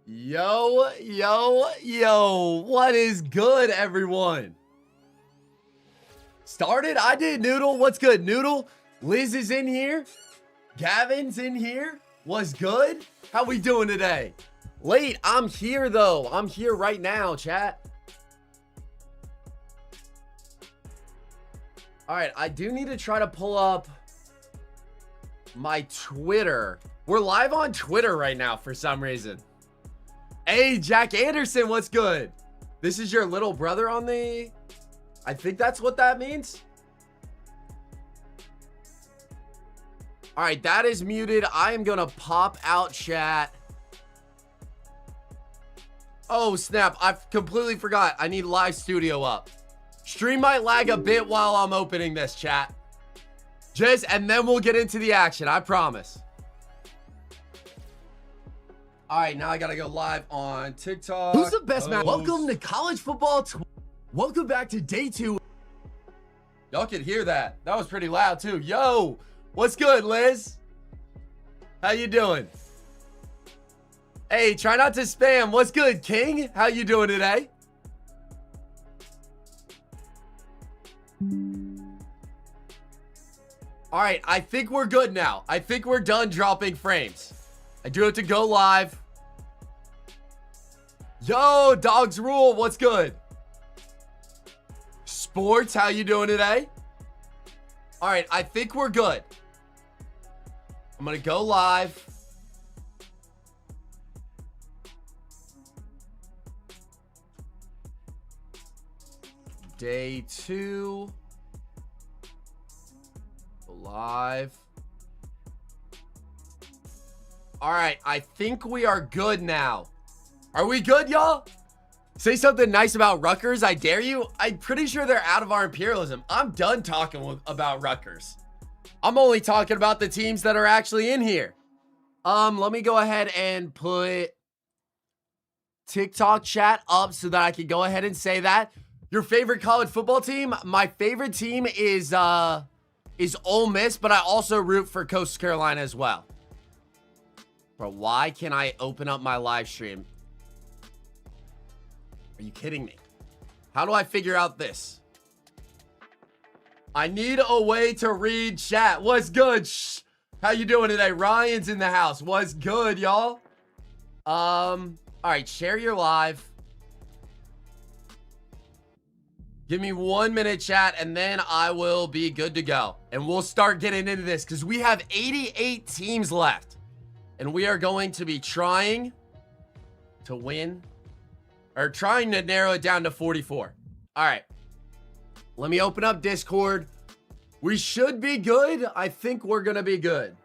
Yo, what is good, everyone? Started? I did, Noodle. What's good, Noodle? Liz is in here. Gavin's in here. What's good? How we doing today? Late. I'm here, though. I'm here right now, chat. All right, I do need to try to pull up my Twitter. We're live on Twitter right now for some reason. Hey, Jack Anderson, what's good? This is your little brother on the... I think that's what that means. All right, that is muted. I am going to pop out chat. Oh, snap. I completely forgot. I need live studio up. Stream might lag a bit while I'm opening this, chat. And then we'll get into the action. I promise. All right, now I got to go live on TikTok. Who's the best man? Welcome to College Football. Welcome back to day 2. Y'all can hear that. That was pretty loud, too. Yo, what's good, Liz? How you doing? Hey, try not to spam. What's good, King? How you doing today? All right, I think we're good now. I think we're done dropping frames. I do have to go live. Yo, Dogs Rule, what's good? Sports, how you doing today? All right, I think we're good. I'm gonna go live. Day 2. Live. All right, I think we are good now. Are we good, y'all? Say something nice about Rutgers, I dare you. I'm pretty sure they're out of our imperialism. I'm done talking about Rutgers. I'm only talking about the teams that are actually in here. Let me go ahead and put TikTok chat up so that I can go ahead and say that. Your favorite college football team? My favorite team is Ole Miss, but I also root for Coastal Carolina as well. Bro, why can't I open up my live stream? Are you kidding me? How do I figure out this? I need a way to read chat. What's good? Shh. How you doing today? Ryan's in the house. What's good, y'all? All right, share your live. Give me 1 minute, chat, and then I will be good to go. And we'll start getting into this because we have 88 teams left. And we are going to be trying to win, or trying to narrow it down to 44. All right. Let me open up Discord. We should be good. I think we're going to be good.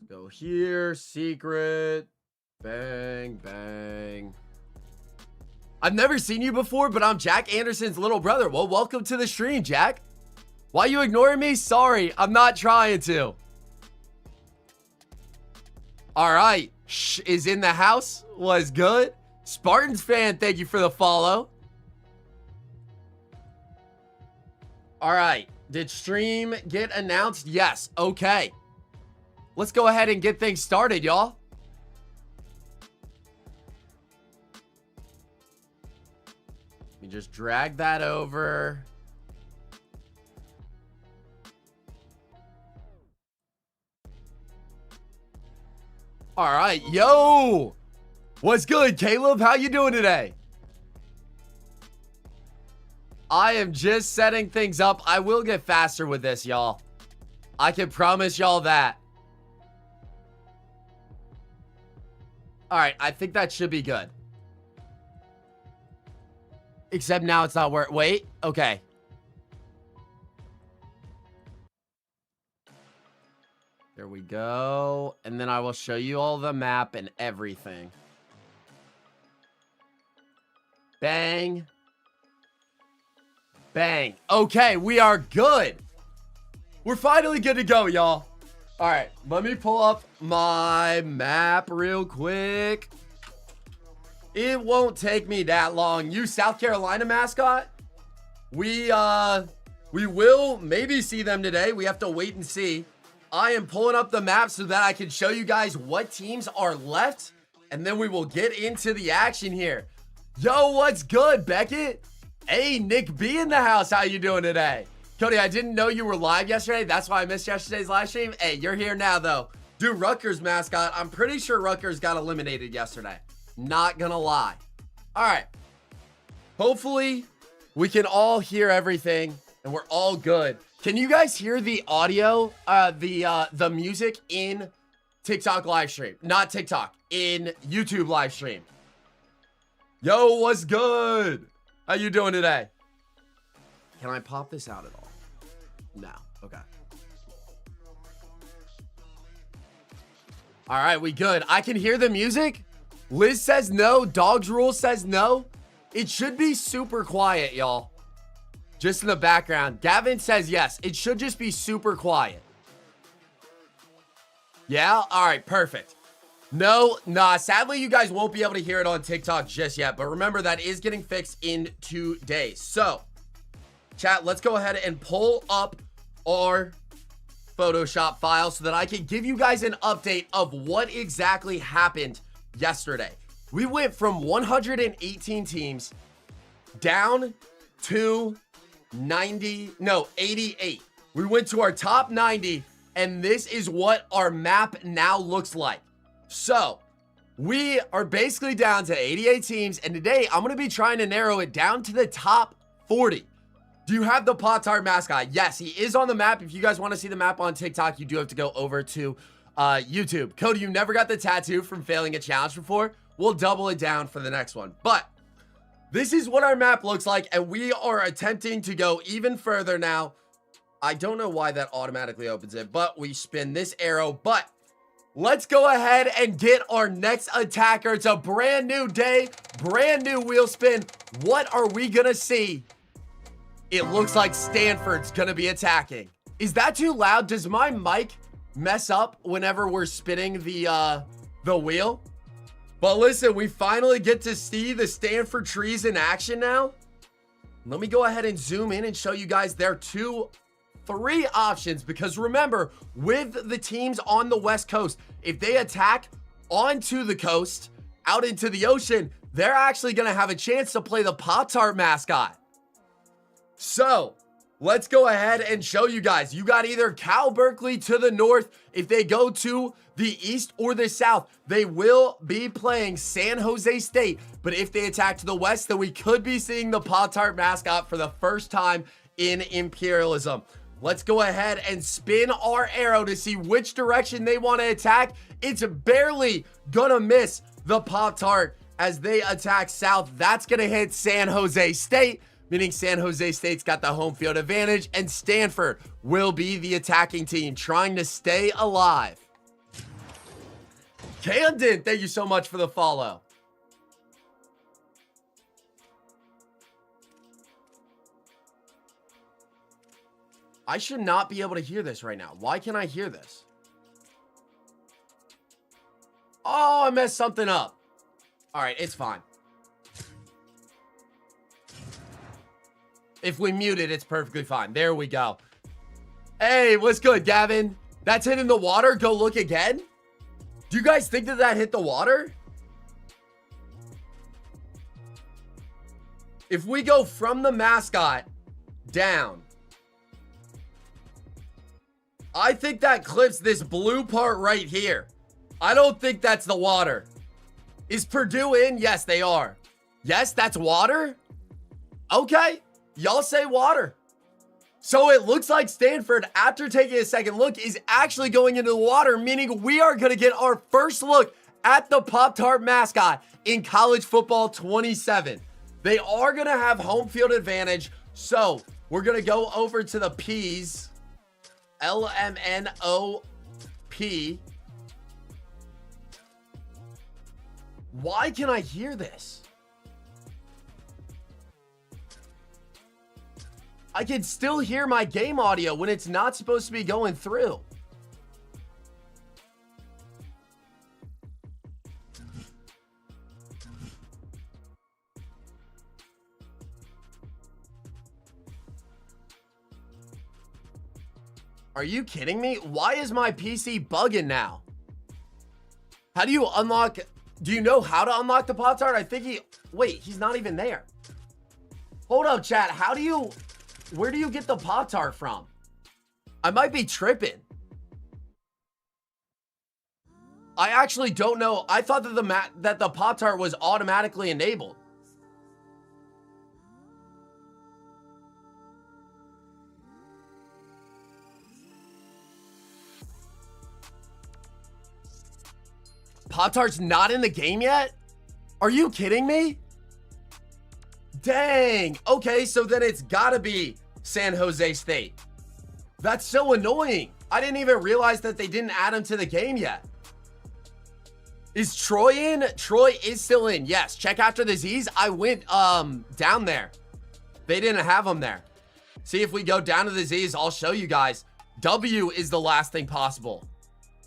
Go here, secret. Bang, bang. I've never seen you before, but I'm Jack Anderson's little brother. Well, welcome to the stream, Jack. Why you ignoring me? Sorry, I'm not trying to. All right. Shh is in the house. Was good. Spartans fan, thank you for the follow. All right. Did stream get announced? Yes. Okay. Let's go ahead and get things started, y'all. Let me just drag that over. All right, yo. What's good, Caleb? How you doing today? I am just setting things up. I will get faster with this, y'all. I can promise y'all that. All right, I think that should be good. Except now it's not working. Wait, okay. There we go. And then I will show you all the map and everything. Bang. Bang. Okay, we are good. We're finally good to go, y'all. All right, let me pull up my map real quick. It won't take me that long. You South Carolina mascot? We will maybe see them today. We have to wait and see. I am pulling up the map so that I can show you guys what teams are left, and then we will get into the action here. Yo, what's good, Beckett? Hey, Nick B in the house. How you doing today? Cody, I didn't know you were live yesterday. That's why I missed yesterday's live stream. Hey, you're here now, though. Dude, Rutgers mascot. I'm pretty sure Rutgers got eliminated yesterday. Not gonna lie. All right. Hopefully, we can all hear everything, and we're all good. Can you guys hear the audio, the music in TikTok live stream? Not TikTok, in YouTube live stream. Yo, what's good? How you doing today? Can I pop this out at all? No. Okay. All right, we good. I can hear the music. Liz says no. Dogs Rule says no. It should be super quiet, y'all. Just in the background. Gavin says yes. It should just be super quiet. Yeah? All right, perfect. No, nah, sadly, you guys won't be able to hear it on TikTok just yet. But remember, that is getting fixed in 2 days. So, chat, let's go ahead and pull up our Photoshop file so that I can give you guys an update of what exactly happened yesterday. We went from 118 teams down to 88. We went to our top 90, and this is what our map now looks like. So, we are basically down to 88 teams, and today I'm going to be trying to narrow it down to the top 40. Do you have the Pop-Tart mascot? Yes, he is on the map. If you guys want to see the map on TikTok, you do have to go over to YouTube. Cody, you never got the tattoo from failing a challenge before. We'll double it down for the next one. But this is what our map looks like, and we are attempting to go even further now. I don't know why that automatically opens it, but we spin this arrow. But let's go ahead and get our next attacker. It's a brand new day, brand new wheel spin. What are we gonna see? It looks like Stanford's gonna be attacking. Is that too loud? Does my mic mess up whenever we're spinning the wheel? But listen, we finally get to see the Stanford trees in action now. Let me go ahead and zoom in and show you guys their 3 options, because remember, with the teams on the West Coast, if they attack onto the coast, out into the ocean, they're actually going to have a chance to play the Pop-Tart mascot. So, let's go ahead and show you guys. You got either Cal Berkeley to the north. If they go to the east or the south, they will be playing San Jose State. But if they attack to the west, then we could be seeing the Pop-Tart mascot for the first time in Imperialism. Let's go ahead and spin our arrow to see which direction they want to attack. It's barely gonna miss the Pop-Tart as they attack south. That's gonna hit San Jose State, meaning San Jose State's got the home field advantage, and Stanford will be the attacking team trying to stay alive. Camden, thank you so much for the follow. I should not be able to hear this right now. Why can't I hear this? Oh, I messed something up. All right, it's fine. If we mute it, it's perfectly fine. There we go. Hey, what's good, Gavin? That's hitting the water. Go look again. Do you guys think that that hit the water? If we go from the mascot down, I think that clips this blue part right here. I don't think that's the water. Is Purdue in? Yes, they are. Yes, that's water? Okay. Y'all say water. So it looks like Stanford, after taking a second look, is actually going into the water, meaning we are going to get our first look at the Pop-Tart mascot in College Football 27. They are going to have home field advantage, so we're going to go over to the P's. LMNOP. Why can I hear this? I can still hear my game audio when it's not supposed to be going through. Are you kidding me? Why is my PC bugging now? How do you unlock? Do you know how to unlock the Pop-Tart? I think wait, he's not even there. Hold up, chat. Where do you get the Pop-Tart from? I might be tripping. I actually don't know. I thought that the Pop-Tart was automatically enabled. Pop-Tart's not in the game yet? Are you kidding me? Dang. Okay, so then it's gotta be San Jose State. That's so annoying. I didn't even realize that they didn't add him to the game yet. Is Troy in? Troy is still in. Yes. Check after the Z's. I went down there. They didn't have him there. See, if we go down to the Z's, I'll show you guys. W is the last thing possible.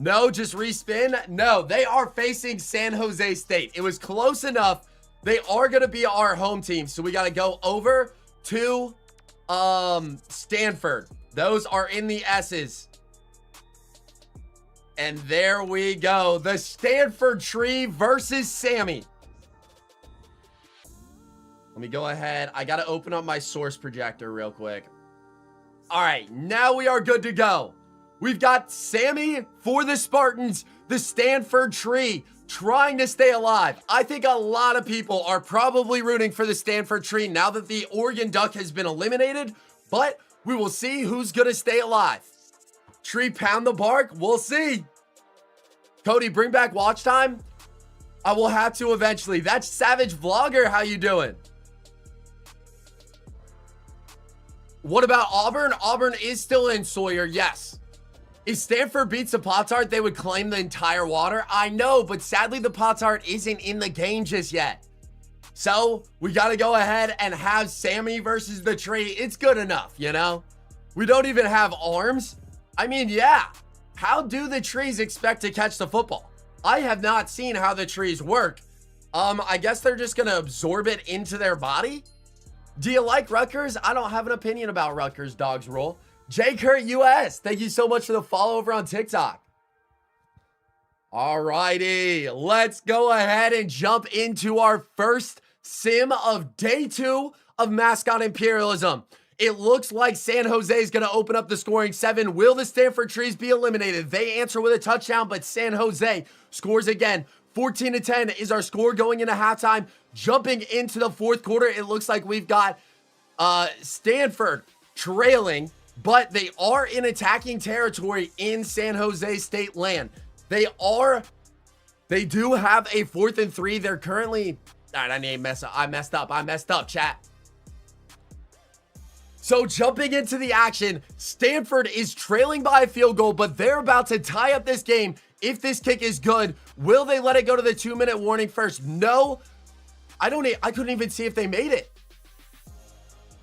No, just respin. No, they are facing San Jose State. It was close enough. They are going to be our home team. So we got to go over to Stanford. Those are in the S's. And there we go. The Stanford tree versus Sammy. Let me go ahead. I got to open up my source projector real quick. All right, now we are good to go. We've got Sammy for the Spartans, the Stanford tree, trying to stay alive. I think a lot of people are probably rooting for the Stanford tree now that the Oregon Duck has been eliminated, but we will see who's going to stay alive. Tree pound the bark, we'll see. Cody, bring back watch time. I will have to eventually. That's Savage Vlogger, how you doing? What about Auburn? Auburn is still in, Sawyer, yes. If Stanford beats the Pop-Tart, they would claim the entire water. I know, but sadly the Pop-Tart isn't in the game just yet. So we got to go ahead and have Sammy versus the tree. It's good enough, you know? We don't even have arms. I mean, yeah. How do the trees expect to catch the football? I have not seen how the trees work. I guess they're just going to absorb it into their body. Do you like Rutgers? I don't have an opinion about Rutgers, Dogs Roll. J Kurt US, thank you so much for the follow over on TikTok. Alrighty, let's go ahead and jump into our first sim of day 2 of Mascot Imperialism. It looks like San Jose is going to open up the scoring 7. Will the Stanford Trees be eliminated? They answer with a touchdown, but San Jose scores again. 14-10 is our score going into halftime. Jumping into the fourth quarter, it looks like we've got Stanford trailing, but they are in attacking territory in San Jose State land. They do have a 4th and 3. They're currently, all right, I messed up, chat. So jumping into the action, Stanford is trailing by a field goal, but they're about to tie up this game. If this kick is good, will they let it go to the 2-minute warning first? No, I couldn't even see if they made it.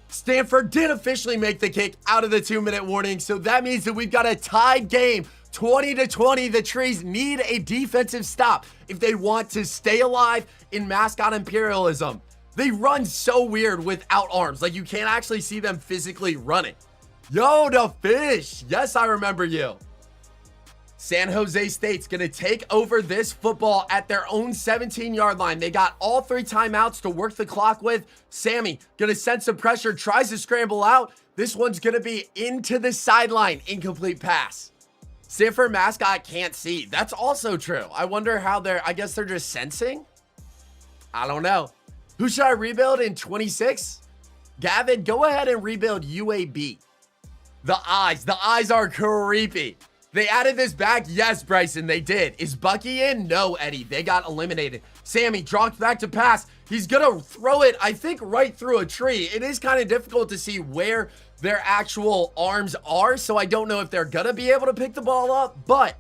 Stanford did officially make the kick out of the 2-minute warning, so that means that we've got a tied game, 20-20. The Trees need a defensive stop if they want to stay alive in Mascot Imperialism. They run so weird without arms, like you can't actually see them physically running. Yo, the fish, yes, I remember you. San Jose State's gonna take over this football at their own 17-yard line. They got all 3 timeouts to work the clock with. Sammy gonna send some pressure, tries to scramble out. This one's gonna be into the sideline, incomplete pass. Stanford mascot can't see. That's also true. I wonder how I guess they're just sensing? I don't know. Who should I rebuild in 26? Gavin, go ahead and rebuild UAB. The eyes are creepy. They added this back. Yes, Bryson, they did. Is Bucky in? No, Eddie. They got eliminated. Sammy dropped back to pass. He's going to throw it, I think, right through a tree. It is kind of difficult to see where their actual arms are, so I don't know if they're going to be able to pick the ball up, but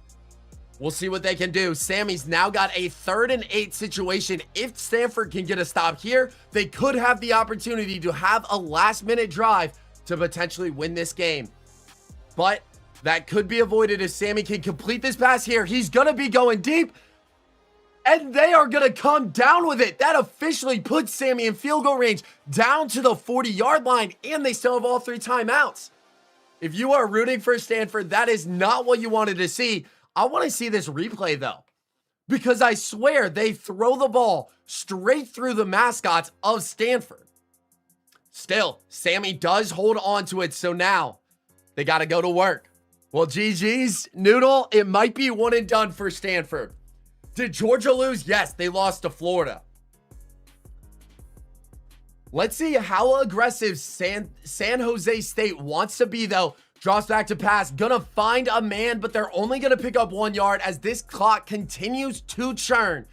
we'll see what they can do. Sammy's now got a 3rd and 8 situation. If Stanford can get a stop here, they could have the opportunity to have a last-minute drive to potentially win this game. But that could be avoided if Sammy can complete this pass here. He's going to be going deep, and they are going to come down with it. That officially puts Sammy in field goal range down to the 40-yard line, and they still have all 3 timeouts. If you are rooting for Stanford, that is not what you wanted to see. I want to see this replay, though, because I swear they throw the ball straight through the mascots of Stanford. Still, Sammy does hold on to it, so now they got to go to work. Well, GG's, Noodle, it might be one and done for Stanford. Did Georgia lose? Yes, they lost to Florida. Let's see how aggressive San Jose State wants to be, though. Drops back to pass. Gonna find a man, but they're only gonna pick up 1 yard as this clock continues to churn.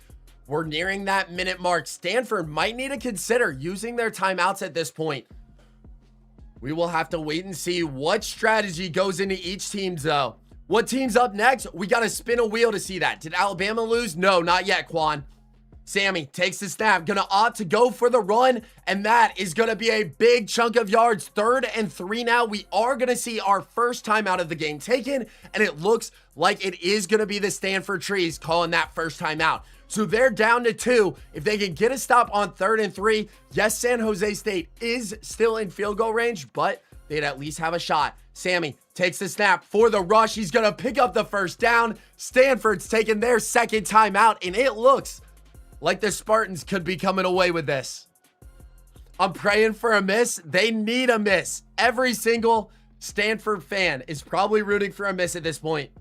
We're nearing that minute mark. Stanford might need to consider using their timeouts at this point. We will have to wait and see what strategy goes into each team, though. What team's up next? We got to spin a wheel to see that. Did Alabama lose? No, not yet, Quan. Sammy takes the snap, gonna opt to go for the run, and that is gonna be a big chunk of yards. 3rd and 3 now. We are gonna see our first time out of the game taken, and it looks like it is gonna be the Stanford Trees calling that first time out. So they're down to 2. If they can get a stop on 3rd and 3, yes, San Jose State is still in field goal range, but they'd at least have a shot. Sammy takes the snap for the rush. He's gonna pick up the first down. Stanford's taking their second time out, and it looks like the Spartans could be coming away with this. I'm praying for a miss. They need a miss. Every single Stanford fan is probably rooting for a miss at this point.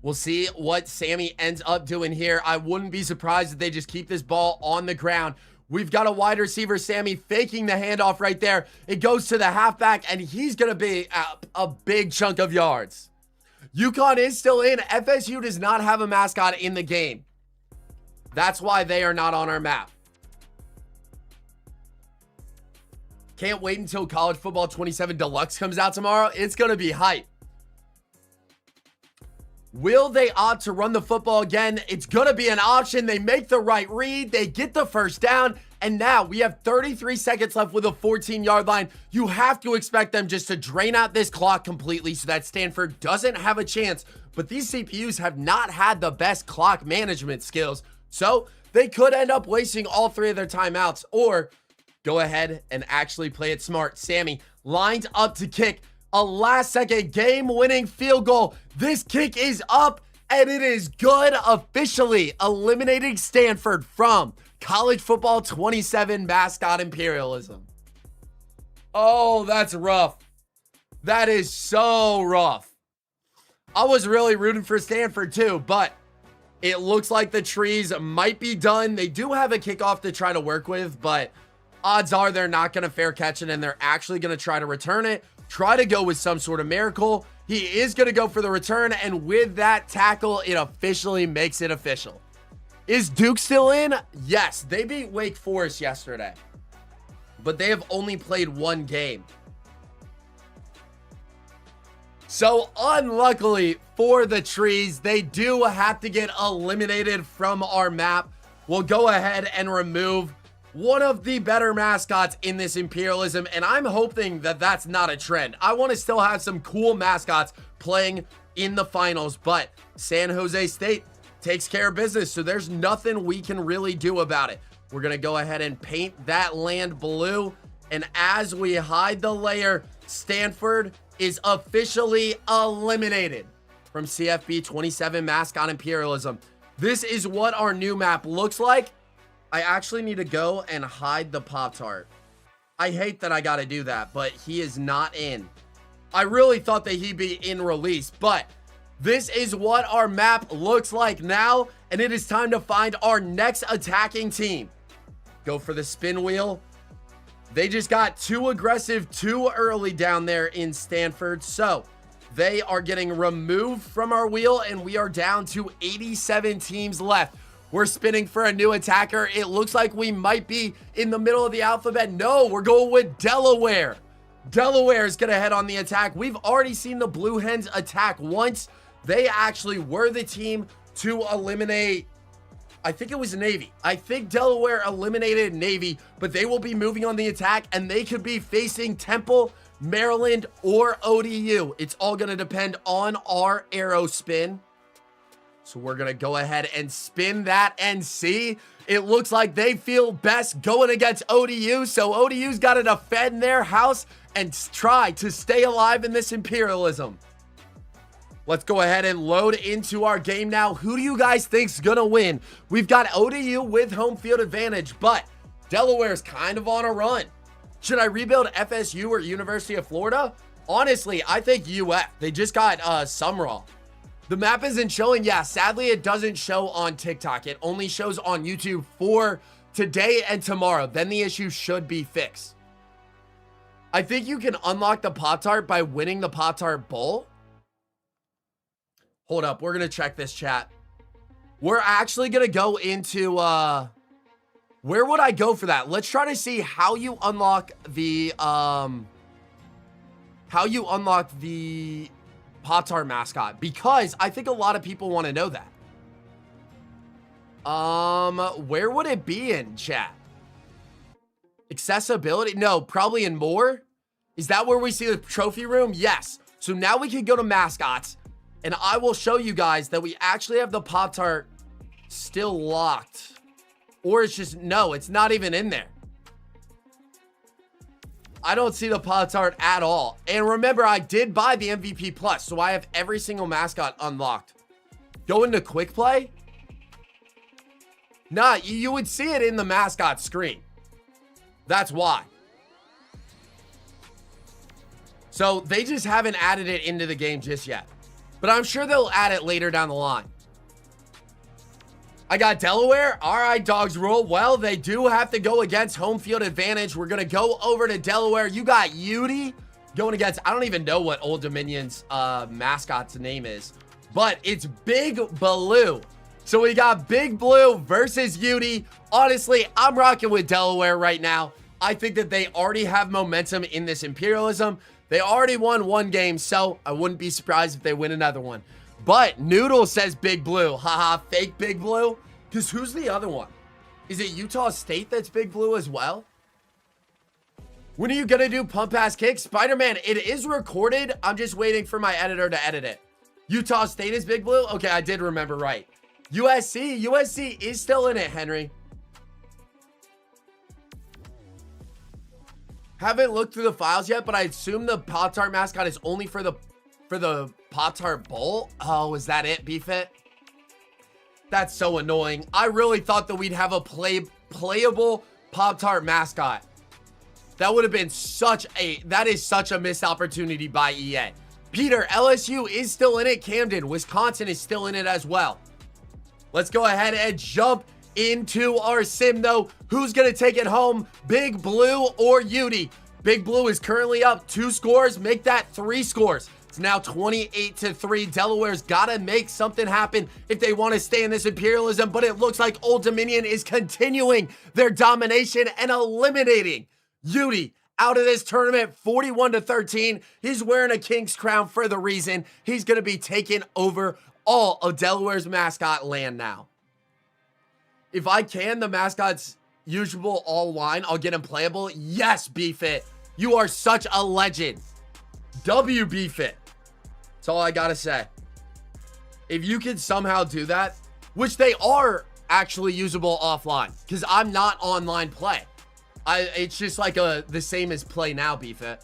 We'll see what Sammy ends up doing here. I wouldn't be surprised if they just keep this ball on the ground. We've got a wide receiver, Sammy, faking the handoff right there. It goes to the halfback, and he's going to be a big chunk of yards. UConn is still in. FSU does not have a mascot in the game. That's why they are not on our map. Can't wait until College Football 27 Deluxe comes out tomorrow. It's going to be hype. Will they opt to run the football again? It's going to be an option. They make the right read. They get the first down. And now we have 33 seconds left with a 14-yard line. You have to expect them just to drain out this clock completely so that Stanford doesn't have a chance. But these CPUs have not had the best clock management skills. So they could end up wasting all 3 of their timeouts or go ahead and actually play it smart. Sammy lined up to kick a last-second game-winning field goal. This kick is up, and it is good, officially eliminating Stanford from College Football 27 Mascot Imperialism. Oh, that's rough. That is so rough. I was really rooting for Stanford too, but it looks like the Trees might be done. They do have a kickoff to try to work with, but odds are they're not going to fair catch it, and they're actually going to try to return it, try to go with some sort of miracle. He is going to go for the return, and with that tackle, it officially makes it official. Is Duke still in? Yes, they beat Wake Forest yesterday, but they have only played 1 game. So unluckily for the Trees, they do have to get eliminated from our map. We'll go ahead and remove one of the better mascots in this Imperialism, and I'm hoping that that's not a trend. I want to still have some cool mascots playing in the finals, but San Jose State takes care of business, so there's nothing we can really do about it. We're going to go ahead and paint that land blue, and as we hide the layer, Stanford is officially eliminated from CFB 27 Mascot Imperialism. This is what our new map looks like. I actually need to go and hide the Pop-Tart. I hate that I got to do that, but he is not in. I really thought that he'd be in release, but this is what our map looks like now, and it is time to find our next attacking team. Go for the spin wheel. They just got too aggressive too early down there in Stanford, so they are getting removed from our wheel, and we are down to 87 teams left. We're spinning for a new attacker. It looks like we might be in the middle of the alphabet. No, we're going with Delaware. Delaware is going to head on the attack. We've already seen the Blue Hens attack once. They actually were the team to eliminate, I think it was Navy. I think Delaware eliminated Navy, but they will be moving on the attack, and they could be facing Temple, Maryland, or ODU. It's all going to depend on our arrow spin. So we're going to go ahead and spin that and see. It looks like they feel best going against ODU. So ODU's got to defend their house, and try to stay alive in this imperialism. Let's go ahead and load into our game now. Who do you guys think's gonna win? We've got ODU with home field advantage, but Delaware's kind of on a run. Should I rebuild FSU or University of Florida? Honestly, I think UF. They just got Sumrall. The map isn't showing. Yeah, sadly, it doesn't show on TikTok. It only shows on YouTube for today and tomorrow. Then the issue should be fixed. I think you can unlock the Pop-Tart by winning the Pop-Tart Bowl. Hold up. We're going to check this, chat. We're actually going to go into... where would I go for that? Let's try to see how you unlock the... how you unlock the Pop-Tart mascot, because I think a lot of people want to know that. Where would it be in, chat? Accessibility? No, probably in more. Is that where we see the trophy room? Yes. So now we can go to mascots, and I will show you guys that we actually have the Pop-Tart still locked. Or it's just, no, it's not even in there. I don't see the Pop-Tart at all. And remember, I did buy the MVP Plus, so I have every single mascot unlocked. Go into quick play? Nah, you would see it in the mascot screen. That's why. So they just haven't added it into the game just yet. But I'm sure they'll add it later down the line. I got Delaware. All right, dogs rule. Well, they do have to go against home field advantage. We're going to go over to Delaware. You got UD going against, I don't even know what Old Dominion's mascot's name is, but it's Big Blue. So we got Big Blue versus UD. Honestly, I'm rocking with Delaware right now. I think that they already have momentum in this imperialism. They already won one game, so I wouldn't be surprised if they win another one. But Noodle says Big Blue. Haha, fake Big Blue. Because who's the other one? Is it Utah State that's Big Blue as well? When are you going to do pump pass kick? Spider-Man, it is recorded. I'm just waiting for my editor to edit it. Utah State is Big Blue? Okay, I did remember right. USC is still in it, Henry. Haven't looked through the files yet, but I assume the Pop-Tart mascot is only for the Pop-Tart Bowl. Oh, is that it, BFit? That's so annoying. I really thought that we'd have a playable Pop-Tart mascot. That would have been that is such a missed opportunity by EA. Peter, LSU is still in it. Camden, Wisconsin is still in it as well. Let's go ahead and jump into our sim, though. Who's going to take it home? Big Blue or UD? Big Blue is currently up 2 scores. Make that 3 scores. It's now 28-3. Delaware's got to make something happen if they want to stay in this imperialism, but it looks like Old Dominion is continuing their domination and eliminating UD out of this tournament 41-13. He's wearing a king's crown for the reason. He's going to be taking over all of Delaware's mascot land now. If I can, the mascot's usual all line, I'll get him playable. Yes, BFit. You are such a legend. WBFit. That's all I gotta say. If you can somehow do that, which they are actually usable offline, because I'm not online play. It's just like the same as play now, BFit.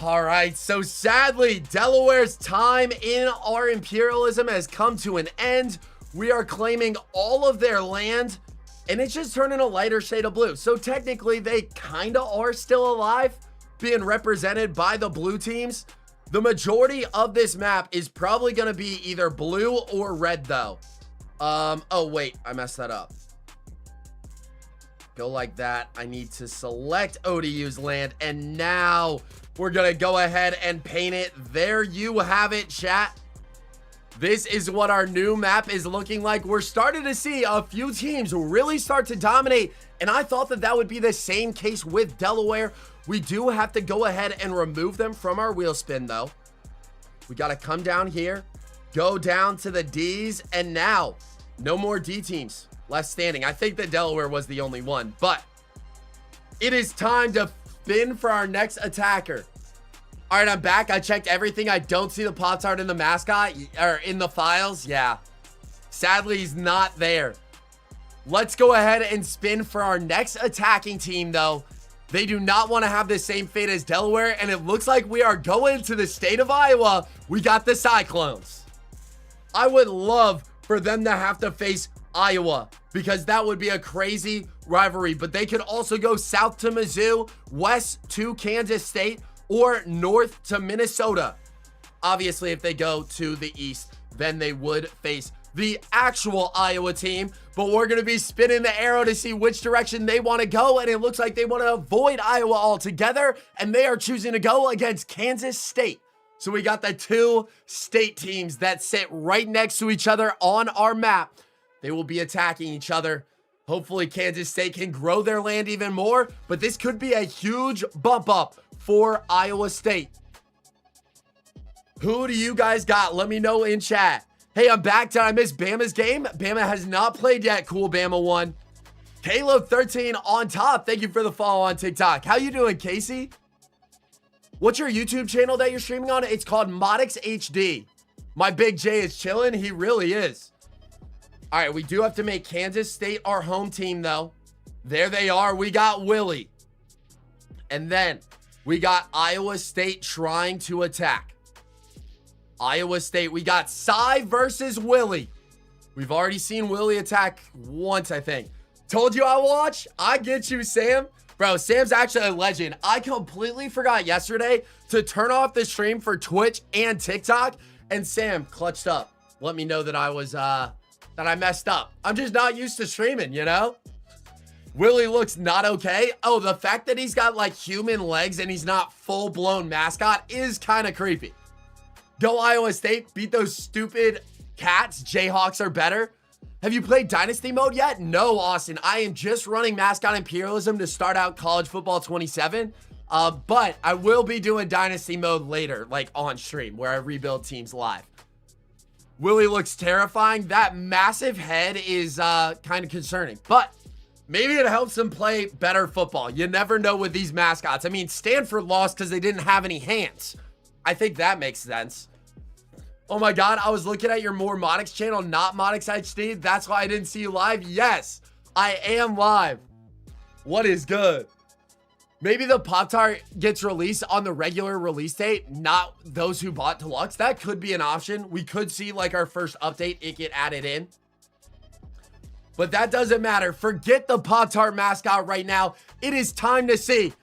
All right, so sadly, Delaware's time in our imperialism has come to an end. We are claiming all of their land, and it's just turning a lighter shade of blue. So technically, they kind of are still alive, being represented by the blue teams. The majority of this map is probably going to be either blue or red, though. Oh, wait, I messed that up. Go like that. I need to select ODU's land, and now we're going to go ahead and paint it. There you have it, chat. This is what our new map is looking like. We're starting to see a few teams really start to dominate, and I thought that that would be the same case with Delaware. We do have to go ahead and remove them from our wheel spin, though. We got to come down here, go down to the D's, and now no more D teams left standing. I think that Delaware was the only one, but it is time to spin for our next attacker. All right, I'm back. I checked everything. I don't see the Pop-Tart in the mascot or in the files. Yeah, sadly, he's not there. Let's go ahead and spin for our next attacking team, though. They do not want to have the same fate as Delaware, and it looks like we are going to the state of Iowa. We got the Cyclones. I would love for them to have to face Iowa because that would be a crazy rivalry, but they could also go south to Mizzou, west to Kansas State, or north to Minnesota. Obviously, if they go to the east, then they would face the actual Iowa team, but we're going to be spinning the arrow to see which direction they want to go, and it looks like they want to avoid Iowa altogether, and they are choosing to go against Kansas State. So we got the two state teams that sit right next to each other on our map. They will be attacking each other. Hopefully Kansas State can grow their land even more, but this could be a huge bump up for Iowa State. Who do you guys got? Let me know in chat. Hey, I'm back. Did I miss Bama's game? Bama has not played yet. Cool, Bama won. Caleb13 on top. Thank you for the follow on TikTok. How you doing, Casey? What's your YouTube channel that you're streaming on? It's called ModixHD. My big J is chilling. He really is. All right, we do have to make Kansas State our home team, though. There they are. We got Willie. And then we got Iowa State trying to attack. Iowa State, we got Cy versus Willie. We've already seen Willie attack once, I think. Told you I watch. I get you, Sam. Bro, Sam's actually a legend. I completely forgot yesterday to turn off the stream for Twitch and TikTok, and Sam clutched up. Let me know that I was, that I messed up. I'm just not used to streaming, you know? Willie looks not okay. Oh, the fact that he's got like human legs and he's not full-blown mascot is kind of creepy. Go Iowa State, beat those stupid cats. Jayhawks are better. Have you played Dynasty mode yet? No, Austin. I am just running Mascot Imperialism to start out College Football 27. But I will be doing Dynasty mode later, like on stream, where I rebuild teams live. Willie looks terrifying. That massive head is kind of concerning, but maybe it helps him play better football. You never know with these mascots. I mean, Stanford lost because they didn't have any hands. I think that makes sense. Oh my God, I was looking at your More Modix channel, not ModixHD. That's why I didn't see you live. Yes, I am live. What is good? Maybe the Pop-Tart gets released on the regular release date, not those who bought Deluxe. That could be an option. We could see like our first update, it get added in. But that doesn't matter. Forget the Pop-Tart mascot right now. It is time to see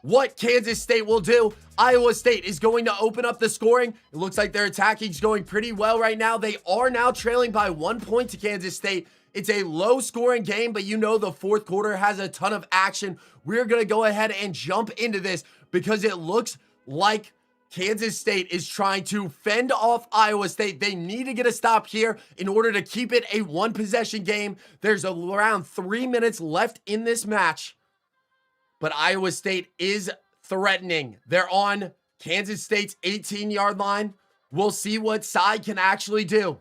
what Kansas State will do. Iowa State is going to open up the scoring. It looks like their attacking is going pretty well right now. They are now trailing by 1 point to Kansas State. It's a low scoring game, but you know the fourth quarter has a ton of action. We're going to go ahead and jump into this because it looks like Kansas State is trying to fend off Iowa State. They need to get a stop here in order to keep it a one possession game. There's around 3 minutes left in this match, but Iowa State is threatening. They're on Kansas State's 18-yard line. We'll see what Cy can actually do.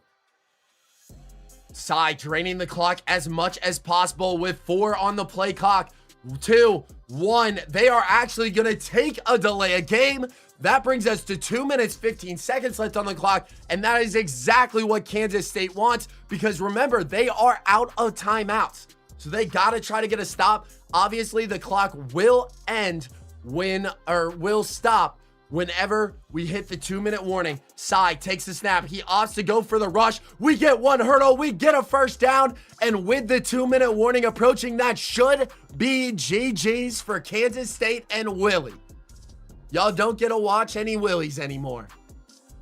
Cy draining the clock as much as possible with 4 on the play clock. 2, 1. They are actually going to take a delay of game. That brings us to 2 minutes, 15 seconds left on the clock. And that is exactly what Kansas State wants because remember, they are out of timeouts. So they got to try to get a stop. Obviously, the clock will end will stop whenever we hit the 2 minute warning. Cy takes the snap. He opts to go for the rush. We get one hurdle. We get a first down. And with the 2 minute warning approaching, that should be GG's for Kansas State and Willie. Y'all don't get to watch any Willies anymore.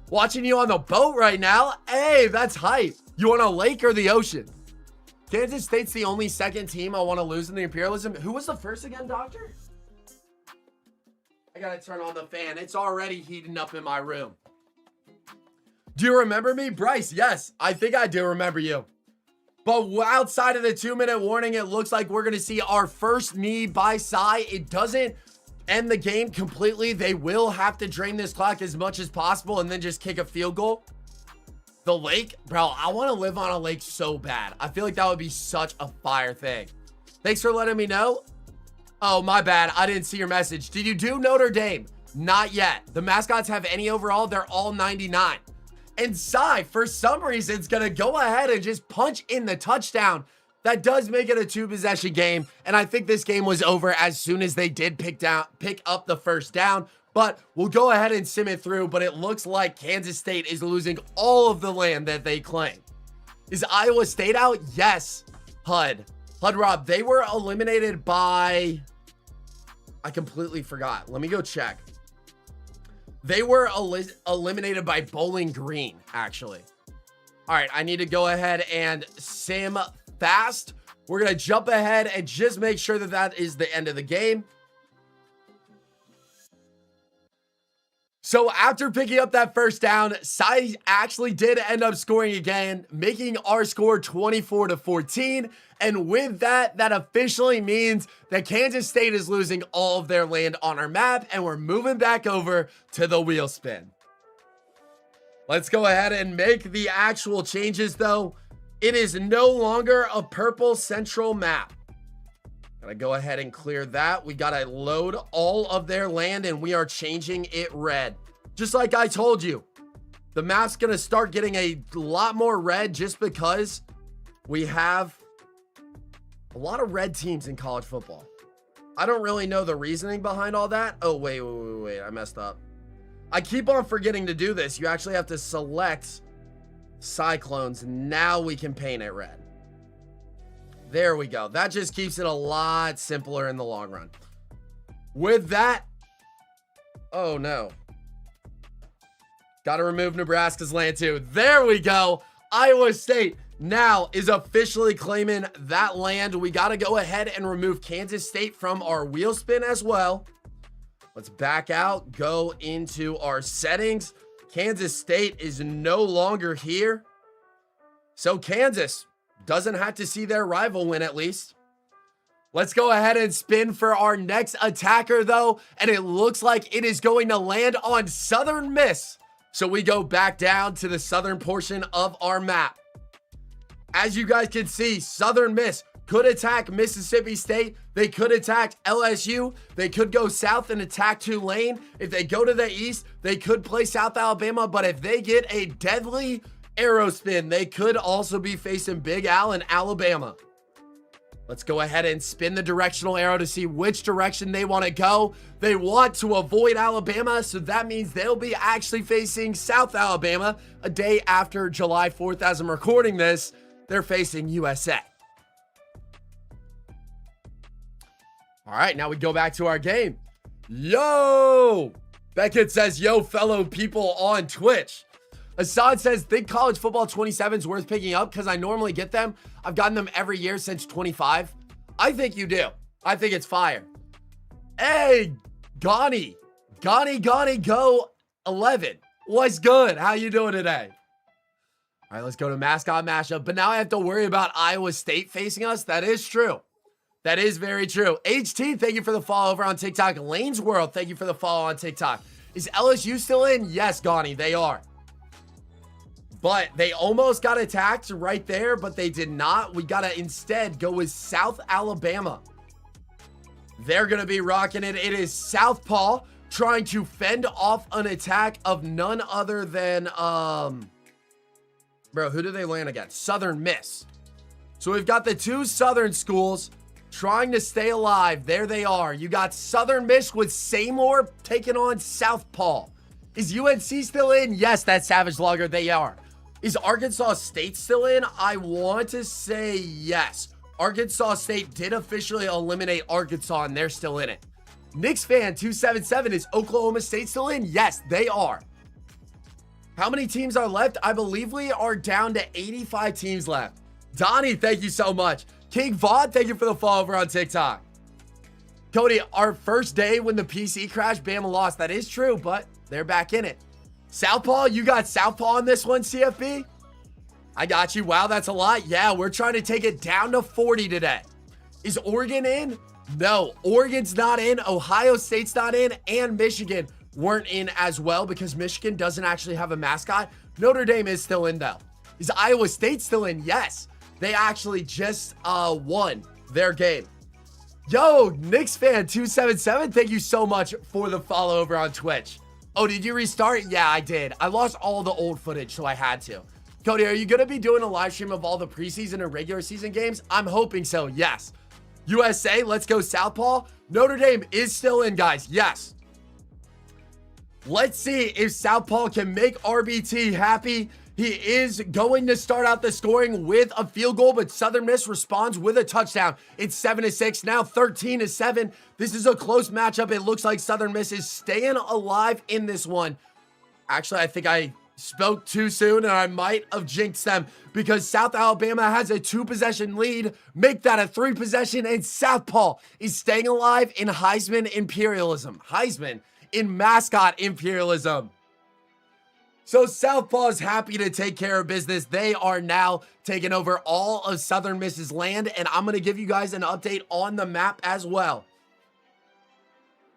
Watching you on the boat right now. Hey, that's hype. You on a lake or the ocean? Kansas State's the only second team I want to lose in the Imperialism. Who was the first again, Doctor? I gotta turn on the fan. It's already heating up in my room. Do you remember me? Bryce, yes. I think I do remember you. But outside of the 2 minute warning, it looks like we're going to see our first knee by Cy. It doesn't end the game completely. They will have to drain this clock as much as possible and then just kick a field goal. The lake, bro, I want to live on a lake so bad. I feel like that would be such a fire thing. Thanks for letting me know. Oh, my bad. I didn't see your message. Did you do Notre Dame? Not yet. The mascots have any overall. They're all 99. And Cy, for some reason, is going to go ahead and just punch in the touchdown. That does make it a 2-possession game, and I think this game was over as soon as they did pick up the first down. But we'll go ahead and sim it through, but it looks like Kansas State is losing all of the land that they claim. Is Iowa State out? Yes. HUD Rob, they were eliminated by... I completely forgot. Let me go check. They were eliminated by Bowling Green, actually. All right, I need to go ahead and sim fast. We're going to jump ahead and just make sure that that is the end of the game. So after picking up that first down, Cy actually did end up scoring again, making our score 24-14. And with that, that officially means that Kansas State is losing all of their land on our map, and we're moving back over to the wheel spin. Let's go ahead and make the actual changes, though. It is no longer a purple central map. Gotta go ahead and clear that. We gotta load all of their land, and we are changing it red. Just like I told you, the map's gonna start getting a lot more red just because we have a lot of red teams in college football. I don't really know the reasoning behind all that. Oh, wait, I messed up. I keep on forgetting to do this. You actually have to select Cyclones. Now we can paint it red. There we go. That just keeps it a lot simpler in the long run. With that, oh no. Got to remove Nebraska's land too. There we go. Iowa State now is officially claiming that land. We got to go ahead and remove Kansas State from our wheel spin as well. Let's back out, go into our settings. Kansas State is no longer here. So Kansas doesn't have to see their rival win at least. Let's go ahead and spin for our next attacker though. And it looks like it is going to land on Southern Miss. So we go back down to the southern portion of our map. As you guys can see, Southern Miss could attack Mississippi State. They could attack LSU. They could go south and attack Tulane. If they go to the east, they could play South Alabama. But if they get a deadly arrow spin, they could also be facing Big Al in Alabama. Let's go ahead and spin the directional arrow to see which direction they want to go. They want to avoid Alabama, so that means they'll be actually facing South Alabama a day after July 4th. As I'm recording this, they're facing USA. All right, now we go back to our game. Yo! Beckett says, yo, fellow people on Twitch. Assad says, think College Football 27 is worth picking up because I normally get them. I've gotten them every year since 25. I think you do. I think it's fire. Hey, Gani go 11. What's good? How you doing today? All right, let's go to mascot mashup. But now I have to worry about Iowa State facing us. That is true. That is very true. HT, thank you for the follow over on TikTok. Lane's World, thank you for the follow on TikTok. Is LSU still in? Yes, Gani, they are. But they almost got attacked right there, but they did not. We got to instead go with South Alabama. They're going to be rocking it. It is Southpaw trying to fend off an attack of none other than, bro, who do they land against? Southern Miss. So we've got the two Southern schools trying to stay alive. There they are. You got Southern Miss with Seymour taking on Southpaw. Is UNC still in? Yes, that's Savage Logger. They are. Is Arkansas State still in? I want to say yes. Arkansas State did officially eliminate Arkansas, and they're still in it. Knicks fan 277, is Oklahoma State still in? Yes, they are. How many teams are left? I believe we are down to 85 teams left. Donnie, thank you so much. King Vaughn, thank you for the follow over on TikTok. Cody, our first day when the PC crashed, Bama lost. That is true, but they're back in it. Southpaw, you got Southpaw on this one, CFB? I got you. Wow, that's a lot. Yeah, we're trying to take it down to 40 today. Is Oregon in? No, Oregon's not in. Ohio State's not in. And Michigan weren't in as well because Michigan doesn't actually have a mascot. Notre Dame is still in, though. Is Iowa State still in? Yes. They actually just won their game. Yo, Knicks fan 277, thank you so much for the follow over on Twitch. Oh, did you restart? Yeah, I did. I lost all the old footage, so I had to. Cody, are you going to be doing a live stream of all the preseason and regular season games? I'm hoping so, yes. USA, let's go Southpaw. Notre Dame is still in, guys. Yes. Let's see if Southpaw can make RBT happy. He is going to start out the scoring with a field goal, but Southern Miss responds with a touchdown. It's 7-6, now 13-7. This is a close matchup. It looks like Southern Miss is staying alive in this one. Actually, I think I spoke too soon and I might have jinxed them because South Alabama has a 2-possession lead. Make that a 3-possession, and Southpaw is staying alive in Heisman Imperialism. Heisman in Mascot Imperialism. So Southpaw is happy to take care of business. They are now taking over all of Southern Miss's land, and I'm going to give you guys an update on the map as well.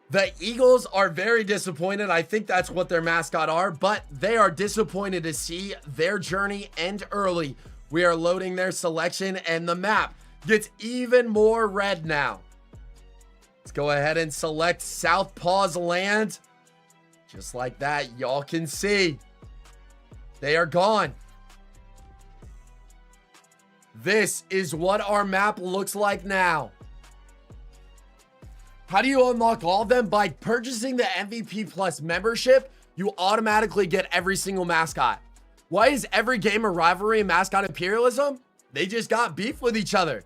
The Eagles are very disappointed. I think that's what their mascot are, but they are disappointed to see their journey end early. We are loading their selection, and the map gets even more red now. Let's go ahead and select Southpaw's land. Just like that, y'all can see. They are gone. This is what our map looks like now. How do you unlock all of them? By purchasing the MVP Plus membership, you automatically get every single mascot. Why is every game a rivalry in Mascot Imperialism? They just got beef with each other.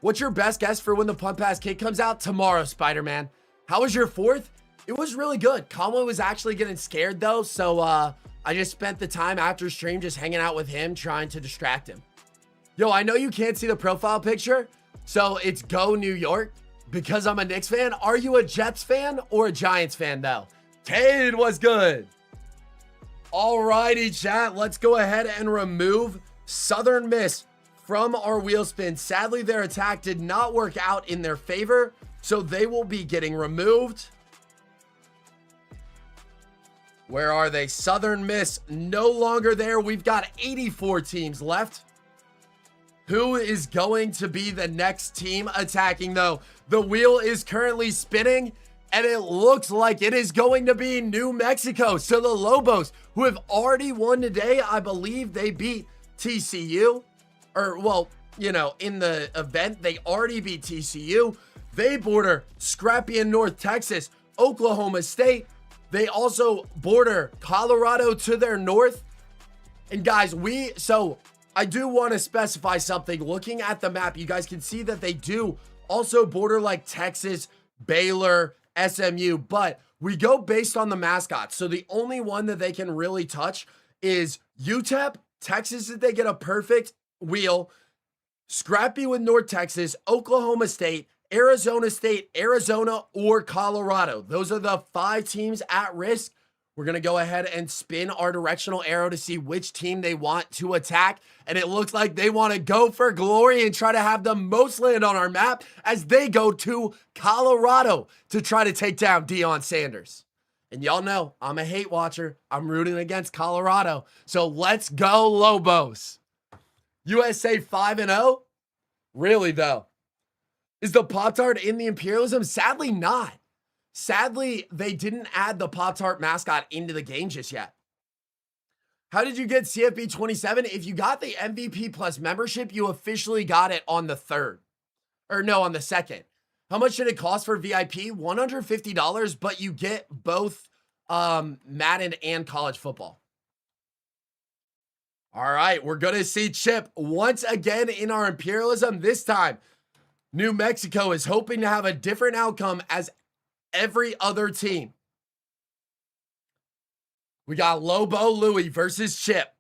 What's your best guess for when the Punt Pass Kit comes out? Tomorrow, Spider-Man. How was your 4th? It was really good. Conway was actually getting scared though, so I just spent the time after stream just hanging out with him, trying to distract him. Yo, I know you can't see the profile picture, so it's Go New York because I'm a Knicks fan. Are you a Jets fan or a Giants fan though? Cade was good. Alrighty, chat. Let's go ahead and remove Southern Miss from our wheel spin. Sadly, their attack did not work out in their favor, so they will be getting removed. Where are they? Southern Miss no longer there. We've got 84 teams left. Who is going to be the next team attacking though? The wheel is currently spinning and it looks like it is going to be New Mexico. So the Lobos, who have already won today, I believe they beat TCU. Or, well, you know, in the event, they already beat TCU. They border scrappy in North Texas, Oklahoma State. They also border Colorado to their north. And guys, I do want to specify something. Looking at the map, you guys can see that they do also border like Texas, Baylor, SMU, but we go based on the mascots. So the only one that they can really touch is UTEP, Texas, if they get a perfect wheel, scrappy with North Texas, Oklahoma State, Arizona, or Colorado. Those are the 5 teams at risk. We're going to go ahead and spin our directional arrow to see which team they want to attack. And it looks like they want to go for glory and try to have the most land on our map as they go to Colorado to try to take down Deion Sanders. And y'all know I'm a hate watcher. I'm rooting against Colorado. So let's go Lobos. USA 5-0? Really though? Is the Pop-Tart in the Imperialism? Sadly not. Sadly, they didn't add the Pop-Tart mascot into the game just yet. How did you get CFB 27? If you got the MVP Plus membership, you officially got it on the 3rd. Or no, on the 2nd. How much did it cost for VIP? $150, but you get both Madden and college football. All right, we're going to see Chip once again in our Imperialism. This time, New Mexico is hoping to have a different outcome as every other team. We got Lobo Louie versus Chip.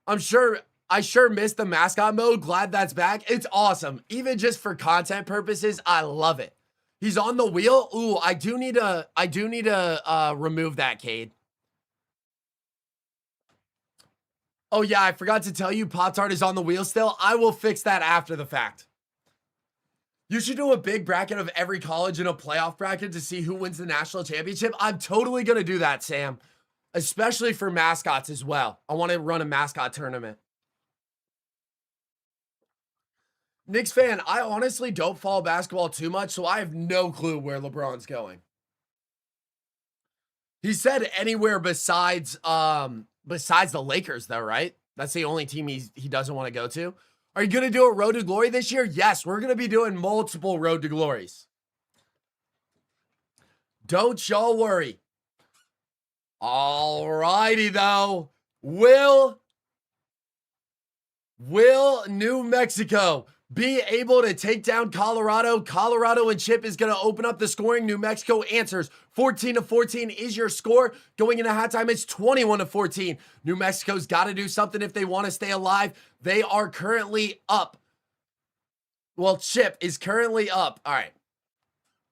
I sure missed the mascot mode. Glad that's back. It's awesome. Even just for content purposes, I love it. He's on the wheel. Ooh, I do need to remove that, Cade. Oh yeah, I forgot to tell you Pop-Tart is on the wheel still. I will fix that after the fact. You should do a big bracket of every college and a playoff bracket to see who wins the national championship. I'm totally going to do that, Sam. Especially for mascots as well. I want to run a mascot tournament. Knicks fan, I honestly don't follow basketball too much, so I have no clue where LeBron's going. He said anywhere besides the Lakers though, right? That's the only team he doesn't want to go to. Are you going to do a Road to Glory this year? Yes, we're going to be doing multiple Road to Glories. Don't y'all worry. All righty, though. Will New Mexico be able to take down Colorado? Colorado and Chip is going to open up the scoring. New Mexico answers. 14-14 is your score. Going into halftime, it's 21-14. New Mexico's got to do something if they want to stay alive. They are currently up. Well, Chip is currently up. All right.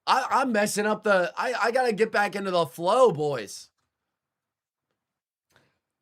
I'm messing up I got to get back into the flow, boys.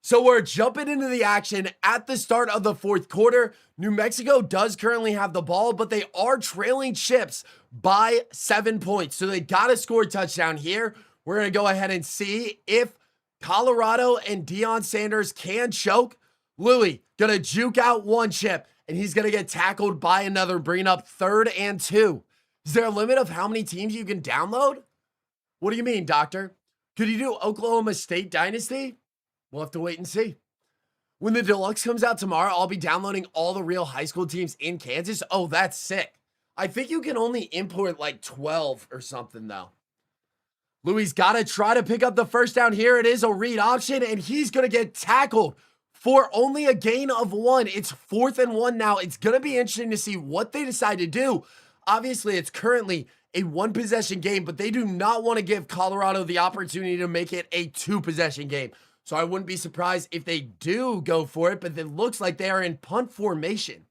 So we're jumping into the action at the start of the fourth quarter. New Mexico does currently have the ball, but they are trailing Chips by 7 points. So they got to score a touchdown here. We're going to go ahead and see if Colorado and Deion Sanders can choke. Louis going to juke out one Chip, and he's going to get tackled by another, bringing up 3rd and 2. Is there a limit of how many teams you can download? What do you mean, doctor? Could you do Oklahoma State Dynasty? We'll have to wait and see. When the deluxe comes out tomorrow, I'll be downloading all the real high school teams in Kansas. Oh, that's sick. I think you can only import like 12 or something, though. Louis got to try to pick up the first down here. It is a read option, and he's going to get tackled for only a gain of 1. It's 4th and 1 now. It's going to be interesting to see what they decide to do. Obviously, it's currently a 1-possession game, but they do not want to give Colorado the opportunity to make it a 2-possession game. So I wouldn't be surprised if they do go for it, but it looks like they are in punt formation.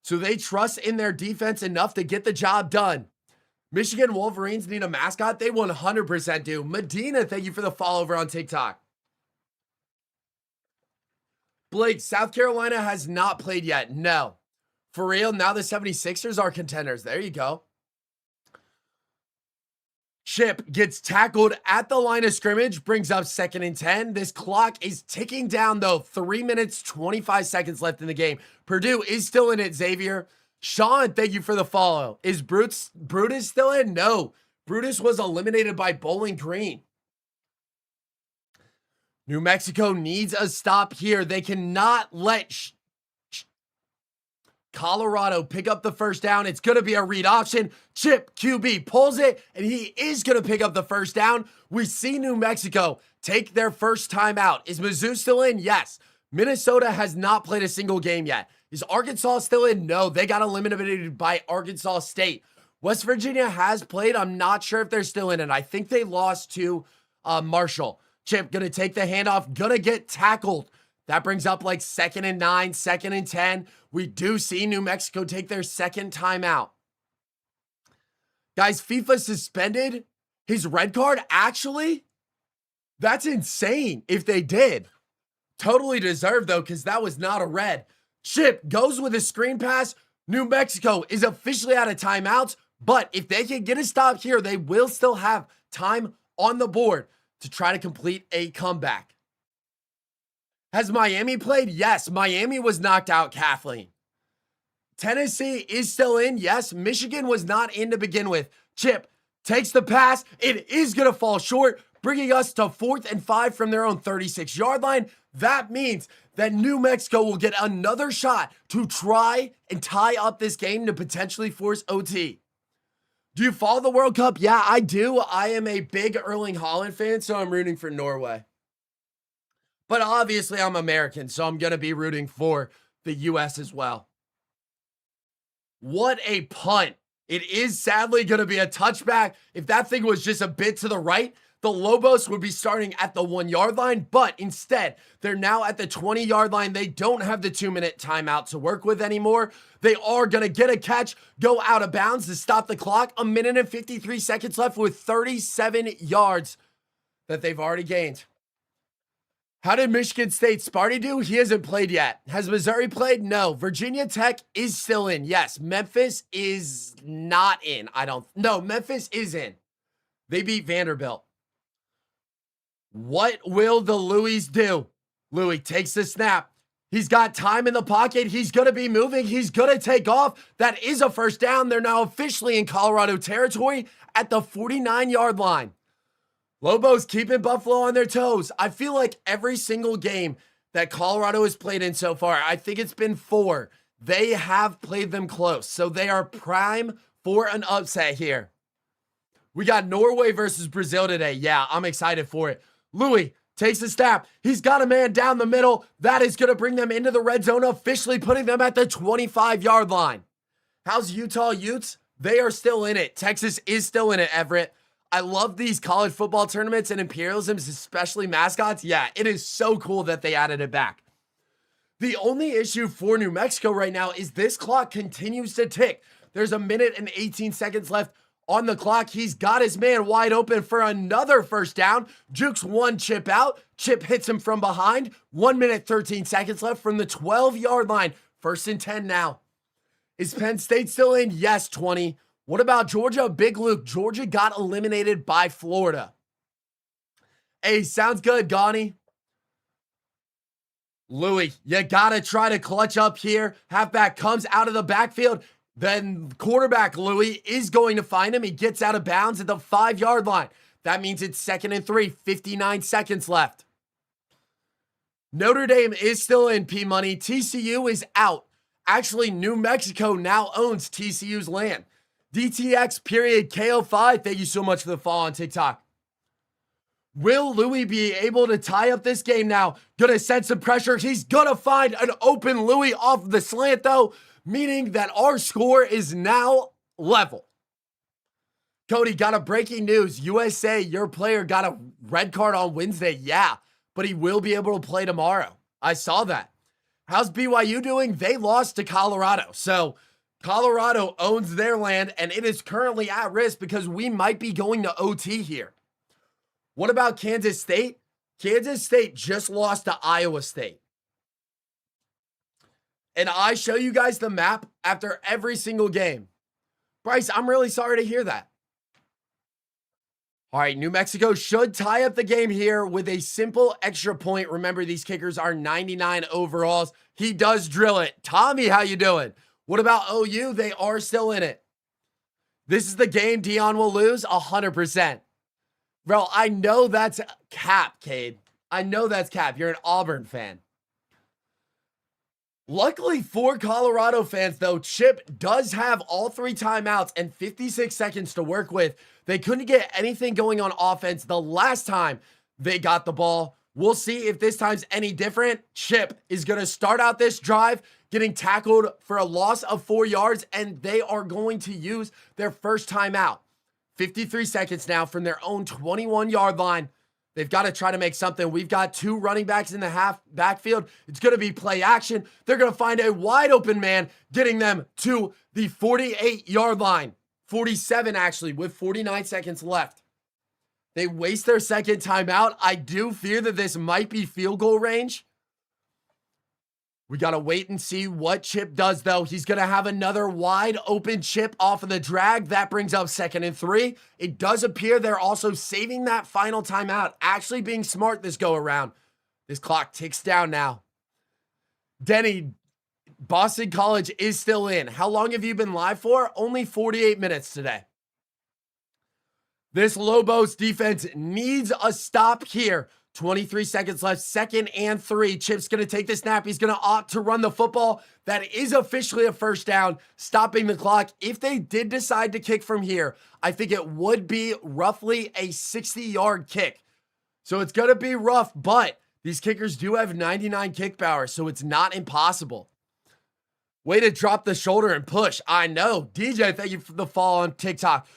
So they trust in their defense enough to get the job done. Michigan Wolverines need a mascot. They 100% do. Medina, thank you for the follow over on TikTok. Blake, South Carolina has not played yet. No. For real, now the 76ers are contenders. There you go. Chip gets tackled at the line of scrimmage, brings up 2nd and 10. This clock is ticking down, though. 3 minutes, 25 seconds left in the game. Purdue is still in it, Xavier. Sean, thank you for the follow. Is Brutus still in? No. Brutus was eliminated by Bowling Green. New Mexico needs a stop here. They cannot let Colorado pick up the first down. It's going to be a read option. Chip, QB, pulls it, and he is going to pick up the first down. We see New Mexico take their first time out. Is Mizzou still in? Yes. Minnesota has not played a single game yet. Is Arkansas still in? No, they got eliminated by Arkansas State. West Virginia has played. I'm not sure if they're still in it. I think they lost to Marshall. Chip going to take the handoff, going to get tackled. That brings up like 2nd and 9, 2nd and 10. We do see New Mexico take their second timeout. Guys, FIFA suspended his red card. Actually, that's insane if they did. Totally deserved, though, because that was not a red. Chip goes with a screen pass. New Mexico is officially out of timeouts, but if they can get a stop here, they will still have time on the board to try to complete a comeback. Has Miami played? Yes. Miami was knocked out, Kathleen. Tennessee is still in. Yes. Michigan was not in to begin with. Chip takes the pass. It is going to fall short, bringing us to 4th and 5 from their own 36-yard line. That means that New Mexico will get another shot to try and tie up this game to potentially force OT. Do you follow the World Cup? Yeah, I do. I am a big Erling Haaland fan, so I'm rooting for Norway. But obviously, I'm American, so I'm going to be rooting for the U.S. as well. What a punt. It is sadly going to be a touchback. If that thing was just a bit to the right, the Lobos would be starting at the 1-yard line, but instead, they're now at the 20-yard line. They don't have the 2-minute timeout to work with anymore. They are going to get a catch, go out of bounds to stop the clock. 1 minute and 53 seconds left with 37 yards that they've already gained. How did Michigan State Sparty do? He hasn't played yet. Has Missouri played? No. Virginia Tech is still in. Yes. Memphis is not in. No, Memphis is in. They beat Vanderbilt. What will the Louis do? Louis takes the snap. He's got time in the pocket. He's going to be moving. He's going to take off. That is a first down. They're now officially in Colorado territory at the 49-yard line. Lobos keeping Buffalo on their toes. I feel like every single game that Colorado has played in so far, I think it's been 4. They have played them close, so they are prime for an upset here. We got Norway versus Brazil today. Yeah, I'm excited for it. Louis takes the snap. He's got a man down the middle. That is going to bring them into the red zone, officially putting them at the 25-yard line. How's Utah Utes? They are still in it. Texas is still in it, Everett. I love these college football tournaments and imperialisms, especially mascots. Yeah, it is so cool that they added it back. The only issue for New Mexico right now is this clock continues to tick. There's 1 minute and 18 seconds left on the clock. He's got his man wide open for another first down. Jukes one chip out. Chip hits him from behind. 1 minute, 13 seconds left from the 12-yard line. 1st and 10 now. Is Penn State still in? Yes, 20. What about Georgia? Big Luke. Georgia got eliminated by Florida. Hey, sounds good, Gani. Louis, you gotta try to clutch up here. Halfback comes out of the backfield. Then quarterback Louis is going to find him. He gets out of bounds at the 5-yard line. That means it's 2nd and 3, 59 seconds left. Notre Dame is still in, P-Money. TCU is out. Actually, New Mexico now owns TCU's land. DTX period KO5, thank you so much for the follow on TikTok. Will Louis be able to tie up this game now? Gonna send some pressure. He's gonna find an open Louis off the slant though, meaning that our score is now level. Cody, got a breaking news. USA, your player got a red card on Wednesday. Yeah, but he will be able to play tomorrow. I saw that. How's BYU doing? They lost to Colorado. So Colorado owns their land, and it is currently at risk because we might be going to OT here. What about Kansas State? Kansas State just lost to Iowa State. And I show you guys the map after every single game. Bryce, I'm really sorry to hear that. All right, New Mexico should tie up the game here with a simple extra point. Remember, these kickers are 99 overalls. He does drill it. Tommy, how you doing? What about OU? They are still in it. This is the game Dion will lose 100%. Bro, I know that's cap, Cade. I know that's cap. You're an Auburn fan. Luckily for Colorado fans, though, Chip does have all 3 timeouts and 56 seconds to work with. They couldn't get anything going on offense the last time they got the ball. We'll see if this time's any different. Chip is going to start out this drive getting tackled for a loss of 4 yards, and they are going to use their first timeout. 53 seconds now from their own 21-yard line. They've got to try to make something. We've got 2 running backs in the half backfield. It's going to be play action. They're going to find a wide open man, getting them to the 48-yard line. 47 actually, with 49 seconds left. They waste their second timeout. I do fear that this might be field goal range. We got to wait and see what Chip does, though. He's going to have another wide open chip off of the drag. That brings up 2nd and 3. It does appear they're also saving that final timeout, actually being smart this go around. This clock ticks down now. Denny, Boston College is still in. How long have you been live for? Only 48 minutes today. This Lobos defense needs a stop here. 23 seconds left, 2nd and 3. Chip's going to take the snap. He's going to opt to run the football. That is officially a first down, stopping the clock. If they did decide to kick from here, I think it would be roughly a 60-yard kick. So it's going to be rough, but these kickers do have 99 kick power, so it's not impossible. Way to drop the shoulder and push. I know. DJ, thank you for the follow on TikTok.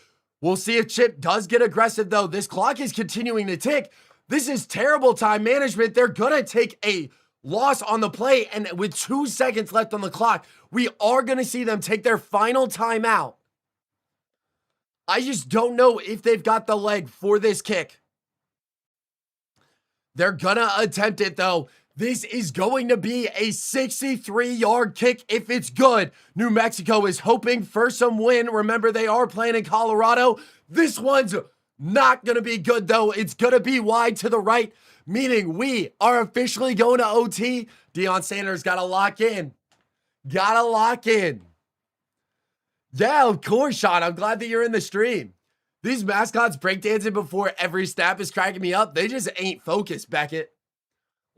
We'll see if Chip does get aggressive, though. This clock is continuing to tick. This is terrible time management. They're going to take a loss on the play, and with 2 seconds left on the clock, we are going to see them take their final timeout. I just don't know if they've got the leg for this kick. They're going to attempt it, though. This is going to be a 63-yard kick if it's good. New Mexico is hoping for some win. Remember, they are playing in Colorado. This one's not going to be good, though. It's going to be wide to the right, meaning we are officially going to OT. Deion Sanders got to lock in. Got to lock in. Yeah, of course, Sean. I'm glad that you're in the stream. These mascots breakdancing before every snap is cracking me up. They just ain't focused, Beckett.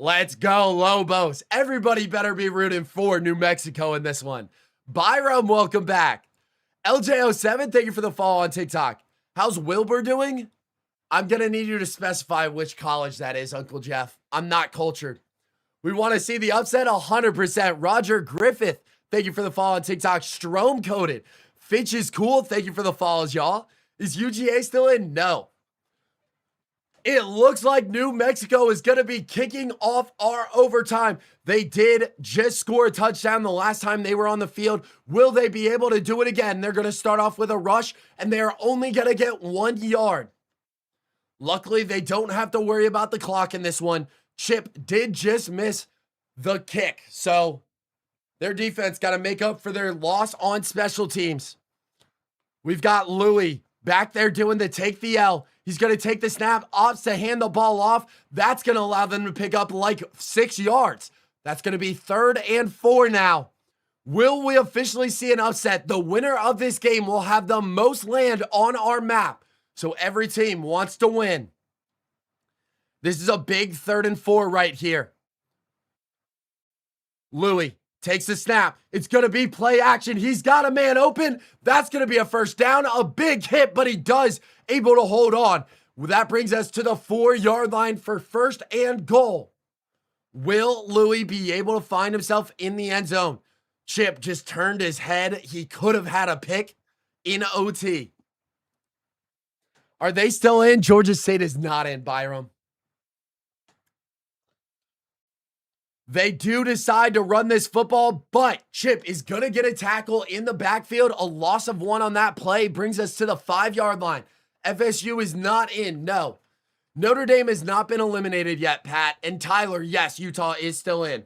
Let's go, Lobos. Everybody better be rooting for New Mexico in this one. Byram, welcome back. LJ07, thank you for the follow on TikTok. How's Wilbur doing? I'm going to need you to specify which college that is, Uncle Jeff. I'm not cultured. We want to see the upset 100%. Roger Griffith, thank you for the follow on TikTok. Strom coded. Fitch is cool. Thank you for the follows, y'all. Is UGA still in? No. It looks like New Mexico is going to be kicking off our overtime. They did just score a touchdown the last time they were on the field. Will they be able to do it again? They're going to start off with a rush, and they are only going to get 1 yard. Luckily, they don't have to worry about the clock in this one. Chip did just miss the kick, so their defense got to make up for their loss on special teams. We've got Louis back there doing the take the L. He's going to take the snap, opts to hand the ball off. That's going to allow them to pick up like 6 yards. That's going to be 3rd and 4 now. Will we officially see an upset? The winner of this game will have the most land on our map. So every team wants to win. This is a big 3rd and 4 right here. Louis takes the snap. It's going to be play action. He's got a man open. That's going to be a first down. A big hit, but he does able to hold on. That brings us to the 4-yard line for 1st and goal. Will Louis be able to find himself in the end zone? Chip just turned his head. He could have had a pick in OT. Are they still in? Georgia State is not in, Byram. They do decide to run this football, but Chip is going to get a tackle in the backfield. A loss of 1 on that play brings us to the 5-yard line. FSU is not in, no. Notre Dame has not been eliminated yet, Pat. And Tyler, yes, Utah is still in.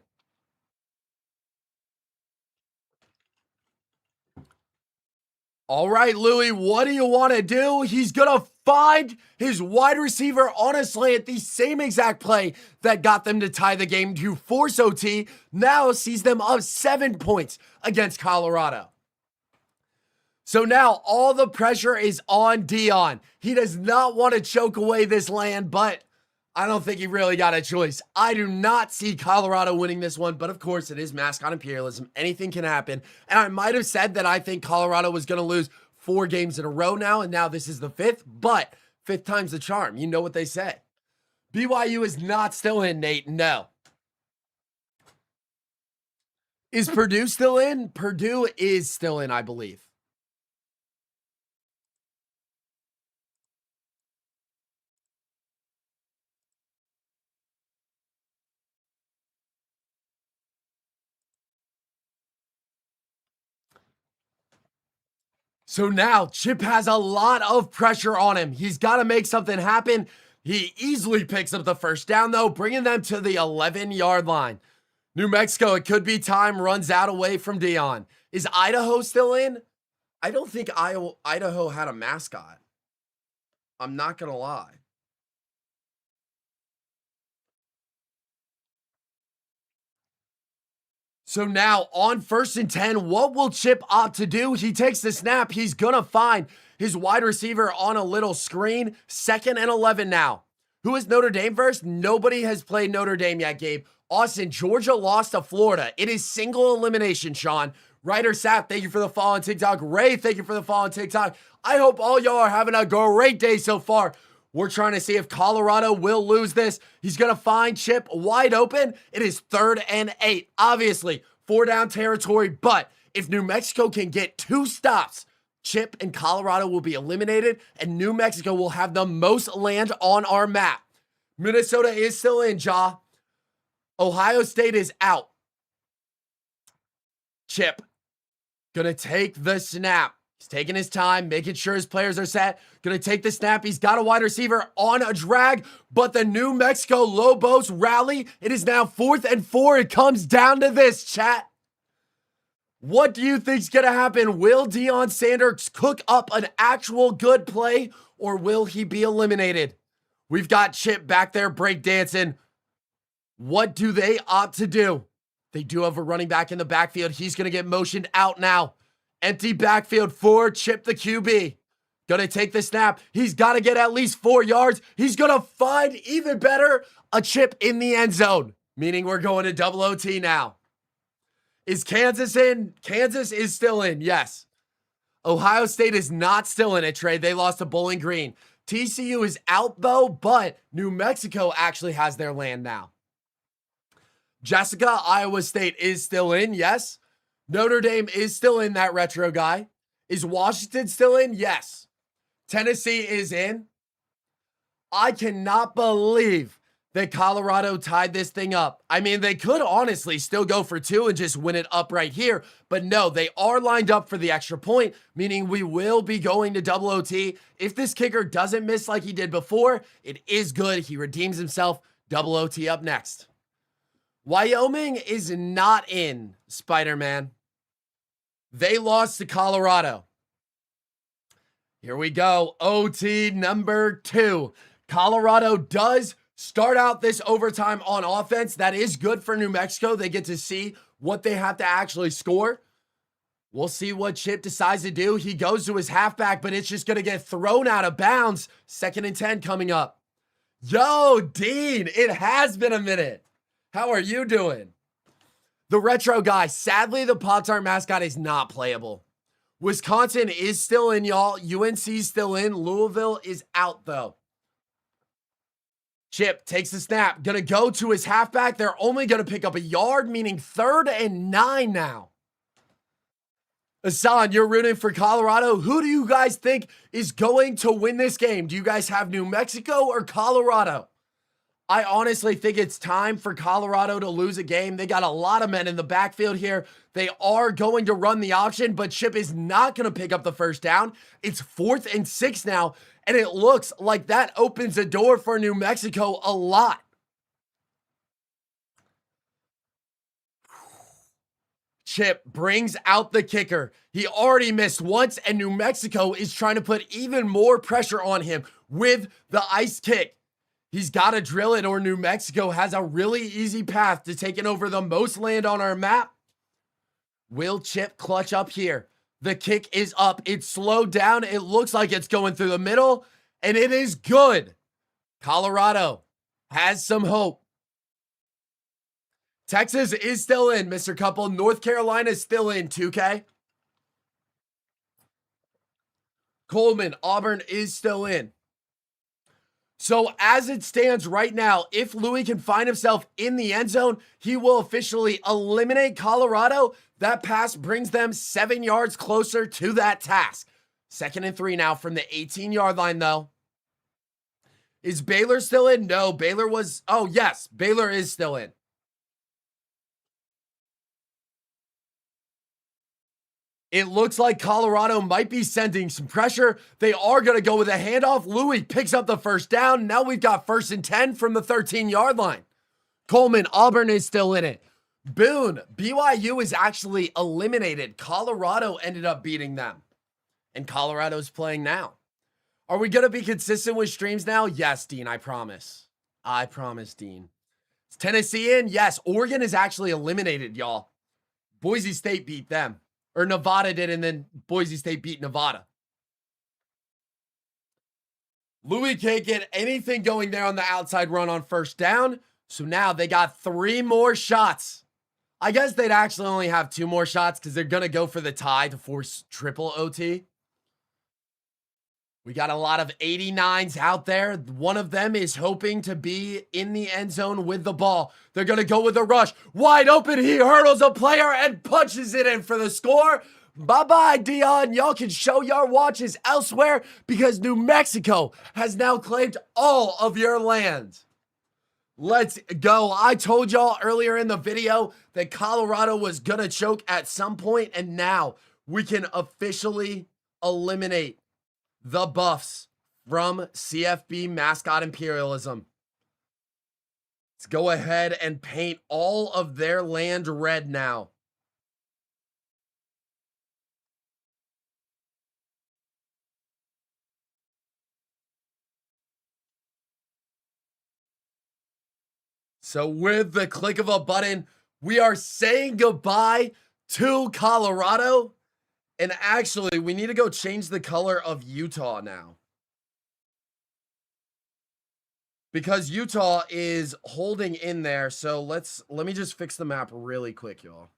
All right, Louis, what do you want to do? He's going to find his wide receiver on a slant, the same exact play that got them to tie the game to force OT, now sees them up 7 points against Colorado. So now all the pressure is on Dion. He does not want to choke away this land, but I don't think he really got a choice. I do not see Colorado winning this one, but of course it is Mascot Imperialism. Anything can happen. And I might have said that I think Colorado was going to lose 4 games in a row now, and now this is the 5th, but 5th time's the charm. You know what they say. BYU is not still in, Nate. No. Is Purdue still in? Purdue is still in, I believe. So now Chip has a lot of pressure on him. He's got to make something happen. He easily picks up the first down, though, bringing them to the 11-yard line. New Mexico, it could be time, runs out away from Dion. Is Idaho still in? I don't think Idaho had a mascot. I'm not going to lie. So now on 1st and 10, what will Chip opt to do? He takes the snap. He's going to find his wide receiver on a little screen. 2nd and 11 now. Who is Notre Dame versus? Nobody has played Notre Dame yet, Gabe. Austin, Georgia lost to Florida. It is single elimination, Sean. Ryder Sapp, thank you for the follow on TikTok. Ray, thank you for the follow on TikTok. I hope all y'all are having a great day so far. We're trying to see if Colorado will lose this. He's going to find Chip wide open. It is 3rd and 8. Obviously, 4 down territory, but if New Mexico can get 2 stops, Chip and Colorado will be eliminated, and New Mexico will have the most land on our map. Minnesota is still in, Ja. Ohio State is out. Chip going to take the snap. He's taking his time, making sure his players are set. Going to take the snap. He's got a wide receiver on a drag, but the New Mexico Lobos rally. It is now 4th and 4. It comes down to this, chat. What do you think's going to happen? Will Deion Sanders cook up an actual good play, or will he be eliminated? We've got Chip back there breakdancing. What do they opt to do? They do have a running back in the backfield. He's going to get motioned out now. Empty backfield for Chip the QB. Gonna take the snap. He's got to get at least 4 yards. He's going to find, even better, a Chip in the end zone. meaning we're going to double OT now. Is Kansas in? Kansas is still in, yes. Ohio State is not still in it, Trey. They lost to Bowling Green. TCU is out, though, but New Mexico actually has their land now. Jessica, Iowa State is still in, yes. Notre Dame is still in, that retro guy. Is Washington still in? Yes. Tennessee is in. I cannot believe that Colorado tied this thing up. I mean, they could honestly still go for 2 and just win it up right here. But no, they are lined up for the extra point, meaning we will be going to double OT. If this kicker doesn't miss like he did before, it is good. He redeems himself. Double OT up next. Wyoming is not in, Spider-Man. They lost to Colorado. Here we go. OT number 2. Colorado does start out this overtime on offense. That is good for New Mexico. They get to see what they have to actually score. We'll see what Chip decides to do. He goes to his halfback, but it's just going to get thrown out of bounds. 2nd and 10 coming up. Yo, Dean, it has been a minute. How are you doing? The retro guy. Sadly, the Pop-Tart mascot is not playable. Wisconsin is still in, y'all. UNC is still in. Louisville is out, though. Chip takes the snap. Gonna go to his halfback. They're only gonna pick up a yard, meaning 3rd and 9 now. Hassan, you're rooting for Colorado. Who do you guys think is going to win this game? Do you guys have New Mexico or Colorado? I honestly think it's time for Colorado to lose a game. They got a lot of men in the backfield here. They are going to run the option, but Chip is not going to pick up the first down. It's 4th and 6 now, and it looks like that opens the door for New Mexico a lot. Chip brings out the kicker. He already missed once, and New Mexico is trying to put even more pressure on him with the ice kick. He's got to drill it, or New Mexico has a really easy path to taking over the most land on our map. Will Chip clutch up here? The kick is up. It's slowed down. It looks like it's going through the middle, and it is good. Colorado has some hope. Texas is still in, Mr. Couple. North Carolina is still in, 2K. Coleman, Auburn is still in. So as it stands right now, if Louis can find himself in the end zone, he will officially eliminate Colorado. That pass brings them 7 yards closer to that task. 2nd and 3 now from the 18-yard line, though. Is Baylor still in? No, Baylor was... Oh, yes, Baylor is still in. It looks like Colorado might be sending some pressure. They are going to go with a handoff. Louis picks up the first down. Now we've got 1st and 10 from the 13-yard line. Coleman, Auburn is still in it. Boone, BYU is actually eliminated. Colorado ended up beating them. And Colorado's playing now. Are we going to be consistent with streams now? Yes, Dean, I promise. I promise, Dean. Is Tennessee in? Yes. Oregon is actually eliminated, y'all. Boise State beat them. Or Nevada did, and then Boise State beat Nevada. Louis can't get anything going there on the outside run on 1st down. So now they got 3 more shots. I guess they'd actually only have 2 more shots because they're going to go for the tie to force triple OT. We got a lot of 89s out there. One of them is hoping to be in the end zone with the ball. They're going to go with a rush. Wide open. He hurdles a player and punches it in for the score. Bye-bye, Dion. Y'all can show your watches elsewhere because New Mexico has now claimed all of your land. Let's go. I told y'all earlier in the video that Colorado was going to choke at some point, and now we can officially eliminate the Buffs from CFB Mascot Imperialism. Let's go ahead and paint all of their land red now. So with the click of a button, we are saying goodbye to Colorado. And actually, we need to go change the color of Utah now. because Utah is holding in there. So let me just fix the map really quick, y'all.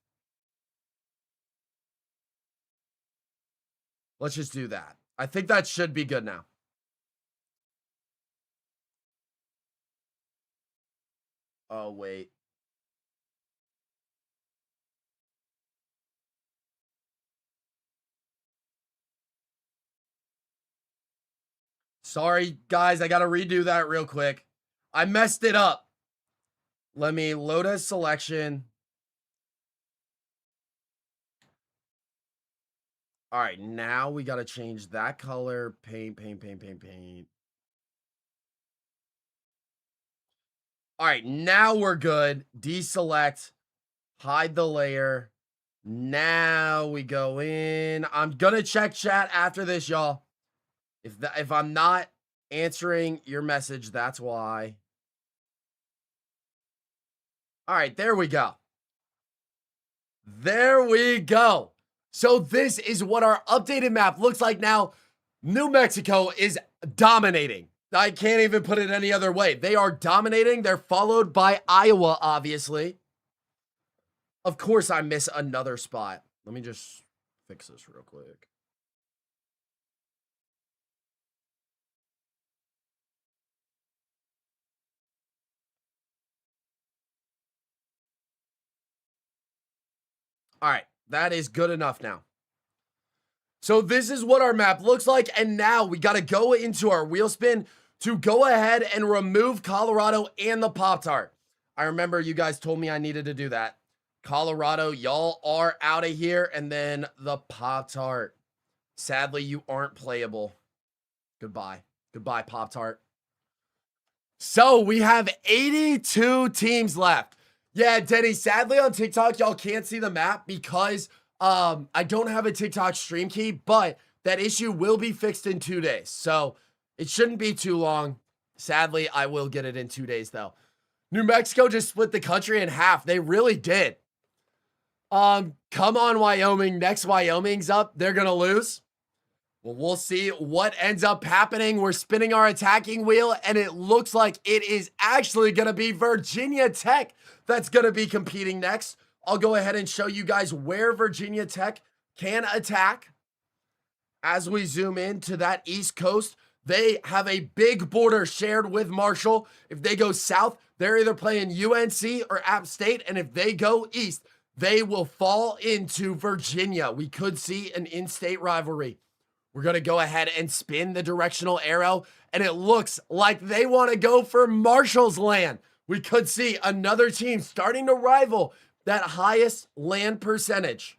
Let's just do that. I think that should be good now. Oh, wait. Sorry, guys. I got to redo that real quick. I messed it up. Let me load a selection. All right, now we got to change that color. Paint. All right, now we're good. Deselect, hide the layer. Now we go in. I'm going to check chat after this, y'all. If I'm not answering your message, that's why. All right, there we go. There we go. So this is what our updated map looks like now. New Mexico is dominating. I can't even put it any other way. They are dominating. They're followed by Iowa, obviously. Of course, I miss another spot. Let me just fix this real quick. All right, that is good enough now. So this is what our map looks like, and now we got to go into our wheel spin to go ahead and remove Colorado and the Pop-Tart. I remember you guys told me I needed to do that. Colorado, y'all are out of here, and then the Pop-Tart. Sadly, you aren't playable. Goodbye. Goodbye, Pop-Tart. So we have 82 teams left. Yeah, Denny, sadly on TikTok, y'all can't see the map because I don't have a TikTok stream key, but that issue will be fixed in 2 days. So it shouldn't be too long. Sadly, I will get it in 2 days, though. New Mexico just split the country in half. They really did. Come on, Wyoming. Next Wyoming's up. They're going to lose. Well, we'll see what ends up happening. We're spinning our attacking wheel, and it looks like it is actually going to be Virginia Tech that's going to be competing next. I'll go ahead and show you guys where Virginia Tech can attack. As we zoom in to that East Coast, they have a big border shared with Marshall. If they go south, they're either playing UNC or App State, and if they go east, they will fall into Virginia. We could see an in-state rivalry. We're going to go ahead and spin the directional arrow, and it looks like they want to go for Marshall's land. We could see another team starting to rival that highest land percentage.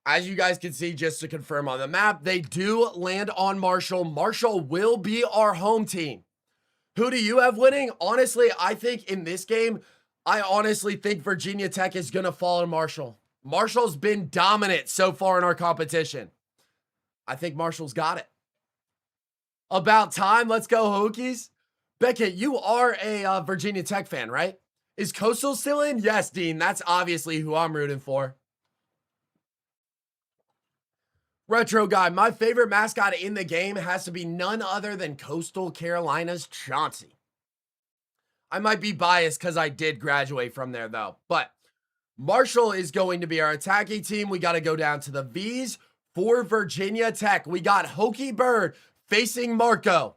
As you guys can see, just to confirm on the map, they do land on Marshall. Marshall will be our home team. Who do you have winning? Honestly, I think in this game, I honestly think Virginia Tech is going to fall to Marshall. Marshall's been dominant so far in our competition. I think Marshall's got it. About time. Let's go, Hokies. Beckett, you are a Virginia Tech fan, right? Is Coastal still in? Yes, Dean. That's obviously who I'm rooting for. Retro Guy, my favorite mascot in the game has to be none other than Coastal Carolina's Chauncey. I might be biased because I did graduate from there, though. But Marshall is going to be our attacking team. We got to go down to the V's. For Virginia Tech, we got Hokey Bird facing Marco.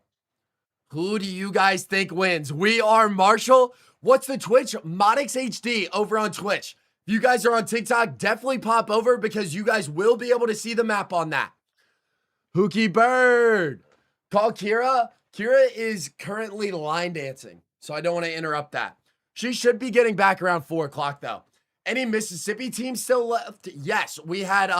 Who do you guys think wins? We are Marshall. What's the Twitch? ModixHD over on Twitch. If you guys are on TikTok, definitely pop over because you guys will be able to see the map on that. Hokey Bird. Call Kira. Kira is currently line dancing, so I don't want to interrupt that. She should be getting back around 4 o'clock, though. Any Mississippi teams still left? Yes, we had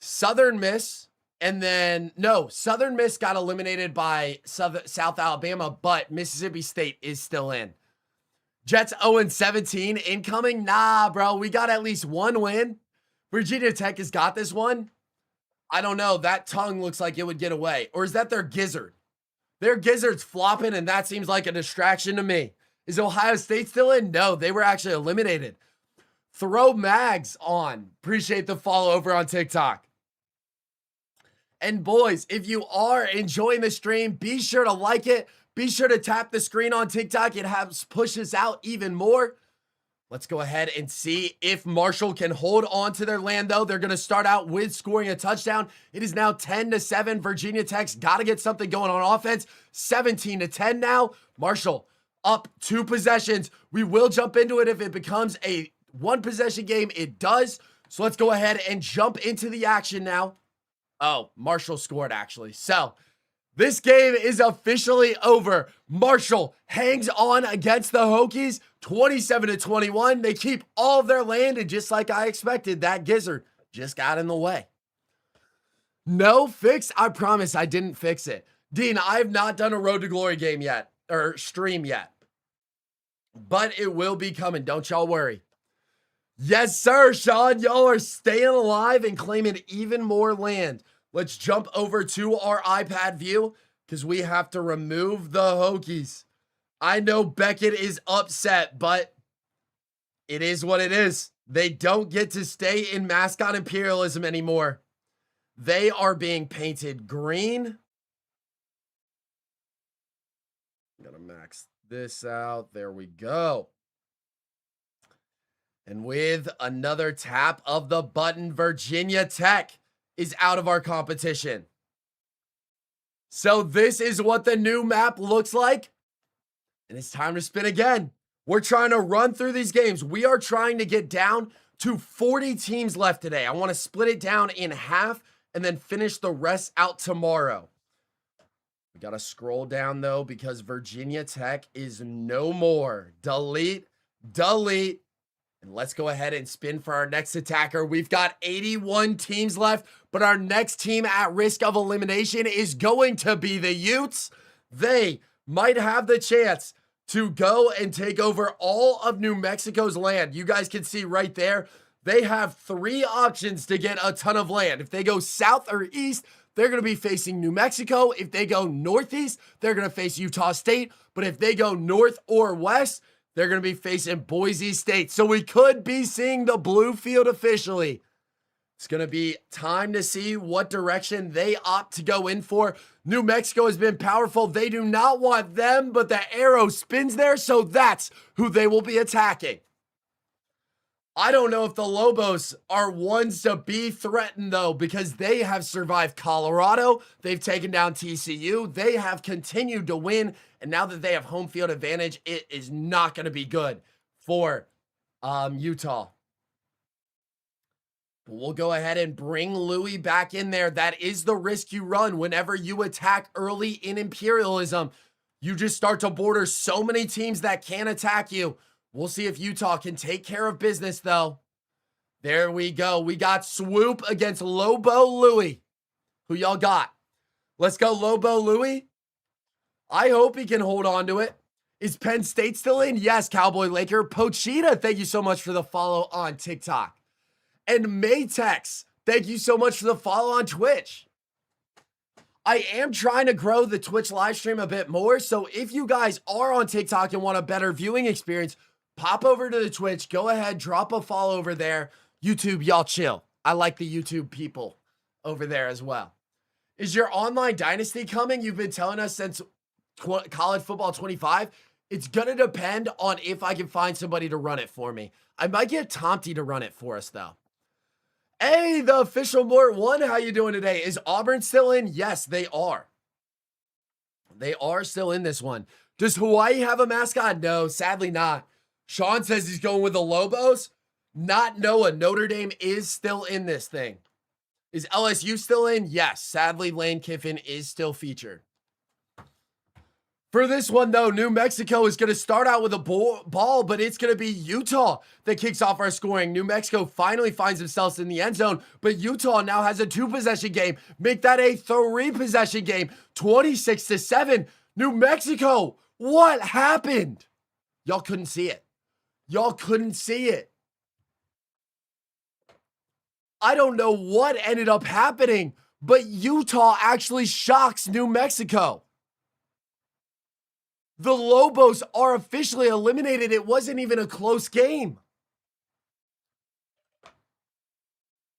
Southern Miss, and then, no, Southern Miss got eliminated by South Alabama, but Mississippi State is still in. Jets 0-17 incoming? Nah, bro, we got at least one win. Virginia Tech has got this one. I don't know. That tongue looks like it would get away. Or is that their gizzard? Their gizzard's flopping, and that seems like a distraction to me. Is Ohio State still in? No, they were actually eliminated. Throw Mags on. Appreciate the follow over on TikTok. And boys, if you are enjoying the stream, be sure to like it. Be sure to tap the screen on TikTok. It helps push us out even more. Let's go ahead and see if Marshall can hold on to their land, though. They're going to start out with scoring a touchdown. It is now 10-7. Virginia Tech's got to get something going on offense. 17-10 now. Marshall up 2 possessions. We will jump into it if it becomes a 1-possession game. It does. So let's go ahead and jump into the action now. Oh, Marshall scored, actually. So this game is officially over. Marshall hangs on against the Hokies, 27-21. They keep all of their land, and just like I expected, that gizzard just got in the way. No fix? I promise I didn't fix it. Dean, I have not done a Road to Glory game yet, or stream yet. But it will be coming, don't y'all worry. Yes, sir, Sean. Y'all are staying alive and claiming even more land. Let's jump over to our iPad view because we have to remove the Hokies. I know Beckett is upset, but it is what it is. They don't get to stay in Mascot Imperialism anymore. They are being painted green. I'm going to max this out. There we go. And with another tap of the button, Virginia Tech is out of our competition. So this is what the new map looks like. And it's time to spin again. We're trying to run through these games. We are trying to get down to 40 teams left today. I want to split it down in half and then finish the rest out tomorrow. We got to scroll down though because Virginia Tech is no more. Delete, delete. And let's go ahead and spin for our next attacker. We've got 81 teams left, but our next team at risk of elimination is going to be the Utes. They might have the chance to go and take over all of New Mexico's land. You guys can see right there, they have 3 options to get a ton of land. If they go south or east, they're going to be facing New Mexico. If they go northeast, they're going to face Utah State. But if they go north or west, they're going to be facing Boise State. So we could be seeing the blue field officially. It's going to be time to see what direction they opt to go in for. New Mexico has been powerful. They do not want them, but the arrow spins there, so that's who they will be attacking. I don't know if the Lobos are ones to be threatened, though, because they have survived Colorado. They've taken down TCU. They have continued to win. And now that they have home field advantage, it is not going to be good for Utah. But we'll go ahead and bring Louis back in there. That is the risk you run whenever you attack early in Imperialism. You just start to border so many teams that can attack you. We'll see if Utah can take care of business, though. There we go. We got Swoop against Lobo Louis. Who y'all got? Let's go Lobo Louis. I hope he can hold on to it. Is Penn State still in? Yes, Cowboy Laker. Pochita, thank you so much for the follow on TikTok. And Maytex, thank you so much for the follow on Twitch. I am trying to grow the Twitch live stream a bit more, so if you guys are on TikTok and want a better viewing experience, pop over to the Twitch. Go ahead, drop a follow over there. YouTube, y'all chill. I like the YouTube people over there as well. Is your online dynasty coming? You've been telling us since College Football 25. It's going to depend on if I can find somebody to run it for me. I might get Tomty to run it for us, though. Hey, the official Mort 1, how you doing today? Is Auburn still in? Yes, they are. They are still in this one. Does Hawaii have a mascot? No, sadly not. Sean says he's going with the Lobos. Not Noah. Notre Dame is still in this thing. Is LSU still in? Yes. Sadly, Lane Kiffin is still featured. For this one, though, New Mexico is going to start out with a ball, but it's going to be Utah that kicks off our scoring. New Mexico finally finds themselves in the end zone, but Utah now has a 2-possession game. Make that a 3-possession game. 26-7. New Mexico, what happened? Y'all couldn't see it. Y'all couldn't see it. I don't know what ended up happening, but Utah actually shocks New Mexico. The Lobos are officially eliminated. It wasn't even a close game.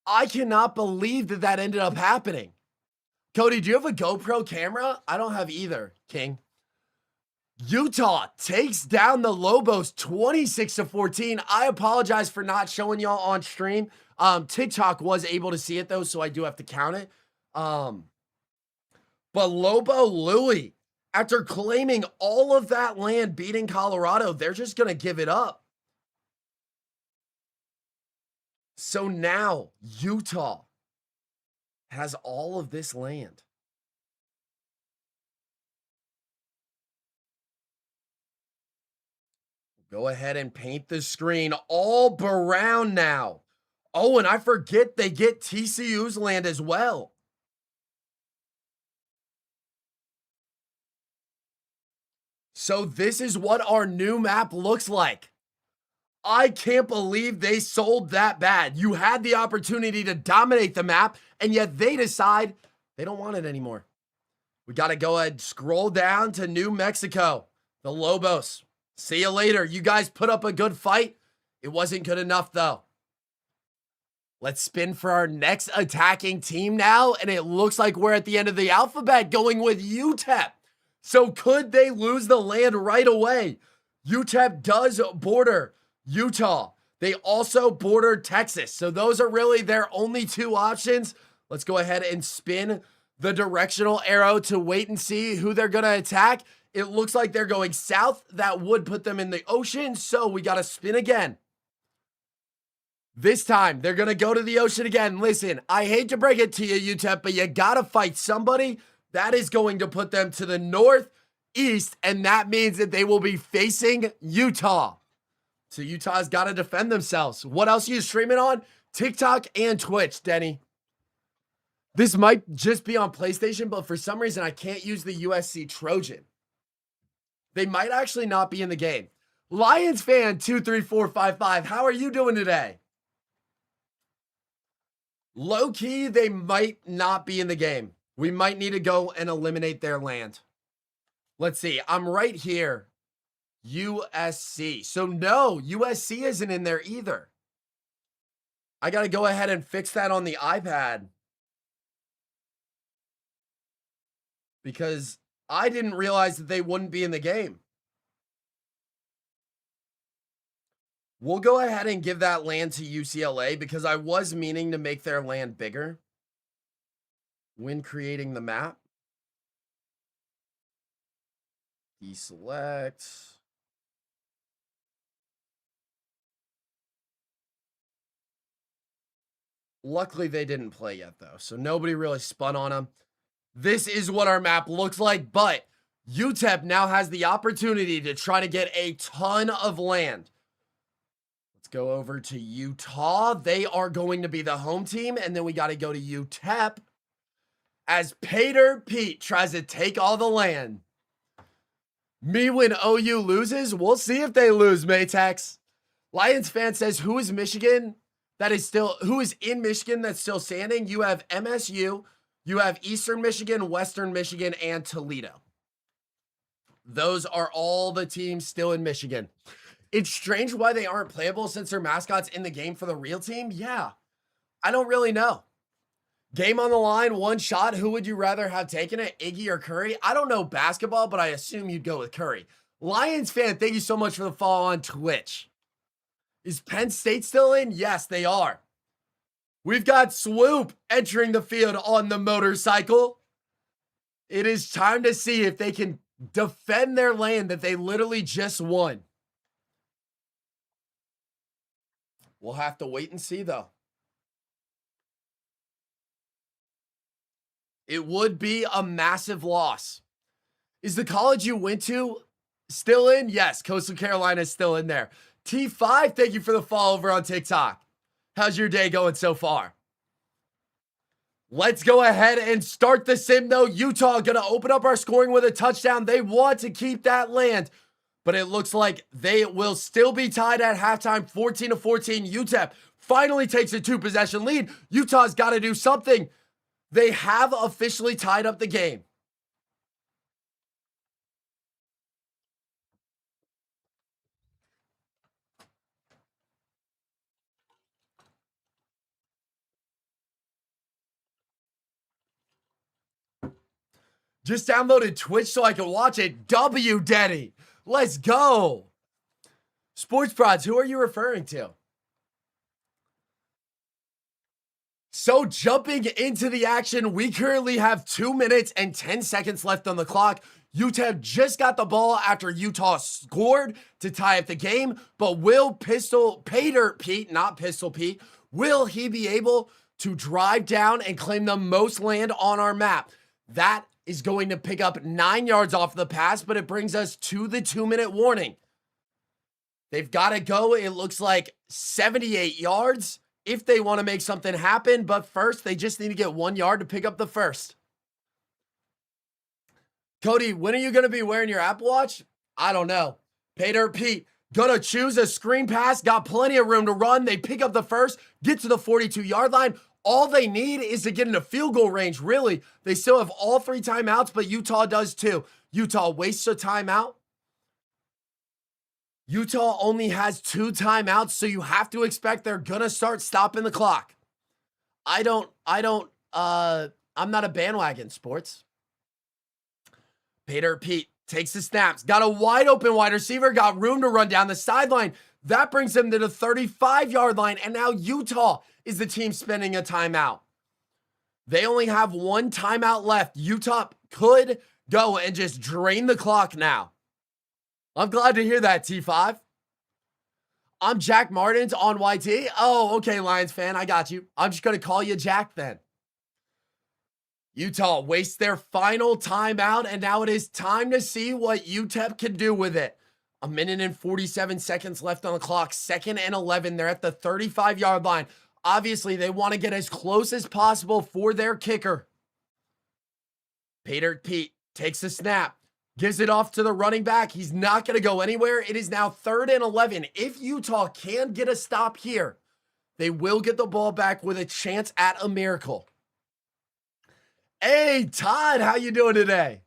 I cannot believe that that ended up happening. Cody, do you have a GoPro camera? I don't have either, King. Utah takes down the Lobos 26-14. I apologize for not showing y'all on stream. TikTok was able to see it though, so I do have to count it. But Lobo Louie, after claiming all of that land, beating Colorado, they're just going to give it up. So now Utah has all of this land. Go ahead and paint the screen all brown now. Oh, and I forget they get TCU's land as well. So this is what our new map looks like. I can't believe they sold that bad. You had the opportunity to dominate the map, and yet they decide they don't want it anymore. We got to go ahead and scroll down to New Mexico. The Lobos. See you later. You guys put up a good fight. It wasn't good enough, though. Let's spin for our next attacking team now, and it looks like we're at the end of the alphabet going with UTEP. So could they lose the land right away? UTEP does border Utah. They also border Texas. So those are really their only two options. Let's go ahead and spin the directional arrow to wait and see who they're going to attack. It looks like they're going south. That would put them in the ocean. So we got to spin again. This time, they're going to go to the ocean again. Listen, I hate to break it to you, UTEP, but you got to fight somebody. That is going to put them to the northeast, and that means that they will be facing Utah. So Utah's got to defend themselves. What else are you streaming on? TikTok and Twitch, Denny. This might just be on PlayStation, but for some reason, I can't use the USC Trojan. They might actually not be in the game. Lions fan 23455, how are you doing today? Low key, they might not be in the game. We might need to go and eliminate their land. Let's see. I'm right here. USC. So no, USC isn't in there either. I got to go ahead and fix that on the iPad. Because I didn't realize that they wouldn't be in the game. We'll go ahead and give that land to UCLA because I was meaning to make their land bigger when creating the map. Deselect. Luckily, they didn't play yet, though, so nobody really spun on them. This is what our map looks like, but UTEP now has the opportunity to try to get a ton of land. Let's go over to Utah. They are going to be the home team, and then we got to go to UTEP as Pater Pete tries to take all the land. Me when OU loses? We'll see if they lose, Matex. Lions fan says, who is Michigan? Who is in Michigan that's still standing? You have MSU. You have Eastern Michigan, Western Michigan, and Toledo. Those are all the teams still in Michigan. It's strange why they aren't playable since they're mascots in the game for the real team. Yeah, I don't really know. Game on the line, one shot. Who would you rather have taken it, Iggy or Curry? I don't know basketball, but I assume you'd go with Curry. Lions fan, thank you so much for the follow on Twitch. Is Penn State still in? Yes, they are. We've got Swoop entering the field on the motorcycle. It is time to see if they can defend their land that they literally just won. We'll have to wait and see, though. It would be a massive loss. Is the college you went to still in? Yes, Coastal Carolina is still in there. T5, thank you for the follow over on TikTok. How's your day going so far? Let's go ahead and start the sim, though. Utah going to open up our scoring with a touchdown. They want to keep that land, but it looks like they will still be tied at halftime, 14-14. UTEP finally takes a 2-possession lead. Utah's got to do something. They have officially tied up the game. Just downloaded Twitch so I can watch it. W, Denny. Let's go. Sports Prods, who are you referring to? So jumping into the action, we currently have 2 minutes and 10 seconds left on the clock. UTEP just got the ball after Utah scored to tie up the game, but will Pater Pete, not Pistol Pete, will he be able to drive down and claim the most land on our map? That is going to pick up 9 yards off the pass, but it brings us to the 2-minute warning. They've got to go, it looks like 78 yards if they want to make something happen, but first they just need to get 1 yard to pick up the first. Cody, when are you going to be wearing your Apple Watch? I don't know. Pater Pete, gonna choose a screen pass, got plenty of room to run. They pick up the first, get to the 42-yard line. All they need is to get into field goal range, really. They still have all 3 timeouts, but Utah does too. Utah wastes a timeout. Utah only has 2 timeouts, so you have to expect they're gonna start stopping the clock. I'm not a bandwagon, sports. Pater Pete takes the snaps, got a wide open wide receiver, got room to run down the sideline. That brings him to the 35-yard line, and now Utah is the team spending a timeout. They only have 1 timeout left. Utah could go and just drain the clock now. I'm glad to hear that, T5. I'm Jack Martins on YT. Oh, okay, Lions fan, I got you. I'm just going to call you Jack then. Utah wastes their final timeout, and now it is time to see what UTEP can do with it. 1 minute and 47 seconds left on the clock. 2nd and 11. They're at the 35-yard line. Obviously, they want to get as close as possible for their kicker. Pater Pete takes the snap, gives it off to the running back. He's not going to go anywhere. It is now 3rd and 11. If Utah can get a stop here, they will get the ball back with a chance at a miracle. Hey, Todd, how you doing today?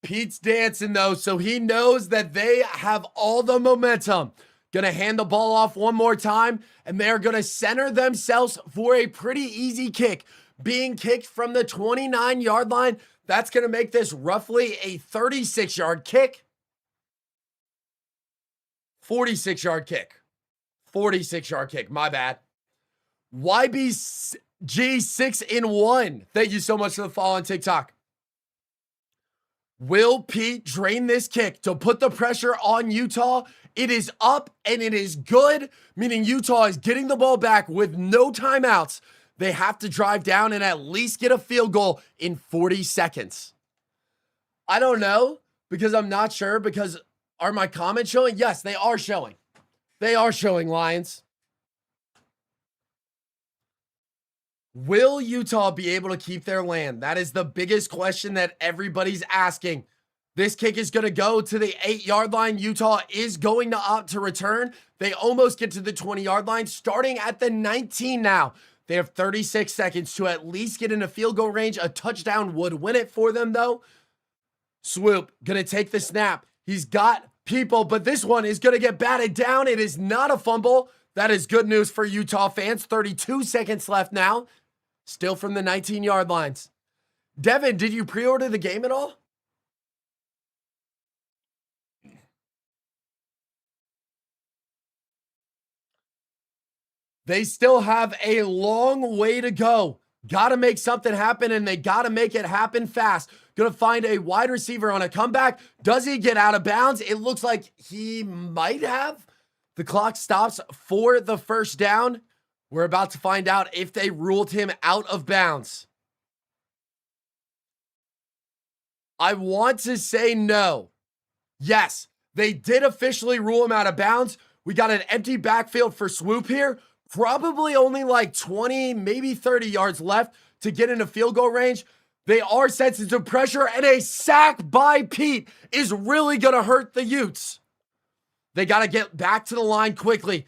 Pete's dancing, though, so he knows that they have all the momentum. Gonna hand the ball off one more time, and they're gonna center themselves for a pretty easy kick. Being kicked from the 29-yard line, that's gonna make this roughly a 36-yard kick. 46-yard kick. 46-yard kick, my bad. YBG6-in-1. Thank you so much for the follow on TikTok. Will Pete drain this kick to put the pressure on Utah? It is up and it is good, meaning Utah is getting the ball back with no timeouts. They have to drive down and at least get a field goal in 40 seconds. I don't know because I'm not sure because are my comments showing? Yes, they are showing. They are showing, Lions. Will Utah be able to keep their land? That is the biggest question that everybody's asking. This kick is going to go to the 8-yard line. Utah is going to opt to return. They almost get to the 20-yard line, starting at the 19 now. They have 36 seconds to at least get into field goal range. A touchdown would win it for them, though. Swoop, going to take the snap. He's got people, but this one is going to get batted down. It is not a fumble. That is good news for Utah fans. 32 seconds left now. Still from the 19-yard lines. Devin, did you pre-order the game at all? They still have a long way to go. Got to make something happen, and they got to make it happen fast. Going to find a wide receiver on a comeback. Does he get out of bounds? It looks like he might have. The clock stops for the first down. We're about to find out if they ruled him out of bounds. I want to say no. Yes, they did officially rule him out of bounds. We got an empty backfield for Swoop here. Probably only like 20, maybe 30 yards left to get into field goal range. They are sensing some pressure, and a sack by Pete is really going to hurt the Utes. They got to get back to the line quickly.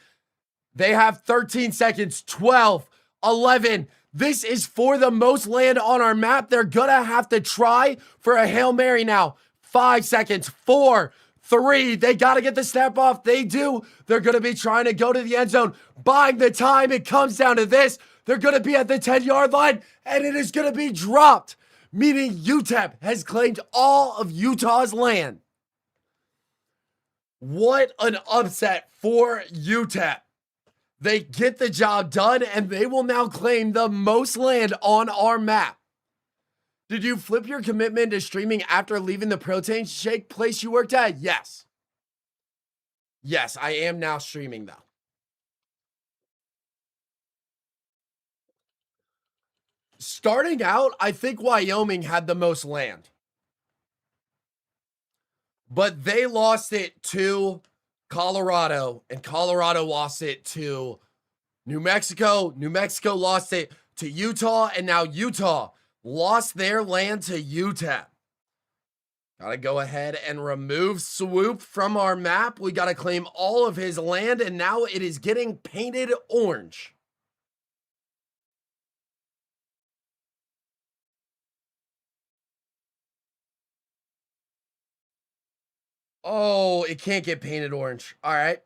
They have 13 seconds, 12, 11. This is for the most land on our map. They're going to have to try for a Hail Mary now. 5 seconds, 4, 3. They got to get the snap off. They do. They're going to be trying to go to the end zone. Buying the time. It comes down to this. They're going to be at the 10-yard line, and it is going to be dropped, meaning UTEP has claimed all of Utah's land. What an upset for UTEP. They get the job done, and they will now claim the most land on our map. Did you flip your commitment to streaming after leaving the protein shake place you worked at? Yes. Yes, I am now streaming, though. Starting out, I think Wyoming had the most land. But they lost it to Colorado, and Colorado lost it to New Mexico. New Mexico lost it to Utah, and now Utah lost their land to UTEP. Gotta go ahead and remove Swoop from our map. We gotta claim all of his land, and now it is getting painted orange. Oh, it can't get painted orange. All right.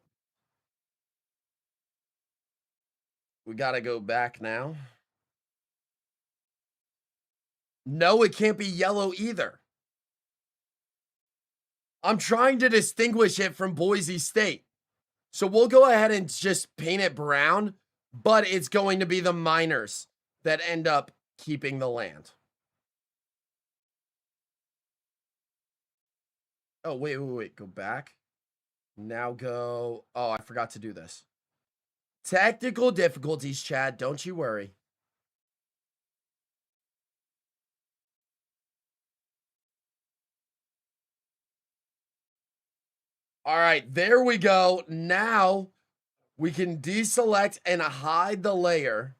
We got to go back now. No, it can't be yellow either. I'm trying to distinguish it from Boise State. So we'll go ahead and just paint it brown, but it's going to be the miners that end up keeping the land. Oh, wait. Go back. Now go. Oh, I forgot to do this. Technical difficulties, Chad. Don't you worry. All right, there we go. Now we can deselect and hide the layer.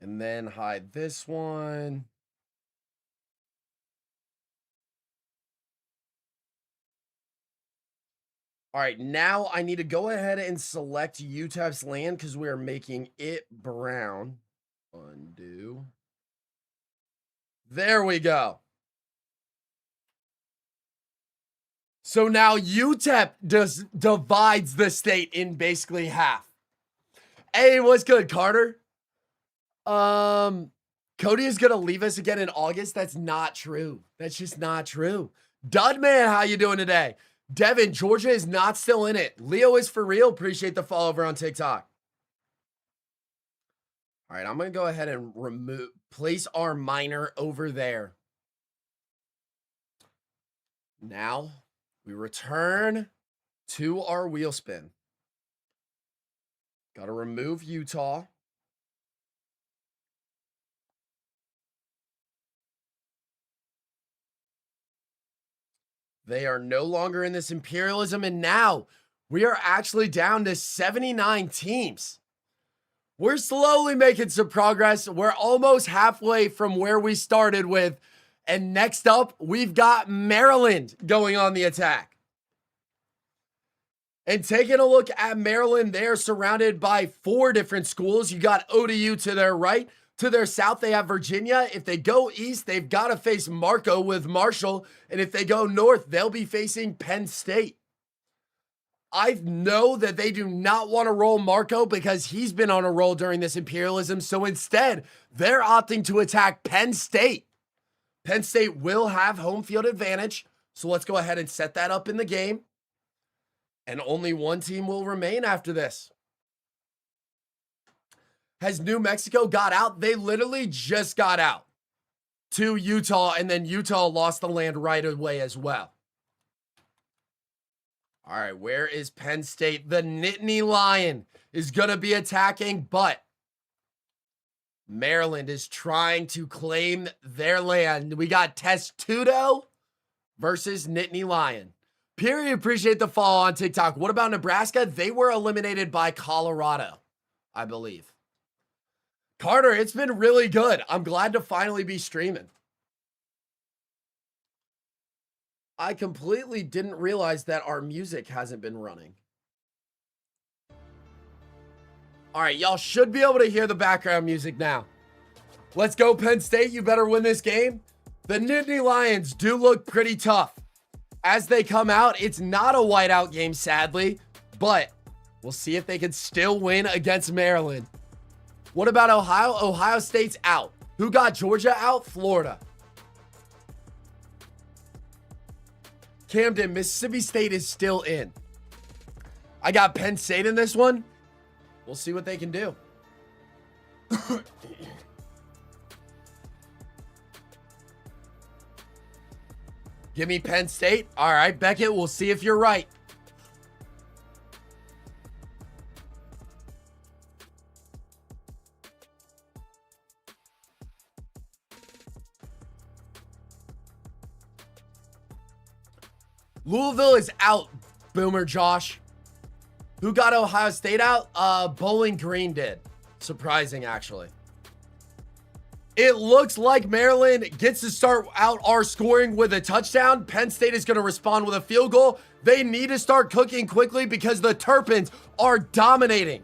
And then hide this one. All right, now I need to go ahead and select UTEP's land because we are making it brown. Undo. There we go. So now UTEP divides the state in basically half. Hey, what's good, Carter? Cody is gonna leave us again in August. That's not true. That's just not true. Dudman, how you doing today? Devin, Georgia is not still in it. Leo is for real. Appreciate the follow over on TikTok. All right, I'm gonna go ahead and place our miner over there. Now we return to our wheel spin. Got to remove Utah. They are no longer in this imperialism, and now we are actually down to 79 teams. We're slowly making some progress. We're almost halfway from where we started with. And next up, we've got Maryland going on the attack. And taking a look at Maryland, they're surrounded by 4 different schools. You got ODU to their right. To their south, they have Virginia. If they go east, they've got to face Marco with Marshall. And if they go north, they'll be facing Penn State. I know that they do not want to roll Marco because he's been on a roll during this imperialism. So instead, they're opting to attack Penn State. Penn State will have home field advantage. So let's go ahead and set that up in the game. And only one team will remain after this. Has New Mexico got out? They literally just got out to Utah, and then Utah lost the land right away as well. All right, where is Penn State? The Nittany Lion is going to be attacking, but Maryland is trying to claim their land. We got Testudo versus Nittany Lion. Period. Appreciate the follow on TikTok. What about Nebraska? They were eliminated by Colorado, I believe. Carter, it's been really good. I'm glad to finally be streaming. I completely didn't realize that our music hasn't been running. All right, y'all should be able to hear the background music now. Let's go, Penn State. You better win this game. The Nittany Lions do look pretty tough. as they come out. It's not a whiteout game, sadly, but we'll see if they can still win against Maryland. What about Ohio? Ohio State's out. Who got Georgia out? Florida. Camden, Mississippi State is still in. I got Penn State in this one. We'll see what they can do. Give me Penn State. All right, Beckett, we'll see if you're right. Louisville is out, Boomer Josh. Who got Ohio State out? Bowling Green did. Surprising, actually. It looks like Maryland gets to start out our scoring with a touchdown. Penn State is going to respond with a field goal. They need to start cooking quickly because the Terrapins are dominating.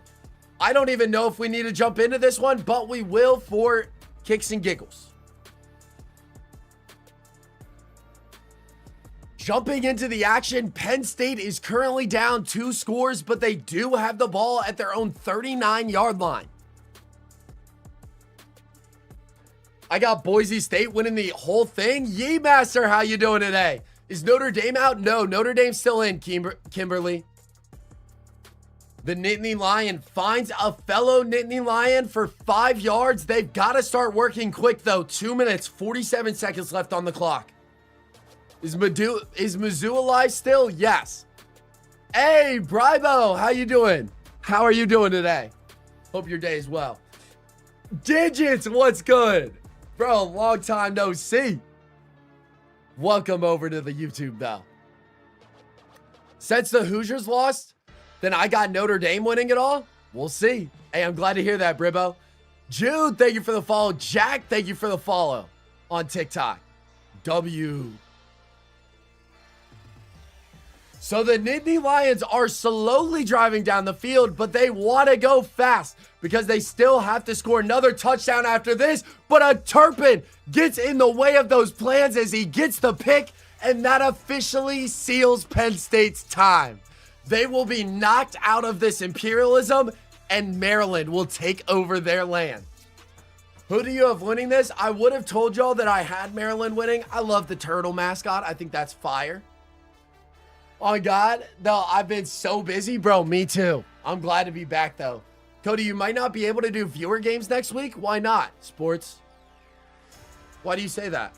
I don't even know if we need to jump into this one, but we will for kicks and giggles. Jumping into the action, Penn State is currently down 2 scores, but they do have the ball at their own 39-yard line. I got Boise State winning the whole thing. Yee Master, how you doing today? Is Notre Dame out? No, Notre Dame's still in, Kimberly. The Nittany Lion finds a fellow Nittany Lion for 5 yards. They've got to start working quick, though. 2 minutes, 47 seconds left on the clock. Is Mizzou alive still? Yes. Hey, Brybo, how you doing? How are you doing today? Hope your day is well. Digits, what's good? Bro, long time no see. Welcome over to the YouTube, though. Since the Hoosiers lost, then I got Notre Dame winning it all. We'll see. Hey, I'm glad to hear that, Bribbo. Jude, thank you for the follow. Jack, thank you for the follow on TikTok. W. So the Nittany Lions are slowly driving down the field, but they want to go fast because they still have to score another touchdown after this. But a Turpin gets in the way of those plans as he gets the pick, and that officially seals Penn State's time. They will be knocked out of this imperialism, and Maryland will take over their land. Who do you have winning this? I would have told y'all that I had Maryland winning. I love the turtle mascot. I think that's fire. Oh, God. No, I've been so busy, bro. Me too. I'm glad to be back, though. Cody, you might not be able to do viewer games next week. Why not? Sports. Why do you say that?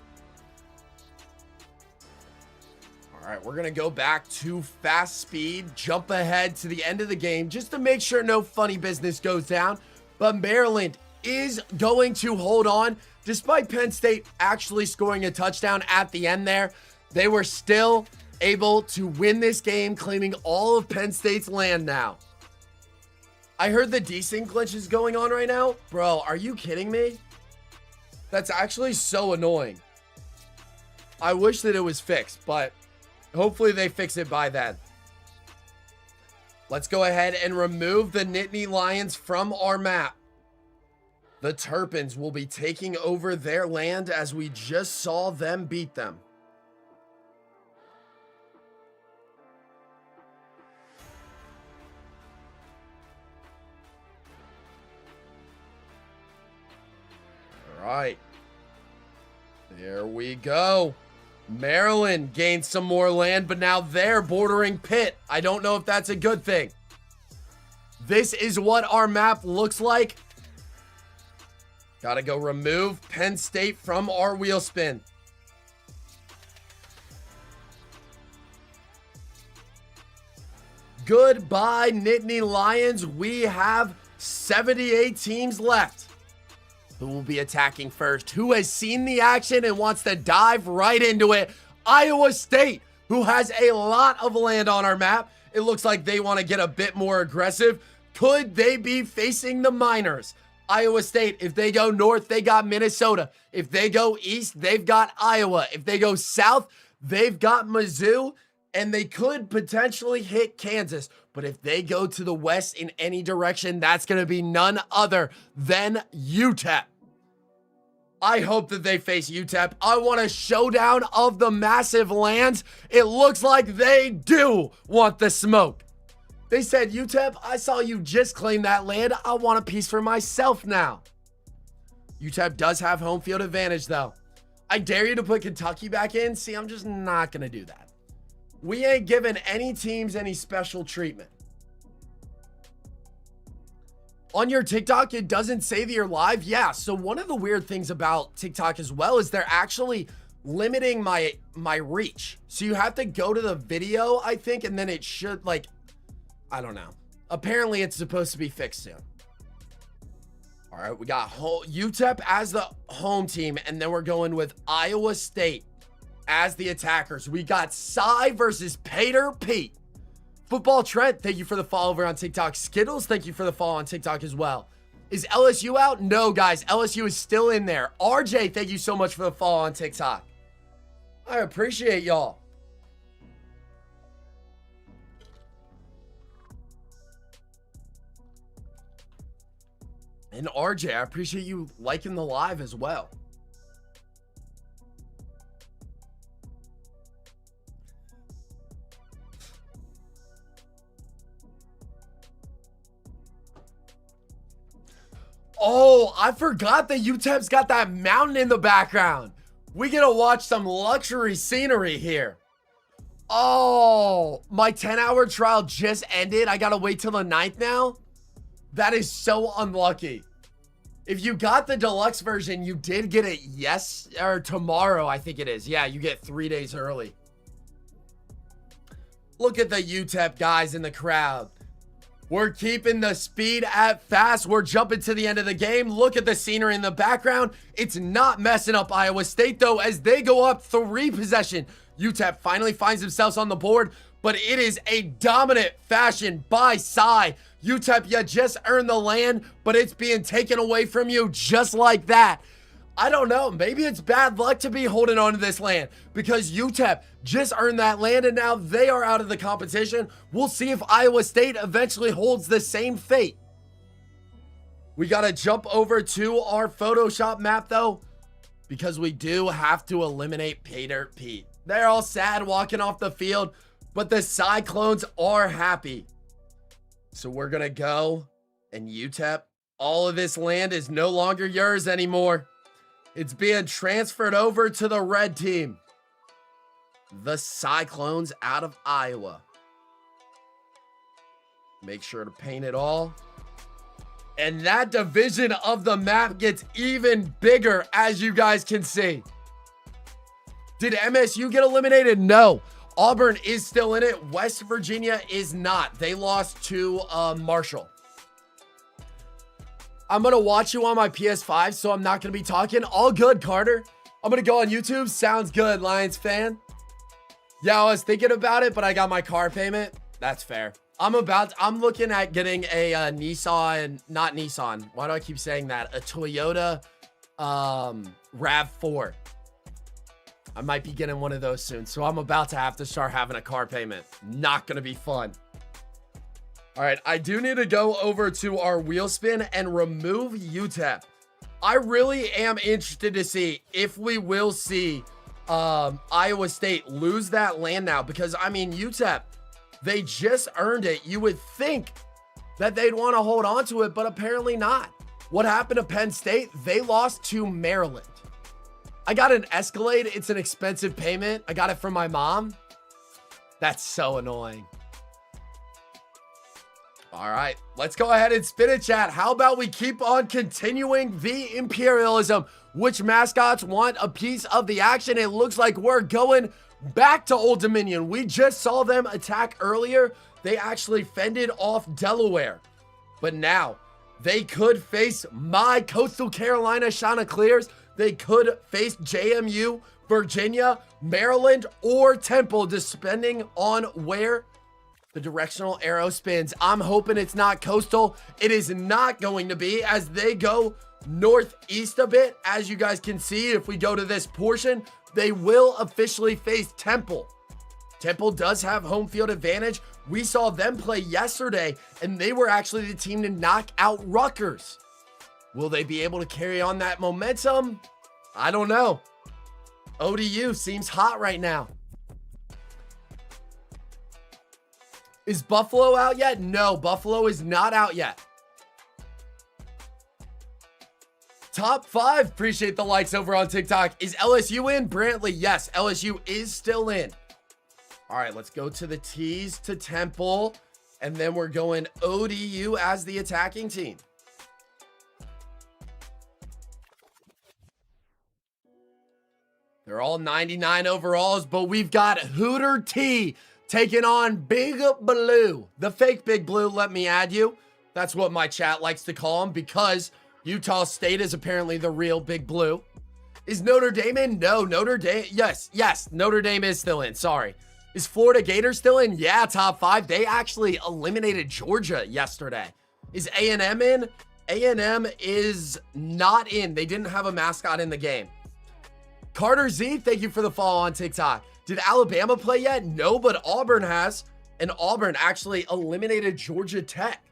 All right, we're going to go back to fast speed, jump ahead to the end of the game just to make sure no funny business goes down. But Maryland is going to hold on. Despite Penn State actually scoring a touchdown at the end there, they were still able to win this game, claiming all of Penn State's land now. I heard the desync glitch is going on right now. Bro, are you kidding me? That's actually so annoying. I wish that it was fixed, but hopefully they fix it by then. Let's go ahead and remove the Nittany Lions from our map. The Terrapins will be taking over their land as we just saw them beat them. All right. There we go. Maryland gained some more land, but now they're bordering Pitt. I don't know if that's a good thing. This is what our map looks like. Gotta go remove Penn State from our wheel spin. Goodbye, Nittany Lions. We have 78 teams left. Who will be attacking first? Who has seen the action and wants to dive right into it? Iowa State, who has a lot of land on our map. It looks like they want to get a bit more aggressive. Could they be facing the Miners? Iowa State, if they go north, they got Minnesota. If they go east, they've got Iowa. If they go south, they've got Mizzou. And they could potentially hit Kansas. But if they go to the west in any direction, that's going to be none other than UTEP. I hope that they face UTEP. I want a showdown of the massive lands. It looks like they do want the smoke. They said, UTEP, I saw you just claim that land. I want a piece for myself now. UTEP does have home field advantage, though. I dare you to put Kentucky back in. See, I'm just not going to do that. We ain't giving any teams any special treatment. On your TikTok, it doesn't say that you're live. Yeah, so one of the weird things about TikTok as well is they're actually limiting my reach. So you have to go to the video, I think, and then it should, like, I don't know. Apparently, it's supposed to be fixed soon. All right, we got UTEP as the home team, and then we're going with Iowa State as the attackers. We got Cy versus Pater Pete. Football Trent, thank you for the follow over on TikTok. Skittles, thank you for the follow on TikTok as well. Is LSU out? No, guys. LSU is still in there. RJ, thank you so much for the follow on TikTok. I appreciate y'all. And RJ, I appreciate you liking the live as well. Oh, I forgot that UTEP's got that mountain in the background. We get to watch some luxury scenery here. Oh, my 10-hour trial just ended. I got to wait till the 9th now. That is so unlucky. If you got the deluxe version, you did get it tomorrow, I think it is. Yeah, you get 3 days early. Look at the UTEP guys in the crowd. We're keeping the speed at fast. We're jumping to the end of the game. Look at the scenery in the background. It's not messing up Iowa State, though, as they go up 3 possession. UTEP finally finds themselves on the board, but it is a dominant fashion by Cy. UTEP, you just earned the land, but it's being taken away from you just like that. I don't know. Maybe it's bad luck to be holding on to this land because UTEP just earned that land and now they are out of the competition. We'll see if Iowa State eventually holds the same fate. We got to jump over to our Photoshop map though, because we do have to eliminate Pater Pete. They're all sad walking off the field, but the Cyclones are happy. So we're going to go and UTEP, all of this land is no longer yours anymore. It's being transferred over to the red team. The Cyclones out of Iowa. Make sure to paint it all. And that division of the map gets even bigger, as you guys can see. Did MSU get eliminated? No. Auburn is still in it. West Virginia is not. They lost to Marshall. I'm going to watch you on my PS5, so I'm not going to be talking. All good, Carter. I'm going to go on YouTube. Sounds good, Lions fan. Yeah, I was thinking about it, but I got my car payment. That's fair. I'm looking at getting a Nissan, not Nissan. Why do I keep saying that? A Toyota RAV4. I might be getting one of those soon. So I'm about to have to start having a car payment. Not going to be fun. All right, I do need to go over to our wheel spin and remove UTEP. I really am interested to see if we will see Iowa State lose that land now. Because, I mean, UTEP, they just earned it. You would think that they'd want to hold on to it, but apparently not. What happened to Penn State? They lost to Maryland. I got an Escalade. It's an expensive payment. I got it from my mom. That's so annoying. All right, let's go ahead and spin it, chat. How about we keep on continuing the imperialism? Which mascots want a piece of the action? It looks like we're going back to Old Dominion. We just saw them attack earlier. They actually fended off Delaware. But now, they could face my Coastal Carolina Chanticleers. They could face JMU, Virginia, Maryland, or Temple, depending on where the directional arrow spins. I'm hoping it's not Coastal. It is not going to be, as they go northeast a bit. As you guys can see, if we go to this portion, they will officially face Temple. Temple does have home field advantage. We saw them play yesterday, and they were actually the team to knock out Rutgers. Will they be able to carry on that momentum? I don't know. ODU seems hot right now. Is Buffalo out yet? No, Buffalo is not out yet. Top 5. Appreciate the likes over on TikTok. Is LSU in? Brantley, yes. LSU is still in. All right, let's go to the T's to Temple. And then we're going ODU as the attacking team. They're all 99 overalls, but we've got Hooter T taking on Big Blue. The fake Big Blue, let me add you. That's what my chat likes to call him because Utah State is apparently the real Big Blue. Is Notre Dame in? No, Notre Dame. Yes, Notre Dame is still in. Sorry. Is Florida Gators still in? Yeah, top 5. They actually eliminated Georgia yesterday. Is A&M in? A&M is not in. They didn't have a mascot in the game. Carter Z, thank you for the follow on TikTok. Did Alabama play yet? No, but Auburn has. And Auburn actually eliminated Georgia Tech.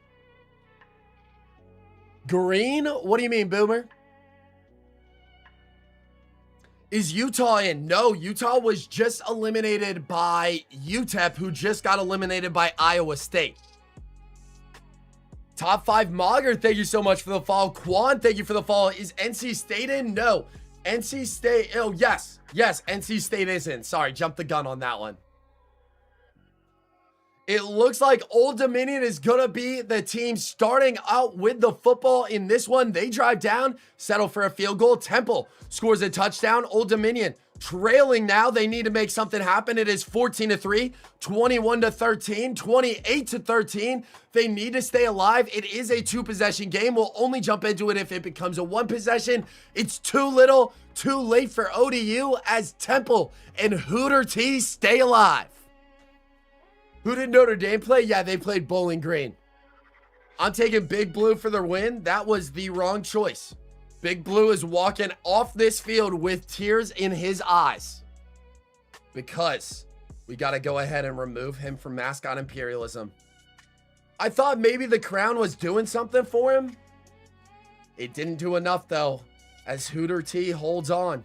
Green? What do you mean, Boomer? Is Utah in? No, Utah was just eliminated by UTEP, who just got eliminated by Iowa State. Top 5 Mogger, thank you so much for the follow. Quan, thank you for the follow. Is NC State in? No. NC State, oh, yes, NC State is in. Sorry, jumped the gun on that one. It looks like Old Dominion is going to be the team starting out with the football in this one. They drive down, settle for a field goal. Temple scores a touchdown. Old Dominion trailing now. They need to make something happen. It is 14-3, 21-13, 28-13. They need to stay alive. It is a 2-possession game. We'll only jump into it if it becomes a 1-possession. It's too little, too late for ODU as Temple and Hooter T stay alive. Who did Notre Dame play? Yeah, they played Bowling Green. I'm taking Big Blue for their win. That was the wrong choice. Big Blue is walking off this field with tears in his eyes because we got to go ahead and remove him from Mascot Imperialism. I thought maybe the crown was doing something for him. It didn't do enough, though, as Hooter T holds on.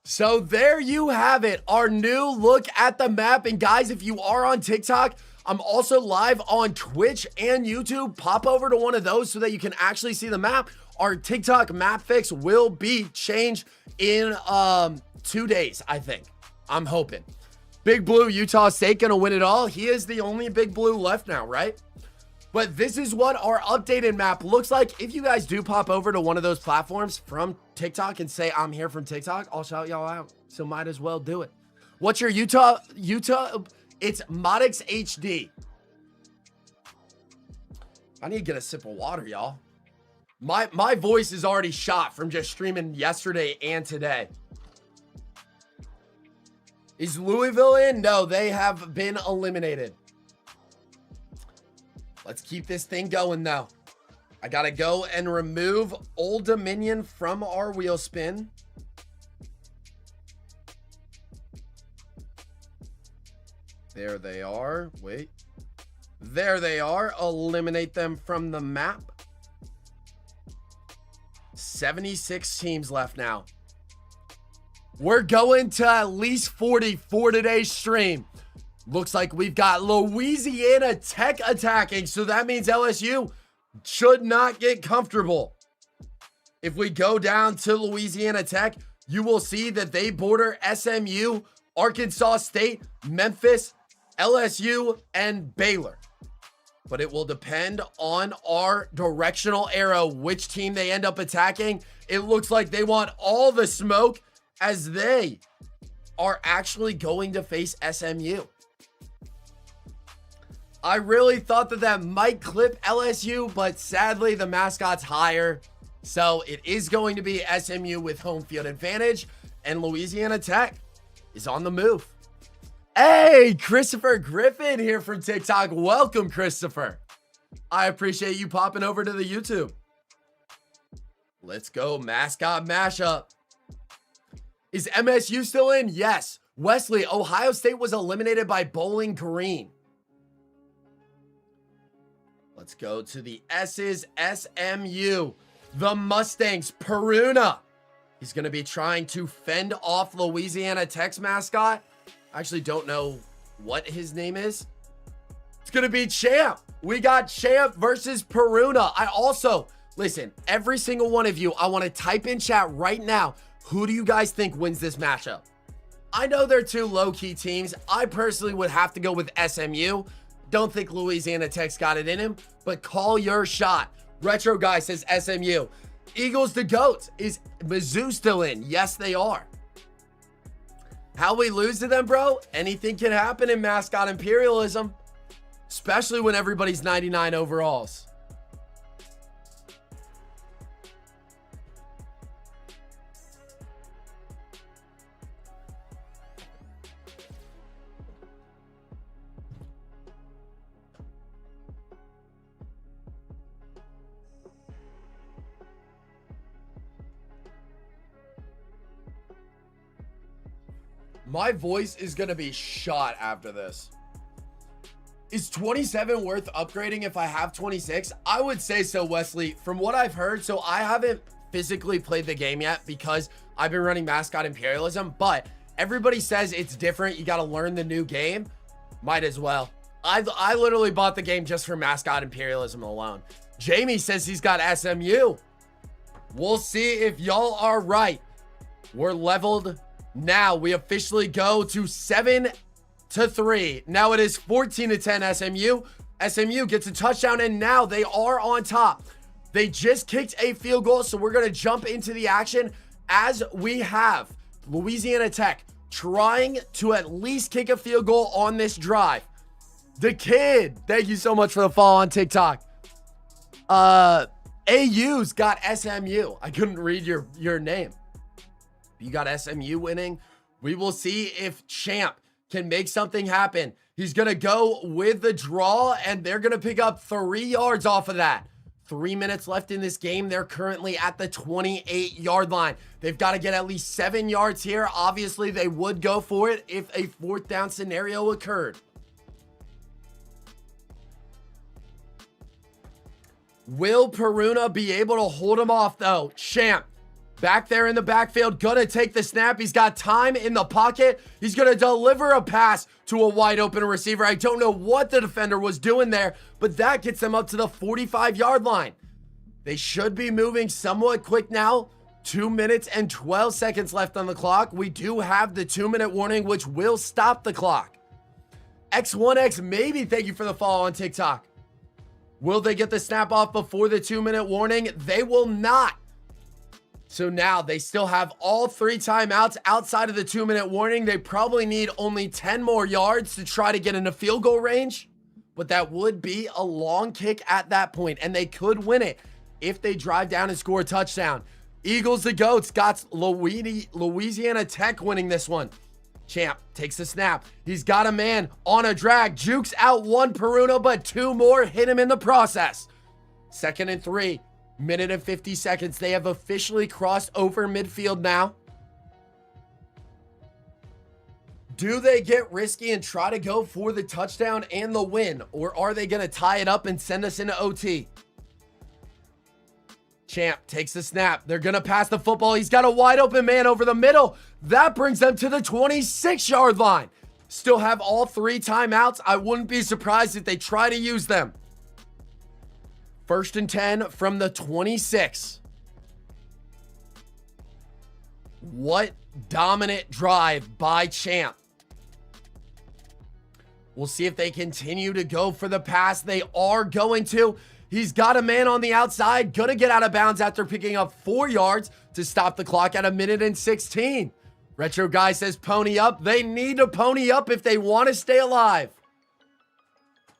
So there you have it, our new look at the map. And guys, if you are on TikTok, I'm also live on Twitch and YouTube. Pop over to one of those so that you can actually see the map. Our TikTok map fix will be changed in 2 days, I think. I'm hoping. Big Blue, Utah State gonna win it all. He is the only Big Blue left now, right? But this is what our updated map looks like. If you guys do pop over to one of those platforms from TikTok and say, I'm here from TikTok, I'll shout y'all out. So might as well do it. What's your Utah? It's ModixHD. I need to get a sip of water, y'all. My voice is already shot from just streaming yesterday and today. Is Louisville in? No, they have been eliminated. Let's keep this thing going, though. I got to go and remove Old Dominion from our wheel spin. There they are. Wait. There they are. Eliminate them from the map. 76 teams left now. We're going to at least 40 for today's stream. Looks like we've got Louisiana Tech attacking, so that means LSU should not get comfortable. If we go down to Louisiana Tech, you will see that they border SMU, Arkansas State, Memphis, LSU, and Baylor. But it will depend on our directional arrow, which team they end up attacking. It looks like they want all the smoke as they are actually going to face SMU. I really thought that might clip LSU, but sadly the mascot's higher. So it is going to be SMU with home field advantage, and Louisiana Tech is on the move. Hey, Christopher Griffin here from TikTok. Welcome, Christopher. I appreciate you popping over to the YouTube. Let's go. Mascot mashup. Is MSU still in? Yes. Wesley, Ohio State was eliminated by Bowling Green. Let's go to the S's. SMU. The Mustangs. Peruna. He's going to be trying to fend off Louisiana Tech's mascot. I actually don't know what his name is. It's going to be Champ. We got Champ versus Peruna. I also, listen, every single one of you, I want to type in chat right now. Who do you guys think wins this matchup? I know they're two low-key teams. I personally would have to go with SMU. Don't think Louisiana Tech's got it in him, but call your shot. Retro Guy says SMU. Eagles the GOAT. Is Mizzou still in? Yes, they are. How we lose to them, bro? Anything can happen in Mascot Imperialism, especially when everybody's 99 overalls. My voice is going to be shot after this. Is 27 worth upgrading if I have 26? I would say so, Wesley. From what I've heard, so I haven't physically played the game yet because I've been running Mascot Imperialism, but everybody says it's different. You got to learn the new game. Might as well. I literally bought the game just for Mascot Imperialism alone. Jamie says he's got SMU. We'll see if y'all are right. We're leveled. Now we officially go to 7-3. Now it is 14-10 SMU. SMU gets a touchdown and now they are on top. They just kicked a field goal, so we're going to jump into the action as we have Louisiana Tech trying to at least kick a field goal on this drive. The Kid, thank you so much for the follow on TikTok. AU's got SMU. I couldn't read your name. You got SMU winning. We will see if Champ can make something happen. He's going to go with the draw, and they're going to pick up 3 yards off of that. 3 minutes left in this game. They're currently at the 28-yard line. They've got to get at least 7 yards here. Obviously, they would go for it if a 4th down scenario occurred. Will Peruna be able to hold him off, though? Champ. Back there in the backfield, gonna take the snap. He's got time in the pocket. He's gonna deliver a pass to a wide open receiver. I don't know what the defender was doing there, but that gets them up to the 45-yard line. They should be moving somewhat quick now. 2 minutes and 12 seconds left on the clock. We do have the 2-minute warning, which will stop the clock. X1X, maybe, thank you for the follow on TikTok. Will they get the snap off before the 2-minute warning? They will not. So now they still have all 3 timeouts outside of the 2-minute warning. They probably need only 10 more yards to try to get into field goal range, but that would be a long kick at that point, and they could win it if they drive down and score a touchdown. Eagles the GOATs got Louisiana Tech winning this one. Champ takes the snap. He's got a man on a drag. Jukes out 1 Peruna, but 2 more hit him in the process. 2nd and 3. Minute and 50 seconds. They have officially crossed over midfield now. Do they get risky and try to go for the touchdown and the win? Or are they going to tie it up and send us into OT? Champ takes the snap. They're going to pass the football. He's got a wide open man over the middle. That brings them to the 26-yard line. Still have all 3 timeouts. I wouldn't be surprised if they try to use them. 1st and 10 from the 26. What dominant drive by Champ. We'll see if they continue to go for the pass. They are going to. He's got a man on the outside. Gonna get out of bounds after picking up 4 yards to stop the clock at 1 minute and 16. Retro Guy says pony up. They need to pony up if they want to stay alive.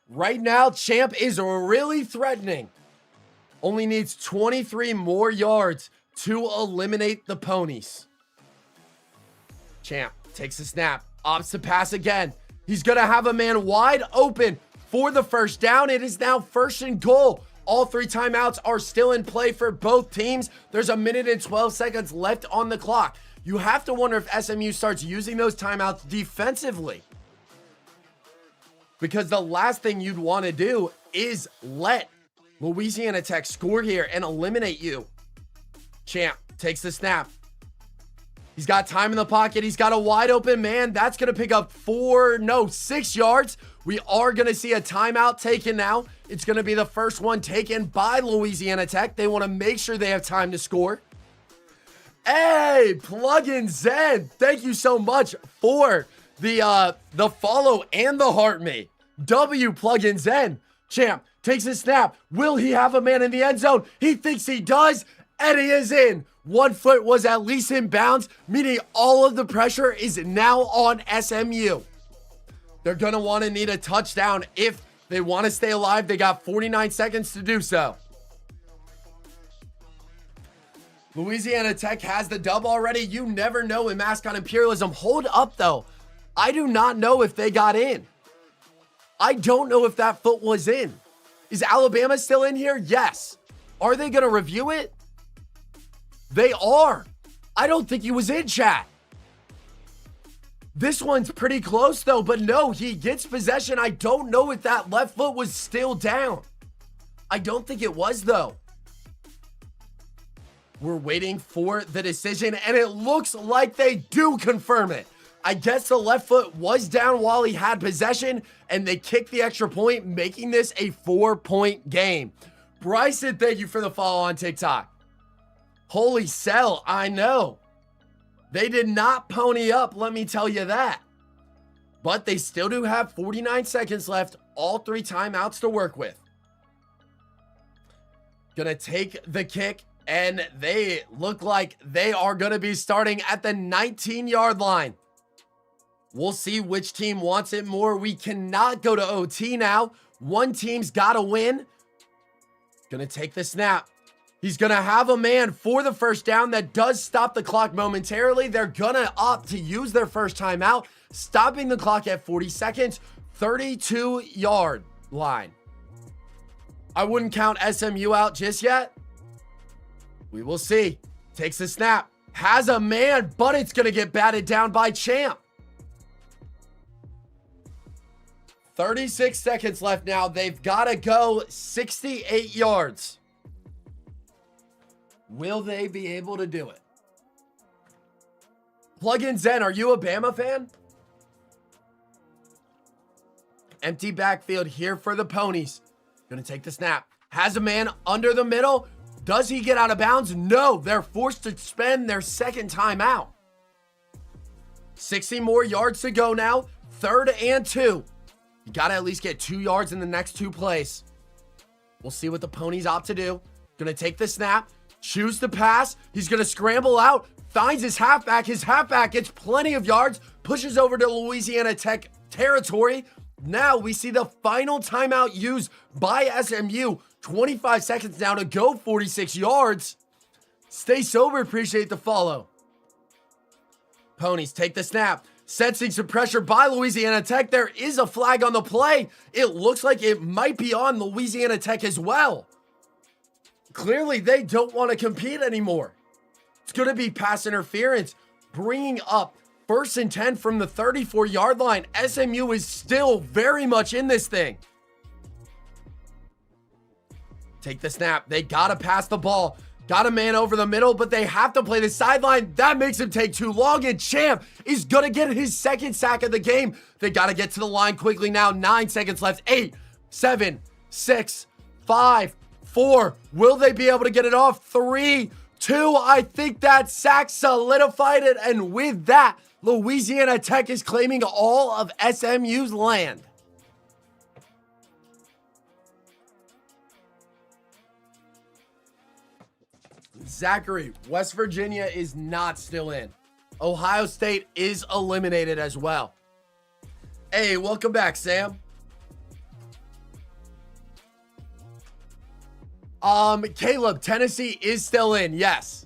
Right now, Champ is really threatening. Only needs 23 more yards to eliminate the ponies. Champ takes a snap. Opts to pass again. He's going to have a man wide open for the 1st down. It is now 1st and goal All 3 timeouts are still in play for both teams. There's 1 minute and 12 seconds left on the clock. You have to wonder if SMU starts using those timeouts defensively, because the last thing you'd want to do is let Louisiana Tech score here and eliminate you. Champ takes the snap. He's got time in the pocket. He's got a wide open man. That's going to pick up 6 yards. We are going to see a timeout taken now. It's going to be the first one taken by Louisiana Tech. They want to make sure they have time to score. Hey, Plugin Zen, thank you so much for the follow and the heart me. W Plugin Zen. Champ takes a snap. Will he have a man in the end zone? He thinks he does, and he is in. 1 foot was at least in bounds, meaning all of the pressure is now on SMU. They're going to want to need a touchdown if they want to stay alive. They got 49 seconds to do so. Louisiana Tech has the dub already. You never know in Mascot Imperialism. Hold up, though. I do not know if they got in. I don't know if that foot was in. Is Alabama still in here? Yes. Are they going to review it? They are. I don't think he was in, chat. This one's pretty close, though, but no, he gets possession. I don't know if that left foot was still down. I don't think it was, though. We're waiting for the decision, and it looks like they do confirm it. I guess the left foot was down while he had possession, and they kicked the extra point, making this a 4-point game. Bryson, thank you for the follow on TikTok. Holy cell, I know. They did not pony up, let me tell you that. But they still do have 49 seconds left, all 3 timeouts to work with. Gonna take the kick, and they look like they are gonna be starting at the 19-yard line. We'll see which team wants it more. We cannot go to OT now. One team's gotta win. Gonna take the snap. He's going to have a man for the first down that does stop the clock momentarily. They're going to opt to use their first timeout, stopping the clock at 40 seconds, 32-yard line. I wouldn't count SMU out just yet. We will see. Takes the snap. Has a man, but it's going to get batted down by Champ. 36 seconds left now. They've got to go 68 yards. Will they be able to do it? Plug-in Zen, are you a Bama fan? Empty backfield here for the Ponies. Gonna take the snap. Has a man under the middle. Does he get out of bounds? No, they're forced to spend their second timeout. 60 more yards to go now. 3rd and 2. You gotta at least get 2 yards in the next 2 plays. We'll see what the Ponies opt to do. Gonna take the snap. Choose to pass. He's going to scramble out. Finds his halfback. His halfback gets plenty of yards. Pushes over to Louisiana Tech territory. Now we see the final timeout used by SMU. 25 seconds now to go 46 yards. Stay sober. Appreciate the follow. Ponies take the snap. Sensing some pressure by Louisiana Tech. There is a flag on the play. It looks like it might be on Louisiana Tech as well. Clearly, they don't want to compete anymore. It's going to be pass interference, bringing up 1st and 10 from the 34-yard line. SMU is still very much in this thing. Take the snap. They got to pass the ball. Got a man over the middle, but they have to play the sideline. That makes him take too long, and Champ is going to get his 2nd sack of the game. They got to get to the line quickly now. 9 seconds left. 8, 7, 6, 5, 4. Will they be able to get it off? 3, 2. I think that sack solidified it. And with that, Louisiana Tech is claiming all of SMU's land. Zachary, West Virginia is not still in. Ohio State is eliminated as well. Hey, welcome back, Sam. Caleb, Tennessee is still in. Yes.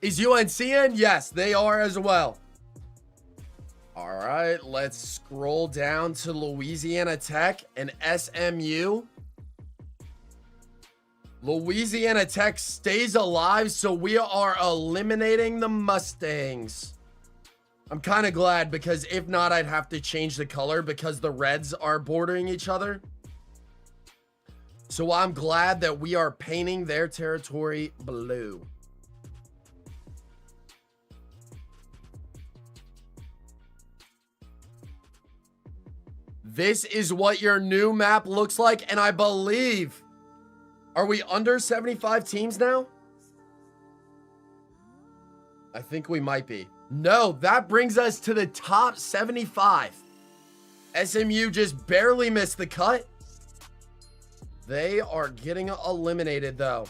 Is UNC in? Yes, they are as well. All right, let's scroll down to Louisiana Tech and SMU. Louisiana Tech stays alive, so we are eliminating the Mustangs. I'm kind of glad, because if not, I'd have to change the color because the reds are bordering each other. So I'm glad that we are painting their territory blue. This is what your new map looks like, and I believe... Are we under 75 teams now? I think we might be. No, that brings us to the top 75. SMU just barely missed the cut. They are getting eliminated, though.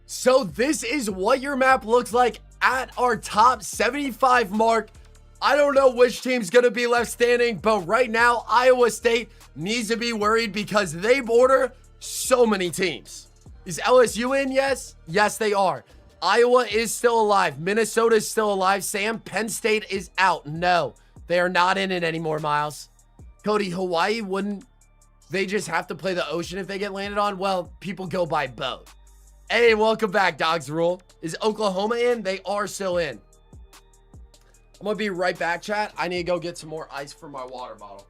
So this is what your map looks like at our top 75 mark. I don't know which team's going to be left standing, but right now, Iowa State needs to be worried because they border so many teams. Is LSU in? Yes. Yes, they are. Iowa is still alive. Minnesota is still alive. Sam, Penn State is out. No, they are not in it anymore, Miles. Cody, Hawaii wouldn't... They just have to play the ocean if they get landed on? Well, people go by boat. Hey, welcome back, Dogs Rule. Is Oklahoma in? They are still in. I'm going to be right back, chat. I need to go get some more ice for my water bottle.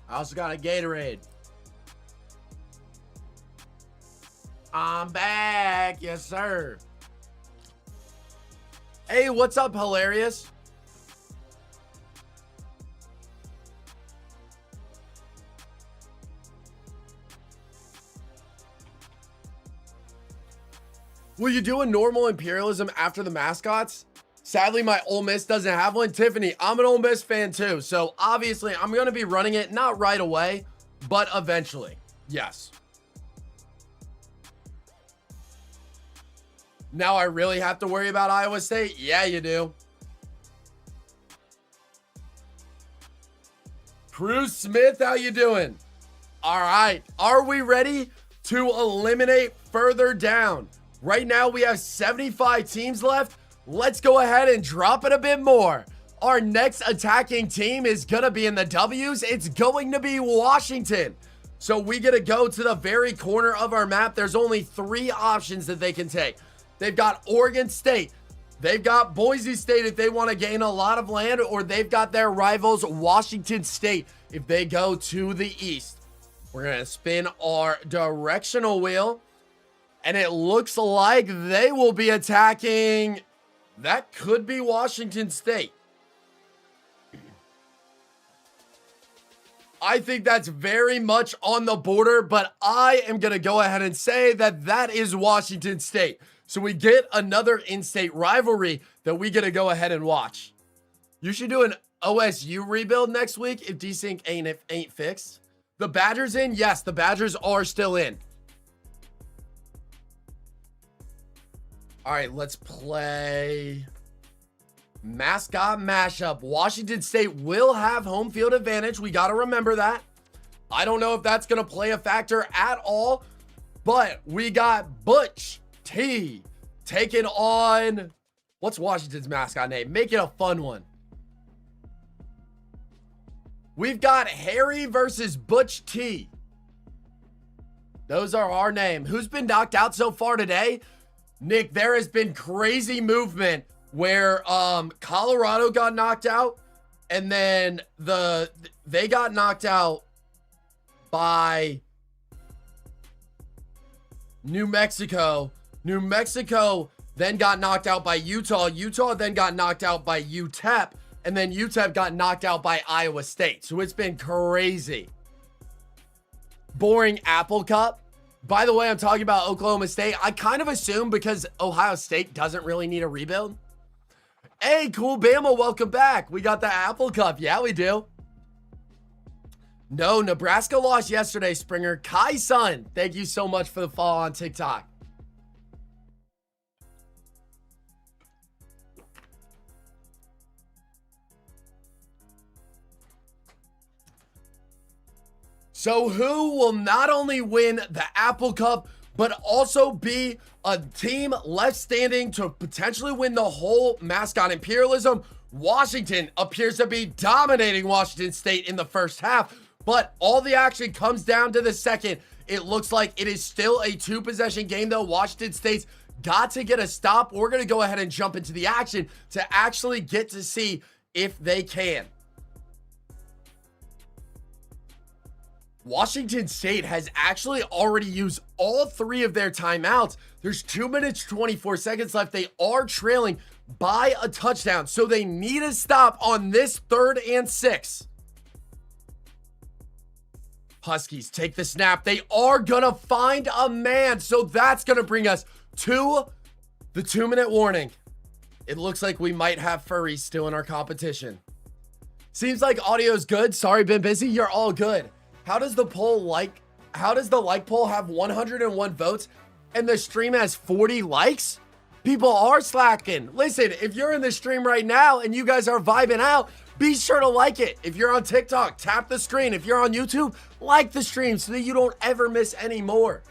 I also got a Gatorade. I'm back. Yes, sir. Hey, what's up, Hilarious? Will you do a normal imperialism after the mascots? Sadly, my Ole Miss doesn't have one. Tiffany, I'm an Ole Miss fan too. So obviously, I'm going to be running it, not right away, but eventually. Yes. Now I really have to worry about Iowa State? Yeah, you do. Bruce Smith, how you doing? All right. Are we ready to eliminate further down? Right now, we have 75 teams left. Let's go ahead and drop it a bit more. Our next attacking team is going to be in the W's. It's going to be Washington. So we get to go to the very corner of our map. There's only 3 options that they can take. They've got Oregon State. They've got Boise State if they want to gain a lot of land, or they've got their rivals, Washington State, if they go to the east. We're going to spin our directional wheel. And it looks like they will be attacking. That could be Washington State. I think that's very much on the border, but I am going to go ahead and say that that is Washington State. So we get another in-state rivalry that we get to go ahead and watch. You should do an OSU rebuild next week if desync ain't fixed. The Badgers in? Yes, the Badgers are still in. All right, let's play mascot mashup. Washington State will have home field advantage. We got to remember that. I don't know if that's going to play a factor at all, but we got Butch T taking on, what's Washington's mascot name? Make it a fun one. We've got Harry versus Butch T. Those are our name. Who's been knocked out so far today? Nick, there has been crazy movement where Colorado got knocked out, and then they got knocked out by New Mexico. New Mexico then got knocked out by Utah. Utah then got knocked out by UTEP, and then UTEP got knocked out by Iowa State. So it's been crazy. Boring Apple Cup. By the way, I'm talking about Oklahoma State. I kind of assume because Ohio State doesn't really need a rebuild. Hey, cool Bama, welcome back. We got the Apple Cup. Yeah, we do. No, Nebraska lost yesterday, Springer. Kai Sun, thank you so much for the follow on TikTok. So who will not only win the Apple Cup, but also be a team left standing to potentially win the whole Mascot Imperialism? Washington appears to be dominating Washington State in the first half, but all the action comes down to the second. It looks like it is still a 2-possession game, though. Washington State's got to get a stop. We're going to go ahead and jump into the action to actually get to see if they can. Washington State has actually already used all 3 of their timeouts. There's 2 minutes, 24 seconds left. They are trailing by a touchdown, so they need a stop on this 3rd and 6. Huskies take the snap. They are going to find a man, so that's going to bring us to the 2-minute warning. It looks like we might have furries still in our competition. Seems like audio's good. Sorry, been busy. You're all good. How does the like poll have 101 votes and the stream has 40 likes? People are slacking. Listen, if you're in the stream right now and you guys are vibing out, be sure to like it. If you're on TikTok, tap the screen. If you're on YouTube, like the stream so that you don't ever miss any more.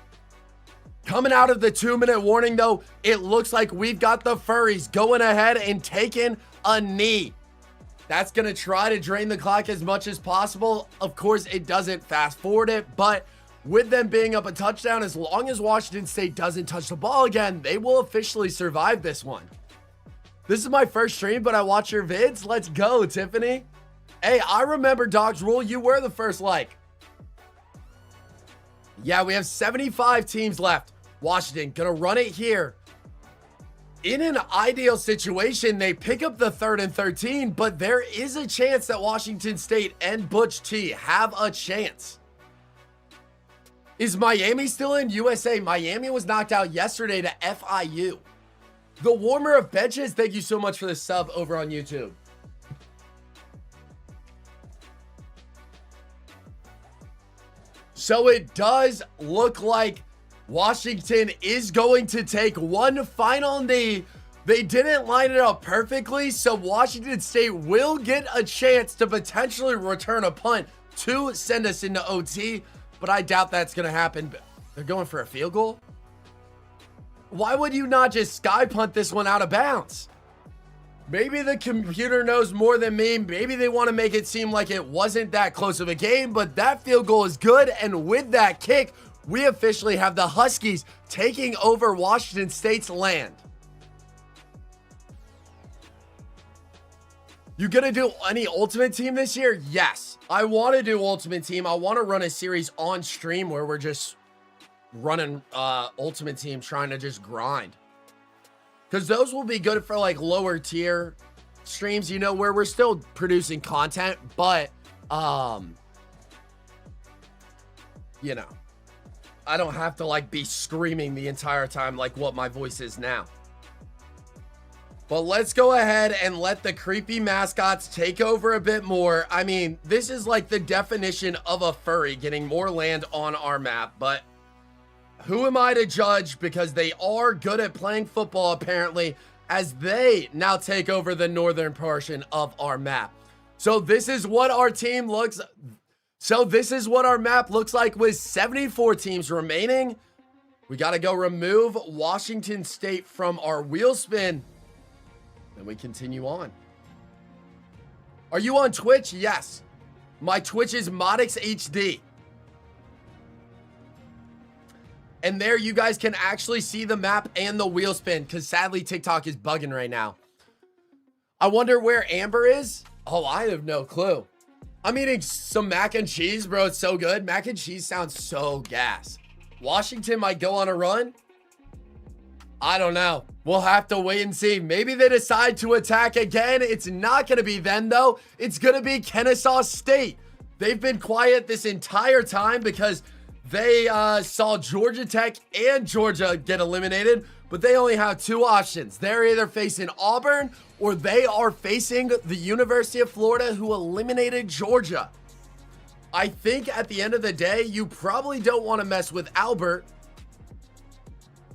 Coming out of the 2-minute warning though, it looks like we've got the furries going ahead and taking a knee. That's going to try to drain the clock as much as possible. Of course, it doesn't fast forward it, but with them being up a touchdown, as long as Washington State doesn't touch the ball again, they will officially survive this one. This is my first stream, but I watch your vids. Let's go, Tiffany. Hey, I remember Dog's Rule. You were the first like. Yeah, we have 75 teams left. Washington going to run it here. In an ideal situation, they pick up the 3rd and 13, but there is a chance that Washington State and Butch T have a chance. Is Miami still in? USA. Miami was knocked out yesterday to FIU. The warmer of benches, thank you so much for the sub over on YouTube. So it does look like Washington is going to take one final knee. They didn't line it up perfectly, so Washington State will get a chance to potentially return a punt to send us into OT, but I doubt that's going to happen. They're going for a field goal? Why would you not just sky punt this one out of bounds? Maybe the computer knows more than me. Maybe they want to make it seem like it wasn't that close of a game, but that field goal is good, and with that kick, we officially have the Huskies taking over Washington State's land. You gonna do any Ultimate Team this year? Yes, I want to do Ultimate Team. I want to run a series on stream where we're just running Ultimate Team trying to just grind. Because those will be good for like lower tier streams, you know, where we're still producing content, but you know, I don't have to like be screaming the entire time like what my voice is now. But let's go ahead and let the creepy mascots take over a bit more. I mean, this is like the definition of a furry getting more land on our map, but who am I to judge, because they are good at playing football apparently, as they now take over the northern portion of our map. So this is what our team looks. So this is what our map looks like with 74 teams remaining. We got to go remove Washington State from our wheel spin. And we continue on. Are you on Twitch? Yes. My Twitch is ModixHD. And there you guys can actually see the map and the wheel spin, because sadly TikTok is bugging right now. I wonder where Amber is. Oh, I have no clue. I'm eating some mac and cheese, bro. It's so good. Mac and cheese sounds so gas. Washington might go on a run. I don't know. We'll have to wait and see. Maybe they decide to attack again. It's not going to be them, though. It's going to be Kennesaw State. They've been quiet this entire time because they saw Georgia Tech and Georgia get eliminated, but they only have two options. They're either facing Auburn or they are facing the University of Florida, who eliminated Georgia. I think at the end of the day, you probably don't want to mess with Albert,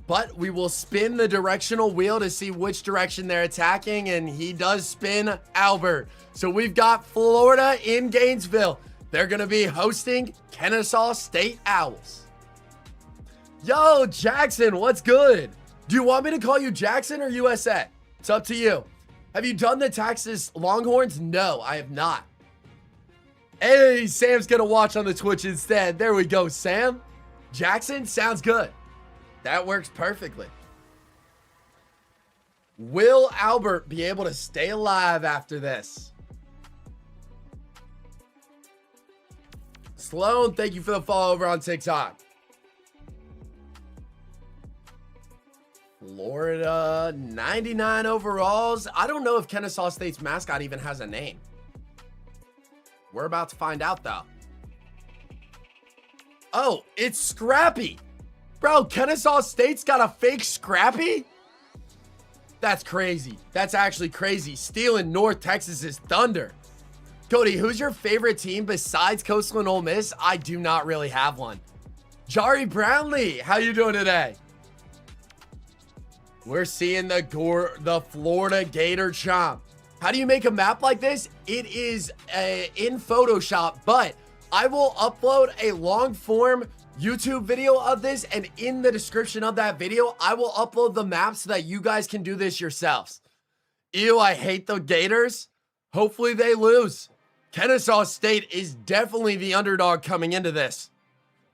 but we will spin the directional wheel to see which direction they're attacking, and he does spin Albert. So we've got Florida in Gainesville. They're going to be hosting Kennesaw State Owls. Yo, Jackson, what's good? Do you want me to call you Jackson or USA? It's up to you. Have you done the Texas Longhorns? No, I have not. Hey, Sam's going to watch on the Twitch instead. There we go, Sam. Jackson, sounds good. That works perfectly. Will Albert be able to stay alive after this? Sloan, thank you for the follow over on TikTok. Florida, 99 overalls. I don't know if Kennesaw State's mascot even has a name. We're about to find out, though. Oh, it's Scrappy. Bro, Kennesaw State's got a fake Scrappy? That's crazy. That's actually crazy. Stealing North Texas's thunder. Cody, who's your favorite team besides Coastal and Ole Miss? I do not really have one. Jari Brownlee, how you doing today? We're seeing the Florida Gator Chomp. How do you make a map like this? It is in Photoshop, but I will upload a long form YouTube video of this, and in the description of that video, I will upload the map so that you guys can do this yourselves. Ew, I hate the Gators. Hopefully they lose. Kennesaw State is definitely the underdog coming into this.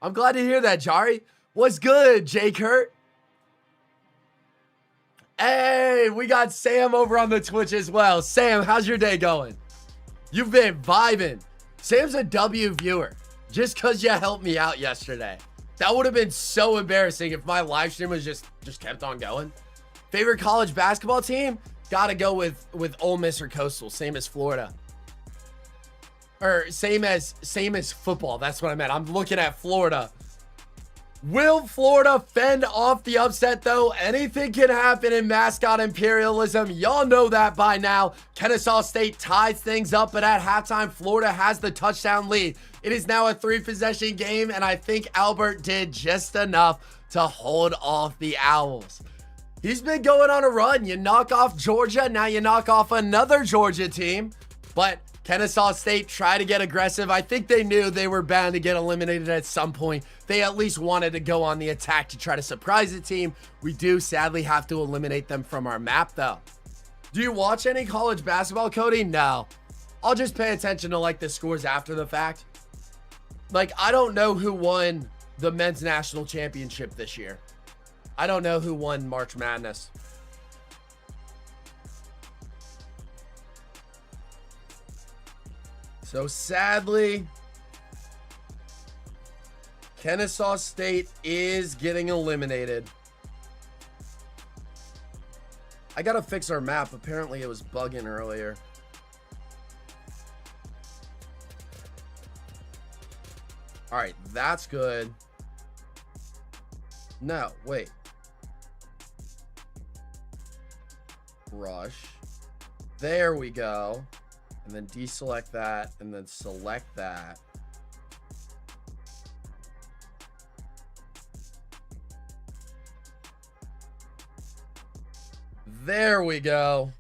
I'm glad to hear that, Jari. What's good, Jay Kurt? Hey, we got Sam over on the Twitch as well. Sam, how's your day going? You've been vibing. Sam's a W viewer just because you helped me out yesterday. That would have been so embarrassing if my live stream was just kept on going. Favorite college basketball team? Gotta go with Ole Miss or Coastal, same as Florida. Or same as football. That's what I meant. I'm looking at Florida. Will Florida fend off the upset, though? Anything can happen in mascot imperialism. Y'all know that by now. Kennesaw State ties things up, but at halftime, Florida has the touchdown lead. It is now a 3-possession game, and I think Albert did just enough to hold off the Owls. He's been going on a run. You knock off Georgia, now you knock off another Georgia team, but Kennesaw State tried to get aggressive. I think they knew they were bound to get eliminated at some point. They at least wanted to go on the attack to try to surprise the team. We do sadly have to eliminate them from our map, though. Do you watch any college basketball, Cody? No. I'll just pay attention to like the scores after the fact. Like, I don't know who won the men's national championship this year. I don't know who won March Madness. So sadly, Kennesaw State is getting eliminated. I gotta fix our map. Apparently it was bugging earlier. All right, that's good. No, wait. Rush. There we go. And then deselect that and then select that. There we go.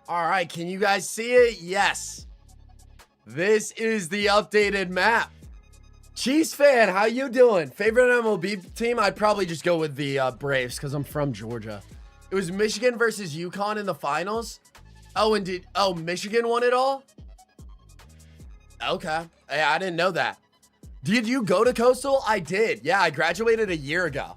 All right, can you guys see it? Yes. This is the updated map. Chiefs fan, how you doing? Favorite MLB team? I'd probably just go with the Braves because I'm from Georgia. It was Michigan versus UConn in the finals. Oh, indeed. Oh, Michigan won it all? Okay. Hey, I didn't know that. Did you go to Coastal? I did. Yeah, I graduated a year ago.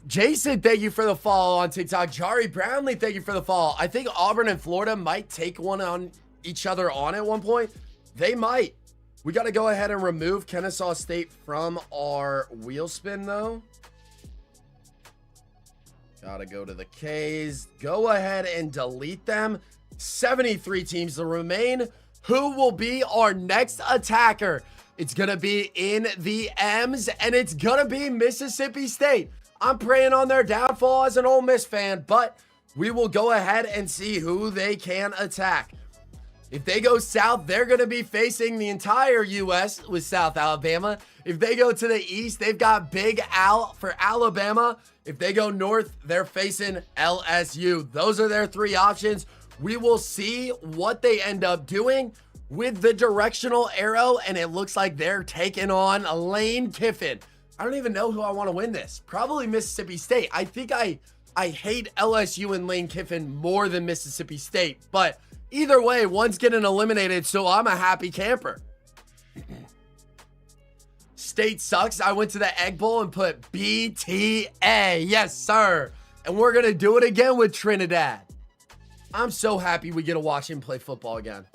Jason, thank you for the follow on TikTok. Jari Brownlee, thank you for the follow. I think Auburn and Florida might take one on each other on at one point. They might. We got to go ahead and remove Kennesaw State from our wheel spin, though. Got to go to the K's. Go ahead and delete them. 73 teams to remain. Who will be our next attacker? It's going to be in the M's, and it's going to be Mississippi State. I'm praying on their downfall as an Ole Miss fan, but we will go ahead and see who they can attack. If they go south, they're going to be facing the entire U.S. with South Alabama. If they go to the east, they've got Big Al for Alabama. If they go north, they're facing LSU. Those are their three options. We will see what they end up doing with the directional arrow, and it looks like they're taking on Lane Kiffin. I don't even know who I want to win this. Probably Mississippi State. I think I hate LSU and Lane Kiffin more than Mississippi State, but either way, one's getting eliminated, so I'm a happy camper. State sucks. I went to the Egg Bowl and put BTA. Yes, sir. And we're going to do it again with Trinidad. I'm so happy we get to watch him play football again.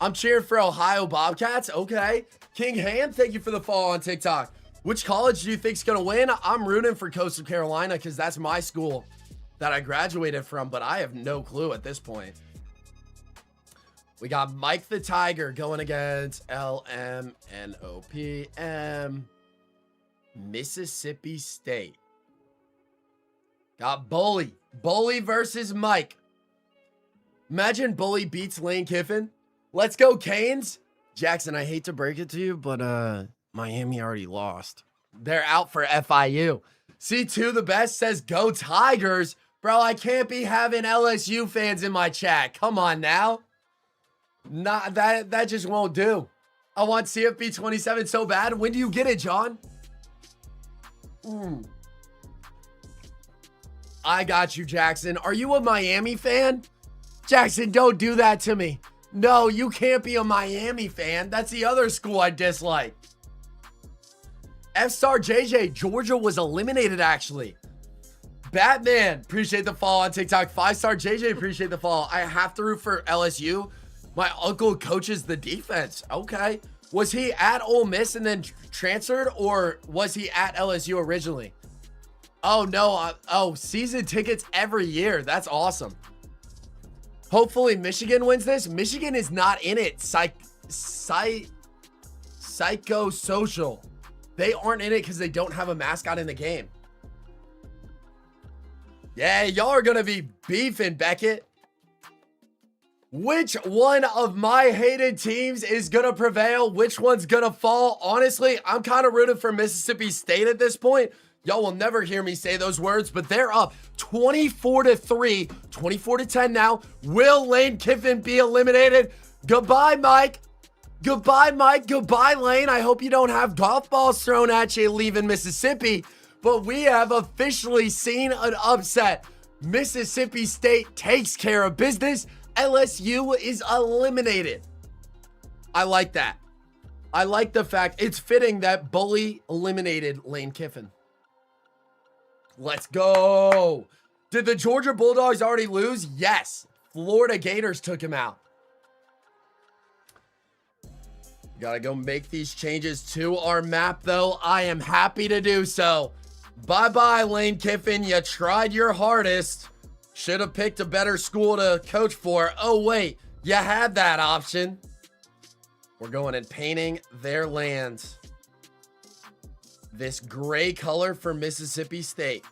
I'm cheering for Ohio Bobcats. Okay. King Ham, thank you for the follow on TikTok. Which college do you think's going to win? I'm rooting for Coastal Carolina because that's my school that I graduated from, but I have no clue at this point. We got Mike the Tiger going against LMNOPM. Mississippi State. Got Bully. Bully versus Mike. Imagine Bully beats Lane Kiffin. Let's go, Canes. Jackson, I hate to break it to you, but Miami already lost. They're out for FIU. C2 the best says go Tigers. Bro, I can't be having LSU fans in my chat. Come on now. Not that just won't do. I want CFB 27 so bad. When do you get it, John? I got you, Jackson. Are you a Miami fan? Jackson, don't do that to me. No, you can't be a Miami fan. That's the other school I dislike. F-Star JJ, Georgia was eliminated, actually. Batman, appreciate the follow on TikTok. 5-Star JJ, appreciate the follow. I have to root for LSU. My uncle coaches the defense. Okay. Was he at Ole Miss and then transferred, or was he at LSU originally? Oh, no. Oh, season tickets every year. That's awesome. Hopefully Michigan wins this. Michigan is not in it. Psychosocial. They aren't in it because they don't have a mascot in the game. Yeah, y'all are going to be beefing, Beckett. Which one of my hated teams is going to prevail? Which one's going to fall? Honestly, I'm kind of rooting for Mississippi State at this point. Y'all will never hear me say those words, but they're up 24-3, 24-10 now. Will Lane Kiffin be eliminated? Goodbye, Mike. Goodbye, Mike. Goodbye, Lane. I hope you don't have golf balls thrown at you leaving Mississippi, but we have officially seen an upset. Mississippi State takes care of business. LSU is eliminated. I like that. I like the fact it's fitting that Bully eliminated Lane Kiffin. Let's go. Did the Georgia Bulldogs already lose? Yes. Florida Gators took him out. Gotta go make these changes to our map, though. I am happy to do so. Bye-bye, Lane Kiffin. You tried your hardest. Should have picked a better school to coach for. Oh, wait. You had that option. We're going and painting their land this gray color for Mississippi State.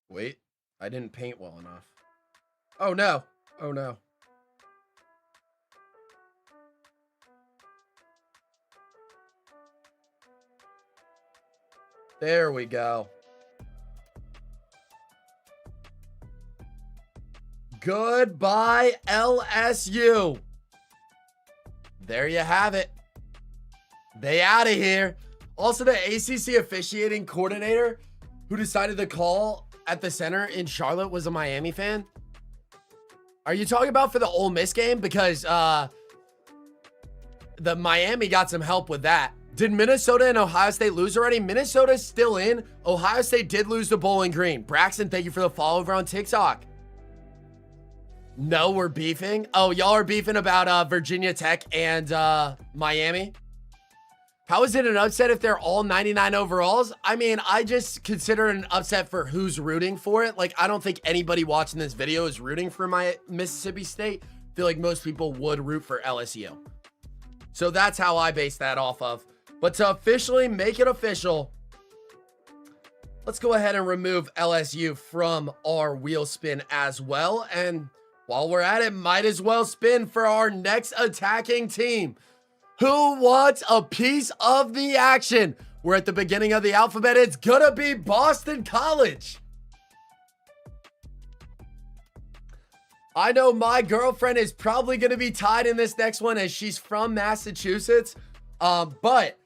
Wait, I didn't paint well enough. Oh, no. Oh, no. There we go. Goodbye, LSU. There you have it. They out of here. Also, the ACC officiating coordinator who decided to call at the center in Charlotte was a Miami fan. Are you talking about for the Ole Miss game? Because the Miami got some help with that. Did Minnesota and Ohio State lose already? Minnesota's still in. Ohio State did lose to Bowling Green. Braxton, thank you for the follow over on TikTok. No, we're beefing. Oh, y'all are beefing about Virginia Tech and Miami. How is it an upset if they're all 99 overalls? I mean, I just consider it an upset for who's rooting for it. Like, I don't think anybody watching this video is rooting for my Mississippi State. I feel like most people would root for LSU. So that's how I base that off of. But to officially make it official, let's go ahead and remove LSU from our wheel spin as well. And while we're at it, might as well spin for our next attacking team. Who wants a piece of the action? We're at the beginning of the alphabet. It's gonna be Boston College. I know my girlfriend is probably gonna be tied in this next one as she's from Massachusetts. But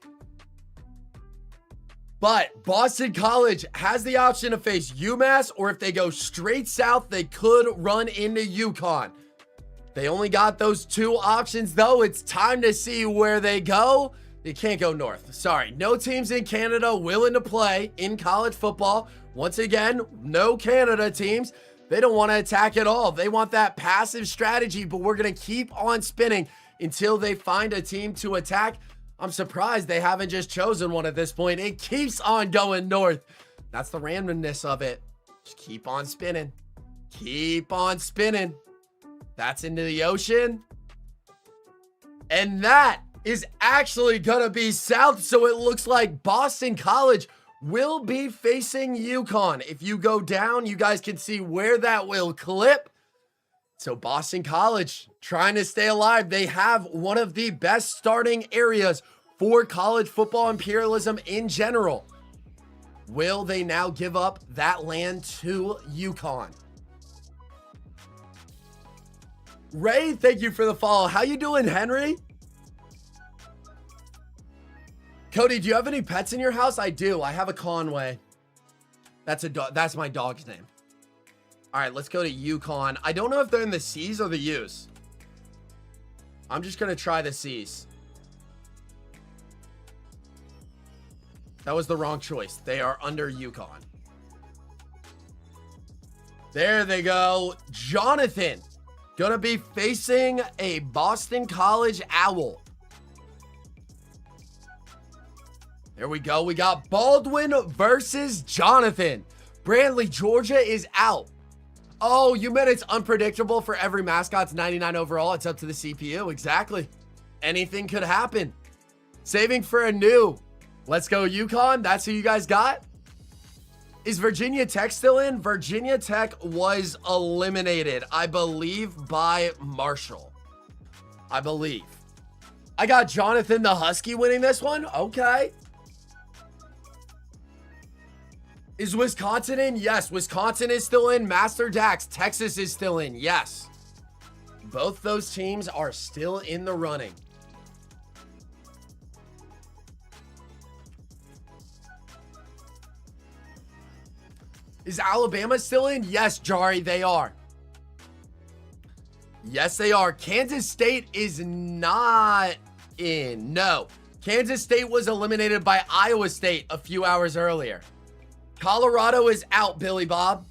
Boston College has the option to face UMass, or if they go straight south, they could run into UConn. They only got those two options, though. It's time to see where they go. They can't go north. Sorry. No teams in Canada willing to play in college football. Once again, no Canada teams. They don't want to attack at all. They want that passive strategy, but we're going to keep on spinning until they find a team to attack. I'm surprised they haven't just chosen one at this point. It keeps on going north. That's the randomness of it. Just keep on spinning. Keep on spinning. That's into the ocean. And that is actually going to be south. So it looks like Boston College will be facing UConn. If you go down, you guys can see where that will clip. So Boston College trying to stay alive. They have one of the best starting areas for college football imperialism in general. Will they now give up that land to UConn? Ray, thank you for the follow. How you doing, Henry? Cody, do you have any pets in your house? I do. I have a Conway. That's a dog. That's my dog's name. All right, let's go to UConn. I don't know if they're in the C's or the U's. I'm just going to try the C's. That was the wrong choice. They are under UConn. There they go. Jonathan. Gonna be facing a Boston College Owl. There we go. We got Baldwin versus Jonathan. Brandley, Georgia is out. Oh, you meant it's unpredictable for every mascot's 99 overall. It's up to the CPU. Exactly. Anything could happen. Saving for a new. Let's go UConn. That's who you guys got. Is Virginia Tech still in? Virginia Tech was eliminated, I believe, by Marshall. I believe. I got Jonathan the Husky winning this one. Okay. Is Wisconsin in? Yes, Wisconsin is still in. Master Dax, Texas is still in. Yes. Both those teams are still in the running. Is Alabama still in? Yes, Jari, they are. Yes, they are. Kansas State is not in. No. Kansas State was eliminated by Iowa State a few hours earlier. Colorado is out, Billy Bob.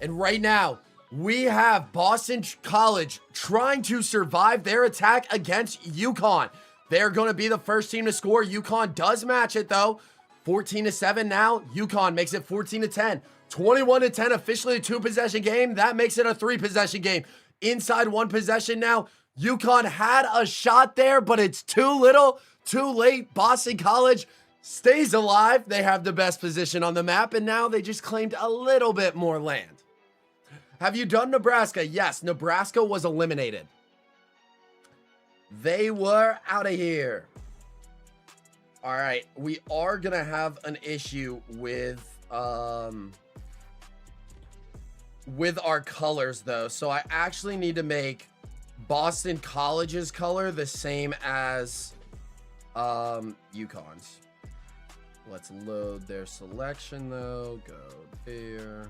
And right now, we have Boston College trying to survive their attack against UConn. They're going to be the first team to score. UConn does match it, though. 14-7 now. UConn makes it 14-10. 21-10, officially a 2-possession game. That makes it a 3-possession game. Inside 1 possession now. UConn had a shot there, but it's too little, too late. Boston College stays alive. They have the best position on the map, and now they just claimed a little bit more land. Have you done Nebraska? Yes, Nebraska was eliminated. They were out of here. All right, we are going to have an issue with our colors, though. So I actually need to make Boston College's color the same as UConn's. Let's load their selection, though. Go there.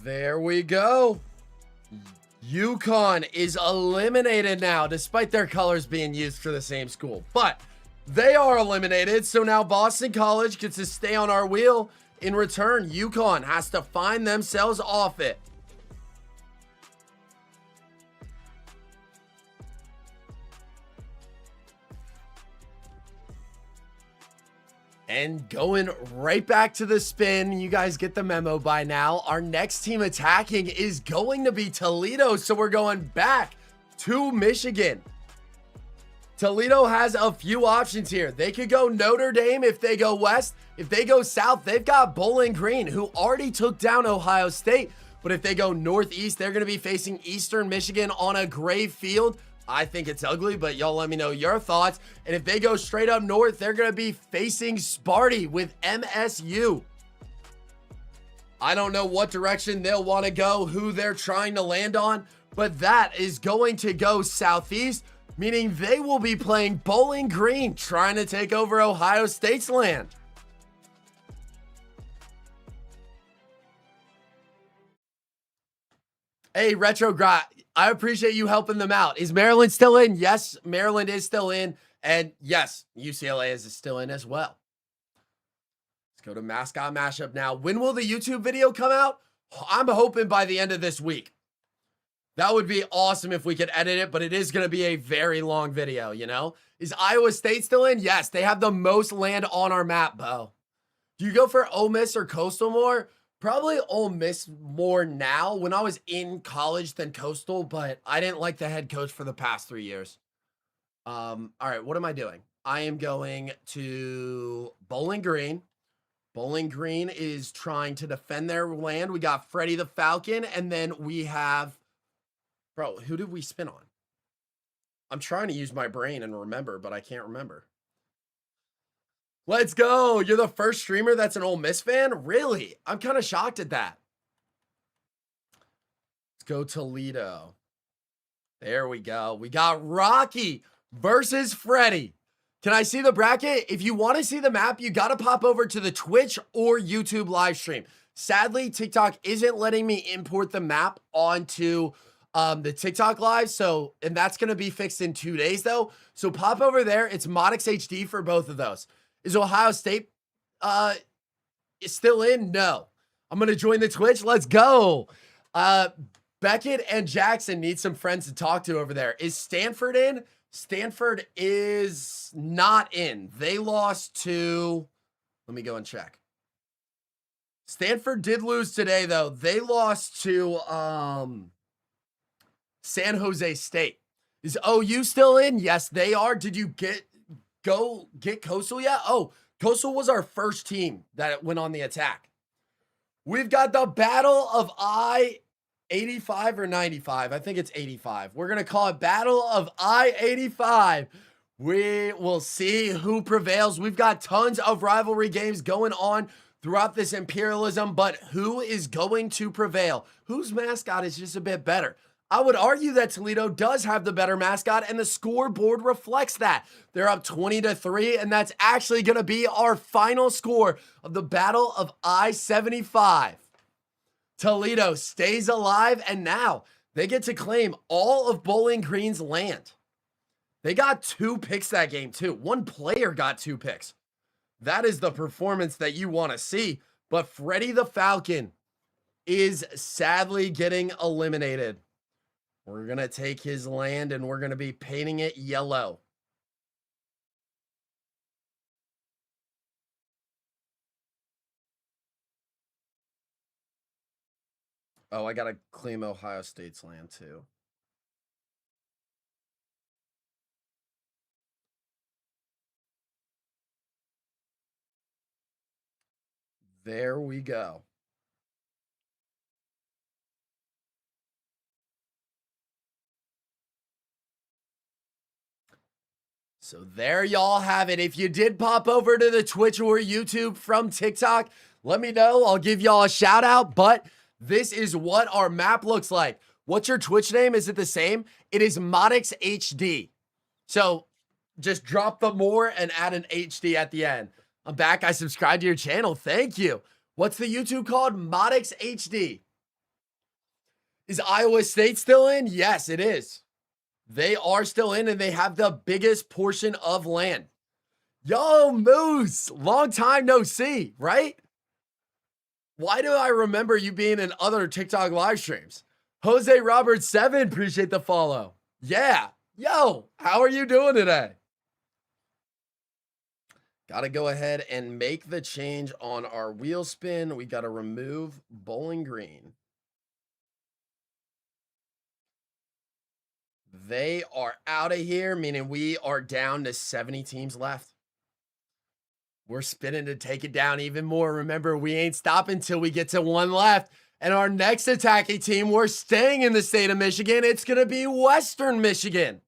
There we go. UConn is eliminated now, despite their colors being used for the same school. But they are eliminated, so now Boston College gets to stay on our wheel. In return, UConn has to find themselves off it. And going right back to the spin, you guys get the memo by now. Our next team attacking is going to be Toledo, so we're going back to Michigan. Toledo has a few options here. They could go Notre Dame if they go west. If they go south, they've got Bowling Green, who already took down Ohio State. But if they go northeast, they're going to be facing Eastern Michigan on a gray field. I think it's ugly, but y'all let me know your thoughts. And if they go straight up north, they're going to be facing Sparty with MSU. I don't know what direction they'll want to go, who they're trying to land on, but that is going to go southeast, meaning they will be playing Bowling Green, trying to take over Ohio State's land. Hey, Retrograd, I appreciate you helping them out. Is Maryland still in? Yes, Maryland is still in. And yes, UCLA is still in as well. Let's go to Mascot Mashup now. When will the YouTube video come out? I'm hoping by the end of this week. That would be awesome if we could edit it, but it is going to be a very long video, you know? Is Iowa State still in? Yes, they have the most land on our map, Bo. Do you go for Ole Miss or Coastal more? Probably Ole Miss more now. When I was in college than Coastal, but I didn't like the head coach for the past 3 years. All right, what am I doing? I am going to Bowling Green. Bowling Green is trying to defend their land. We got Freddie the Falcon, and then we have... Bro, who did we spin on? I'm trying to use my brain and remember, but I can't remember. Let's go. You're the first streamer that's an Ole Miss fan? Really? I'm kind of shocked at that. Let's go Toledo. There we go. We got Rocky versus Freddie. Can I see the bracket? If you want to see the map, you got to pop over to the Twitch or YouTube live stream. Sadly, TikTok isn't letting me import the map onto the TikTok live. So, and that's going to be fixed in 2 days though. So pop over there. It's ModixHD for both of those. Is Ohio State is still in? No. I'm going to join the Twitch. Let's go. Beckett and Jackson need some friends to talk to over there. Is Stanford in? Stanford is not in. They lost to, let me go and check. Stanford did lose today though. They lost to San Jose State. Is OU still in? Yes, they are. Did you go get Coastal yet? Oh, Coastal was our first team that went on the attack. We've got the Battle of I-85 or 95. I think it's 85. We're going to call it Battle of I-85. We will see who prevails. We've got tons of rivalry games going on throughout this Imperialism, but who is going to prevail? Whose mascot is just a bit better? I would argue that Toledo does have the better mascot, and the scoreboard reflects that. They're up 20-3, and that's actually going to be our final score of the Battle of I-75. Toledo stays alive, and now they get to claim all of Bowling Green's land. They got 2 picks that game, too. One player got 2 picks. That is the performance that you want to see. But Freddie the Falcon is sadly getting eliminated. We're going to take his land and we're going to be painting it yellow. Oh, I got to claim Ohio State's land, too. There we go. So there y'all have it. If you did pop over to the Twitch or YouTube from TikTok, let me know. I'll give y'all a shout out, but this is what our map looks like. What's your Twitch name? Is it the same? It is ModixHD. So just drop the more and add an HD at the end. I'm back. I subscribed to your channel. Thank you. What's the YouTube called? ModixHD. Is Iowa State still in? Yes, it is. They are still in, and they have the biggest portion of land. Yo, Moose, long time no see, right? Why do I remember you being in other TikTok live streams? Jose Robert 7, appreciate the follow. Yeah. Yo, how are you doing today? Got to go ahead and make the change on our wheel spin. We got to remove Bowling Green. They are out of here, meaning we are down to 70 teams left. We're spinning to take it down even more. Remember, we ain't stopping till we get to 1 left. And our next attacking team, we're staying in the state of Michigan. It's going to be Western Michigan.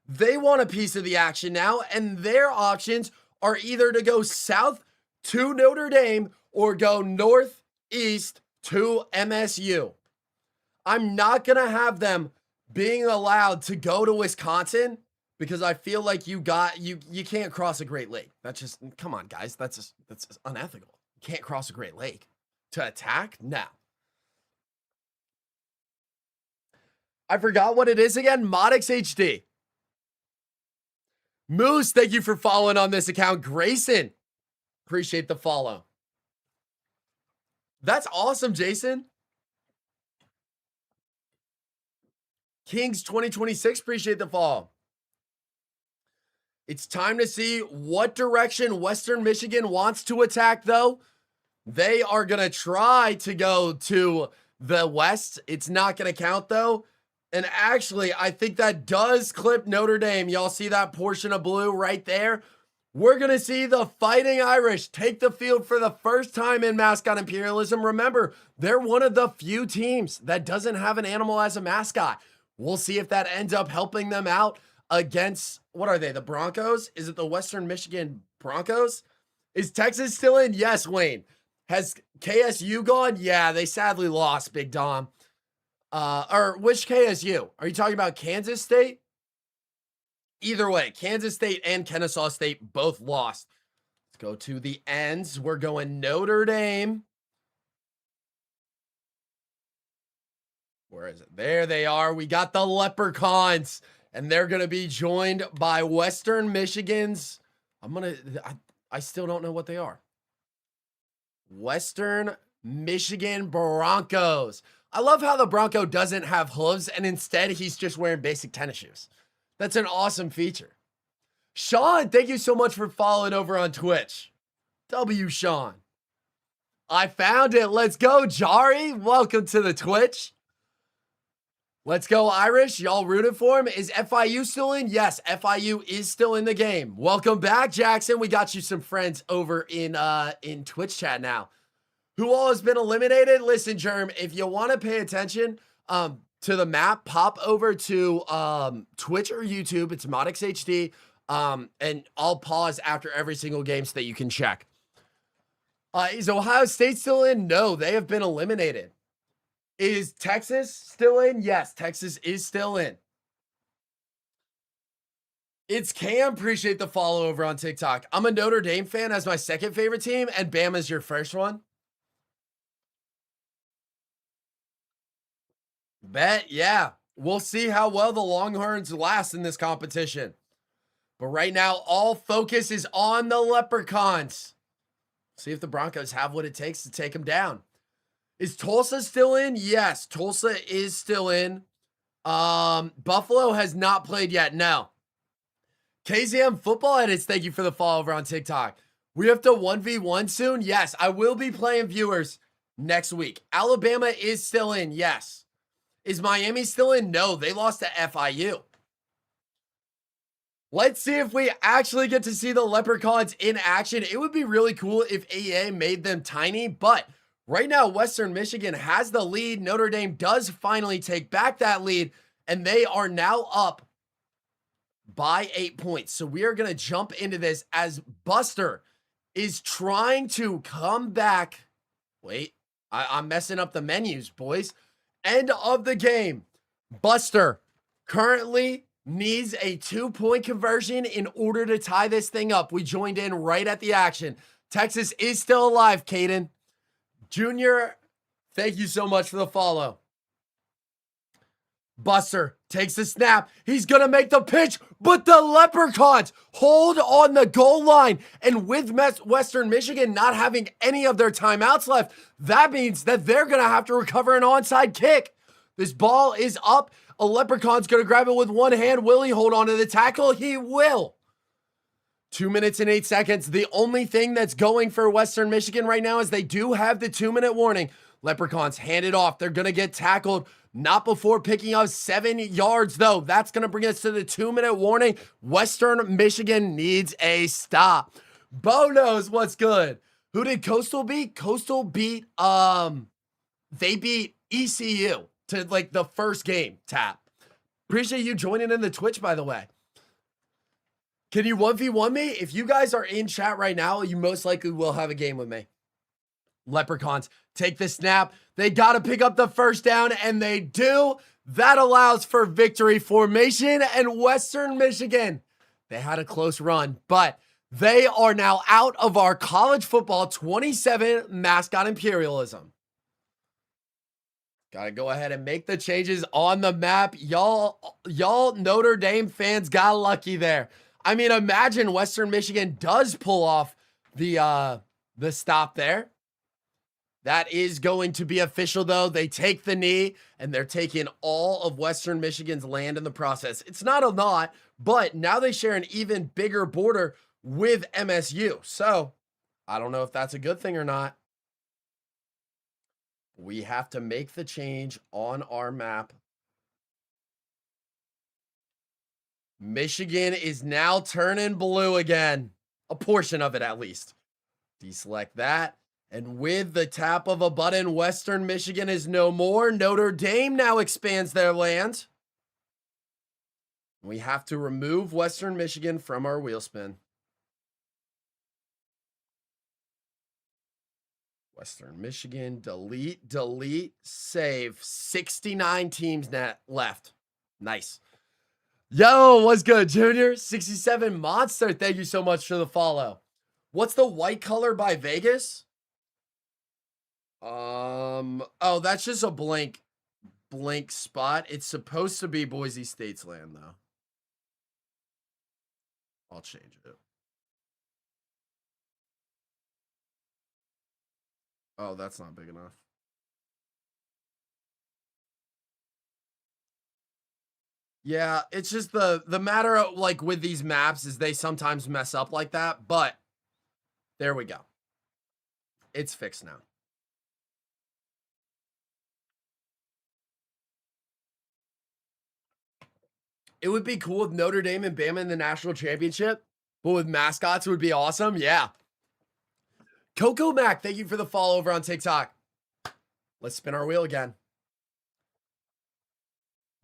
They want a piece of the action now, and their options are either to go south to Notre Dame or go northeast to MSU. I'm not going to have them being allowed to go to Wisconsin because I feel like you can't cross a Great Lake. That's just, come on, guys. That's unethical. You can't cross a Great Lake to attack? No. I forgot what it is again. ModixHD. Moose, thank you for following on this account. Grayson, appreciate the follow. That's awesome, Jason. Kings 2026, appreciate the follow. It's time to see what direction Western Michigan wants to attack, though. They are going to try to go to the west. It's not going to count, though. And actually, I think that does clip Notre Dame. Y'all see that portion of blue right there? We're going to see the Fighting Irish take the field for the first time in Mascot Imperialism. Remember, they're one of the few teams that doesn't have an animal as a mascot. We'll see if that ends up helping them out against, what are they, the Broncos? Is it the Western Michigan Broncos? Is Texas still in? Yes, Wayne. Has KSU gone? Yeah, they sadly lost, Big Dom. Or which KSU? Are you talking about Kansas State? Either way, Kansas State and Kennesaw State both lost. Let's go to the ends. We're going Notre Dame. Where is it? There they are. We got the Leprechauns, and they're going to be joined by Western Michigan's. I still don't know what they are. Western Michigan Broncos. I love how the Bronco doesn't have hooves, and instead he's just wearing basic tennis shoes. That's an awesome feature. Sean, thank you so much for following over on Twitch. W. Sean. I found it. Let's go, Jari. Welcome to the Twitch. Let's go, Irish. Y'all rooting for him. Is FIU still in? Yes, FIU is still in the game. Welcome back, Jackson. We got you some friends over in Twitch chat now. Who all has been eliminated? Listen, Germ, if you want to pay attention to the map, pop over to Twitch or YouTube. It's ModixHD. And I'll pause after every single game so that you can check. Is Ohio State still in? No, they have been eliminated. Is Texas still in? Yes, Texas is still in. It's Cam. Appreciate the follow over on TikTok. I'm a Notre Dame fan as my second favorite team, and Bama's your first one. Bet, yeah. We'll see how well the Longhorns last in this competition. But right now, all focus is on the Leprechauns. See if the Broncos have what it takes to take them down. Is Tulsa still in? Yes, Tulsa is still in. Buffalo has not played yet. No. KZM Football Edits, thank you for the follow over on TikTok. We have to 1v1 soon? Yes, I will be playing viewers next week. Alabama is still in. Yes. Is Miami still in? No, they lost to FIU. Let's see if we actually get to see the Leprechauns in action. It would be really cool if EA made them tiny, but right now, Western Michigan has the lead. Notre Dame does finally take back that lead, and they are now up by 8 points. So we are going to jump into this as Buster is trying to come back. Wait, I'm messing up the menus, boys. End of the game. Buster currently needs a 2-point conversion in order to tie this thing up. We joined in right at the action. Texas is still alive, Caden. Junior, thank you so much for the follow. Buster takes the snap. He's going to make the pitch, but the Leprechauns hold on the goal line. And with Western Michigan not having any of their timeouts left, that means that they're going to have to recover an onside kick. This ball is up. A Leprechaun's going to grab it with one hand. Will he hold on to the tackle? He will. 2 minutes and 8 seconds. The only thing that's going for Western Michigan right now is they do have the 2-minute warning. Leprechauns hand it off. They're going to get tackled. Not before picking up 7 yards, though. That's going to bring us to the 2-minute warning. Western Michigan needs a stop. Bo knows what's good. Who did Coastal beat? Coastal beat, they beat ECU to like the first game, Tap. Appreciate you joining in the Twitch, by the way. Can you 1v1 me? If you guys are in chat right now, you most likely will have a game with me. Leprechauns take the snap. They got to pick up the first down, and they do. That allows for victory formation, and Western Michigan, they had a close run, but they are now out of our college football 27 mascot imperialism. Got to go ahead and make the changes on the map. Y'all Notre Dame fans got lucky there. I mean, imagine Western Michigan does pull off the stop there. That is going to be official, though. They take the knee, and they're taking all of Western Michigan's land in the process. It's not a lot, but now they share an even bigger border with MSU. So I don't know if that's a good thing or not. We have to make the change on our map. Michigan is now turning blue again. A portion of it, at least. Deselect that. And with the tap of a button, Western Michigan is no more. Notre Dame now expands their land. We have to remove Western Michigan from our wheel spin. Western Michigan, delete, save. 69 teams left. Nice. Yo, what's good, Junior? 67 Monster, thank you so much for the follow. What's the white color by Vegas? Oh, that's just a blank spot. It's supposed to be Boise State's land, though. I'll change it. Oh, that's not big enough. Yeah, it's just the matter of, like, with these maps is they sometimes mess up like that, but there we go. It's fixed now. It would be cool with Notre Dame and Bama in the national championship, but with mascots, it would be awesome. Yeah. Coco Mac, thank you for the follow over on TikTok. Let's spin our wheel again.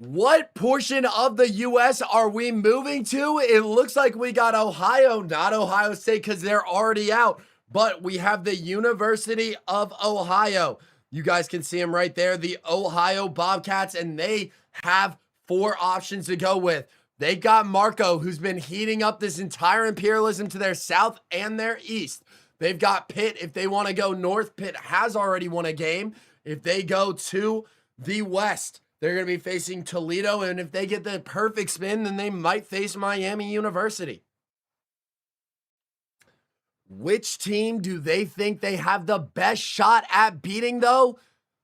What portion of the U.S. are we moving to? It looks like we got Ohio, not Ohio State because they're already out, but we have the University of Ohio. You guys can see them right there, the Ohio Bobcats, and they have 4 options to go with. They got Marco, who's been heating up this entire imperialism to their south and their east. They've got Pitt. If they want to go north, Pitt has already won a game. If they go to the west, they're going to be facing Toledo, and if they get the perfect spin, then they might face Miami University. Which team do they think they have the best shot at beating, though?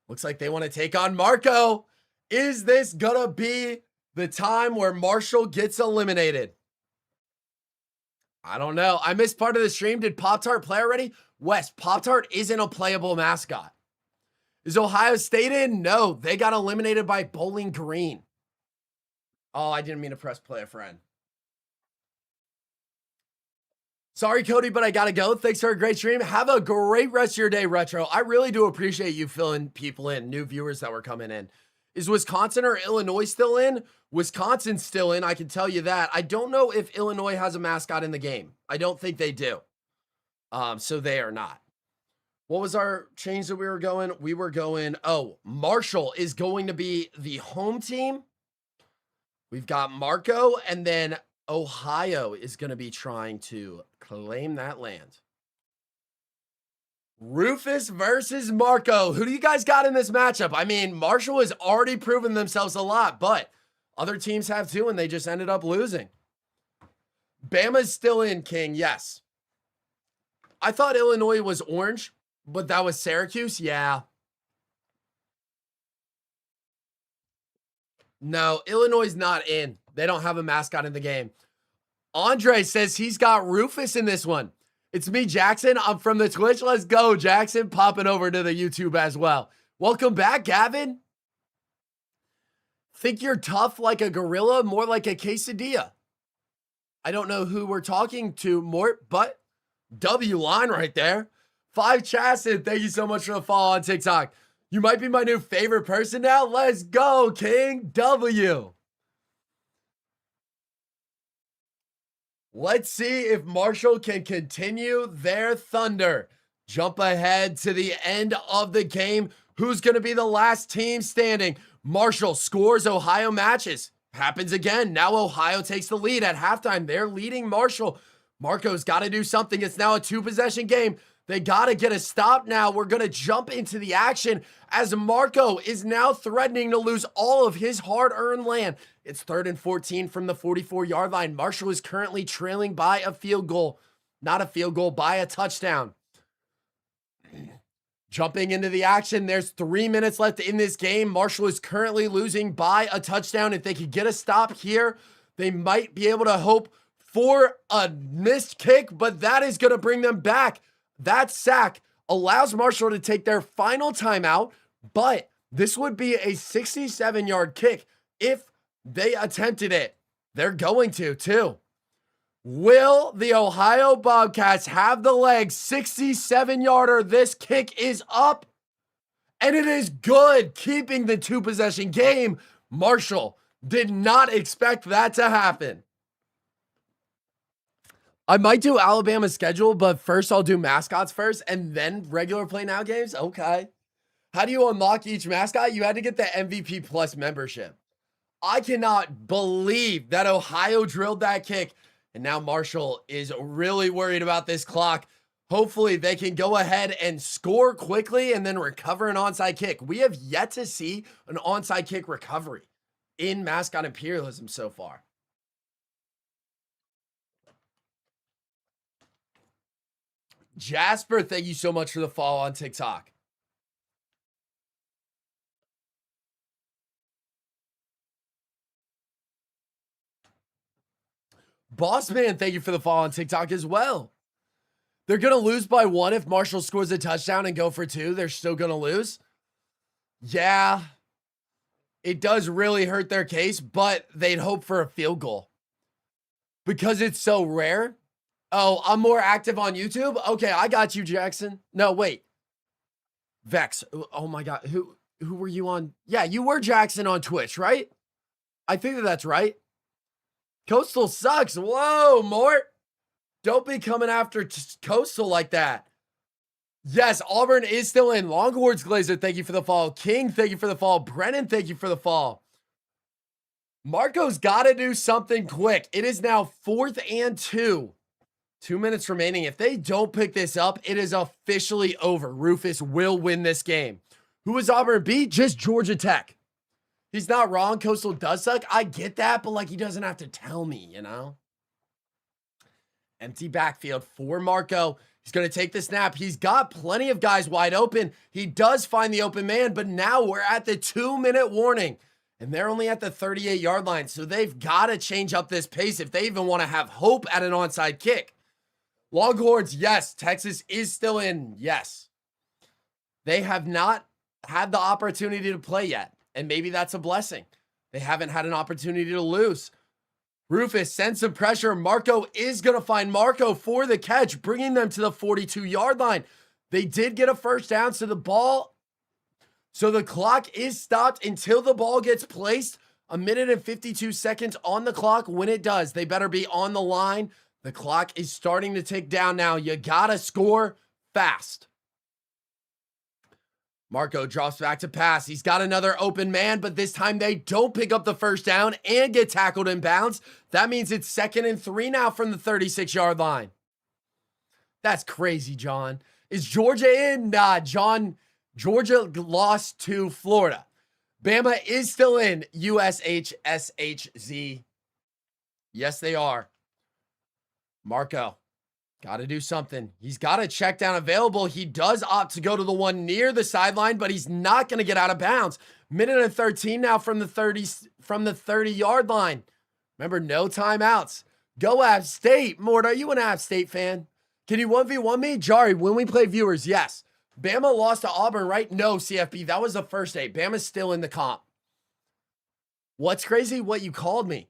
Looks like they want to take on Marco. Is this going to be the time where Marshall gets eliminated? I don't know. I missed part of the stream. Did Pop-Tart play already? Wes, Pop-Tart isn't a playable mascot. Is Ohio State in? No, they got eliminated by Bowling Green. Oh, I didn't mean to press play, a friend. Sorry, Cody, but I gotta go. Thanks for a great stream. Have a great rest of your day, Retro. I really do appreciate you filling people in, new viewers that were coming in. Is Wisconsin or Illinois still in? Wisconsin's still in, I can tell you that. I don't know if Illinois has a mascot in the game. I don't think they do. So they are not. What was our change that we were going? We were going, oh, Marshall is going to be the home team. We've got Marco, and then Ohio is going to be trying to claim that land. Rufus versus Marco. Who do you guys got in this matchup? I mean, Marshall has already proven themselves a lot, but other teams have too, and they just ended up losing. Bama's still in, King. Yes. I thought Illinois was orange, but that was Syracuse. Yeah. No, Illinois is not in. They don't have a mascot in the game. Andre says he's got Rufus in this one. It's me, Jackson. I'm from the Twitch. Let's go, Jackson. Popping over to the YouTube as well. Welcome back, Gavin. Think you're tough like a gorilla, more like a quesadilla. I don't know who we're talking to more, but W line right there. 5 Chasson, thank you so much for the follow on TikTok. You might be my new favorite person now. Let's go, King W. Let's see if Marshall can continue their thunder. Jump ahead to the end of the game. Who's going to be the last team standing? Marshall scores, Ohio matches. Happens again. Now Ohio takes the lead at halftime. They're leading Marshall. Marco's got to do something. It's now a 2-possession game. They got to get a stop now. We're going to jump into the action as Marco is now threatening to lose all of his hard-earned land. It's 3rd and 14 from the 44-yard line. Marshall is currently trailing by a field goal. Not a field goal, by a touchdown. Jumping into the action, there's 3 minutes left in this game. Marshall is currently losing by a touchdown. If they could get a stop here, they might be able to hope for a missed kick, but that is going to bring them back. That sack allows Marshall to take their final timeout, but this would be a 67-yard kick if they attempted it. They're going to, too. Will the Ohio Bobcats have the legs? 67-yarder. This kick is up, and it is good, keeping the 2-possession game. Marshall did not expect that to happen. I might do Alabama's schedule, but first I'll do mascots first and then regular play now games. Okay. How do you unlock each mascot? You had to get the MVP plus membership. I cannot believe that Ohio drilled that kick. And now Marshall is really worried about this clock. Hopefully they can go ahead and score quickly and then recover an onside kick. We have yet to see an onside kick recovery in Mascot Imperialism so far. Jasper, thank you so much for the follow on TikTok. Bossman, thank you for the follow on TikTok as well. They're going to lose by 1 if Marshall scores a touchdown and go for 2. They're still going to lose. Yeah, it does really hurt their case, but they'd hope for a field goal. Because it's so rare. Oh, I'm more active on YouTube? Okay, I got you, Jackson. No, wait. Vex. Oh my God. Who were you on? Yeah, you were Jackson on Twitch, right? I think that that's right. Coastal sucks. Whoa, Mort. Don't be coming after Coastal like that. Yes, Auburn is still in. Longhorns Glazer, thank you for the follow. King, thank you for the follow. Brennan, thank you for the follow. Marco's got to do something quick. It is now 4th and 2. 2 minutes remaining. If they don't pick this up, it is officially over. Rufus will win this game. Who is Auburn beat? Just Georgia Tech. He's not wrong. Coastal does suck. I get that, but like he doesn't have to tell me, you know? Empty backfield for Marco. He's going to take the snap. He's got plenty of guys wide open. He does find the open man, but now we're at the 2-minute warning. And they're only at the 38-yard line, so they've got to change up this pace if they even want to have hope at an onside kick. Longhorns, yes. Texas is still in, yes. They have not had the opportunity to play yet, and maybe that's a blessing. They haven't had an opportunity to lose. Rufus sends some pressure. Marco is going to find Marco for the catch, bringing them to the 42-yard line. They did get a first down, so the clock is stopped until the ball gets placed. 1 minute and 52 seconds on the clock. When it does, they better be on the line. The clock is starting to tick down now. You gotta score fast. Marco drops back to pass. He's got another open man, but this time they don't pick up the first down and get tackled in bounds. That means it's 2nd and 3 now from the 36-yard line. That's crazy, John. Is Georgia in? Nah, John. Georgia lost to Florida. Bama is still in. USHSHZ. Yes, they are. Marco, got to do something. He's got a check down available. He does opt to go to the one near the sideline, but he's not going to get out of bounds. Minute and 13 now from the 30-yard line. Remember, no timeouts. Go App State. Mort, are you an App State fan? Can you 1v1 me? Jari, when we play viewers, yes. Bama lost to Auburn, right? No, CFB. That was the first day. Bama's still in the comp. What's crazy? What you called me.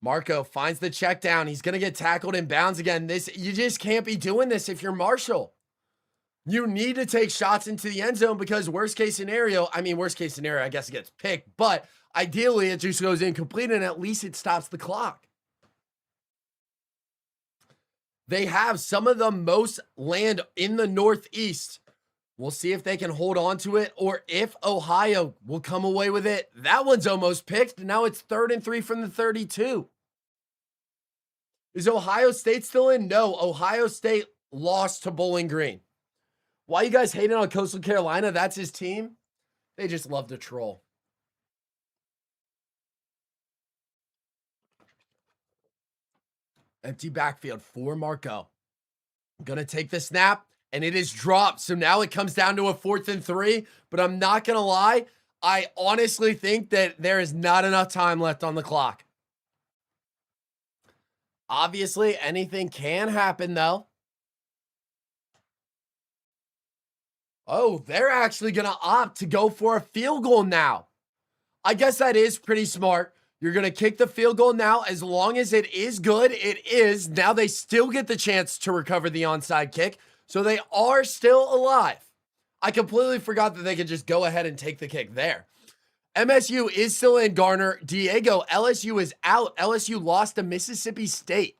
Marco finds the check down. He's going to get tackled in bounds again. You just can't be doing this if you're Marshall. You need to take shots into the end zone because worst case scenario, I guess it gets picked, but ideally it just goes incomplete and at least it stops the clock. They have some of the most land in the Northeast. We'll see if they can hold on to it or if Ohio will come away with it. That one's almost picked. Now it's 3rd and 3 from the 32. Is Ohio State still in? No, Ohio State lost to Bowling Green. Why you guys hating on Coastal Carolina? That's his team. They just love to troll. Empty backfield for Marco. Going to take the snap, and it is dropped. So now it comes down to a 4th and 3, but I'm not going to lie. I honestly think that there is not enough time left on the clock. Obviously, anything can happen, though. Oh, they're actually going to opt to go for a field goal now. I guess that is pretty smart. You're going to kick the field goal now. As long as it is good, it is. Now they still get the chance to recover the onside kick. So they are still alive. I completely forgot that they could just go ahead and take the kick there. MSU is still in. Garner. Diego, LSU is out. LSU lost to Mississippi State.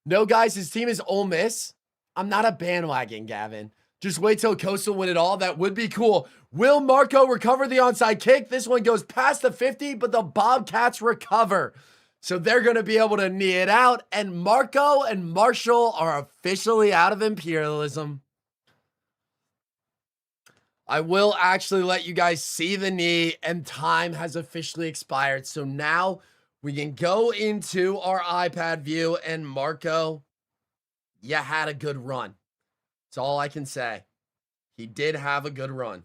No, guys, his team is Ole Miss. I'm not a bandwagon, Gavin. Just wait till Coastal win it all. That would be cool. Will Marco recover the onside kick? This one goes past the 50, but the Bobcats recover. So they're going to be able to knee it out. And Marco and Marshall are officially out of Imperialism. I will actually let you guys see the knee, and time has officially expired. So now we can go into our iPad view, and Marco, you had a good run. That's all I can say. He did have a good run.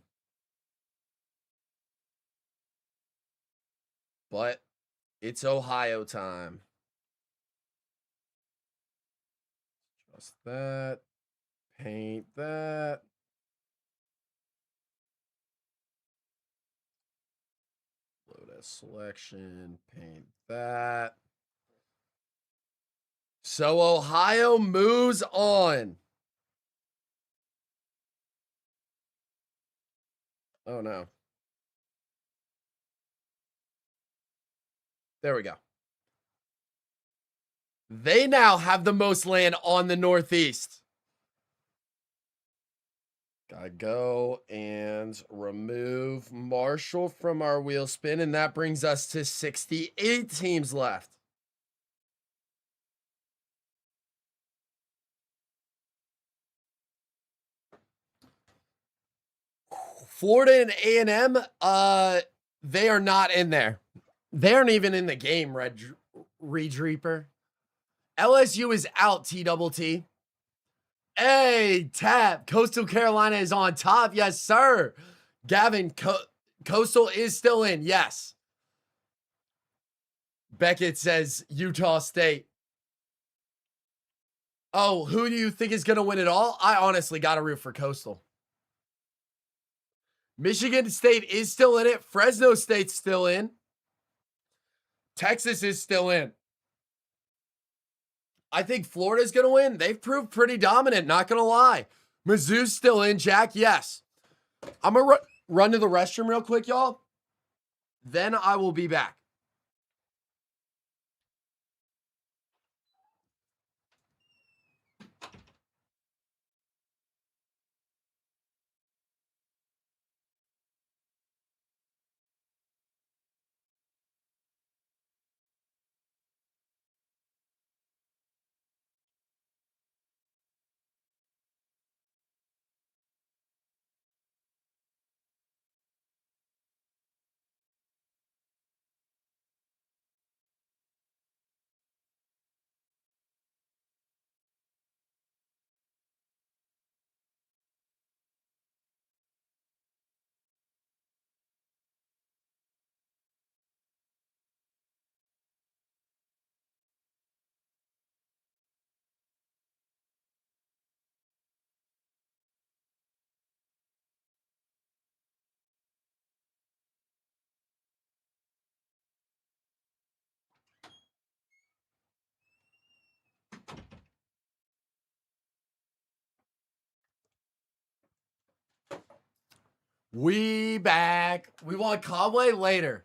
But it's Ohio time. Just that. Paint that. Load as selection. Paint that. So Ohio moves on. Oh no. There we go. They now have the most land on the Northeast. Gotta go and remove Marshall from our wheel spin, and that brings us to 68 teams left. Florida and A&M, they are not in there. They aren't even in the game, Red Reaper. LSU is out, T-double-T. Hey, Tap. Coastal Carolina is on top. Yes, sir. Gavin, Coastal is still in. Yes. Beckett says Utah State. Oh, who do you think is going to win it all? I honestly got to root for Coastal. Michigan State is still in it. Fresno State's still in. Texas is still in. I think Florida's going to win. They've proved pretty dominant, not going to lie. Mizzou's still in, Jack. Yes. I'm going to run to the restroom real quick, y'all. Then I will be back. We back. We want Conway later.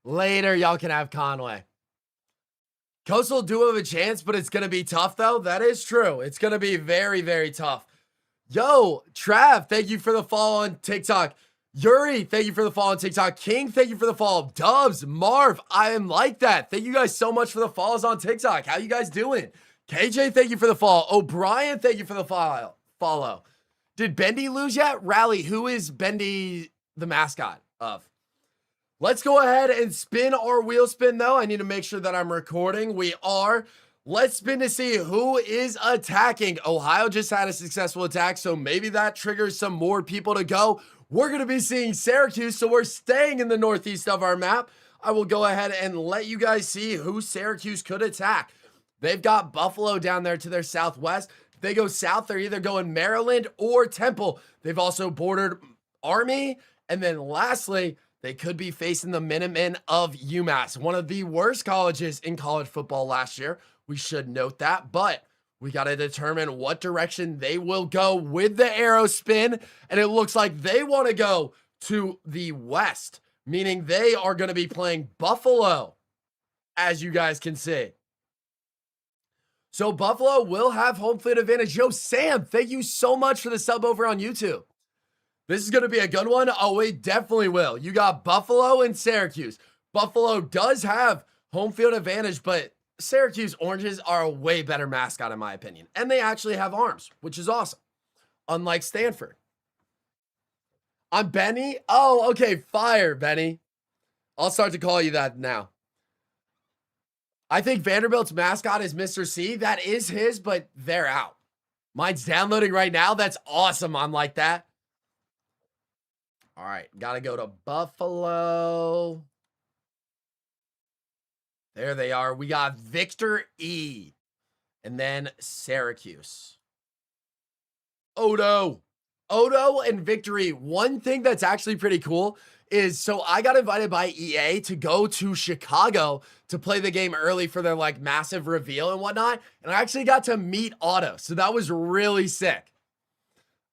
Later, y'all can have Conway. Coastal do have a chance, but it's going to be tough, though. That is true. It's going to be very, very tough. Yo, Trav, thank you for the follow on TikTok. Yuri, thank you for the follow on TikTok. King, thank you for the follow. Dubs, Marv, I am like that. Thank you guys so much for the follows on TikTok. How you guys doing? KJ, thank you for the follow. O'Brien, thank you for the follow. Did Bendy lose yet? Rally, who is Bendy the mascot of? Let's go ahead and spin our wheel spin, though. I need to make sure that I'm recording. We are. Let's spin to see who is attacking. Ohio just had a successful attack, so maybe that triggers some more people to go. We're going to be seeing Syracuse, so we're staying in the northeast of our map. I will go ahead and let you guys see who Syracuse could attack. They've got Buffalo down there to their southwest. If they go south, they're either going Maryland or Temple. They've also bordered Army. And then lastly, they could be facing the Minutemen of UMass, one of the worst colleges in college football last year. We should note that, but we got to determine what direction they will go with the arrow spin. And it looks like they want to go to the west, meaning they are going to be playing Buffalo, as you guys can see. So Buffalo will have home field advantage. Yo, Sam, thank you so much for the sub over on YouTube. This is going to be a good one. Oh, it definitely will. You got Buffalo and Syracuse. Buffalo does have home field advantage, but Syracuse Oranges are a way better mascot in my opinion. And they actually have arms, which is awesome. Unlike Stanford. I'm Benny. Oh, okay. Fire, Benny. I'll start to call you that now. I think Vanderbilt's mascot is Mr. C. That is his, but they're out. Mine's downloading right now. That's awesome. I'm like that. All right. Got to go to Buffalo. There they are. We got Victor E. And then Syracuse. Odo and Victory. One thing that's actually pretty cool is, so I got invited by EA to go to Chicago to play the game early for their like massive reveal and whatnot. And I actually got to meet Otto. So that was really sick.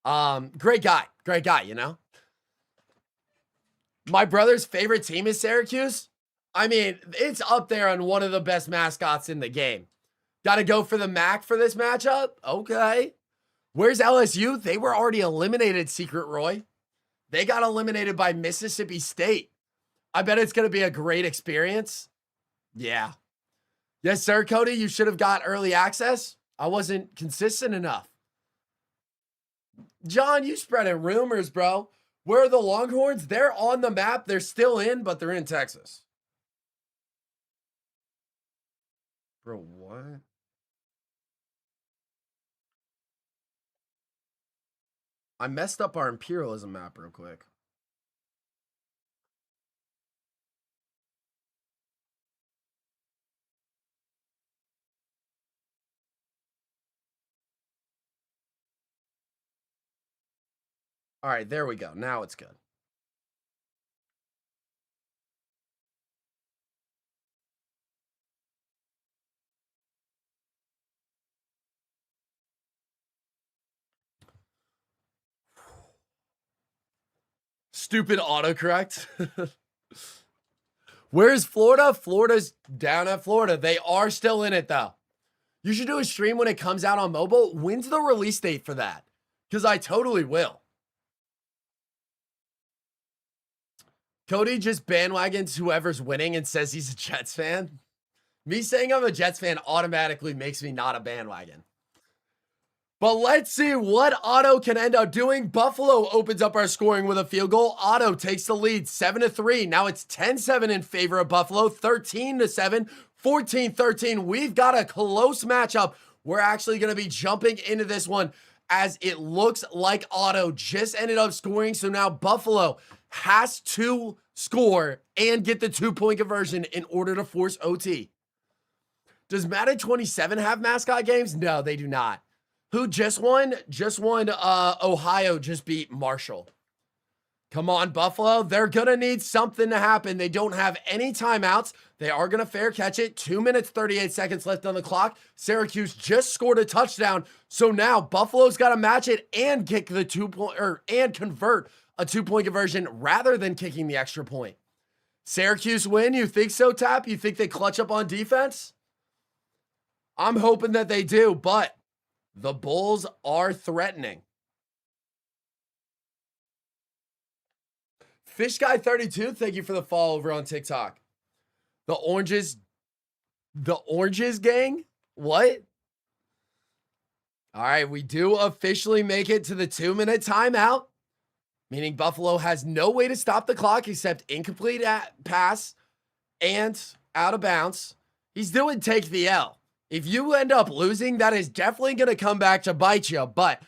Great guy, you know? My brother's favorite team is Syracuse. I mean, it's up there on one of the best mascots in the game. Got to go for the Mac for this matchup? Okay. Where's LSU? They were already eliminated, Secret Roy. They got eliminated by Mississippi State. I bet it's going to be a great experience. Yeah. Yes, sir, Cody. You should have got early access. I wasn't consistent enough. John, you spreading rumors, bro. Where are the Longhorns? They're on the map. They're still in, but they're in Texas. Bro, what? I messed up our imperialism map real quick. All right, there we go. Now it's good. Stupid autocorrect. Where's Florida? Florida's down at Florida. They are still in it, though. You should do a stream when it comes out on mobile. When's the release date for that? Because I totally will. Cody just bandwagons whoever's winning and says he's a Jets fan. Me saying I'm a Jets fan automatically makes me not a bandwagon. But let's see what Otto can end up doing. Buffalo opens up our scoring with a field goal. Otto takes the lead 7-3. Now it's 10-7 in favor of Buffalo, 13-7, 14-13. We've got a close matchup. We're actually going to be jumping into this one as it looks like Otto just ended up scoring. So now Buffalo has to score and get the 2-point conversion in order to force OT. Does Madden 27 have mascot games? No, they do not. Who just won? Ohio just beat Marshall. Come on, Buffalo. They're going to need something to happen. They don't have any timeouts. They are going to fair catch it. 2 minutes, 38 seconds left on the clock. Syracuse just scored a touchdown. So now Buffalo's got to match it and kick the 2-point and convert a 2-point conversion rather than kicking the extra point. Syracuse win? You think so, Tap? You think they clutch up on defense? I'm hoping that they do, but the Bulls are threatening. Fish Guy 32, thank you for the follow over on TikTok. The Oranges gang? What? All right, we do officially make it to the 2-minute timeout, meaning Buffalo has no way to stop the clock except incomplete pass and out of bounds. He's doing take the L. If you end up losing, that is definitely going to come back to bite you, but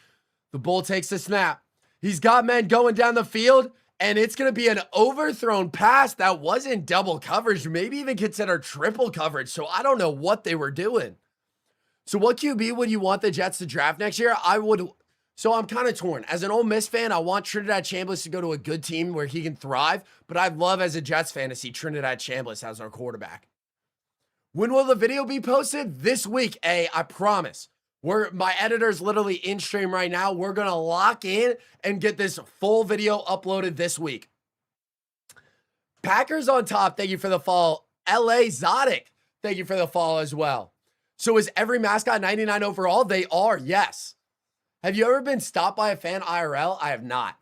the Bull takes the snap. He's got men going down the field, and it's going to be an overthrown pass that wasn't double coverage, maybe even considered triple coverage, so I don't know what they were doing. So what QB would you want the Jets to draft next year? So I'm kind of torn. As an Ole Miss fan, I want Trinidad Chambliss to go to a good team where he can thrive, but I'd love as a Jets fan to see Trinidad Chambliss as our quarterback. When will the video be posted? This week, I promise. My editor's literally in stream right now. We're going to lock in and get this full video uploaded this week. Packers on top, thank you for the follow. LA Zodic, thank you for the follow as well. So is every mascot 99 overall? They are, yes. Have you ever been stopped by a fan IRL? I have not.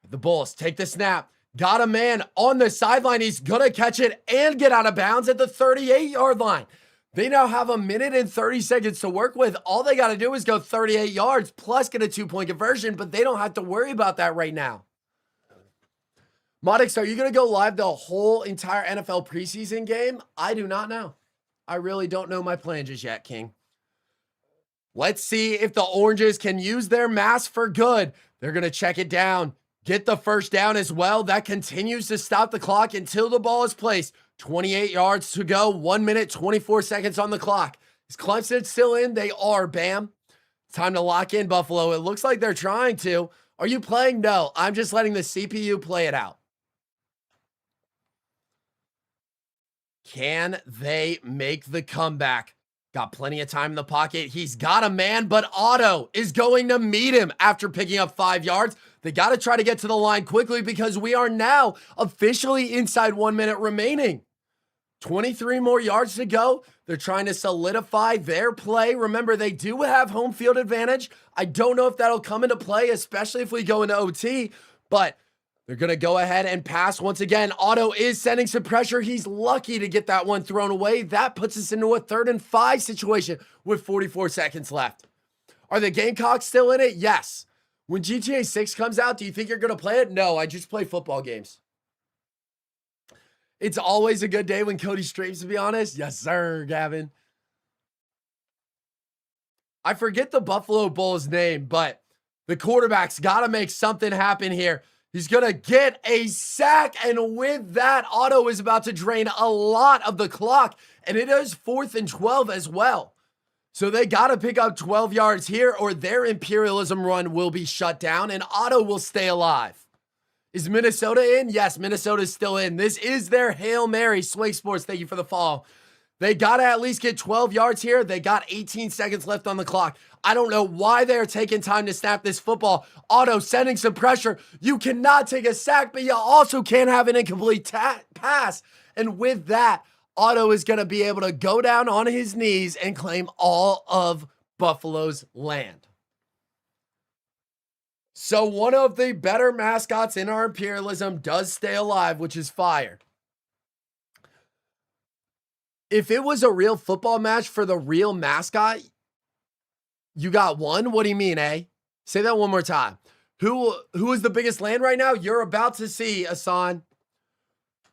The Bulls take the snap. Got a man on the sideline. He's going to catch it and get out of bounds at the 38-yard line. They now have 1 minute and 30 seconds to work with. All they got to do is go 38 yards plus get a 2-point conversion, but they don't have to worry about that right now. Modix, are you going to go live the whole entire NFL preseason game? I do not know. I really don't know my plan just yet, King. Let's see if the Oranges can use their mask for good. They're going to check it down. Get the first down as well. That continues to stop the clock until the ball is placed. 28 yards to go. 1 minute, 24 seconds on the clock. Is Clemson still in? They are, Bam. It's time to lock in, Buffalo. It looks like they're trying to. Are you playing? No, I'm just letting the CPU play it out. Can they make the comeback? Got plenty of time in the pocket. He's got a man, but Otto is going to meet him after picking up 5 yards. They got to try to get to the line quickly because we are now officially inside 1 minute remaining. 23 more yards to go. They're trying to solidify their play. Remember, they do have home field advantage. I don't know if that'll come into play, especially if we go into OT, but they're going to go ahead and pass once again. Otto is sending some pressure. He's lucky to get that one thrown away. That puts us into a 3rd and 5 situation with 44 seconds left. Are the Gamecocks still in it? Yes. When GTA 6 comes out, do you think you're going to play it? No, I just play football games. It's always a good day when Cody streams, to be honest. Yes, sir, Gavin. I forget the Buffalo Bulls name, but the quarterback's got to make something happen here. He's going to get a sack, and with that, Otto is about to drain a lot of the clock, and it is 4th and 12 as well. So they got to pick up 12 yards here, or their Imperialism run will be shut down, and Otto will stay alive. Is Minnesota in? Yes, Minnesota's still in. This is their Hail Mary. Sway Sports, thank you for the follow. They got to at least get 12 yards here. They got 18 seconds left on the clock. I don't know why they're taking time to snap this football. Otto sending some pressure. You cannot take a sack, but you also can't have an incomplete pass. And with that, Otto is going to be able to go down on his knees and claim all of Buffalo's land. So one of the better mascots in our Imperialism does stay alive, which is fire. If it was a real football match for the real mascot, you got one? What do you mean, eh? Say that one more time. Who is the biggest land right now? You're about to see, Asan.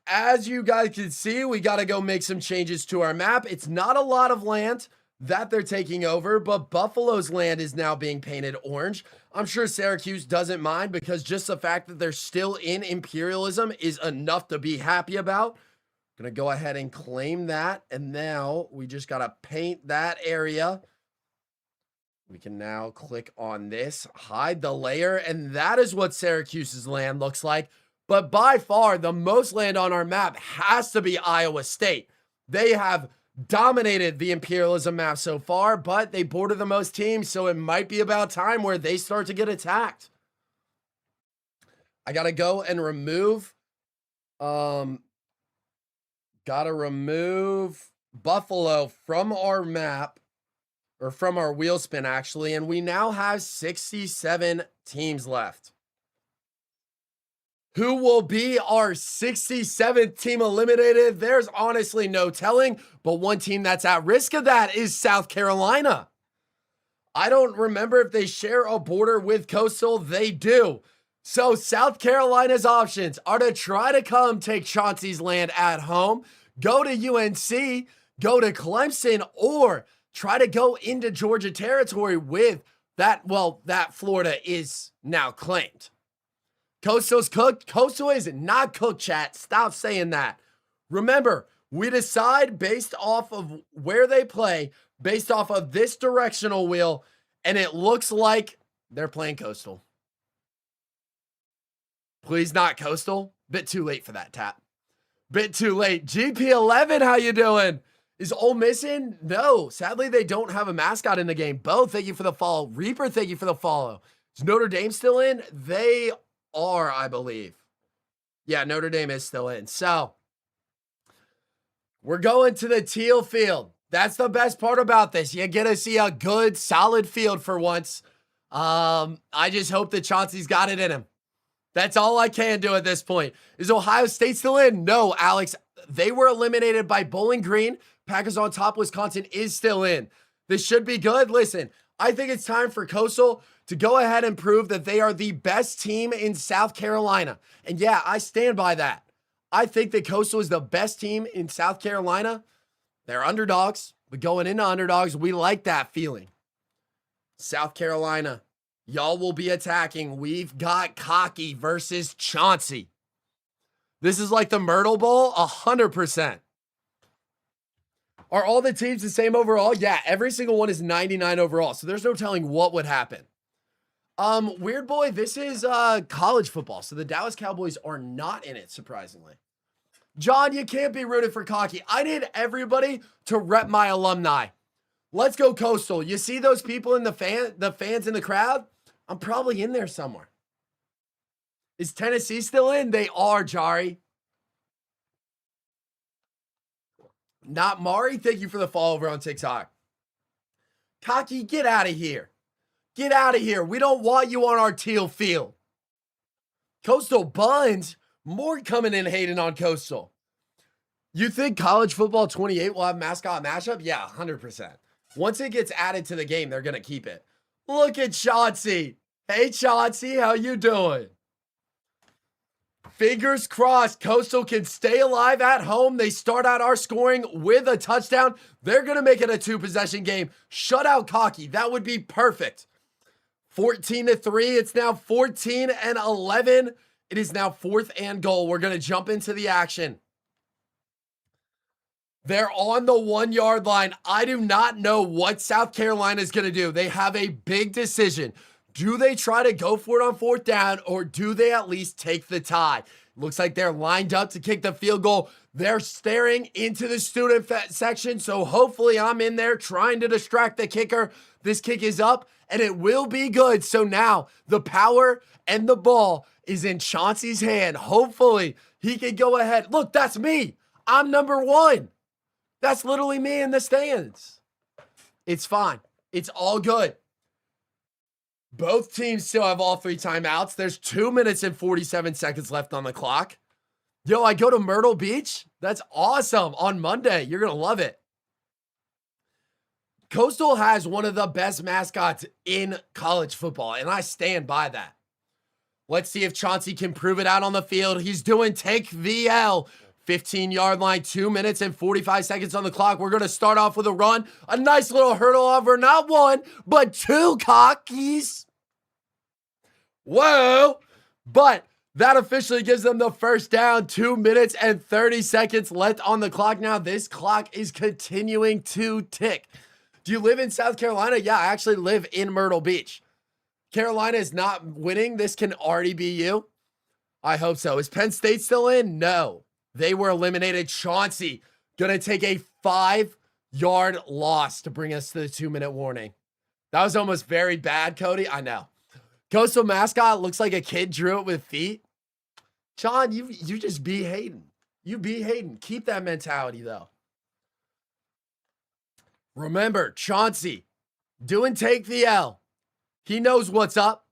As you guys can see, we got to go make some changes to our map. It's not a lot of land that they're taking over, but Buffalo's land is now being painted orange. I'm sure Syracuse doesn't mind because just the fact that they're still in Imperialism is enough to be happy about. Gonna go ahead and claim that, and now we just gotta paint that area. We can now click on this, hide the layer, and that is what Syracuse's land looks like. But by far, the most land on our map has to be Iowa State. They have dominated the Imperialism map so far, but they border the most teams, so it might be about time where they start to get attacked. I gotta go and remove, gotta remove Buffalo from our map, or from our wheel spin actually, and we now have 67 teams left. Who will be our 67th team eliminated? There's honestly no telling, but one team that's at risk of that is South Carolina. I don't remember if they share a border with Coastal. They do. So South Carolina's options are to try to come take Chauncey's land at home, go to UNC, go to Clemson, or try to go into Georgia territory with that, well, that Florida is now claimed. Coastal's cooked. Coastal is not cooked, chat. Stop saying that. Remember, we decide based off of where they play, based off of this directional wheel, and it looks like they're playing Coastal. Please not Coastal. Bit too late for that, tap. Bit too late. GP11, how you doing? Is Ole Miss in? No. Sadly, they don't have a mascot in the game. Bo, thank you for the follow. Reaper, thank you for the follow. Is Notre Dame still in? They are, I believe. Yeah, Notre Dame is still in. So, we're going to the teal field. That's the best part about this. You get to see a good, solid field for once. I just hope that Chauncey's got it in him. That's all I can do at this point. Is Ohio State still in? No, Alex. They were eliminated by Bowling Green. Packers on top. Wisconsin is still in. This should be good. Listen, I think it's time for Coastal to go ahead and prove that they are the best team in South Carolina. And yeah, I stand by that. I think that Coastal is the best team in South Carolina. They're underdogs, but going into underdogs, we like that feeling. South Carolina, y'all will be attacking. We've got Cocky versus Chauncey. This is like the Myrtle Bowl, 100%. Are all the teams the same overall? Yeah, every single one is 99 overall, so there's no telling what would happen. Weird boy, this is college football, so the Dallas Cowboys are not in it, surprisingly. John, you can't be rooted for Cocky. I need everybody to rep my alumni. Let's go Coastal. You see those people in the fans in the crowd? I'm probably in there somewhere. Is Tennessee still in? They are, Jari. Not Mari. Thank you for the follow over on TikTok. Cocky, get out of here. Get out of here. We don't want you on our teal field. Coastal Buns. More coming in hating on Coastal. You think College Football 28 will have mascot mashup? Yeah, 100%. Once it gets added to the game, they're going to keep it. Look at Chauncey. Hey, Chauncey, how you doing? Fingers crossed, Coastal can stay alive at home. They start out our scoring with a touchdown. They're going to make it a 2-possession game. Shut out Cocky. That would be perfect. 14-3. It's now 14-11. It is now 4th and goal. We're going to jump into the action. They're on the 1-yard line. I do not know what South Carolina is going to do. They have a big decision. Do they try to go for it on 4th down, or do they at least take the tie? Looks like they're lined up to kick the field goal. They're staring into the student section, so hopefully I'm in there trying to distract the kicker. This kick is up, and it will be good. So now the power and the ball is in Chauncey's hand. Hopefully he can go ahead. Look, that's me. I'm number 1. That's literally me in the stands. It's fine. It's all good. Both teams still have all 3 timeouts. There's 2 minutes and 47 seconds left on the clock. Yo, I go to Myrtle Beach. That's awesome. On Monday, you're going to love it. Coastal has one of the best mascots in college football, and I stand by that. Let's see if Chauncey can prove it out on the field. He's doing take VL. 15-yard line, 2 minutes and 45 seconds on the clock. We're going to start off with a run. A nice little hurdle over, not 1, but 2 cockies. Whoa. But that officially gives them the first down. 2 minutes and 30 seconds left on the clock. Now this clock is continuing to tick. Do you live in South Carolina? Yeah, I actually live in Myrtle Beach. Carolina is not winning. This can already be you. I hope so. Is Penn State still in? No. They were eliminated. Chauncey going to take a 5-yard loss to bring us to the 2-minute warning. That was almost very bad, Cody. I know. Coastal mascot looks like a kid drew it with feet. Sean, you just be hating. You be hating. Keep that mentality, though. Remember, Chauncey doing take the L. He knows what's up.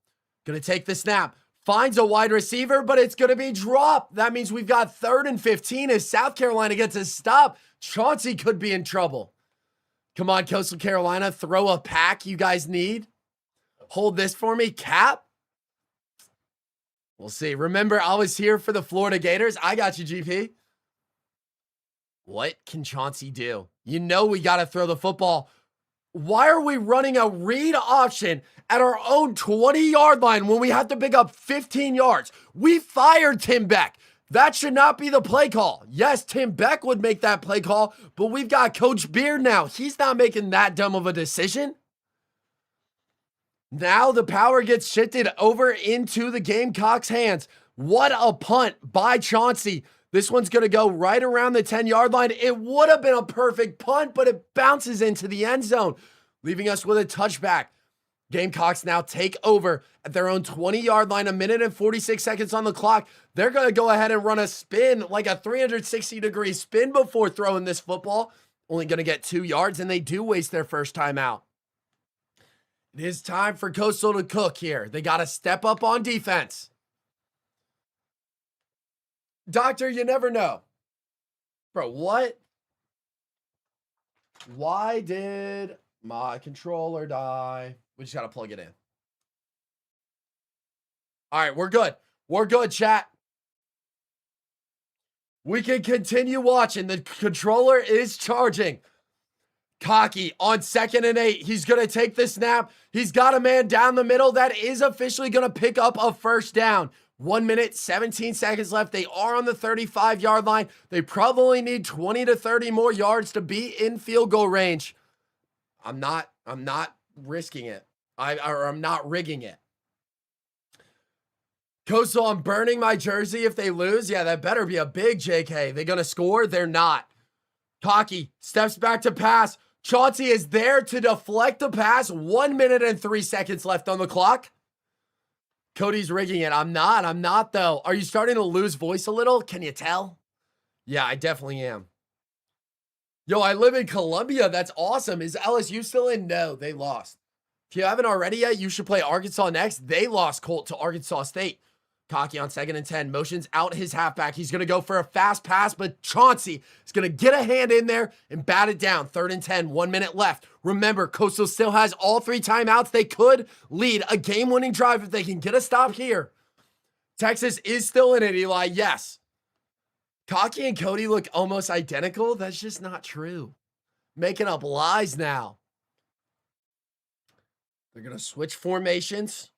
Going to take the snap. Finds a wide receiver, but it's going to be dropped. That means we've got 3rd and 15 as South Carolina gets a stop. Chauncey could be in trouble. Come on, Coastal Carolina. Throw a pack you guys need. Hold this for me. Cap. We'll see. Remember, I was here for the Florida Gators. I got you, GP. What can Chauncey do? You know we got to throw the football. Why are we running a read option at our own 20-yard line when we have to pick up 15 yards? We fired Tim Beck. That should not be the play call. Yes, Tim Beck would make that play call, but we've got Coach Beard now. He's not making that dumb of a decision. Now the power gets shifted over into the Gamecocks' hands. What a punt by Chauncey. This one's going to go right around the 10-yard line. It would have been a perfect punt, but it bounces into the end zone, leaving us with a touchback. Gamecocks now take over at their own 20-yard line, 1 minute and 46 seconds on the clock. They're going to go ahead and run a spin, like a 360-degree spin before throwing this football. Only going to get 2 yards, and they do waste their first time out. It is time for Coastal to cook here. They got to step up on defense. Doctor, you never know. Bro, what? Why did my controller die? We just got to plug it in. All right, we're good. We're good, chat. We can continue watching. The controller is charging. Cocky on 2nd and 8. He's going to take the snap. He's got a man down the middle that is officially going to pick up a first down. 1 minute, 17 seconds left. They are on the 35-yard line. They probably need 20 to 30 more yards to be in field goal range. I'm not risking it. I'm not rigging it. Coastal, I'm burning my jersey if they lose. Yeah, that better be a big JK. They gonna score? They're not. Cocky steps back to pass. Chauncey is there to deflect the pass. 1 minute and 3 seconds left on the clock. Cody's rigging it. I'm not though. Are you starting to lose voice a little? Can you tell? Yeah, I definitely am. Yo, I live in Columbia. That's awesome. Is LSU still in? No, they lost. If you haven't already yet, you should play Arkansas next. They lost Colt to Arkansas State. Cocky on 2nd and 10. Motions out his halfback. He's going to go for a fast pass, but Chauncey is going to get a hand in there and bat it down. 3rd and 10. 1 minute left. Remember, Coastal still has all 3 timeouts. They could lead a game-winning drive if they can get a stop here. Texas is still in it, Eli. Yes. Cocky and Cody look almost identical. That's just not true. Making up lies now. They're going to switch formations.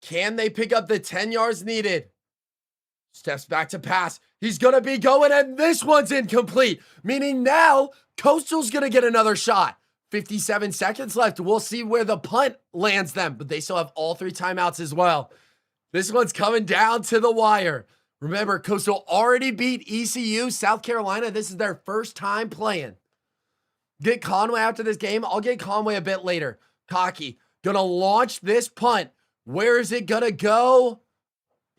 Can they pick up the 10 yards needed? Steps back to pass. He's going to be going, and this one's incomplete. Meaning now, Coastal's going to get another shot. 57 seconds left. We'll see where the punt lands them, but they still have all 3 timeouts as well. This one's coming down to the wire. Remember, Coastal already beat ECU, South Carolina. This is their first time playing. Get Conway after this game. I'll get Conway a bit later. Cocky, gonna launch this punt. Where is it gonna go?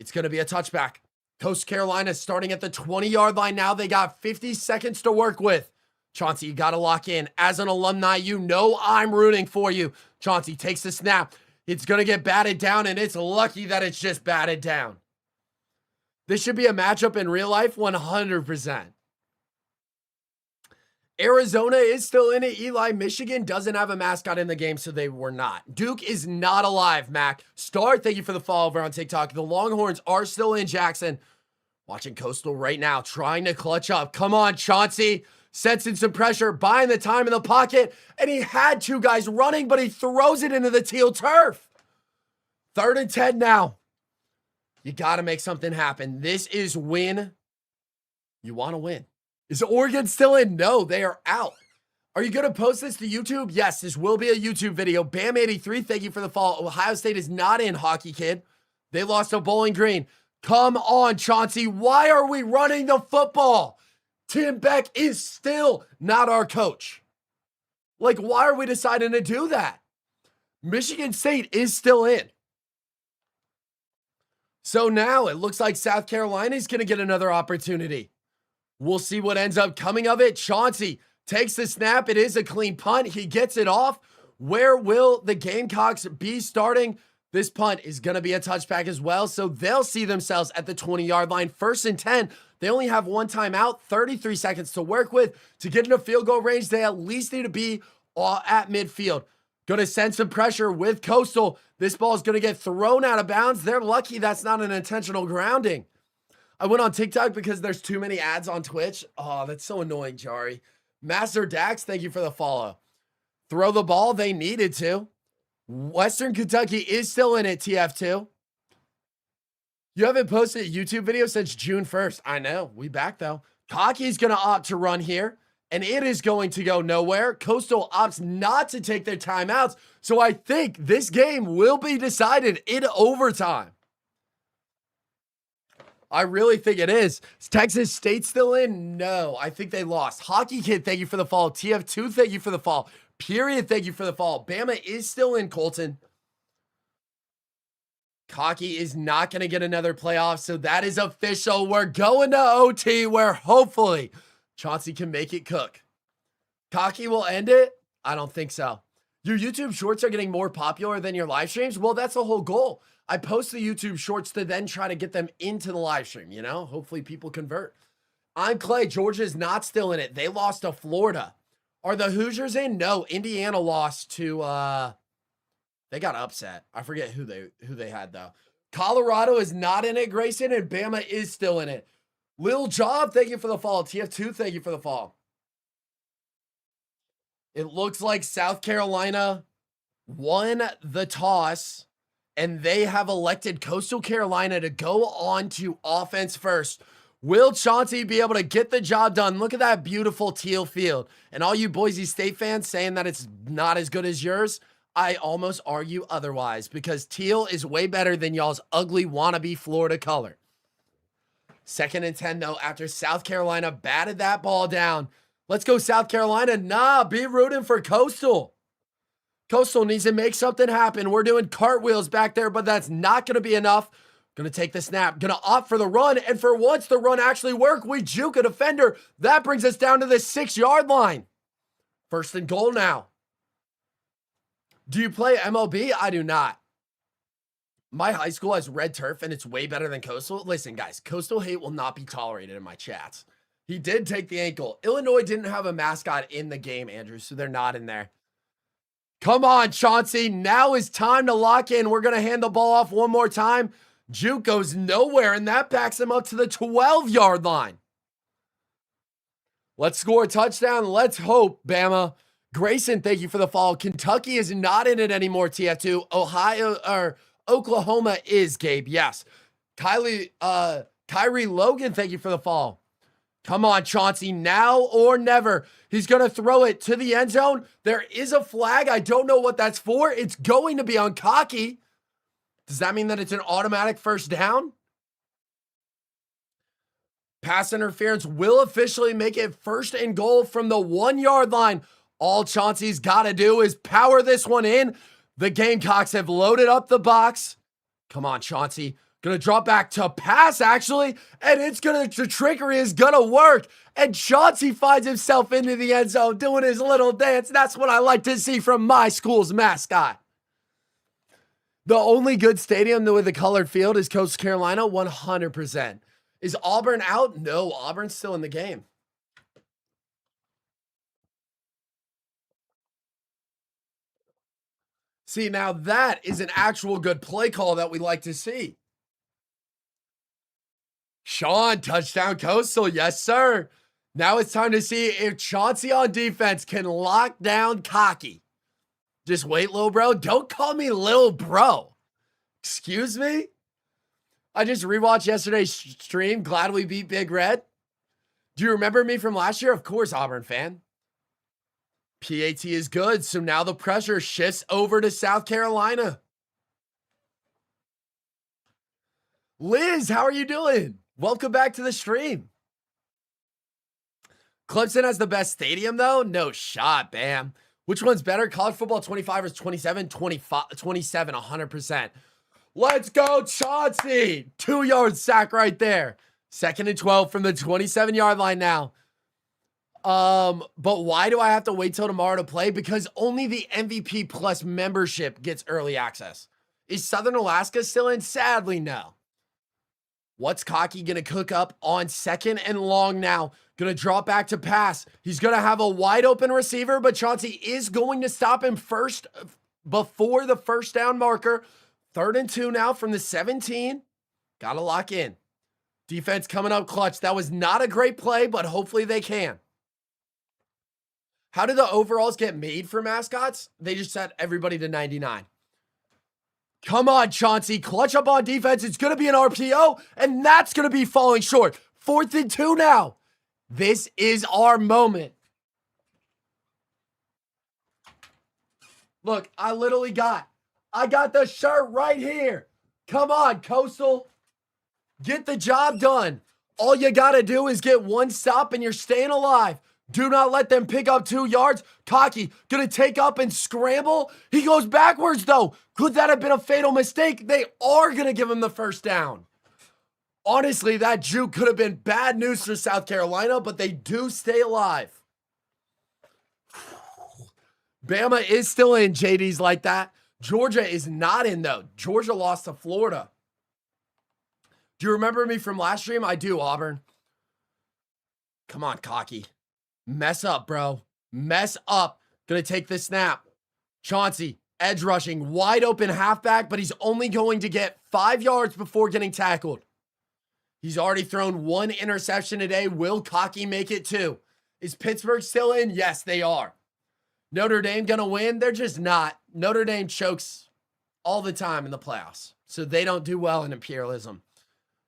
It's gonna be a touchback. Coast Carolina starting at the 20-yard line now. They got 50 seconds to work with. Chauncey, you gotta lock in. As an alumni, you know I'm rooting for you. Chauncey takes the snap. It's gonna get batted down, and it's lucky that it's just batted down. This should be a matchup in real life, 100%. Arizona is still in it. Eli, Michigan doesn't have a mascot in the game, so they were not. Duke is not alive, Mac. Star, thank you for the follow over on TikTok. The Longhorns are still in Jackson. Watching Coastal right now, trying to clutch up. Come on, Chauncey. Sensing some pressure, buying the time in the pocket, and he had 2 guys running, but he throws it into the teal turf. 3rd and 10 now. You got to make something happen. This is win. You want to win. Is Oregon still in? No, they are out. Are you going to post this to YouTube? Yes, this will be a YouTube video. Bam83, thank you for the follow. Ohio State is not in, Hockey Kid. They lost to Bowling Green. Come on, Chauncey. Why are we running the football? Tim Beck is still not our coach. Like, why are we deciding to do that? Michigan State is still in. So now it looks like South Carolina is going to get another opportunity. We'll see what ends up coming of it. Chauncey takes the snap. It is a clean punt. He gets it off. Where will the Gamecocks be starting? This punt is going to be a touchback as well, so they'll see themselves at the 20-yard line. 1st and 10. They only have 1 timeout, 33 seconds to work with. To get into field goal range, they at least need to be at midfield. Going to send some pressure with Coastal. This ball is going to get thrown out of bounds. They're lucky that's not an intentional grounding. I went on TikTok because there's too many ads on Twitch. Oh, that's so annoying, Jari. Master Dax, thank you for the follow. Throw the ball. They needed to. Western Kentucky is still in it, TF2. You haven't posted a YouTube video since June 1st. I know. We back, though. Cocky's going to opt to run here, and it is going to go nowhere. Coastal opts not to take their timeouts, so I think this game will be decided in overtime. I really think it is. Is Texas State still in? No, I think they lost. Hockey Kid, thank you for the follow. TF2, thank you for the follow. Period, thank you for the follow. Bama is still in, Colton. Cocky is not going to get another playoff, so that is official. We're going to OT where hopefully Chauncey can make it cook. Cocky will end it? I don't think so. Your YouTube shorts are getting more popular than your live streams? Well, that's the whole goal. I post the YouTube shorts to then try to get them into the live stream, you know? Hopefully people convert. I'm Clay. Georgia's not still in it. They lost to Florida. Are the Hoosiers in? No, Indiana lost to they got upset. I forget who they had though. Colorado is not in it, Grayson, and Bama is still in it. Lil Job, thank you for the follow. TF2, thank you for the follow. It looks like South Carolina won the toss, and they have elected Coastal Carolina to go on to offense first. Will Chauncey be able to get the job done? Look at that beautiful teal field. And all you Boise State fans saying that it's not as good as yours, I almost argue otherwise, because teal is way better than y'all's ugly wannabe Florida color. 2nd and 10, though, after South Carolina batted that ball down. Let's go, South Carolina. Nah, be rooting for Coastal. Coastal needs to make something happen. We're doing cartwheels back there, but that's not going to be enough. Gonna take the snap. Gonna opt for the run. And for once, the run actually worked. We juke a defender. That brings us down to the 6-yard line. First and goal now. Do you play MLB? I do not. My high school has red turf, and it's way better than Coastal. Listen, guys, Coastal hate will not be tolerated in my chats. He did take the ankle. Illinois didn't have a mascot in the game, Andrew, so they're not in there. Come on, Chauncey. Now is time to lock in. We're going to hand the ball off one more time. Juke goes nowhere, and that backs him up to the 12-yard line. Let's score a touchdown. Let's hope, Bama. Grayson, thank you for the follow. Kentucky is not in it anymore, TF2. Oklahoma is, Gabe. Yes. Kyrie Logan, thank you for the follow. Come on, Chauncey, now or never. He's going to throw it to the end zone. There is a flag. I don't know what that's for. It's going to be on Cocky. Does that mean that it's an automatic first down? Pass interference will officially make it first and goal from the 1-yard line. All Chauncey's got to do is power this one in. The Gamecocks have loaded up the box. Come on, Chauncey. Gonna drop back to pass, actually. And the trickery is gonna work. And Chauncey finds himself into the end zone doing his little dance. That's what I like to see from my school's mascot. The only good stadium with a colored field is Coastal Carolina, 100%. Is Auburn out? No, Auburn's still in the game. See, now that is an actual good play call that we like to see. Sean, touchdown Coastal. Yes, sir. Now it's time to see if Chauncey on defense can lock down Cocky. Just wait, little bro. Don't call me little bro. Excuse me? I just rewatched yesterday's stream. Glad we beat Big Red. Do you remember me from last year? Of course, Auburn fan. PAT is good, so now the pressure shifts over to South Carolina. Liz, how are you doing? Welcome back to the stream. Clemson has the best stadium, though? No shot, Bam. Which one's better? College football 25 or 27? 27, 100%. Let's go, Chauncey. 2-yard sack right there. 2nd and 12 from the 27-yard line now. But why do I have to wait till tomorrow to play? Because only the MVP Plus membership gets early access. Is Southern Alaska still in? Sadly, no. What's Cocky going to cook up on 2nd and long now? Going to drop back to pass. He's going to have a wide open receiver, but Chauncey is going to stop him first before the first down marker. 3rd and 2 now from the 17. Got to lock in. Defense coming up clutch. That was not a great play, but hopefully they can. How do the overalls get made for mascots? They just set everybody to 99. Come on, Chauncey. Clutch up on defense. It's going to be an RPO, and that's going to be falling short. 4th and 2 now. This is our moment. Look, I got the shirt right here. Come on, Coastal. Get the job done. All you got to do is get one stop, and you're staying alive. Do not let them pick up 2 yards. Cocky, gonna take up and scramble. He goes backwards, though. Could that have been a fatal mistake? They are gonna give him the first down. Honestly, that juke could have been bad news for South Carolina, but they do stay alive. Bama is still in, JD's like that. Georgia is not in, though. Georgia lost to Florida. Do you remember me from last stream? I do, Auburn. Come on, Cocky. Mess up, bro. Mess up. Gonna take the snap. Chauncey, edge rushing, wide open halfback, but he's only going to get 5 yards before getting tackled. He's already thrown 1 interception today. Will Cocky make it 2? Is Pittsburgh still in? Yes, they are. Notre Dame gonna win? They're just not. Notre Dame chokes all the time in the playoffs, so they don't do well in imperialism.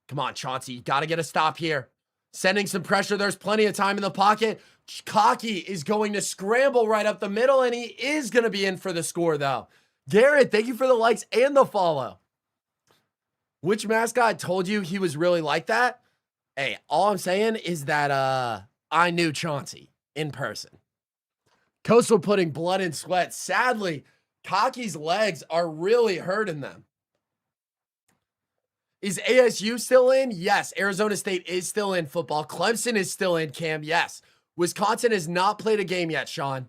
Come on, Chauncey. You gotta get a stop here. Sending some pressure. There's plenty of time in the pocket. Cocky is going to scramble right up the middle, and he is going to be in for the score, though. Garrett, thank you for the likes and the follow. Which mascot told you he was really like that? Hey, all I'm saying is that I knew Chauncey in person. Coastal putting blood and sweat. Sadly, Cocky's legs are really hurting them. Is ASU still in? Yes. Arizona State is still in football. Clemson is still in, Cam. Yes. Wisconsin has not played a game yet, Sean.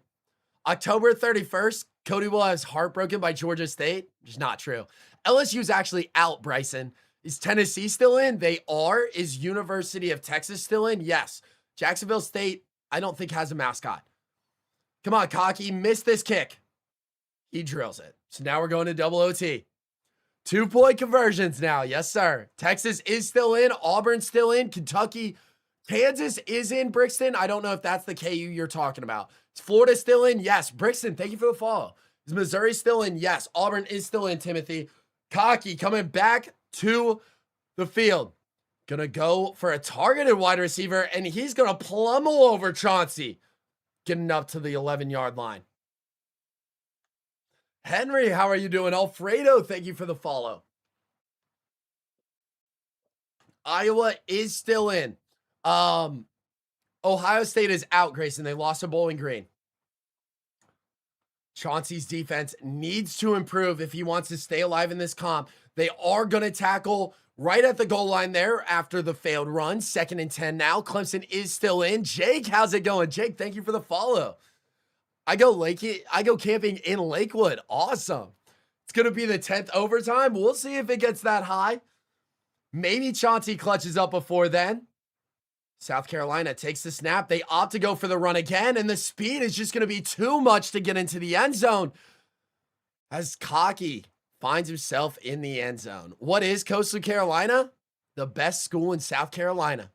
October 31st, Cody will have his heart broken by Georgia State. Which is not true. LSU's actually out, Bryson. Is Tennessee still in? They are. Is University of Texas still in? Yes. Jacksonville State, I don't think has a mascot. Come on, Cocky. Missed this kick. He drills it. So now we're going to double OT. 2-point conversions now. Yes, sir. Texas is still in. Auburn's still in. Kentucky. Kansas is in. Brixton. I don't know if that's the KU you're talking about. Is Florida still in? Yes. Brixton, thank you for the follow. Is Missouri still in? Yes. Auburn is still in, Timothy. Cocky coming back to the field. Gonna go for a targeted wide receiver, and he's gonna pummel over Chauncey. Getting up to the 11-yard line. Henry, how are you doing? Alfredo, thank you for the follow. Iowa is still in. Ohio State is out, Grayson. They lost to Bowling Green. Chauncey's defense needs to improve if he wants to stay alive in this comp. They are going to tackle right at the goal line there after the failed run. 2nd and 10 now. Clemson is still in. Jake, how's it going? Jake, thank you for the follow. I go camping in Lakewood. Awesome. It's going to be the 10th overtime. We'll see if it gets that high. Maybe Chauncey clutches up before then. South Carolina takes the snap. They opt to go for the run again, and the speed is just going to be too much to get into the end zone as Cocky finds himself in the end zone. What is Coastal Carolina? The best school in South Carolina.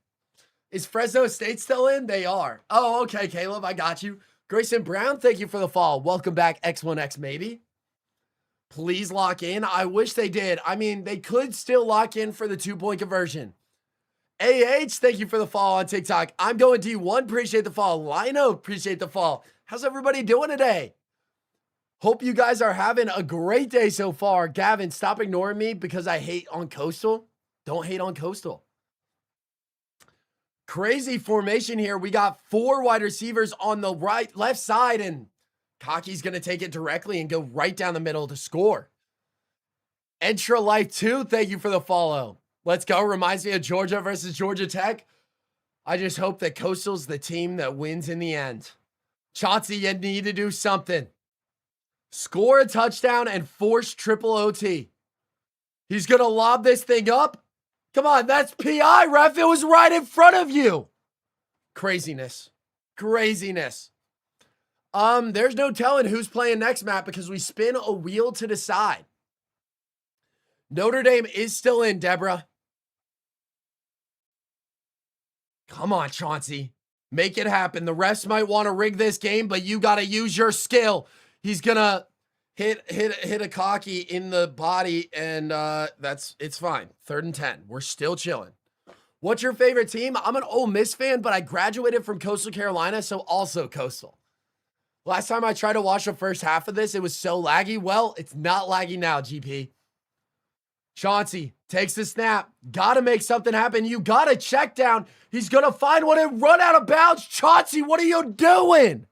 Is Fresno State still in? They are. Oh, okay, Caleb, I got you. Grayson Brown, thank you for the follow. Welcome back, X1X maybe. Please lock in. I wish they did. I mean, they could still lock in for the 2-point conversion. AH, thank you for the follow on TikTok. I'm going D1. Appreciate the follow. Lino, appreciate the follow. How's everybody doing today? Hope you guys are having a great day so far. Gavin, stop ignoring me because I hate on Coastal. Don't hate on Coastal. Crazy formation here. We got 4 wide receivers on the left side, and Cocky's going to take it directly and go right down the middle to score. Entra Life 2, thank you for the follow. Let's go. Reminds me of Georgia versus Georgia Tech. I just hope that Coastal's the team that wins in the end. Chauncey, you need to do something. Score a touchdown and force triple OT. He's going to lob this thing up. Come on, that's PI, ref. It was right in front of you. Craziness. Craziness. There's no telling who's playing next, Matt, because we spin a wheel to decide. Notre Dame is still in, Deborah. Come on, Chauncey. Make it happen. The refs might want to rig this game, but you got to use your skill. He's going to hit a Cocky in the body, and it's fine. 3rd and 10. We're still chilling. What's your favorite team? I'm an Ole Miss fan, but I graduated from Coastal Carolina, so also Coastal. Last time I tried to watch the first half of this, it was so laggy. Well, it's not laggy now, GP. Chauncey takes the snap. Got to make something happen. You got to check down. He's going to find one and run out of bounds. Chauncey, what are you doing?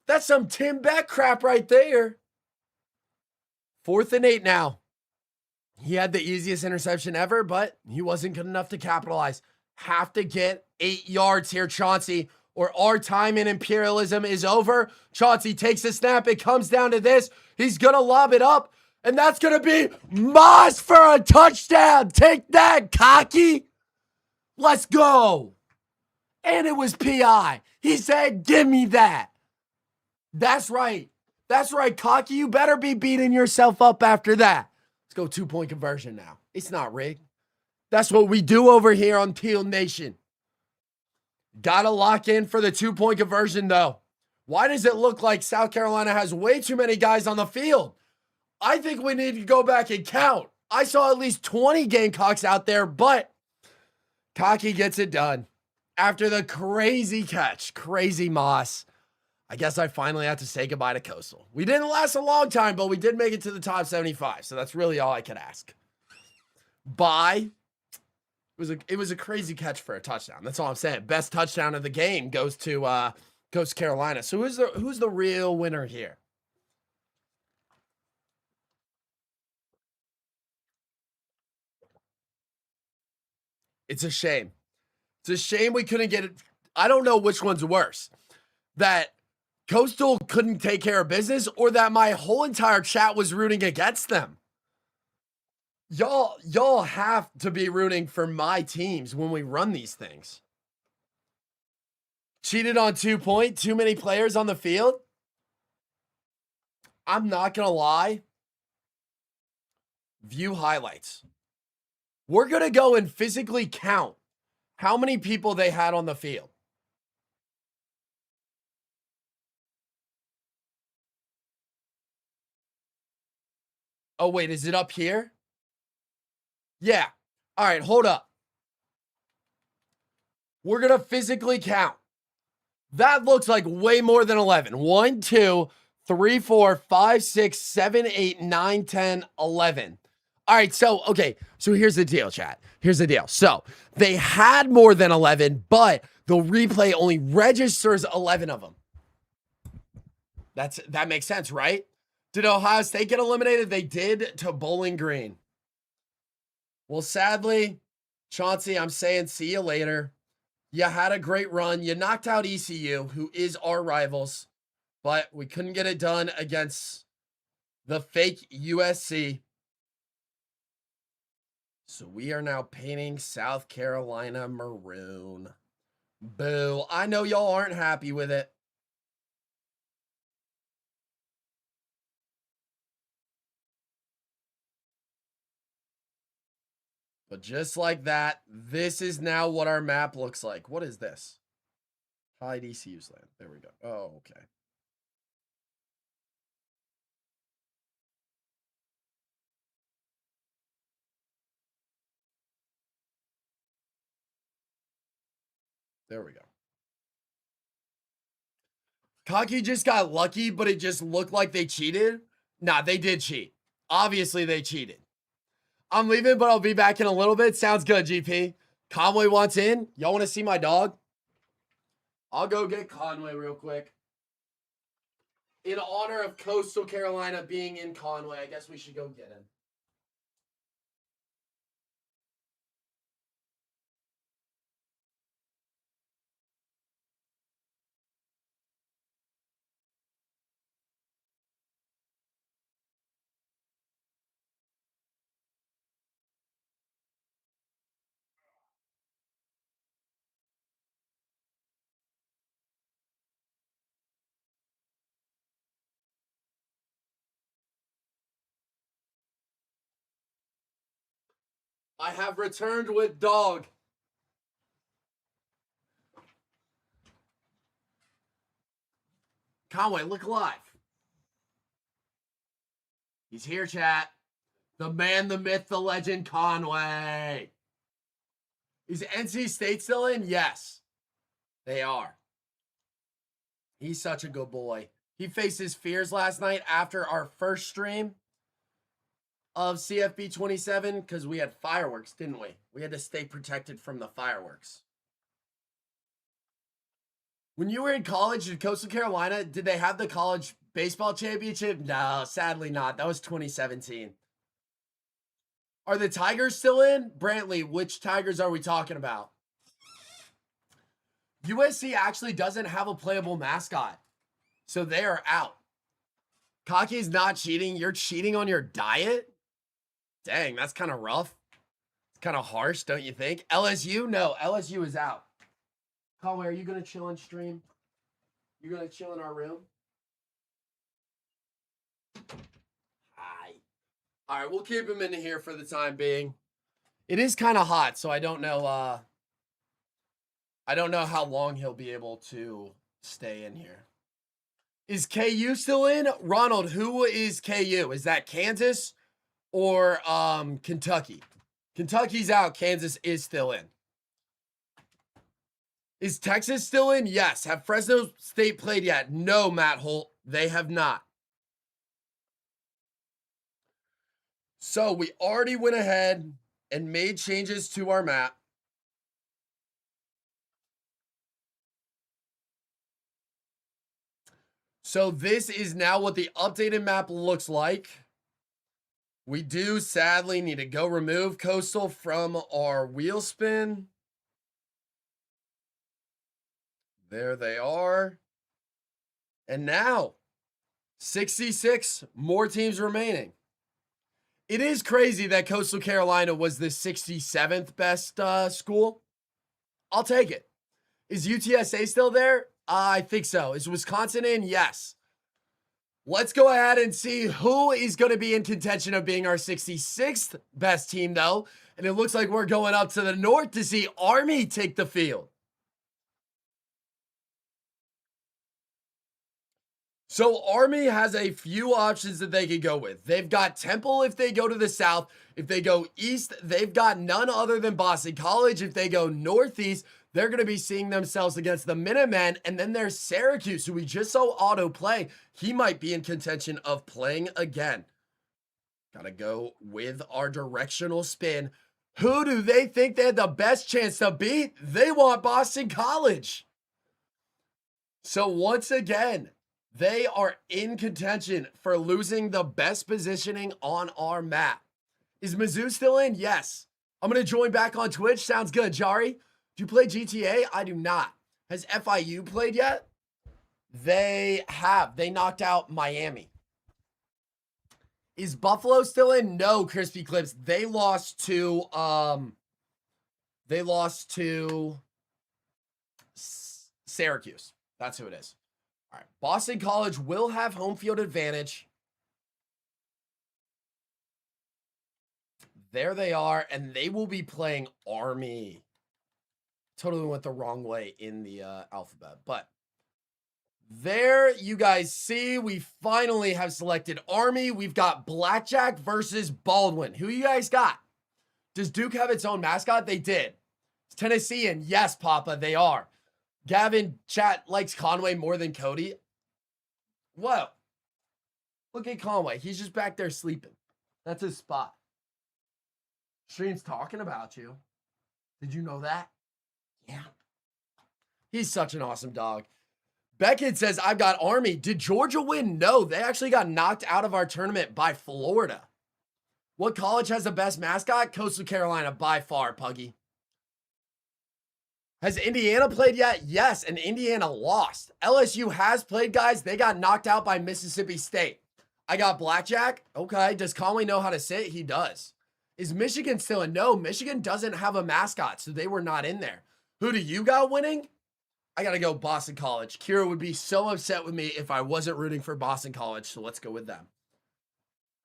That's some Tim Beck crap right there. 4th and 8 now. He had the easiest interception ever, but he wasn't good enough to capitalize. Have to get 8 yards here, Chauncey, or our time in Imperialism is over. Chauncey takes the snap. It comes down to this. He's going to lob it up. And that's going to be Moss for a touchdown. Take that, Cocky. Let's go. And it was PI. He said, give me that. That's right. That's right, Cocky. You better be beating yourself up after that. Let's go 2-point conversion now. It's not rigged. That's what we do over here on Teal Nation. Got to lock in for the 2-point conversion, though. Why does it look like South Carolina has way too many guys on the field? I think we need to go back and count. I saw at least 20 Gamecocks out there, but Cocky gets it done. After the crazy catch, crazy Moss, I guess I finally have to say goodbye to Coastal. We didn't last a long time, but we did make it to the top 75, so that's really all I could ask. Bye. It was a crazy catch for a touchdown. That's all I'm saying. Best touchdown of the game goes to Carolina. So who's the real winner here? It's a shame. It's a shame we couldn't get it. I don't know which one's worse. That Coastal couldn't take care of business or that my whole entire chat was rooting against them. Y'all have to be rooting for my teams when we run these things. Cheated on 2-point, too many players on the field. I'm not going to lie. View highlights. We're going to go and physically count how many people they had on the field. Oh, wait, is it up here? Yeah. All right, hold up. We're going to physically count. That looks like way more than 11. 1, 2, 3, 4, 5, 6, 7, 8, 9, 10, 11. All right, so, okay. So here's the deal, chat. Here's the deal. So they had more than 11, but the replay only registers 11 of them. That makes sense, right? Did Ohio State get eliminated? They did to Bowling Green. Well, sadly, Chauncey, I'm saying see you later. You had a great run. You knocked out ECU, who is our rivals, but we couldn't get it done against the fake USC. So we are now painting South Carolina maroon. Boo. I know y'all aren't happy with it. But just like that, this is now what our map looks like. What is this? Hide ECU's land. There we go. Oh, okay. There we go. Cocky just got lucky, but it just looked like they cheated. Nah, they did cheat. Obviously, they cheated. I'm leaving, but I'll be back in a little bit. Sounds good, GP. Conway wants in. Y'all want to see my dog? I'll go get Conway real quick. In honor of Coastal Carolina being in Conway, I guess we should go get him. I have returned with dog. Conway, look alive. He's here, chat. The man, the myth, the legend, Conway. Is NC State still in? Yes, they are. He's such a good boy. He faced his fears last night after our first stream of CFB 27 because we had fireworks, didn't we? We had to stay protected from the fireworks. When you were in college in Coastal Carolina, did they have the college baseball championship? No, sadly not. That was 2017. Are the Tigers still in? Brantley, which Tigers are we talking about? USC actually doesn't have a playable mascot, so they are out. Kaki's not cheating. You're cheating on your diet? Dang, that's kind of rough. It's kind of harsh, don't you think? LSU? No, LSU is out. Conway, are you going to chill and stream? You going to chill in our room? Hi. All right, we'll keep him in here for the time being. It is kind of hot, so I don't know how long he'll be able to stay in here. Is KU still in? Ronald, who is KU? Is that Kansas or Kentucky? Kentucky's out. Kansas is still in. Is Texas still in? Yes. Have Fresno State played yet? No, Matt Holt. They have not. So we already went ahead and made changes to our map. So this is now what the updated map looks like. We do sadly need to go remove Coastal from our wheel spin. There they are. And now, 66 more teams remaining. It is crazy that Coastal Carolina was the 67th best school. I'll take it. Is UTSA still there? I think so. Is Wisconsin in? Yes. Let's go ahead and see who is going to be in contention of being our 66th best team, though. And it looks like we're going up to the north to see Army take the field. So Army has a few options that they could go with. They've got Temple if they go to the south. If they go east, they've got none other than Boston College. If they go northeast, they're going to be seeing themselves against the Minutemen. And then there's Syracuse, who we just saw auto play. He might be in contention of playing again. Got to go with our directional spin. Who do they think they had the best chance to beat? They want Boston College. So once again, they are in contention for losing the best positioning on our map. Is Mizzou still in? Yes. I'm going to join back on Twitch. Sounds good. Jari, do you play GTA? I do not. Has FIU played yet? They have. They knocked out Miami. Is Buffalo still in? No, Crispy Clips. They lost to Syracuse. That's who it is. All right, Boston College will have home field advantage. There they are, and they will be playing Army. Totally went the wrong way in the alphabet, but there you guys see, we finally have selected Army. We've got Blackjack versus Baldwin. Who you guys got? Does Duke have its own mascot? They did. It's Tennessean. Yes, Papa, they are. Gavin, chat, likes Conway more than Cody. Whoa. Look at Conway. He's just back there sleeping. That's his spot. Stream's talking about you. Did you know that? Yeah. He's such an awesome dog. Beckett says, I've got Army. Did Georgia win? No, they actually got knocked out of our tournament by Florida. What college has the best mascot? Coastal Carolina by far, Puggy. Has Indiana played yet? Yes, and Indiana lost. LSU has played, guys. They got knocked out by Mississippi State. I got Blackjack. Okay, does Conway know how to sit? He does. Is Michigan still in? No, Michigan doesn't have a mascot, so they were not in there. Who do you got winning? I got to go Boston College. Kira would be so upset with me if I wasn't rooting for Boston College, so let's go with them.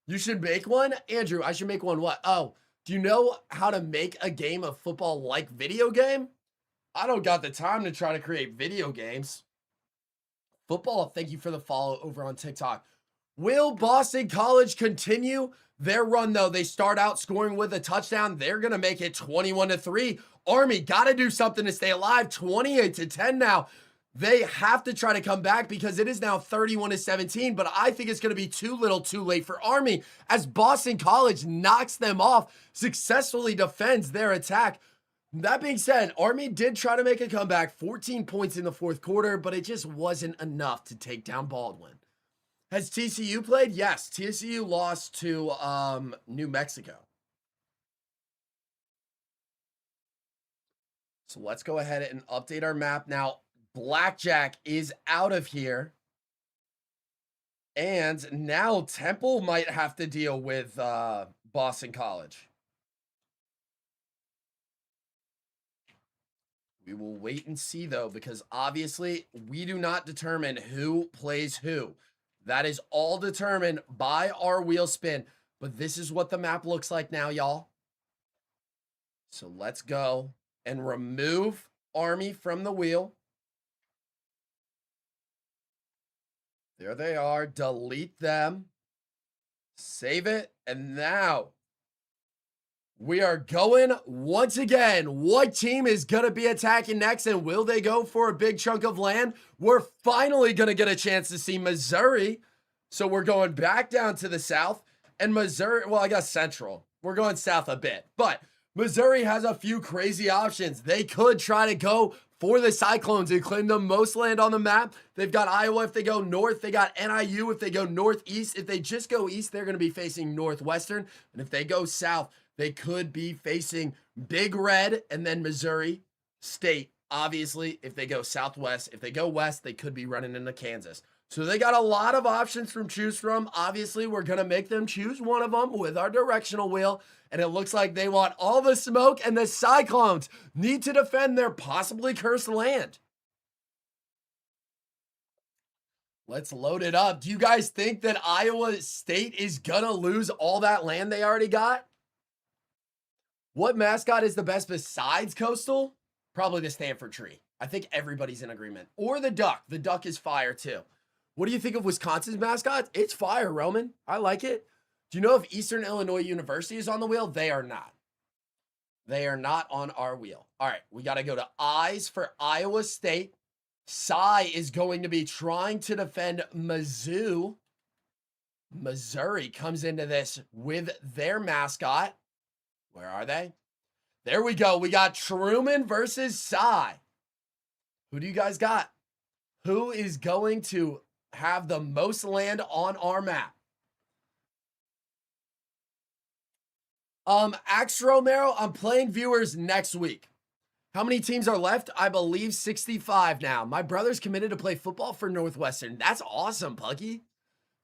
You should make one? Andrew, I should make one what? Oh, do you know how to make a game of football like video game? I don't got the time to try to create video games. Football, thank you for the follow over on TikTok. Will Boston College continue their run, though? They start out scoring with a touchdown. They're going to make it 21-3. Army got to do something to stay alive. 28-10 now. They have to try to come back because it is now 31-17, but I think it's going to be too little too late for Army as Boston College knocks them off, successfully defends their attack. That being said, Army did try to make a comeback, 14 points in the fourth quarter, but it just wasn't enough to take down Baldwin. Has TCU played? Yes, TCU lost to New Mexico. So let's go ahead and update our map now. Blackjack is out of here. And now Temple might have to deal with Boston College. We will wait and see, though, because obviously we do not determine who plays who. That is all determined by our wheel spin. But this is what the map looks like now, y'all. So let's go and remove Army from the wheel. There they are. Delete them. Save it. And now we are going once again. What team is going to be attacking next? And will they go for a big chunk of land? We're finally going to get a chance to see Missouri. So we're going back down to the south. And Missouri, well, I guess central. We're going south a bit. But Missouri has a few crazy options. They could try to go for the Cyclones. They claim the most land on the map. They've got Iowa if they go north. They got NIU if they go northeast. If they just go east, they're going to be facing Northwestern. And if they go south, they could be facing Big Red and then Missouri State. Obviously, if they go southwest, if they go west, they could be running into Kansas. So they got a lot of options from choose from. Obviously, we're going to make them choose one of them with our directional wheel. And it looks like they want all the smoke, and the Cyclones need to defend their possibly cursed land. Let's load it up. Do you guys think that Iowa State is going to lose all that land they already got? What mascot is the best besides Coastal? Probably the Stanford tree. I think everybody's in agreement. Or the duck. The duck is fire too. What do you think of Wisconsin's mascot? It's fire, Roman. I like it. Do you know if Eastern Illinois University is on the wheel? They are not. They are not on our wheel. All right, we got to go to eyes for Iowa State. Cy is going to be trying to defend Mizzou. Missouri comes into this with their mascot. Where are they? There we go. We got Truman versus Cy. Who do you guys got? Who is going to have the most land on our map? Ax Romero, I'm playing viewers next week. How many teams are left? I believe 65 now. My brother's committed to play football for Northwestern. That's awesome, Puggy.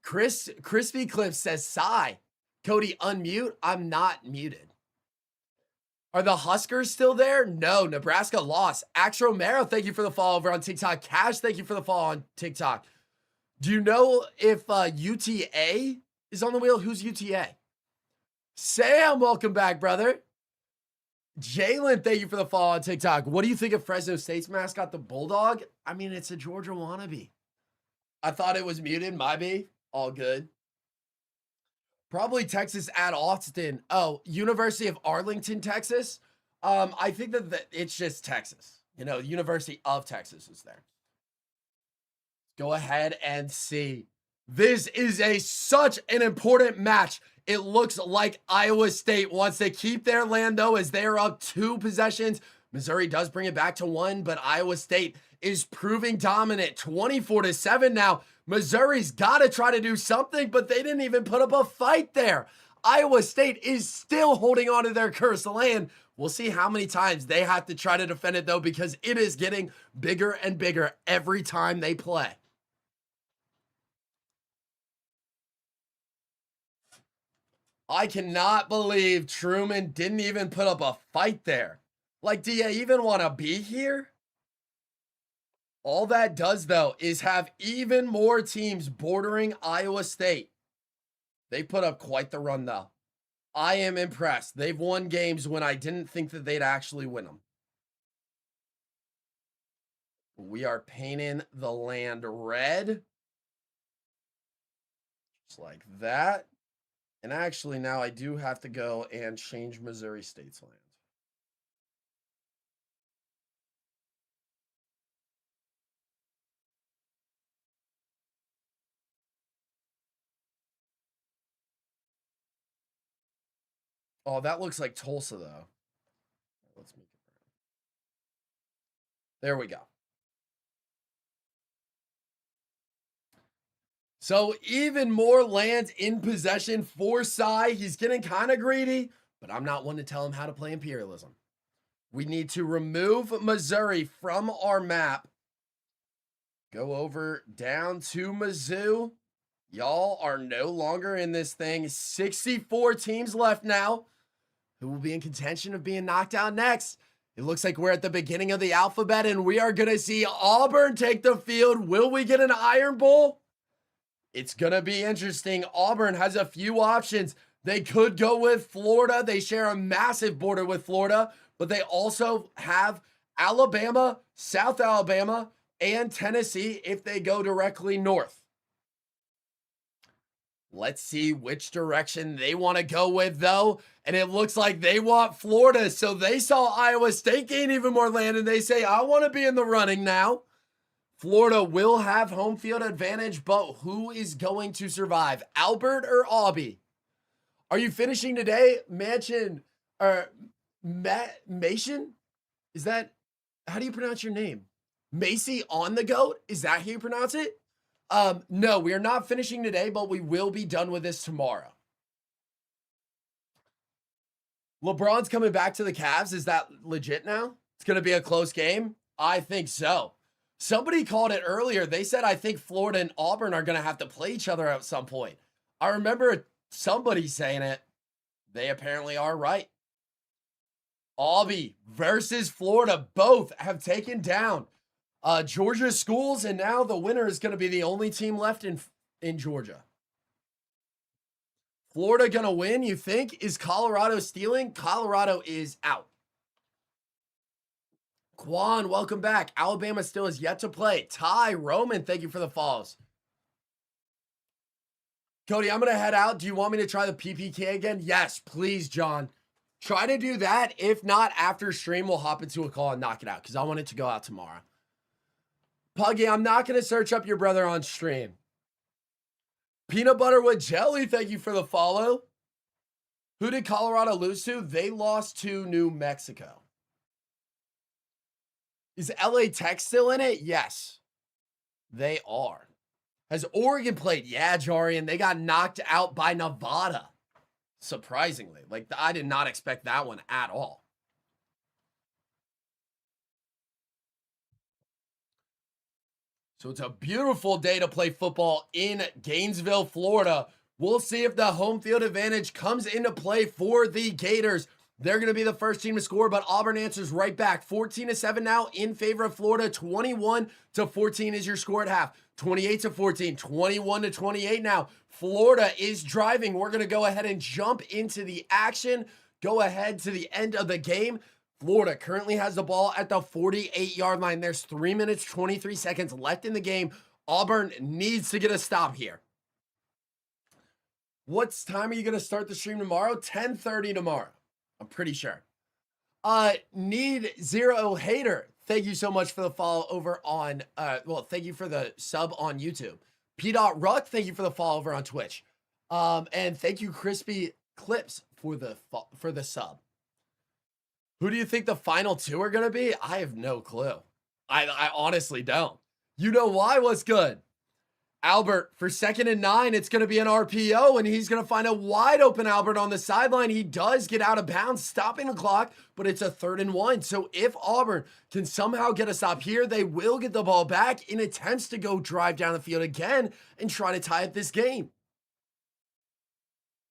Crispy Cliff says Cy. Cody, unmute. I'm not muted. Are the Huskers still there? No, Nebraska lost. Ax Romero, thank you for the follow over on TikTok. Cash, thank you for the follow on TikTok. Do you know if UTA is on the wheel? Who's UTA? Sam, welcome back, brother. Jalen, thank you for the follow on TikTok. What do you think of Fresno State's mascot, the Bulldog? I mean, it's a Georgia wannabe. I thought it was muted. My B. All good. Probably Texas at Austin. Oh, University of Arlington, Texas. I think that it's just Texas. You know, University of Texas is there. Go ahead and see. This is such an important match. It looks like Iowa State wants to keep their land, though, as they are up 2 possessions. Missouri does bring it back to 1, but Iowa State is proving dominant. 24-7 now. Missouri's got to try to do something, but they didn't even put up a fight there. Iowa State is still holding on to their cursed land. We'll see how many times they have to try to defend it, though, because it is getting bigger and bigger every time they play. I cannot believe Truman didn't even put up a fight there. Like, do you even want to be here? All that does, though, is have even more teams bordering Iowa State. They put up quite the run, though. I am impressed. They've won games when I didn't think that they'd actually win them. We are painting the land red. Just like that. And actually, now I do have to go and change Missouri State's land. Oh, that looks like Tulsa, though. Let's make it brown. There we go. So even more land in possession for Cy. He's getting kind of greedy, but I'm not one to tell him how to play imperialism. We need to remove Missouri from our map. Go over down to Mizzou. Y'all are no longer in this thing. 64 teams left now. Who will be in contention of being knocked out next? It looks like we're at the beginning of the alphabet, and we are going to see Auburn take the field. Will we get an Iron Bowl? It's going to be interesting. Auburn has a few options. They could go with Florida. They share a massive border with Florida, but they also have Alabama, South Alabama, and Tennessee if they go directly north. Let's see which direction they want to go with, though. And it looks like they want Florida. So they saw Iowa State gain even more land, and they say, I want to be in the running now. Florida will have home field advantage, but who is going to survive? Albert or Aubie? Are you finishing today? Mansion or Mason? Is that How do you pronounce your name? Macy on the goat? Is that how you pronounce it? No, we are not finishing today, but we will be done with this tomorrow. LeBron's coming back to the Cavs. Is that legit now? It's going to be a close game? I think so. Somebody called it earlier. They said, I think Florida and Auburn are going to have to play each other at some point. I remember somebody saying it. They apparently are right. Auburn versus Florida both have taken down Georgia schools, and now the winner is going to be the only team left in Georgia. Florida going to win, you think? Is Colorado stealing? Colorado is out. Quan, welcome back. Alabama still has yet to play. Ty, Roman, thank you for the follows. Cody, I'm going to head out. Do you want me to try the PPK again? Yes, please, John. Try to do that. If not, after stream, we'll hop into a call and knock it out because I want it to go out tomorrow. Puggy, I'm not going to search up your brother on stream. Peanut butter with jelly, thank you for the follow. Who did Colorado lose to? They lost to New Mexico. Is LA Tech still in it? Yes, they are. Has Oregon played? Yeah, Jarian. They got knocked out by Nevada. Surprisingly. Like, I did not expect that one at all. So it's a beautiful day to play football in Gainesville, Florida. We'll see if the home field advantage comes into play for the Gators. They're going to be the first team to score, but Auburn answers right back. 14-7 now in favor of Florida. 21-14 is your score at half. 28-14, 21-28 now. Florida is driving. We're going to go ahead and jump into the action. Go ahead to the end of the game. Florida currently has the ball at the 48-yard line. There's 3 minutes, 23 seconds left in the game. Auburn needs to get a stop here. What time are you going to start the stream tomorrow? 10:30 tomorrow. I'm pretty sure. Need Zero Hater. Thank you so much for the follow over on, thank you for the sub on YouTube. P.Ruck, thank you for the follow over on Twitch. And thank you, Crispy Clips, for the sub. Who do you think the final two are going to be? I have no clue. I honestly don't. You know why? What's good? Albert, for 2nd and 9, it's going to be an RPO, and he's going to find a wide open Albert on the sideline. He does get out of bounds, stopping the clock, but it's a 3rd and 1. So if Auburn can somehow get a stop here, they will get the ball back in attempts to go drive down the field again and try to tie up this game.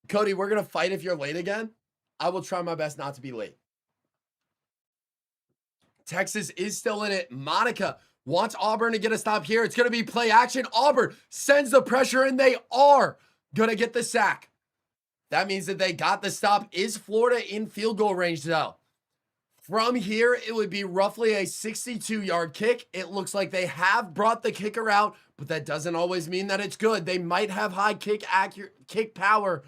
Cody, we're going to fight if you're late again. I will try my best not to be late. Texas is still in it. Monica wants Auburn to get a stop here. It's going to be play action. Auburn sends the pressure, and they are going to get the sack. That means that they got the stop. Is Florida in field goal range, though? From here, it would be roughly a 62-yard kick. It looks like they have brought the kicker out, but that doesn't always mean that it's good. They might have high kick power,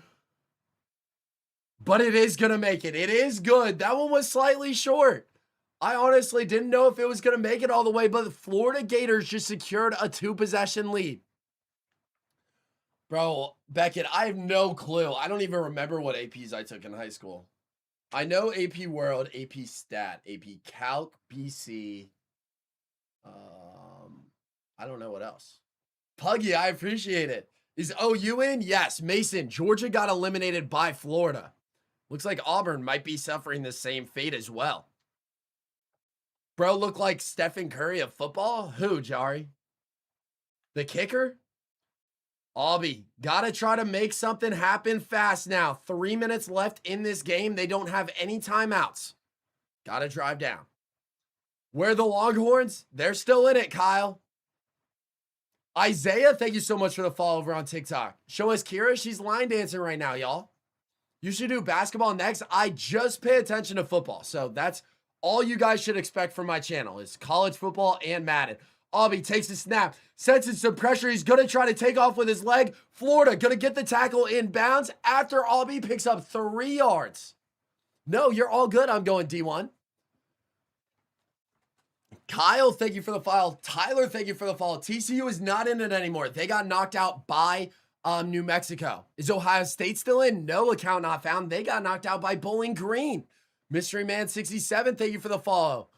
but it is going to make it. It is good. That one was slightly short. I honestly didn't know if it was going to make it all the way, but the Florida Gators just secured a 2-possession lead. Bro, Beckett, I have no clue. I don't even remember what APs I took in high school. I know AP World, AP Stat, AP Calc, BC. I don't know what else. Puggy, I appreciate it. Is OU in? Yes. Mason, Georgia got eliminated by Florida. Looks like Auburn might be suffering the same fate as well. Bro, look like Stephen Curry of football? Who, Jari? The kicker? Aubie, gotta try to make something happen fast now. 3 minutes left in this game. They don't have any timeouts. Gotta drive down. Where are the Longhorns? They're still in it, Kyle. Isaiah, thank you so much for the follow over on TikTok. Show us Kira. She's line dancing right now, y'all. You should do basketball next. I just pay attention to football, so that's all you guys should expect from my channel is college football and Madden. Aubie takes the snap, senses some pressure. He's going to try to take off with his leg. Florida going to get the tackle in bounds after Aubie picks up 3 yards. No, you're all good. I'm going D1. Kyle, thank you for the follow. Tyler, thank you for the follow. TCU is not in it anymore. They got knocked out by New Mexico. Is Ohio State still in? No, account not found. They got knocked out by Bowling Green. Mystery Man 67, thank you for the follow.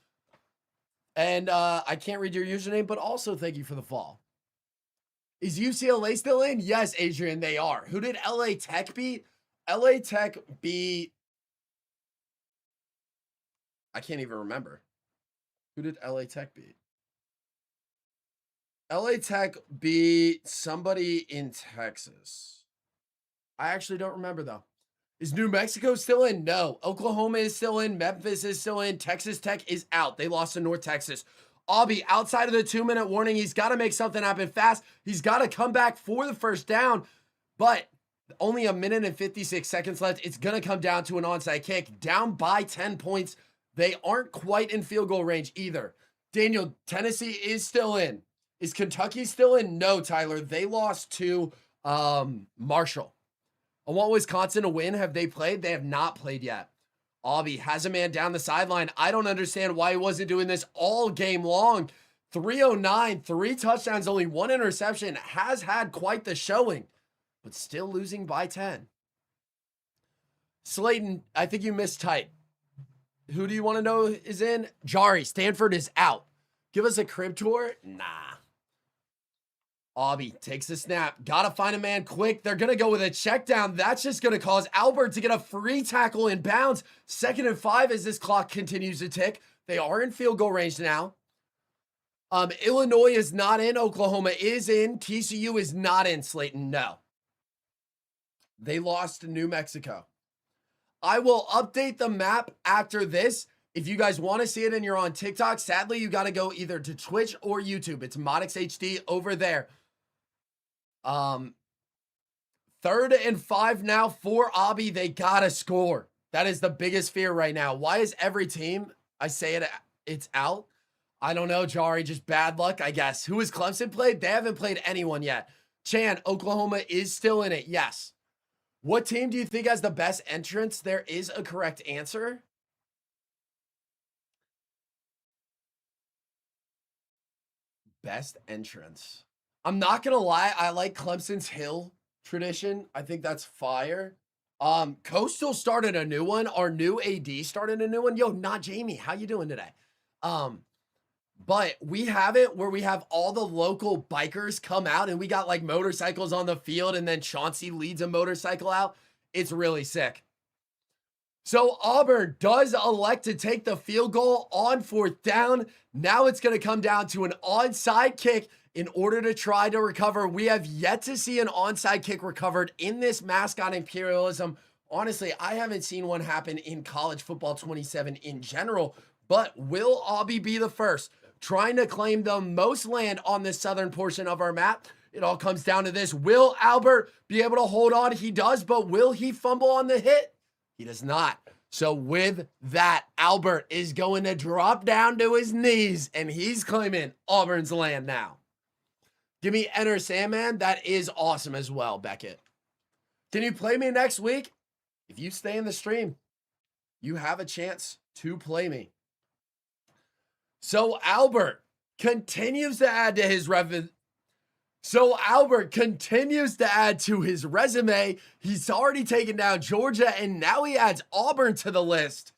And I can't read your username, but also thank you for the fall. Is UCLA still in? Yes, Adrian, they are. Who did LA Tech beat? LA Tech beat... I can't even remember. Who did LA Tech beat? LA Tech beat somebody in Texas. I actually don't remember, though. Is New Mexico still in? No. Oklahoma is still in. Memphis is still in. Texas Tech is out. They lost to North Texas. Aubie, outside of the 2-minute warning, he's got to make something happen fast. He's got to come back for the first down, but only 1 minute and 56 seconds left. It's going to come down to an onside kick. Down by 10 points. They aren't quite in field goal range either. Daniel, Tennessee is still in. Is Kentucky still in? No, Tyler. They lost to Marshall. I want Wisconsin to win. Have they played? They have not played yet. Aubie has a man down the sideline. I don't understand why he wasn't doing this all game long. 309, 3 touchdowns, only 1 interception. Has had quite the showing, but still losing by 10. Slayton, I think you mistyped. Who do you want to know is in? Jari, Stanford is out. Give us a crib tour? Nah. Aubie takes the snap. Gotta find a man quick. They're gonna go with a check down. That's just gonna cause Albert to get a free tackle in bounds. 2nd and 5 as this clock continues to tick. They are in field goal range now. Illinois is not in. Oklahoma is in. TCU is not in. Slayton, no. They lost to New Mexico. I will update the map after this. If you guys want to see it and you're on TikTok, sadly, you got to go either to Twitch or YouTube. It's ModixHD over there. 3rd and 5 now for Aubie. They got to score. That is the biggest fear right now. Why is every team, I say it, it's out? I don't know, Jari, just bad luck, I guess. Who has Clemson played? They haven't played anyone yet. Chan, Oklahoma is still in it. Yes. What team do you think has the best entrance? There is a correct answer. Best entrance. I'm not going to lie. I like Clemson's Hill tradition. I think that's fire. Coastal started a new one. Our new AD started a new one. Yo, not Jamie. How you doing today? But we have it where we have all the local bikers come out and we got like motorcycles on the field and then Chauncey leads a motorcycle out. It's really sick. So Auburn does elect to take the field goal on 4th down. Now it's going to come down to an onside kick in order to try to recover. We have yet to see an onside kick recovered in this Mascot Imperialism. Honestly, I haven't seen one happen in college football 27 in general, but will Aubie be the first? Trying to claim the most land on this southern portion of our map. It all comes down to this. Will Albert be able to hold on? He does, but will he fumble on the hit? He does not. So with that, Albert is going to drop down to his knees, and he's claiming Auburn's land now. Give me Enter Sandman. That is awesome as well, Beckett. Can you play me next week? If you stay in the stream, you have a chance to play me. So Albert continues to add to his resume. He's already taken down Georgia, and now he adds Auburn to the list.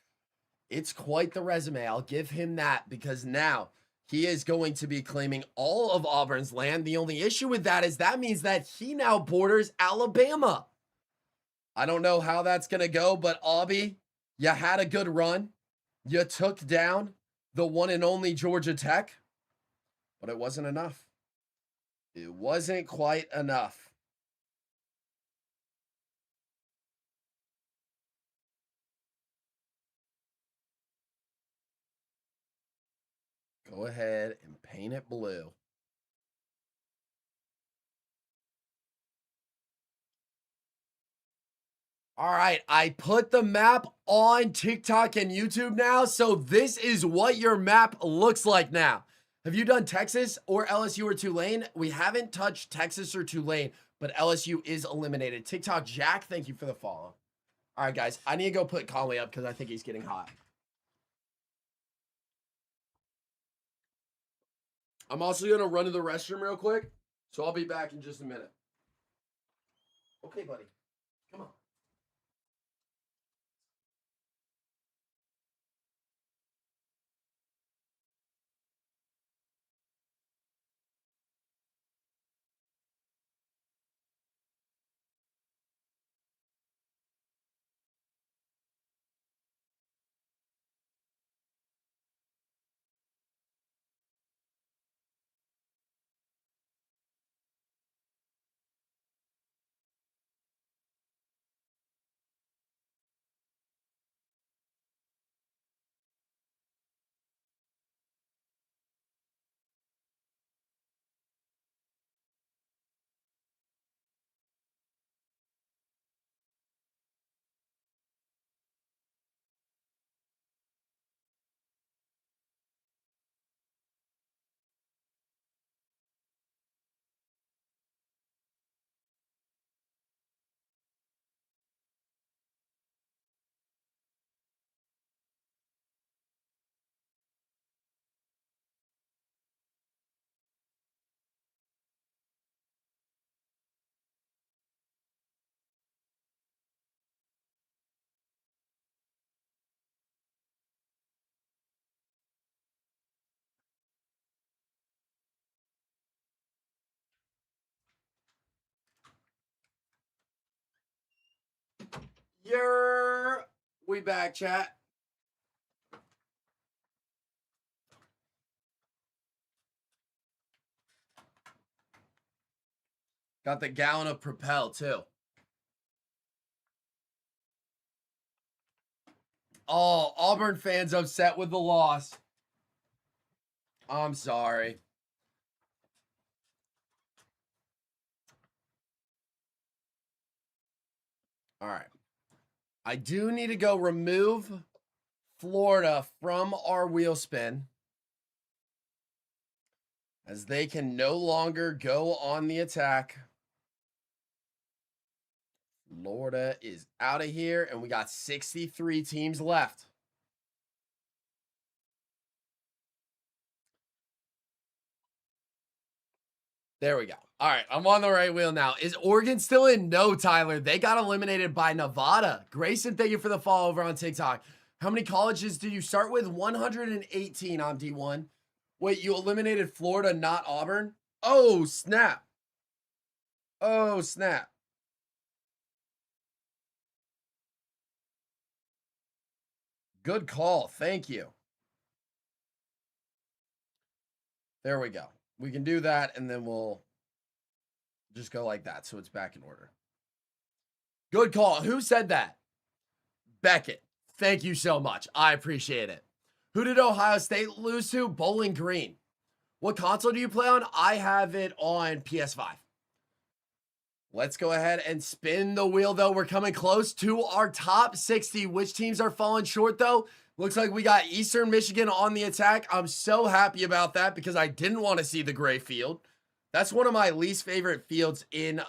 It's quite the resume. I'll give him that, because now he is going to be claiming all of Auburn's land. The only issue with that is that means that he now borders Alabama. I don't know how that's going to go, but Aubie, you had a good run. You took down the one and only Georgia Tech, but it wasn't enough. It wasn't quite enough. Go ahead and paint it blue. All right, I put the map on TikTok and YouTube now, so this is what your map looks like now. Have you done Texas or LSU or Tulane? We haven't touched Texas or Tulane, but LSU is eliminated. TikTok Jack, thank you for the follow. All right, guys, I need to go put Conway up because I think he's getting hot. I'm also going to run to the restroom real quick, so I'll be back in just a minute. Okay, buddy. Come on. We back, chat. Got the gallon of Propel, too. Oh, Auburn fans upset with the loss. I'm sorry. All right. I do need to go remove Florida from our wheel spin, as they can no longer go on the attack. Florida is out of here, and we got 63 teams left. There we go. All right, I'm on the right wheel now. Is Oregon still in? No, Tyler. They got eliminated by Nevada. Grayson, thank you for the follow over on TikTok. How many colleges do you start with? 118 on D1. Wait, you eliminated Florida, not Auburn? Oh, snap. Oh, snap. Good call. Thank you. There we go. We can do that, and then we'll just go like that, so it's back in order. Good call. Who said that? Beckett. Thank you so much. I appreciate it. Who did Ohio State lose to? Bowling Green. What console do you play on? I have it on PS5. Let's go ahead and spin the wheel, though. We're coming close to our top 60. Which teams are falling short, though? Looks like we got Eastern Michigan on the attack. I'm so happy about that because I didn't want to see the gray field. That's one of my least favorite fields in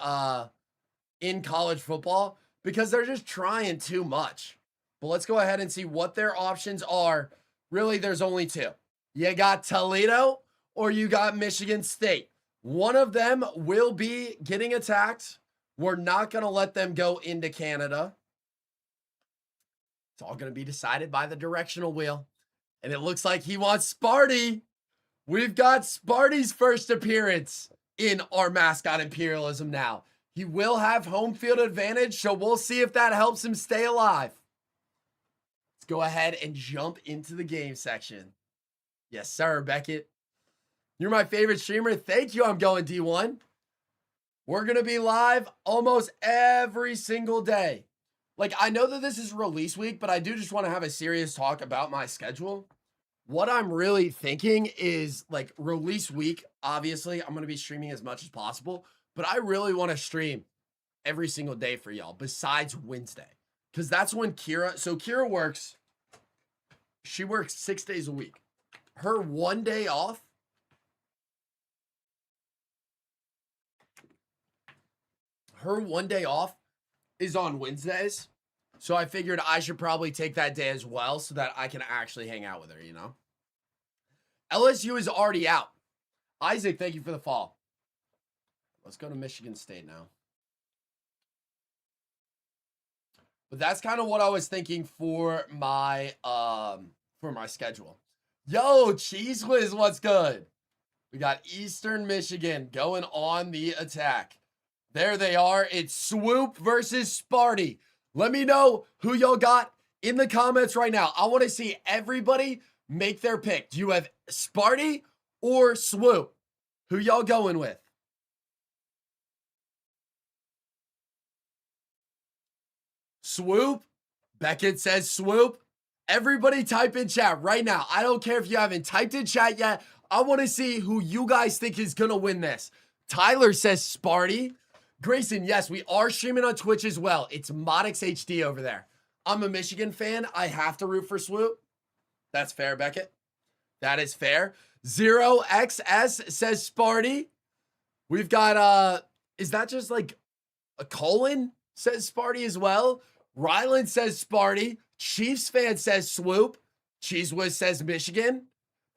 college football because they're just trying too much. But let's go ahead and see what their options are. Really, there's only two. You got Toledo or you got Michigan State. One of them will be getting attacked. We're not going to let them go into Canada. It's all going to be decided by the directional wheel. And it looks like he wants Sparty. We've got Sparty's first appearance in our Mascot Imperialism now. He will have home field advantage, so we'll see if that helps him stay alive. Let's go ahead and jump into the game section. Yes, sir, Beckett. You're my favorite streamer. Thank you. I'm going D1. We're going to be live almost every single day. Like, I know that this is release week, but I do just want to have a serious talk about my schedule. What I'm really thinking is, like, release week, obviously, I'm going to be streaming as much as possible, but I really want to stream every single day for y'all besides Wednesday, because that's when Kira works. She works 6 days a week. Her 1 day off is on Wednesdays. So I figured I should probably take that day as well so that I can actually hang out with her, you know? LSU is already out. Isaac, thank you for the follow. Let's go to Michigan State now. But that's kind of what I was thinking for my schedule. Yo, Cheese Whiz, what's good? We got Eastern Michigan going on the attack. There they are. It's Swoop versus Sparty. Let me know who y'all got in the comments right now. I want to see everybody make their pick. Do you have Sparty or Swoop? Who y'all going with? Swoop. Beckett says Swoop. Everybody type in chat right now. I don't care if you haven't typed in chat yet. I want to see who you guys think is going to win this. Tyler says Sparty. Grayson, yes, we are streaming on Twitch as well. It's ModixHD over there. I'm a Michigan fan. I have to root for Swoop. That's fair, Beckett. That is fair. 0XS says Sparty. We've got, is that just like a colon? Says Sparty as well. Ryland says Sparty. Chiefs fan says Swoop. Cheese Whiz says Michigan.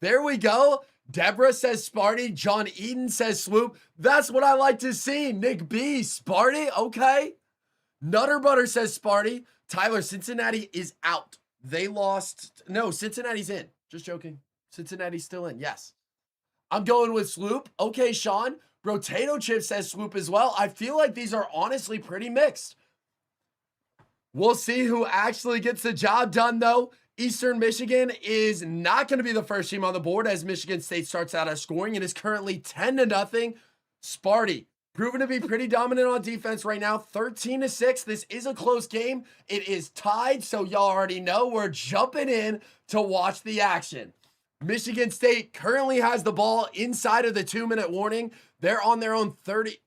There we go. Deborah says Sparty. John Eden says Swoop. That's what I like to see. Nick B, Sparty. Okay. Nutter Butter says Sparty. Tyler, Cincinnati is out. They lost. No, Cincinnati's in. Just joking. Cincinnati's still in. Yes. I'm going with Swoop. Okay, Sean. Rotato Chip says Swoop as well. I feel like these are honestly pretty mixed. We'll see who actually gets the job done, though. Eastern Michigan is not going to be the first team on the board as Michigan State starts out as scoring. It is currently 10-0. Sparty, proven to be pretty dominant on defense right now, 13-6. This is a close game. It is tied, so y'all already know we're jumping in to watch the action. Michigan State currently has the ball inside of the 2-minute warning. They're on their own 30.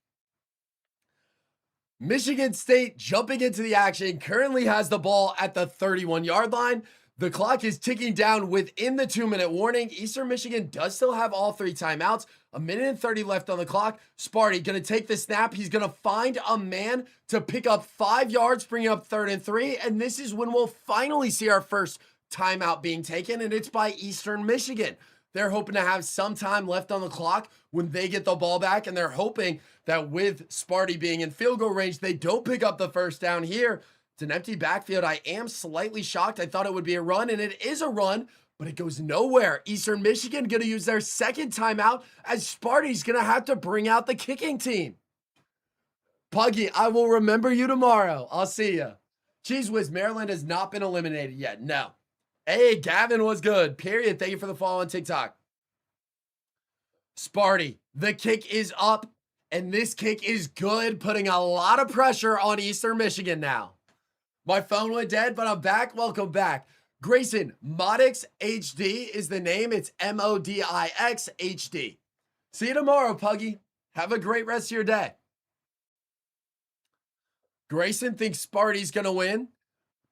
Michigan State jumping into the action currently has the ball at the 31-yard line. The clock is ticking down within the 2-minute warning. Eastern Michigan does still have all 3 timeouts. 1:30 left on the clock. Sparty going to take the snap. He's going to find a man to pick up 5 yards, bringing up 3rd and 3. And this is when we'll finally see our first timeout being taken, and it's by Eastern Michigan. They're hoping to have some time left on the clock when they get the ball back, and they're hoping that with Sparty being in field goal range, they don't pick up the first down here. It's an empty backfield. I am slightly shocked. I thought it would be a run, and it is a run, but it goes nowhere. Eastern Michigan going to use their second timeout as Sparty's going to have to bring out the kicking team. Puggy, I will remember you tomorrow. I'll see you. Cheese Whiz, Maryland has not been eliminated yet. No. Hey, Gavin was good. Period. Thank you for the follow on TikTok. Sparty, the kick is up, and this kick is good, putting a lot of pressure on Eastern Michigan now. My phone went dead, but I'm back. Welcome back. Grayson, ModixHD is the name. It's ModixHD. See you tomorrow, Puggy. Have a great rest of your day. Grayson thinks Sparty's going to win.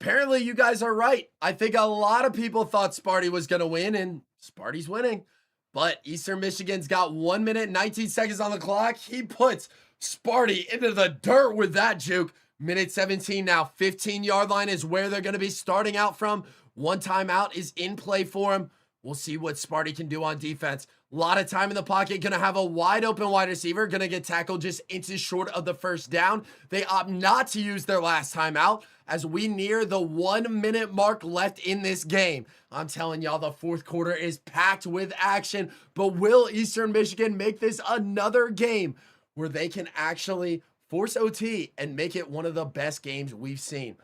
Apparently, you guys are right. I think a lot of people thought Sparty was going to win, and Sparty's winning. But Eastern Michigan's got 1 minute, 19 seconds on the clock. He puts Sparty into the dirt with that juke. Minute 17 now. 15-yard line is where they're going to be starting out from. 1 timeout is in play for him. We'll see what Sparty can do on defense. A lot of time in the pocket. Going to have a wide open wide receiver. Going to get tackled just inches short of the first down. They opt not to use their last timeout as we near the 1 minute mark left in this game. I'm telling y'all, the fourth quarter is packed with action. But will Eastern Michigan make this another game where they can actually force OT and make it one of the best games we've seen?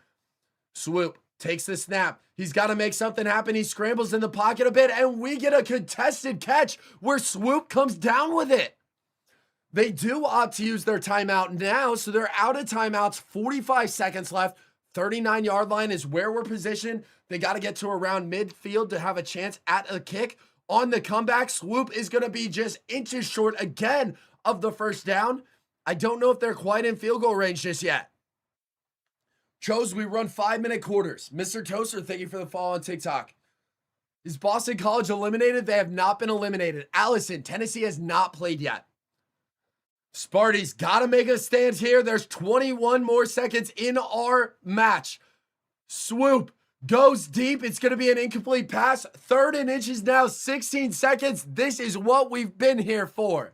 Swoop takes the snap. He's got to make something happen. He scrambles in the pocket a bit, and we get a contested catch where Swoop comes down with it. They do opt to use their timeout now, so they're out of timeouts. 45 seconds left. 39-yard line is where we're positioned. They got to get to around midfield to have a chance at a kick. On the comeback, Swoop is going to be just inches short again of the first down. I don't know if they're quite in field goal range just yet. Chose, we run 5-minute quarters. Mr. Toaster, thank you for the follow on TikTok. Is Boston College eliminated? They have not been eliminated. Allison, Tennessee has not played yet. Sparty's got to make a stand here. There's 21 more seconds in our match. Swoop goes deep. It's going to be an incomplete pass. 3rd and inches now, 16 seconds. This is what we've been here for.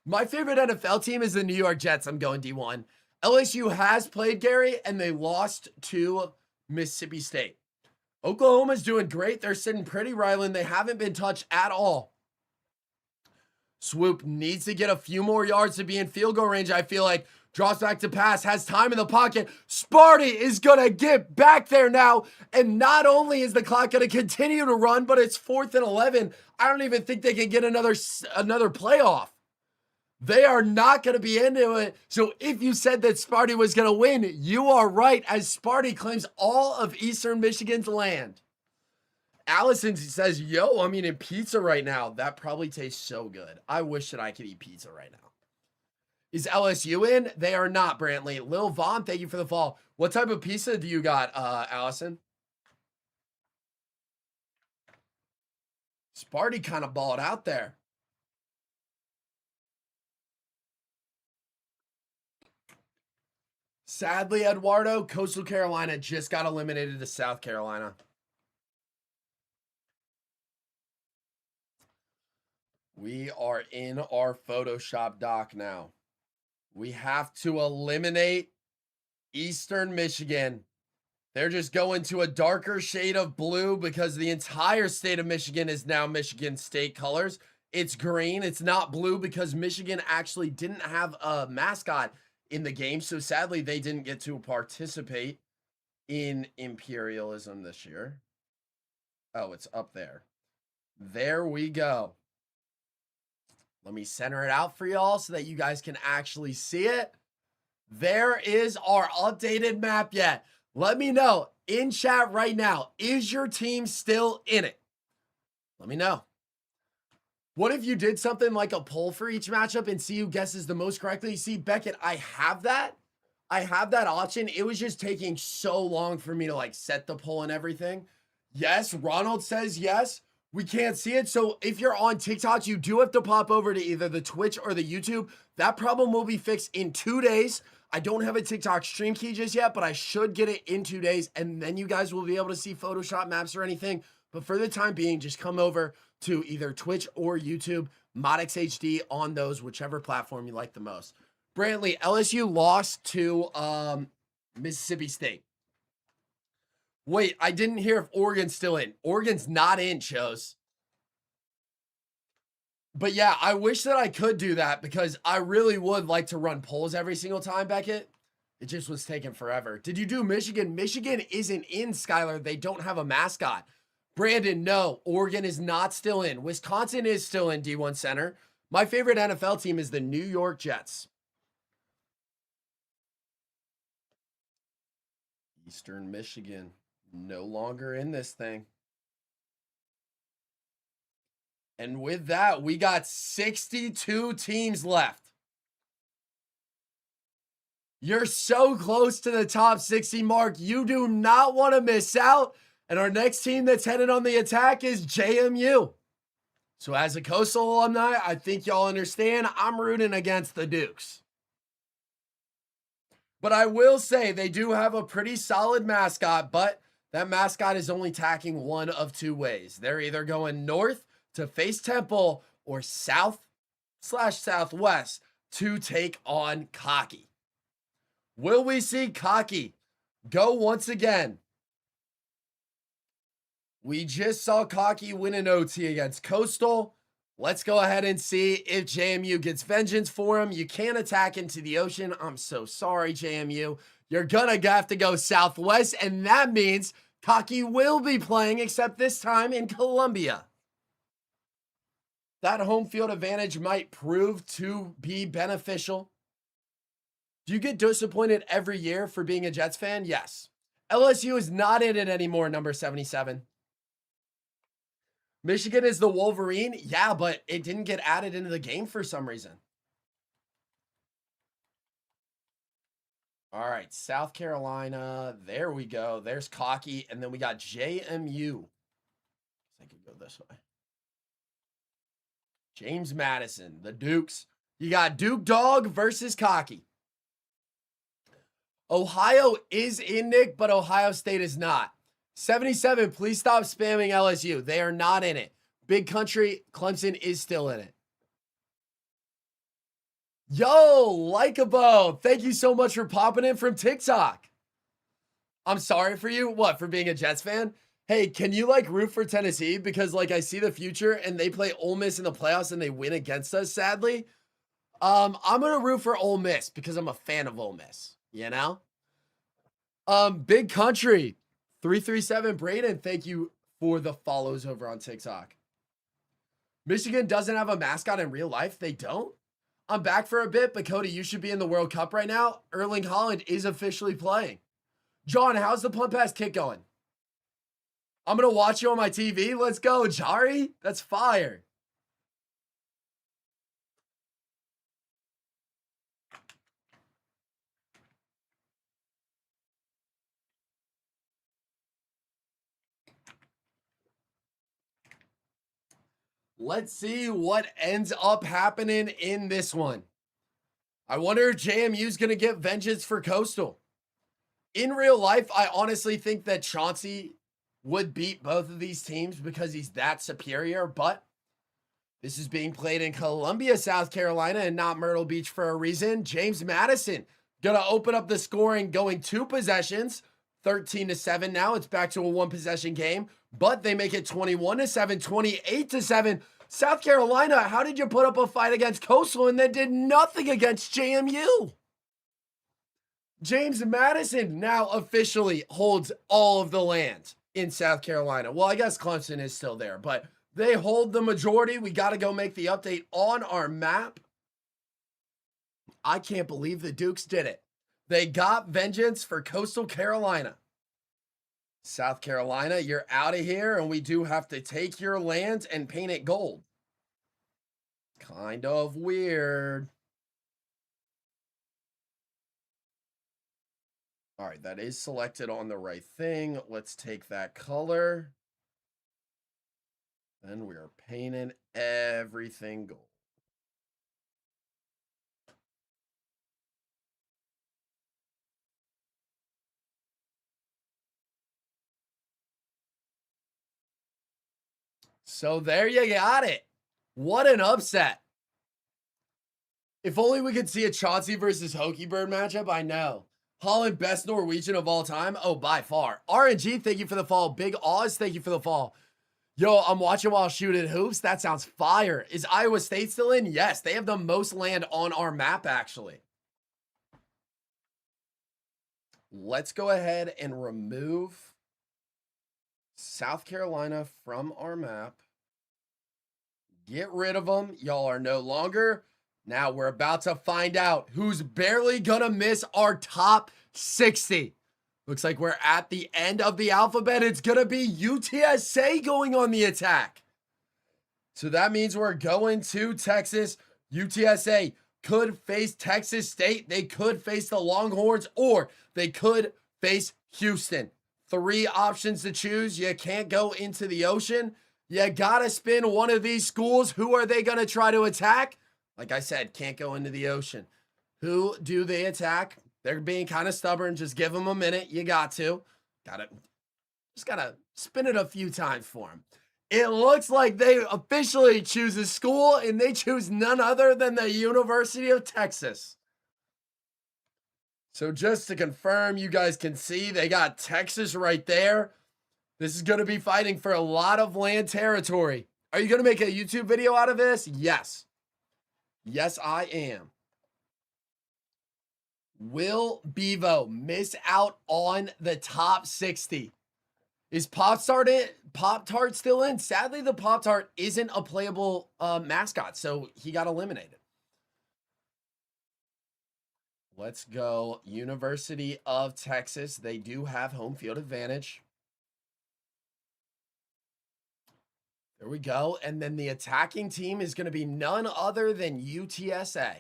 My favorite NFL team is the New York Jets. I'm going D1. LSU has played, Gary, and they lost to Mississippi State. Oklahoma's doing great. They're sitting pretty, Ryland. They haven't been touched at all. Swoop needs to get a few more yards to be in field goal range, I feel like. Draws back to pass, has time in the pocket. Sparty is going to get back there now. And not only is the clock going to continue to run, but it's 4th and 11. I don't even think they can get another playoff. They are not going to be into it. So if you said that Sparty was going to win, you are right, as Sparty claims all of Eastern Michigan's land. Allison says, yo, I'm eating pizza right now. That probably tastes so good. I wish that I could eat pizza right now. Is LSU in? They are not, Brantley. Lil Vaughn, thank you for the follow. What type of pizza do you got, Allison? Sparty kind of balled out there. Sadly, Eduardo, Coastal Carolina just got eliminated to South Carolina. We are in our Photoshop doc now. We have to eliminate Eastern Michigan. They're just going to a darker shade of blue because the entire state of Michigan is now Michigan State colors. It's green. It's not blue because Michigan actually didn't have a mascot in the game, so sadly they didn't get to participate. in Imperialism this year. Oh, it's up there. There we go. Let me center it out for y'all so that you guys can actually see it. There is our updated map yet. Let me know in chat right now. Is your team still in it? Let me know. What if you did something like a poll for each matchup and see who guesses the most correctly? See, Beckett, I have that. I have that option. It was just taking so long for me to like set the poll and everything. Yes, Ronald says yes. We can't see it. So if you're on TikTok, you do have to pop over to either the Twitch or the YouTube. That problem will be fixed in 2 days. I don't have a TikTok stream key just yet, but I should get it in 2 days. And then you guys will be able to see Photoshop maps or anything. But for the time being, just come over to either Twitch or YouTube, ModixHD on those, whichever platform you like the most. Brantley, LSU lost to Mississippi State. Wait, I didn't hear if Oregon's still in. Oregon's not in, Chose. But yeah, I wish that I could do that because I really would like to run polls every single time, Beckett. It just was taking forever. Did you do Michigan? Michigan isn't in, Skylar. They don't have a mascot. Brandon, no. Oregon is not still in. Wisconsin is still in D1 Center. My favorite NFL team is the New York Jets. Eastern Michigan, no longer in this thing. And with that, we got 62 teams left. You're so close to the top 60 mark. You do not want to miss out. And our next team that's headed on the attack is JMU. So as a Coastal alumni, I think y'all understand I'm rooting against the Dukes. But I will say they do have a pretty solid mascot, but that mascot is only tacking one of 2 ways. They're either going north to face Temple or south/southwest to take on Cocky. Will we see Cocky go once again? We just saw Cocky win an OT against Coastal. Let's go ahead and see if JMU gets vengeance for him. You can't attack into the ocean. I'm so sorry, JMU. You're gonna have to go southwest, and that means Cocky will be playing, except this time in Columbia. That home field advantage might prove to be beneficial. Do you get disappointed every year for being a Jets fan? Yes. LSU is not in it anymore, number 77. Michigan is the Wolverine. Yeah, but it didn't get added into the game for some reason. All right, South Carolina. There we go. There's Cocky. And then we got JMU. I could go this way. James Madison, the Dukes. You got Duke Dog versus Cocky. Ohio is in, Nick, but Ohio State is not. 77, please stop spamming LSU. They are not in it. Big Country, Clemson is still in it. Yo, Likeabo, thank you so much for popping in from TikTok. I'm sorry for you. What, for being a Jets fan? Hey, can you like root for Tennessee? Because like I see the future and they play Ole Miss in the playoffs and they win against us, sadly. I'm going to root for Ole Miss because I'm a fan of Ole Miss, you know? Big Country. 337 Braden, thank you for the follows over on TikTok. Michigan doesn't have a mascot in real life. They don't. I'm back for a bit, but Cody, you should be in the World Cup right now. Erling Haaland is officially playing. John, how's the punt pass kick going? I'm going to watch you on my TV. Let's go, Jari. That's fire. Let's see what ends up happening in this one. I wonder if JMU's going to get vengeance for Coastal. In real life, I honestly think that Chauncey would beat both of these teams because he's that superior, but this is being played in Columbia, South Carolina, and not Myrtle Beach for a reason. James Madison going to open up the scoring, going 2 possessions, 13-7 now. It's back to a 1-possession game. But they make it 21-7, 28-7. South Carolina, how did you put up a fight against Coastal and then did nothing against JMU? James Madison now officially holds all of the land in South Carolina. Well, I guess Clemson is still there, but they hold the majority. We got to go make the update on our map. I can't believe the Dukes did it. They got vengeance for Coastal Carolina. South Carolina, you're out of here, and we do have to take your land and paint it gold. Kind of weird. All right, that is selected on the right thing. Let's take that color. Then we are painting everything gold. So there you got it. What an upset. If only we could see a Chauncey versus Hokey Bird matchup, I know. Holland, best Norwegian of all time? Oh, by far. RNG, thank you for the fall. Big Oz, thank you for the fall. Yo, I'm watching while shooting hoops. That sounds fire. Is Iowa State still in? Yes, they have the most land on our map, actually. Let's go ahead and remove South Carolina from our map. Get rid of them. Y'all are no longer. Now we're about to find out who's barely gonna miss our top 60. Looks like we're at the end of the alphabet. It's gonna be UTSA going on the attack. So that means we're going to Texas. UTSA could face Texas State. They could face the Longhorns, or they could face Houston. 3 options to choose. You can't go into the ocean. You gotta spin one of these schools. Who are they gonna try to attack? Like I said, can't go into the ocean. Who do they attack? They're being kind of stubborn. Just give them a minute. You got to. Just gotta spin it a few times for them. It looks like they officially choose a school, and they choose none other than the University of Texas. So just to confirm, you guys can see they got Texas right there. This is going to be fighting for a lot of land territory. Are you going to make a YouTube video out of this? Yes. Yes, I am. Will Bevo miss out on the top 60? Is Pop-Tart still in? Sadly, the Pop-Tart isn't a playable mascot, so he got eliminated. Let's go. University of Texas. They do have home field advantage. There we go. And then the attacking team is going to be none other than UTSA.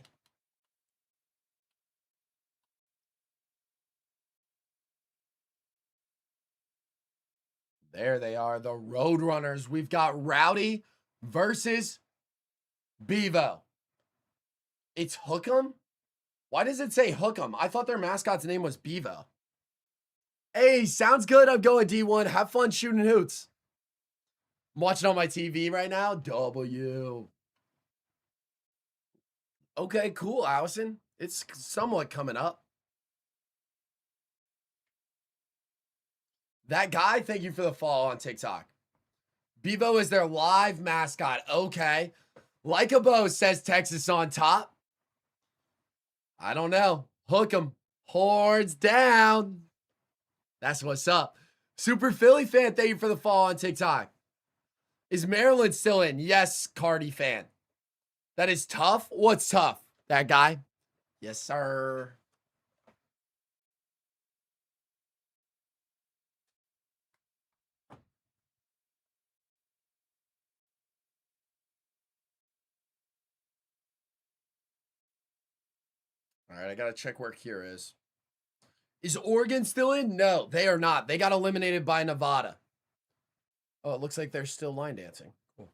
There they are, the Roadrunners. We've got Rowdy versus Bevo. It's Hook'em? Why does it say Hook'em? I thought their mascot's name was Bevo. Hey, sounds good. I'm going D1. Have fun shooting hoots. I'm watching on my TV right now. W. Okay, cool, Allison. It's somewhat coming up. That guy, thank you for the follow on TikTok. Bevo is their live mascot. Okay. Like a bow says Texas on top. I don't know. Hook 'em. Hordes down. That's what's up. Super Philly fan, thank you for the follow on TikTok. Is Maryland still in? Yes, Cardi fan. That is tough. What's tough? That guy? Yes, sir. All right, I got to check where Kira is. Is Oregon still in? No, they are not. They got eliminated by Nevada. Oh, it looks like they're still line dancing. Cool.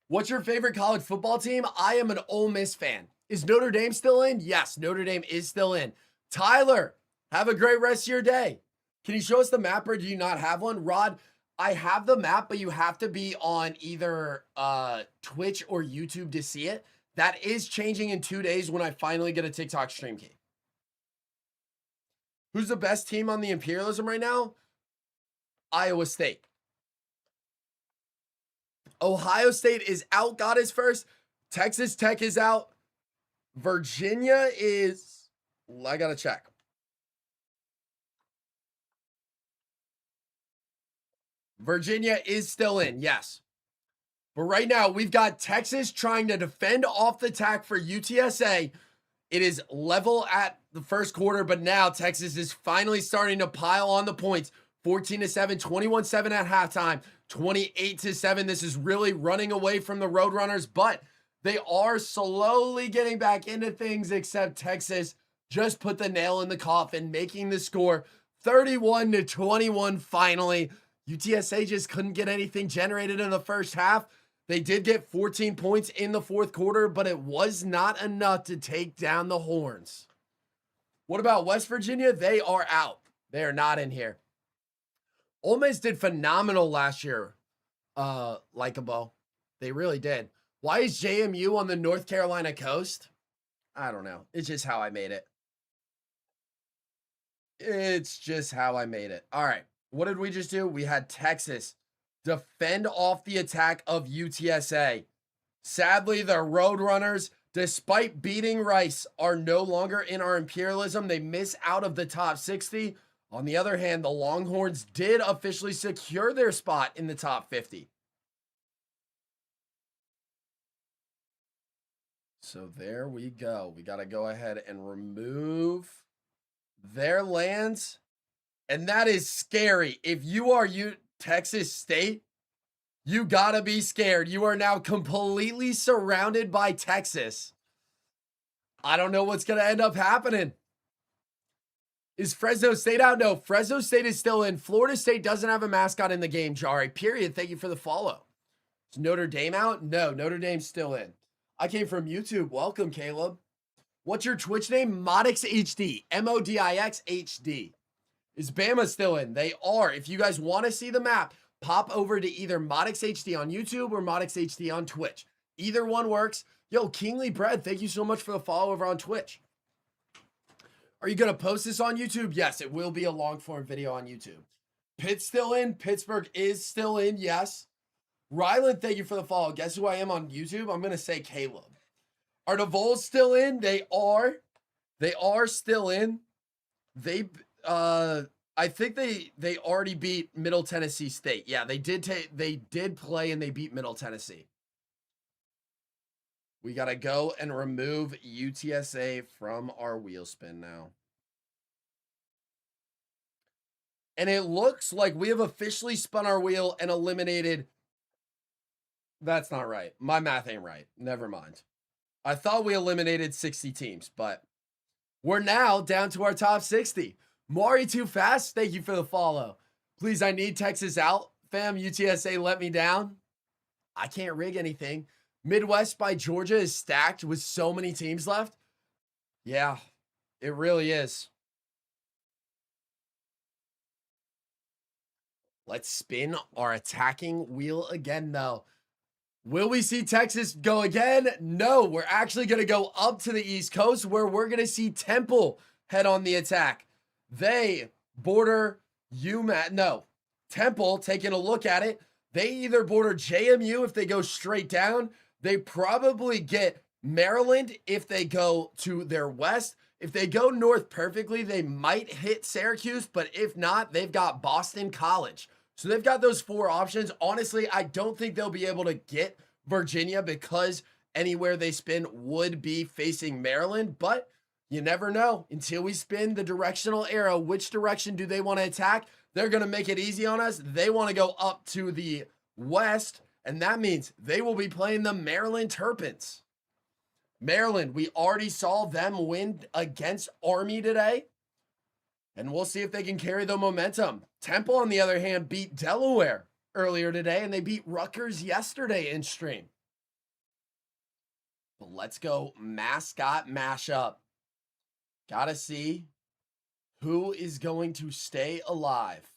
What's your favorite college football team? I am an Ole Miss fan. Is Notre Dame still in? Yes, Notre Dame is still in. Tyler, have a great rest of your day. Can you show us the map, or do you not have one? Rod, I have the map, but you have to be on either Twitch or YouTube to see it. That is changing in 2 days when I finally get a TikTok stream key. Who's the best team on the Imperialism right now? Iowa State. Ohio State is out. God is first. Texas Tech is out. Virginia is I gotta check. Virginia is still in, yes. But right now, we've got Texas trying to defend off the attack for UTSA. It is level at the first quarter, but now Texas is finally starting to pile on the points. 14-7, 21-7 at halftime, 28-7. This is really running away from the Roadrunners, but they are slowly getting back into things, except Texas just put the nail in the coffin, making the score 31-21 finally. UTSA just couldn't get anything generated in the first half. They did get 14 points in the fourth quarter, but it was not enough to take down the Horns. What about West Virginia? They are out. They are not in here. Ole Miss did phenomenal last year, Likeable. They really did. Why is JMU on the North Carolina coast? I don't know. It's just how I made it. It's just how I made it. All right. What did we just do? We had Texas defend off the attack of UTSA. Sadly, the Roadrunners, despite beating Rice, are no longer in our Imperialism. They miss out of the top 60. On the other hand, the Longhorns did officially secure their spot in the top 50. So there we go. We got to go ahead and remove their lands. And that is scary. If you are Texas State, you got to be scared. You are now completely surrounded by Texas. I don't know what's going to end up happening. Is Fresno State out? No, Fresno State is still in. Florida State doesn't have a mascot in the game, Jari. Period. Thank you for the follow. Is Notre Dame out? No, Notre Dame's still in. I came from YouTube. Welcome, Caleb. What's your Twitch name? ModixHD. ModixHD. Is Bama still in? They are. If you guys want to see the map, pop over to either ModixHD on YouTube or ModixHD on Twitch. Either one works. Yo, Kingly Bread, thank you so much for the follow over on Twitch. Are you going to post this on YouTube? Yes, it will be a long form video on YouTube. Pitt's still in. Pittsburgh is still in. Yes. Ryland, thank you for the follow. Guess who I am on YouTube? I'm going to say Caleb. Are the Vols still in? They are. They are still in. I think they already beat Middle Tennessee State. Yeah, they did play and they beat Middle Tennessee. We got to go and remove UTSA from our wheel spin now. And it looks like we have officially spun our wheel and eliminated. That's not right. My math ain't right. Never mind. I thought we eliminated 60 teams, but we're now down to our top 60. Maury Too Fast, thank you for the follow. Please, I need Texas out. Fam, UTSA let me down. I can't rig anything. Midwest by Georgia is stacked with so many teams left. Yeah, it really is. Let's spin our attacking wheel again, though. Will we see Texas go again? No, we're actually going to go up to the East Coast where we're going to see Temple head on the attack. They border UMass. No, Temple, taking a look at it, they either border JMU if they go straight down. They probably get Maryland if they go to their west. If they go north perfectly, they might hit Syracuse, but if not, they've got Boston College. So they've got those four options. Honestly, I don't think they'll be able to get Virginia because anywhere they spin would be facing Maryland, but you never know until we spin the directional arrow. Which direction do they want to attack? They're going to make it easy on us. They want to go up to the west, and that means they will be playing the Maryland Terrapins. Maryland, we already saw them win against Army today, and we'll see if they can carry the momentum. Temple, on the other hand, beat Delaware earlier today, and they beat Rutgers yesterday in stream. But let's go mascot mashup. Gotta see who is going to stay alive.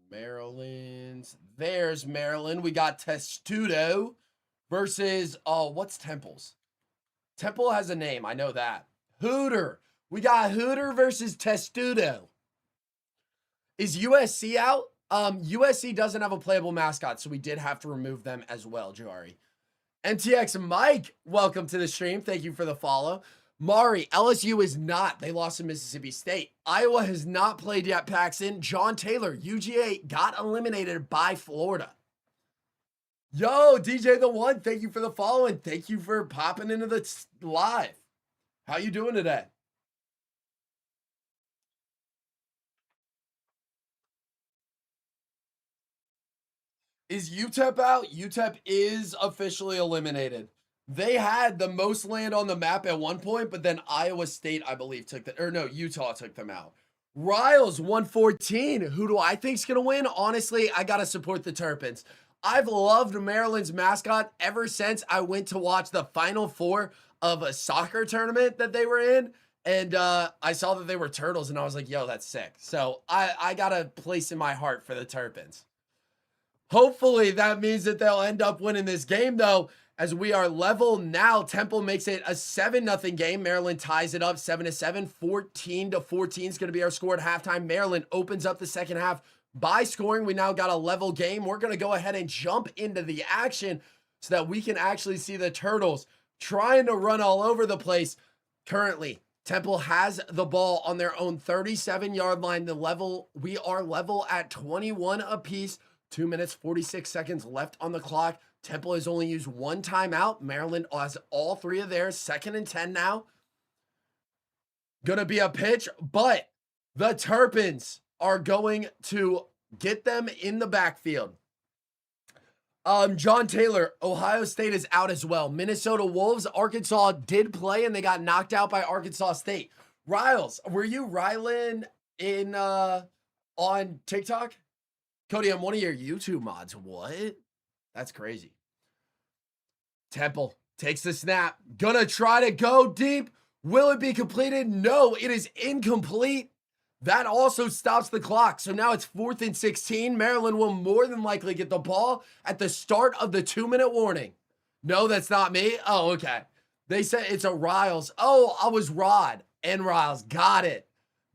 Maryland's. There's Maryland. We got Testudo versus, what's Temple's? Temple has a name. I know that. Hooter. We got Hooter versus Testudo. Is USC out? USC doesn't have a playable mascot, so we did have to remove them as well, Jari. MTX Mike, welcome to the stream. Thank you for the follow. Mari, LSU is not. They lost to Mississippi State. Iowa has not played yet, Paxton. John Taylor, UGA got eliminated by Florida. Yo, DJ the One, thank you for the follow and thank you for popping into the live. How you doing today? Is UTEP out? UTEP is officially eliminated. They had the most land on the map at one point, but then Iowa State, I believe, took the, or no, Utah took them out. Riles 114. Who do I think's gonna win? Honestly, I gotta support the Terrapins. I've loved Maryland's mascot ever since I went to watch the Final Four of a soccer tournament that they were in. And I saw that they were turtles, and I was like, yo, that's sick. So I got a place in my heart for the Terrapins. Hopefully that means that they'll end up winning this game, though, as we are level now. Temple makes it a 7-0 game. Maryland ties it up 7-7. 14-14 is going to be our score at halftime. Maryland opens up the second half by scoring. We now got a level game. We're going to go ahead and jump into the action so that we can actually see the Turtles trying to run all over the place. Currently, Temple has the ball on their own 37-yard line. We are level at 21 apiece. 2 minutes, 46 seconds left on the clock. Temple has only used one timeout. Maryland has all three of theirs. 2nd and 10 now. Gonna be a pitch, but the Terrapins are going to get them in the backfield. John Taylor, Ohio State is out as well. Minnesota Wolves, Arkansas did play and they got knocked out by Arkansas State. Riles, were you Rylan in on TikTok? Cody, I'm one of your YouTube mods. What? That's crazy. Temple takes the snap. Gonna try to go deep. Will it be completed? No, it is incomplete. That also stops the clock. So now it's 4th and 16. Maryland will more than likely get the ball at the start of the 2-minute warning. No, that's not me. Oh, okay. They said it's a Riles. Oh, I was Rod and Riles. Got it.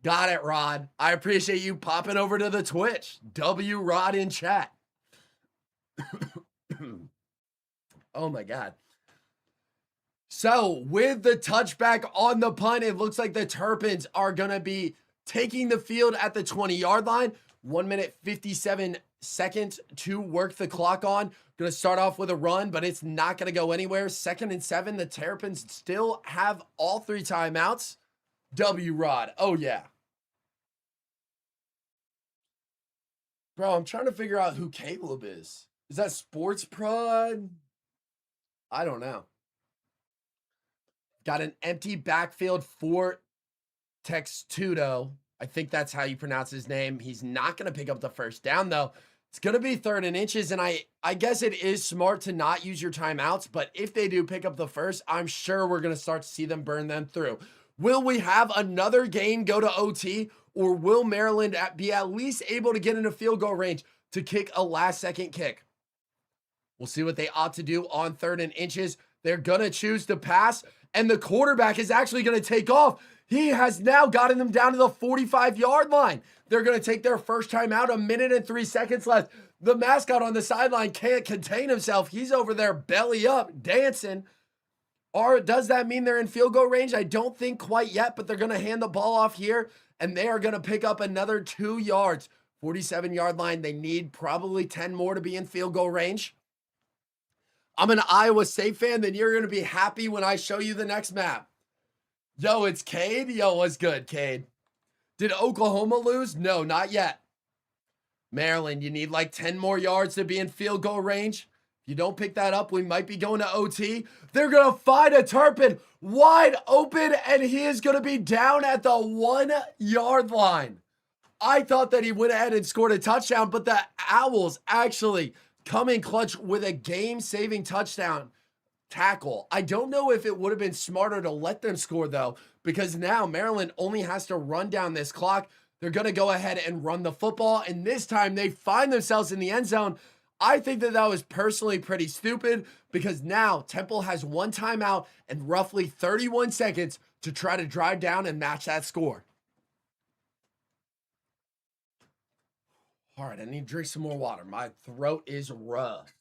Got it, Rod. I appreciate you popping over to the Twitch. W Rod in chat. Oh my God. So with the touchback on the punt, it looks like the Terrapins are going to be taking the field at the 20-yard line. 1 minute, 57 seconds to work the clock on. Going to start off with a run, but it's not going to go anywhere. 2nd and 7. The Terrapins still have all 3 timeouts. W Rod. Oh yeah. Bro, I'm trying to figure out who Caleb is. Is that Sports Prod? I don't know. Got an empty backfield for Textudo. I think that's how you pronounce his name. He's not going to pick up the first down, though. It's going to be 3rd and inches, and I guess it is smart to not use your timeouts, but if they do pick up the first, I'm sure we're going to start to see them burn them through. Will we have another game go to OT, or will Maryland be at least able to get into field goal range to kick a last-second kick? We'll see what they ought to do on 3rd and inches. They're going to choose to pass, and the quarterback is actually going to take off. He has now gotten them down to the 45-yard line. They're going to take their first time out. 1 minute and 3 seconds left. The mascot on the sideline can't contain himself. He's over there belly up, dancing. Or does that mean they're in field goal range? I don't think quite yet, but they're going to hand the ball off here, and they are going to pick up another 2 yards. 47-yard line. They need probably 10 more to be in field goal range. I'm an Iowa State fan, then you're going to be happy when I show you the next map. Yo, it's Cade. Yo, what's good, Cade? Did Oklahoma lose? No, not yet. Maryland, you need like 10 more yards to be in field goal range. If you don't pick that up, we might be going to OT. They're going to find a Turpin wide open, and he is going to be down at the 1-yard line. I thought that he went ahead and scored a touchdown, but the Owls actually come in clutch with a game-saving touchdown tackle. I don't know if it would have been smarter to let them score, though, because now Maryland only has to run down this clock. They're going to go ahead and run the football, and this time they find themselves in the end zone. I think that that was personally pretty stupid because now Temple has 1 timeout and roughly 31 seconds to try to drive down and match that score. All right, I need to drink some more water. My throat is rough.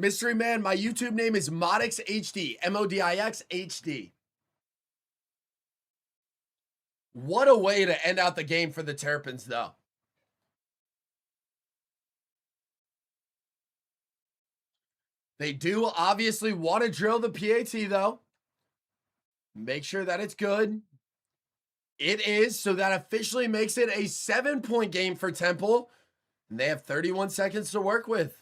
Mystery Man, my YouTube name is ModixHD, ModixHD. What a way to end out the game for the Terrapins, though. They do obviously want to drill the PAT, though. Make sure that it's good. It is, so that officially makes it a 7-point game for Temple. And they have 31 seconds to work with.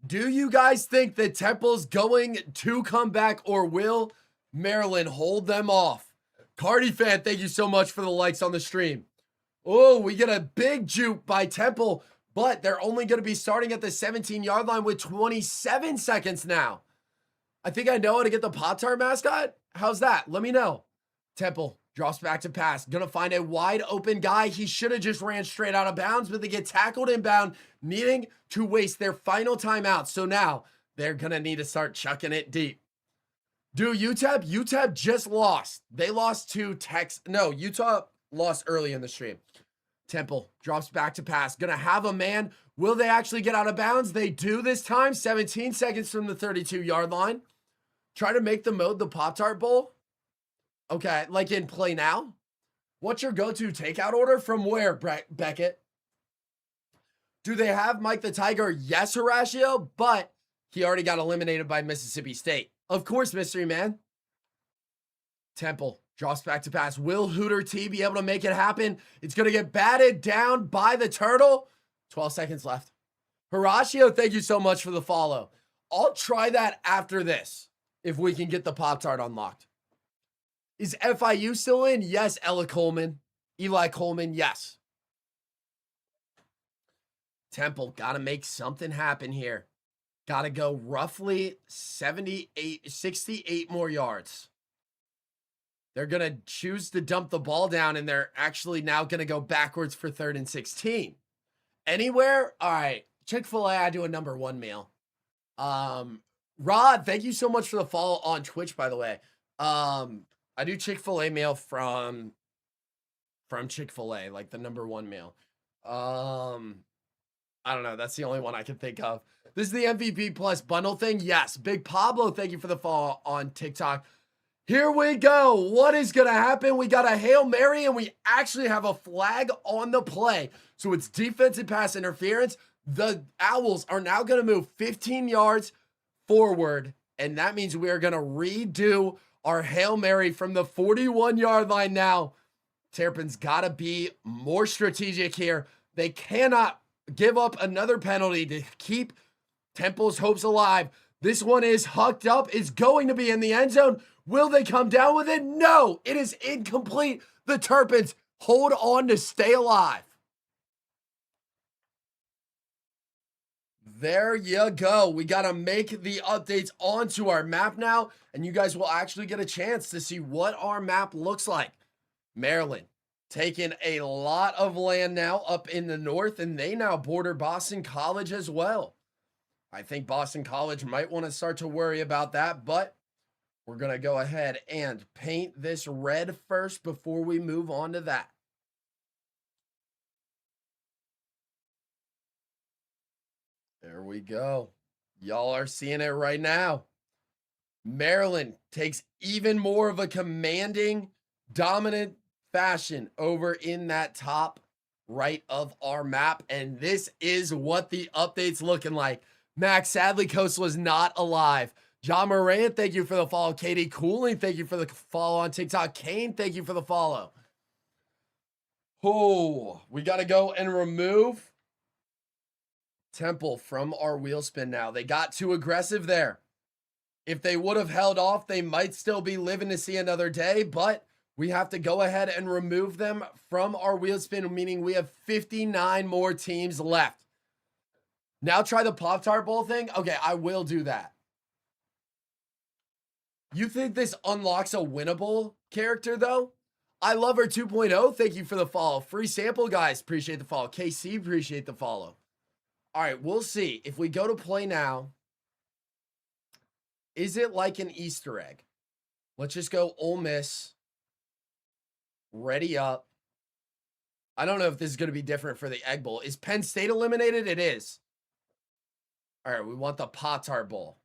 Do you guys think that Temple's going to come back, or will Maryland hold them off? Cardi fan, thank you so much for the likes on the stream. Oh, we get a big juke by Temple, but they're only going to be starting at the 17-yard line with 27 seconds now. I think I know how to get the Pop-Tart mascot. How's that? Let me know. Temple drops back to pass. Gonna find a wide open guy. He should have just ran straight out of bounds, but they get tackled inbound, needing to waste their final timeout. So now they're gonna need to start chucking it deep. Do UTEP just lost. They lost to Utah lost early in the stream. Temple drops back to pass. Gonna have a man. Will they actually get out of bounds? They do this time. 17 seconds from the 32-yard line. Try to make the mode the Pop-Tart Bowl. Okay, like in play now. What's your go-to takeout order? From where, Beckett? Do they have Mike the Tiger? Yes, Horatio, but he already got eliminated by Mississippi State. Of course, Mystery Man. Temple drops back to pass. Will Hooter T be able to make it happen? It's going to get batted down by the Turtle. 12 seconds left. Horatio, thank you so much for the follow. I'll try that after this if we can get the Pop-Tart unlocked. Is FIU still in? Yes, Eli Coleman, yes. Temple, got to make something happen here. Got to go roughly 68 more yards. They're going to choose to dump the ball down, and they're actually now going to go backwards for 3rd and 16. Anywhere? All right. Chick-fil-A, I do a number 1 meal. Rod, thank you so much for the follow on Twitch, by the way. I do Chick-fil-A meal from Chick-fil-A, like the number 1 meal. I don't know. That's the only one I can think of. This is the MVP plus bundle thing. Yes. Big Pablo, thank you for the follow on TikTok. Here we go. What is going to happen? We got a Hail Mary, and we actually have a flag on the play. So it's defensive pass interference. The Owls are now going to move 15 yards forward, and that means we are going to redo our Hail Mary from the 41-yard line now. Terrapins got to be more strategic here. They cannot give up another penalty to keep Temple's hopes alive. This one is hucked up. It's going to be in the end zone. Will they come down with it? No, it is incomplete. The Terrapins hold on to stay alive. There you go. We got to make the updates onto our map now, and you guys will actually get a chance to see what our map looks like. Maryland taking a lot of land now up in the north, and they now border Boston College as well. I think Boston College might want to start to worry about that, but we're going to go ahead and paint this red first before we move on to that. There we go. Y'all are seeing it right now. Maryland takes even more of a commanding, dominant fashion over in that top right of our map. And this is what the update's looking like. Max, sadly, Coast was not alive. John Moran, thank you for the follow. Katie Cooling, thank you for the follow on TikTok. Kane, thank you for the follow. Oh, we got to go and remove Temple from our wheel spin now. They got too aggressive there. If they would have held off, they might still be living to see another day, but we have to go ahead and remove them from our wheel spin, meaning we have 59 more teams left. Now try the Pop-Tart Bowl thing. Okay, I will do that. You think this unlocks a winnable character, though? I love her 2.0. Thank you for the follow. Free sample, guys. Appreciate the follow. KC, appreciate the follow. All right, we'll see. If we go to play now, is it like an Easter egg? Let's just go Ole Miss. Ready up. I don't know if this is going to be different for the Egg Bowl. Is Penn State eliminated? It is. All right, we want the Pop-Tart Bowl.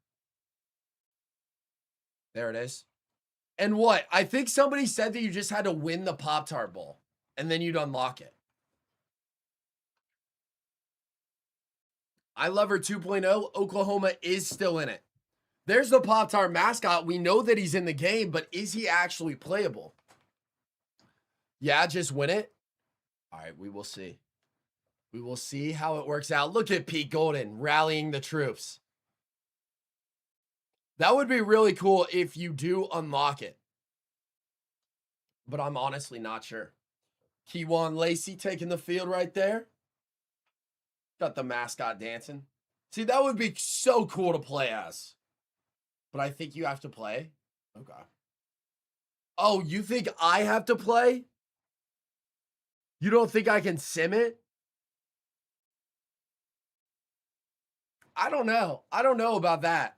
There it is. And what? I think somebody said that you just had to win the Pop-Tart Bowl, and then you'd unlock it. I Love Her 2.0, Oklahoma is still in it. There's the Pop-Tart mascot. We know that he's in the game, but is he actually playable? Yeah, just win it. All right, we will see. We will see how it works out. Look at Pete Golden rallying the troops. That would be really cool if you do unlock it. But I'm honestly not sure. Keywan Lacey taking the field right there. Got the mascot dancing. See, that would be so cool to play as. But I think you have to play. Okay. Oh, you think I have to play? You don't think I can sim it? I don't know. I don't know about that.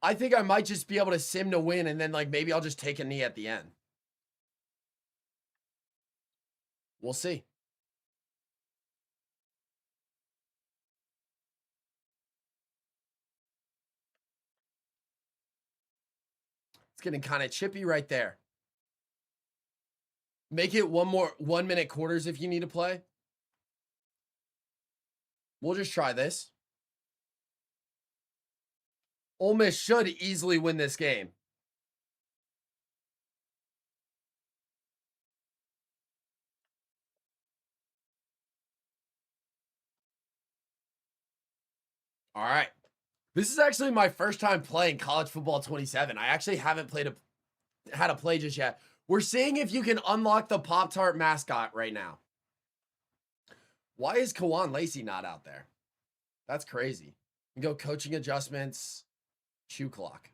I think I might just be able to sim to win, and then like maybe I'll just take a knee at the end. We'll see. It's getting kind of chippy right there. Make it 1 minute quarters if you need to play. We'll just try this. Ole Miss should easily win this game. All right. This is actually my first time playing College Football 27. I actually haven't had a play just yet. We're seeing if you can unlock the Pop-Tart mascot right now. Why is Keywan Lacey not out there? That's crazy. You go coaching adjustments, chew clock.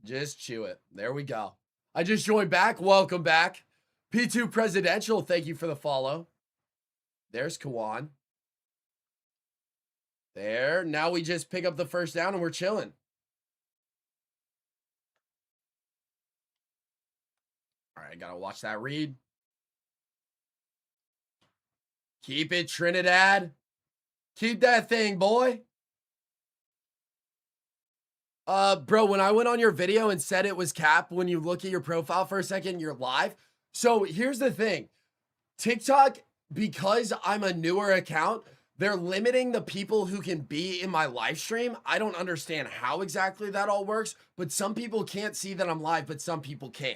Just chew it. There we go. I just joined back. Welcome back. P2 Presidential, thank you for the follow. There's Keywan. There. Now we just pick up the first down and we're chilling. All right, got to watch that read. Keep it, Trinidad. Keep that thing, boy. Bro, when I went on your video and said it was cap, when you look at your profile for a second, you're live. So here's the thing. TikTok, because I'm a newer account, they're limiting the people who can be in my live stream. I don't understand how exactly that all works, but some people can't see that I'm live, but some people can.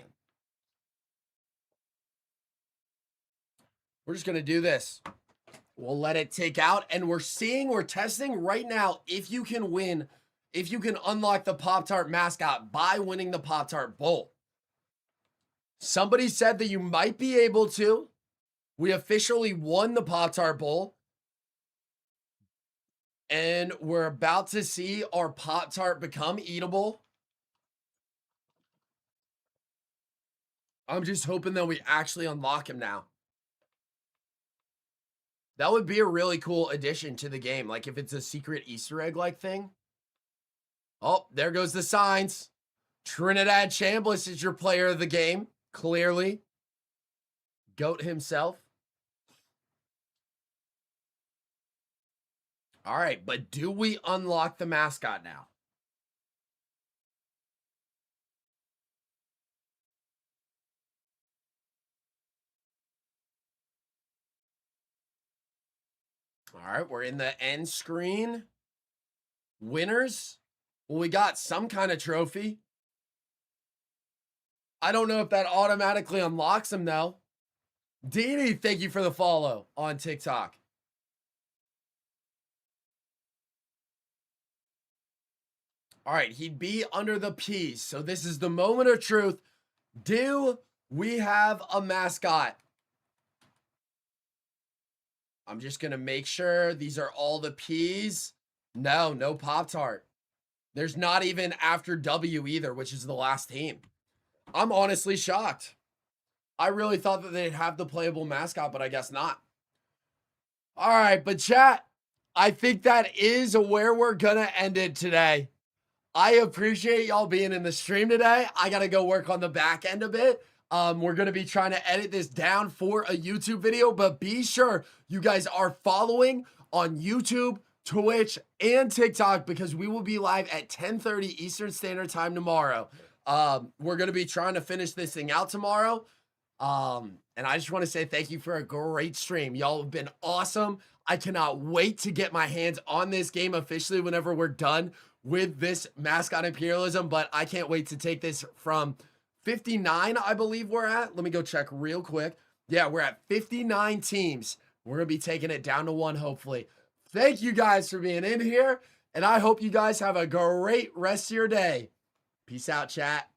We're just going to do this. We'll let it take out, and we're testing right now if you can win, if you can unlock the Pop-Tart mascot by winning the Pop-Tart Bowl. Somebody said that you might be able to. We officially won the Pop-Tart Bowl. And we're about to see our Pop-Tart become eatable. I'm just hoping that we actually unlock him now. That would be a really cool addition to the game. Like if it's a secret Easter egg like thing. Oh, there goes the signs. Trinidad Chambliss is your player of the game. Clearly. GOAT himself. All right, but do we unlock the mascot now? All right, we're in the end screen. Winners. Well, we got some kind of trophy. I don't know if that automatically unlocks him, though. Dini, thank you for the follow on TikTok. All right, he'd be under the P's. So this is the moment of truth. Do we have a mascot? I'm just going to make sure these are all the P's. No Pop-Tart. There's not even after W either, which is the last team. I'm honestly shocked. I really thought that they'd have the playable mascot, but I guess not. All right, but chat, I think that is where we're going to end it today. I appreciate y'all being in the stream today. I got to go work on the back end a bit. We're going to be trying to edit this down for a YouTube video, but be sure you guys are following on YouTube, Twitch, and TikTok because we will be live at 10:30 Eastern Standard Time tomorrow. We're going to be trying to finish this thing out tomorrow. And I just want to say thank you for a great stream. Y'all have been awesome. I cannot wait to get my hands on this game officially whenever we're done with this Mascot Imperialism, but I can't wait to take this from 59, I believe we're at. Let me go check real quick. Yeah, we're at 59 teams. We're going to be taking it down to 1, hopefully. Thank you guys for being in here, and I hope you guys have a great rest of your day. Peace out, chat.